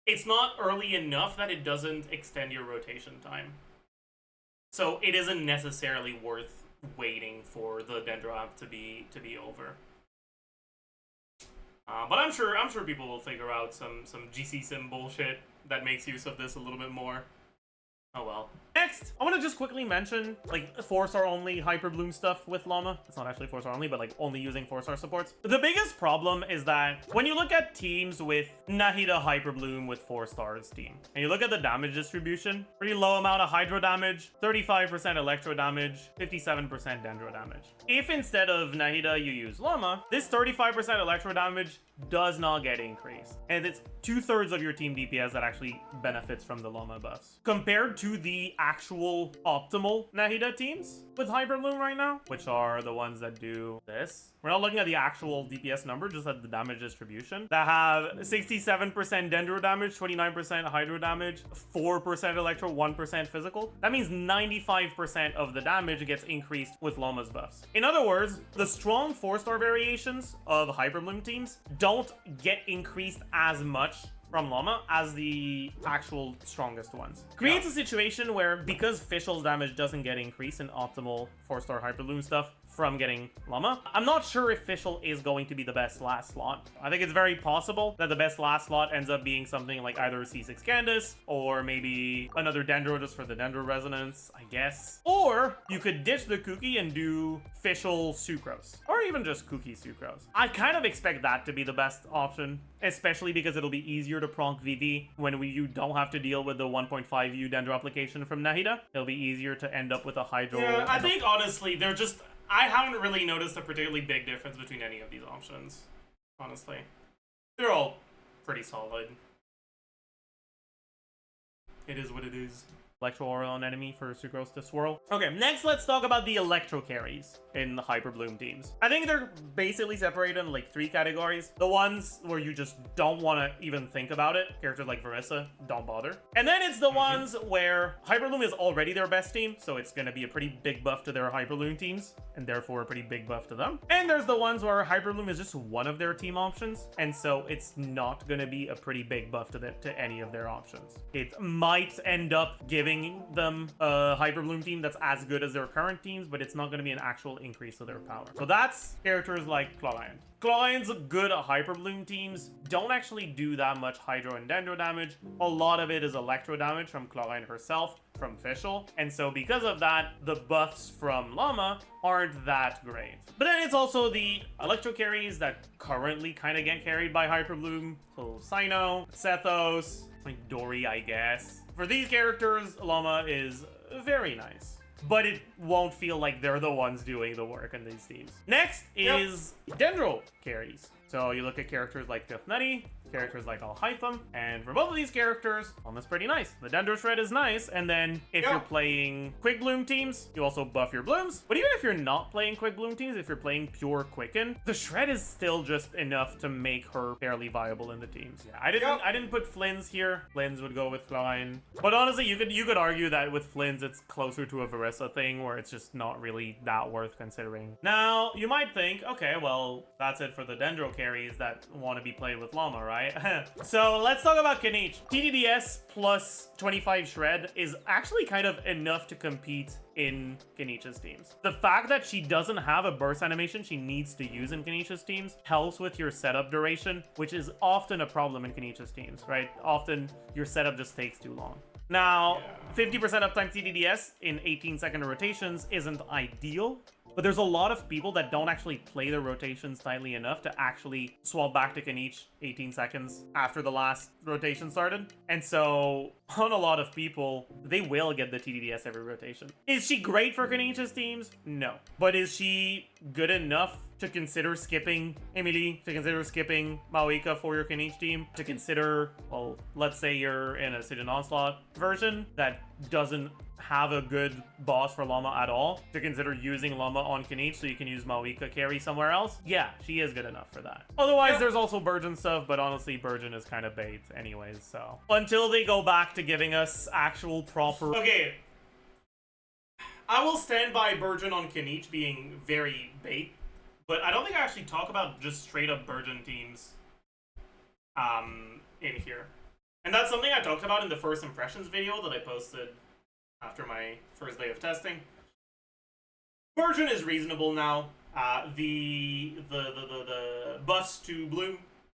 it's not early enough that it doesn't extend your rotation time. So it isn't necessarily worth waiting for the Dendro app to be over. But I'm sure people will figure out some GC sim bullshit that makes use of this a little bit more. Oh well. Next, I want to just quickly mention, like, 4-star only Hyper Bloom stuff with LAUMA. It's not actually 4-star only, but, like, only using 4-star supports. The biggest problem is that when you look at teams with Nahida Hyper Bloom with 4 stars team, and you look at the damage distribution, pretty low amount of Hydro damage, 35% Electro damage, 57% Dendro damage. If instead of Nahida you use LAUMA, this 35% Electro damage does not get increased. And it's 2/3 of your team DPS that actually benefits from the LAUMA buffs. Compared to the actual optimal Nahida teams with Hyper Bloom right now, which are the ones that do this. We're not looking at the actual DPS number, just at the damage distribution. That have 67% Dendro damage, 29% Hydro damage, 4% Electro, 1% physical. That means 95% of the damage gets increased with LAUMA's buffs. In other words, the strong 4-star variations of Hyper Bloom teams don't get increased as much from LAUMA as the actual strongest ones. Creates a situation where, because Fischl's damage doesn't get increased in optimal 4-star Hyper Bloom stuff from getting LAUMA, I'm not sure if Fischl is going to be the best last slot. I think it's very possible that the best last slot ends up being something like either C6 Candace, or maybe another Dendro just for the Dendro resonance, I guess. Or you could ditch the Kuki and do Fischl Sucrose, or even just Kuki Sucrose. I kind of expect that to be the best option, especially because it'll be easier to proc VV when you don't have to deal with the 1.5U Dendro application from Nahida. It'll be easier to end up with a Hydro. Yeah, I think honestly, they're just... I haven't really noticed a particularly big difference between any of these options, honestly. They're all pretty solid. It is what it is. Electro Aura on enemy for Sucrose to swirl. Okay, next let's talk about the Electro carries in the Hyper Bloom teams. I think they're basically separated in like 3 categories. The ones where you just don't want to even think about it. Characters like Varissa, don't bother. And then it's the ones where Hyper Bloom is already their best team, so it's going to be a pretty big buff to their Hyper Bloom teams, and therefore a pretty big buff to them. And there's the ones where Hyper Bloom is just one of their team options, and so it's not going to be a pretty big buff to any of their options. It might end up giving them a Hyper Bloom team that's as good as their current teams, but it's not going to be an actual increase to their power. So that's characters like Clawlion. Clawlion's good Hyper Bloom teams don't actually do that much Hydro and Dendro damage. A lot of it is Electro damage from Clawlion herself, from Fischl, and so because of that, the buffs from LAUMA aren't that great. But then it's also the Electro carries that currently kind of get carried by Hyper Bloom. So Cyno, Sethos, like Dory, I guess. For these characters, LAUMA is very nice, but it won't feel like they're the ones doing the work in these teams. Next is Dendro carries. So you look at characters like Nutty, characters like Alhaitham, and for both of these characters, LAUMA's pretty nice. The Dendro Shred is nice, and then if you're playing Quick Bloom teams, you also buff your Blooms. But even if you're not playing Quick Bloom teams, if you're playing pure Quicken, the Shred is still just enough to make her fairly viable in the teams. Yeah, I didn't put Flynn's here. Flynn's would go with Flyne. But honestly, you could argue that with Flynn's, it's closer to a Varissa thing, where it's just not really that worth considering. Now, you might think, okay, well, that's it for the Dendro carries that want to be played with LAUMA, right? right? So let's talk about Kanich. TDDS plus 25 Shred is actually kind of enough to compete in Kanich's teams. The fact that she doesn't have a burst animation she needs to use in Kanich's teams helps with your setup duration, which is often a problem in Kanich's teams, right? Often your setup just takes too long. Now, 50% uptime TDDS in 18-second rotations isn't ideal, but there's a lot of people that don't actually play their rotations tightly enough to actually swap back to Kanich 18 seconds after the last rotation started. And so, on a lot of people, they will get the TDDS every rotation. Is she great for Kanich's teams? No. But is she good enough to consider skipping Emily, to consider skipping Maoika for your Kanich team, to consider, well, let's say you're in a Siege Onslaught version that doesn't have a good boss for LAUMA at all, to consider using LAUMA on Kanich so you can use Maoika carry somewhere else? Yeah, she is good enough for that. Otherwise, there's also Burgeon stuff, but honestly, Burgeon is kind of bait anyways, so. Until they go back to giving us actual proper... Okay. I will stand by Burgeon on Kanich being very bait, but I don't think I actually talk about just straight up Burgeon teams in here. And that's something I talked about in the first impressions video that I posted after my first day of testing. Burgeon is reasonable now. The buffs to Bloom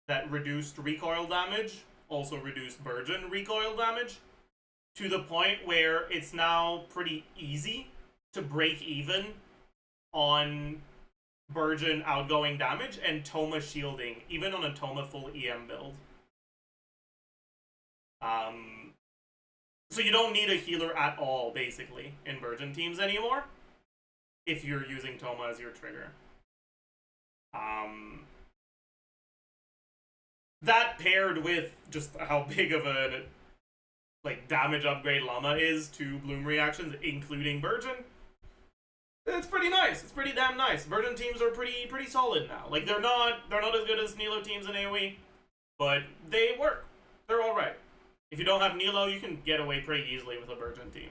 that reduced recoil damage also reduced Burgeon recoil damage to the point where it's now pretty easy to break even on Burgeon outgoing damage and Toma shielding, even on a Toma full EM build. So you don't need a healer at all, basically, in Burgeon teams anymore, if you're using Toma as your trigger. That paired with just how big of a damage upgrade LAUMA is to Bloom reactions, including Burgeon, it's pretty nice. It's pretty damn nice. Burgeon teams are pretty solid now. Like, they're not as good as Nilo teams in AoE, but they work. They're alright. If you don't have Nilo, you can get away pretty easily with a Burgeon team.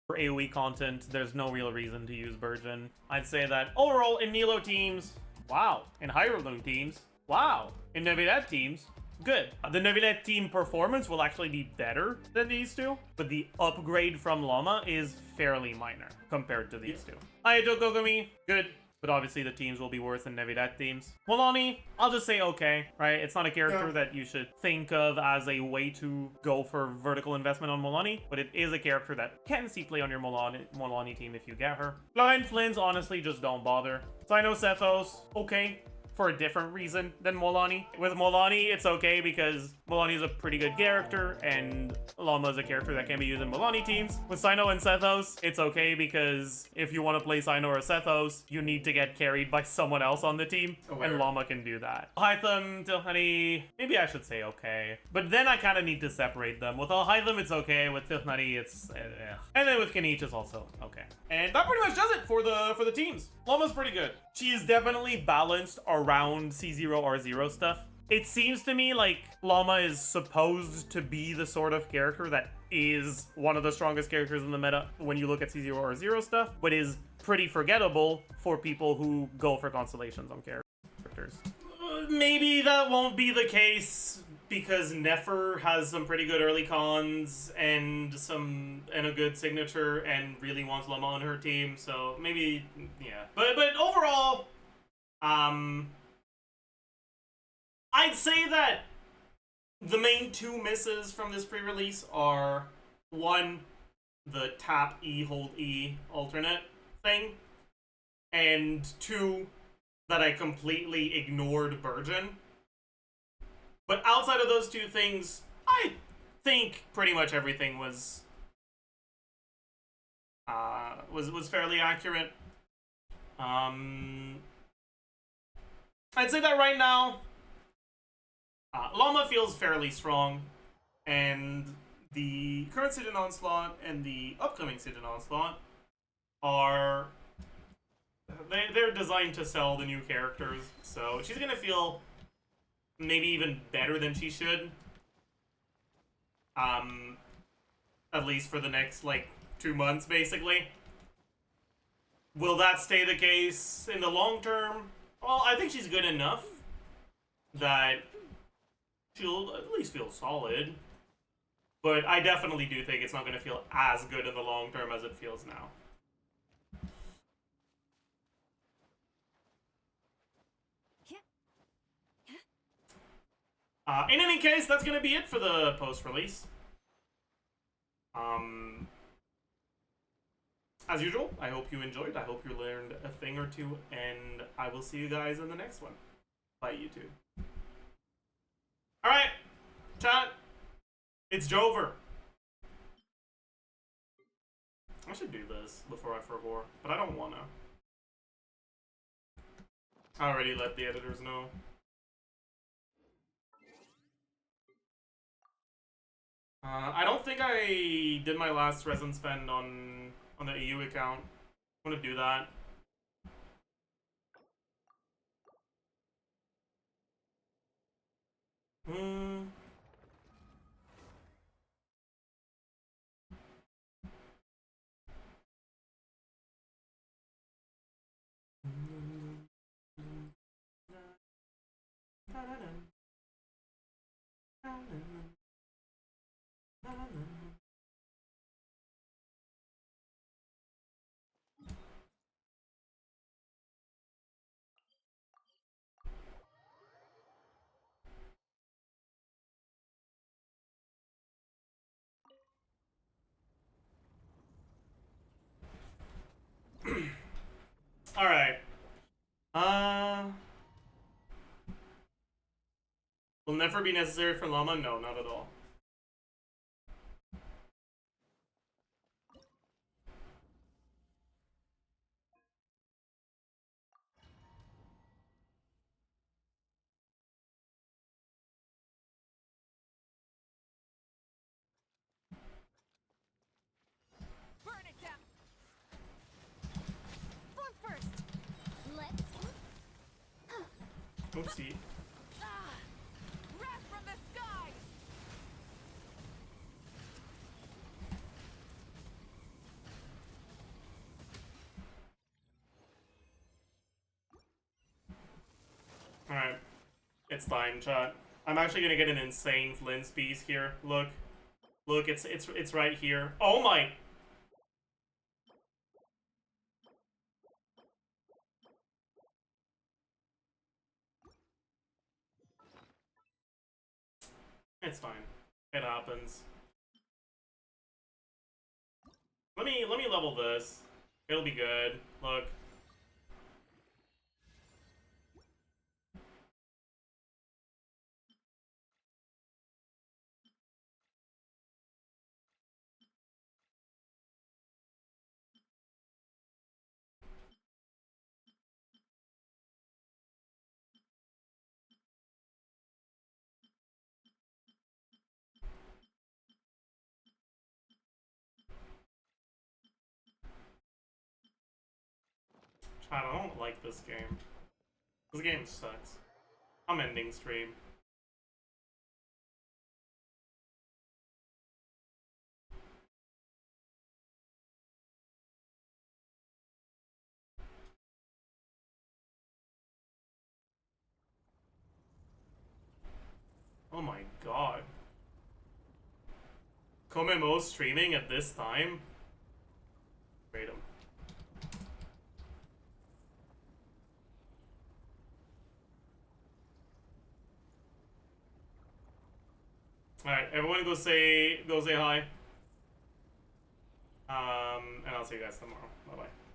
For AoE content, there's no real reason to use Burgeon. I'd say that overall, in Nilo teams, wow. In Hyrule teams, wow. In Neuvillette teams, good. The Neuvillette team performance will actually be better than these two, but the upgrade from LAUMA is fairly minor compared to these two. Ayato Kogami, good. But obviously the teams will be worse than Neuvillette teams. Molani, I'll just say okay, right? It's not a character that you should think of as a way to go for vertical investment on Molani, but it is a character that can see play on your Molani team if you get her. Blind Flins, honestly, just don't bother. Sino Sethos, okay. For a different reason than Molani. With Molani, it's okay because Molani is a pretty good character, and LAUMA is a character that can be used in Molani teams. With Sino and Sethos, it's okay because if you want to play Sino or Sethos, you need to get carried by someone else on the team, and LAUMA can do that. Hytham, Tilhnari, maybe I should say okay. But then I kind of need to separate them. With Hytham, it's okay. With Tilhnari, it's and then with Kanich, it's also okay. And that pretty much does it for the teams. LAUMA's pretty good. She is definitely balanced around C0 R0 stuff. It seems to me like LAUMA is supposed to be the sort of character that is one of the strongest characters in the meta when you look at C0 R0 stuff, but is pretty forgettable for people who go for constellations on characters. Maybe that won't be the case because Nefer has some pretty good early cons and a good signature and really wants LAUMA on her team, so maybe, yeah. But overall, I'd say that the main two misses from this pre-release are, one, the tap E, hold E alternate thing, and two, that I completely ignored Burgeon. But outside of those two things, I think pretty much everything was fairly accurate. I'd say that right now, LAUMA feels fairly strong, and the current Siege Onslaught and the upcoming Siege Onslaught are they're designed to sell the new characters, so she's gonna feel maybe even better than she should. At least for the next, 2 months, basically. Will that stay the case in the long term? Well, I think she's good enough that She'll at least feel solid. But I definitely do think it's not going to feel as good in the long term as it feels now. In any case, that's going to be it for the post-release. As usual, I hope you enjoyed. I hope you learned a thing or two, and I will see you guys in the next one. Bye, YouTube. Alright, chat. It's Jover. I should do this before I forbore, but I don't want to. I already let the editors know. I don't think I did my last resin spend on the EU account. I'm gonna do that. Alright. Will never be necessary for LAUMA? No, not at all. Burn it down. Form first. Let's Oopsie. Wrath from the sky. Alright. It's time, chat. I'm actually gonna get an insane Flint's piece here. Look. Look, it's right here. Oh my! It's fine. It happens. Let me level this. It'll be good. Look. Chat, I don't like this game. This game sucks. I'm ending stream. Oh my god. Komemo streaming at this time? Rate him. Alright, everyone go say hi. And I'll see you guys tomorrow. Bye bye.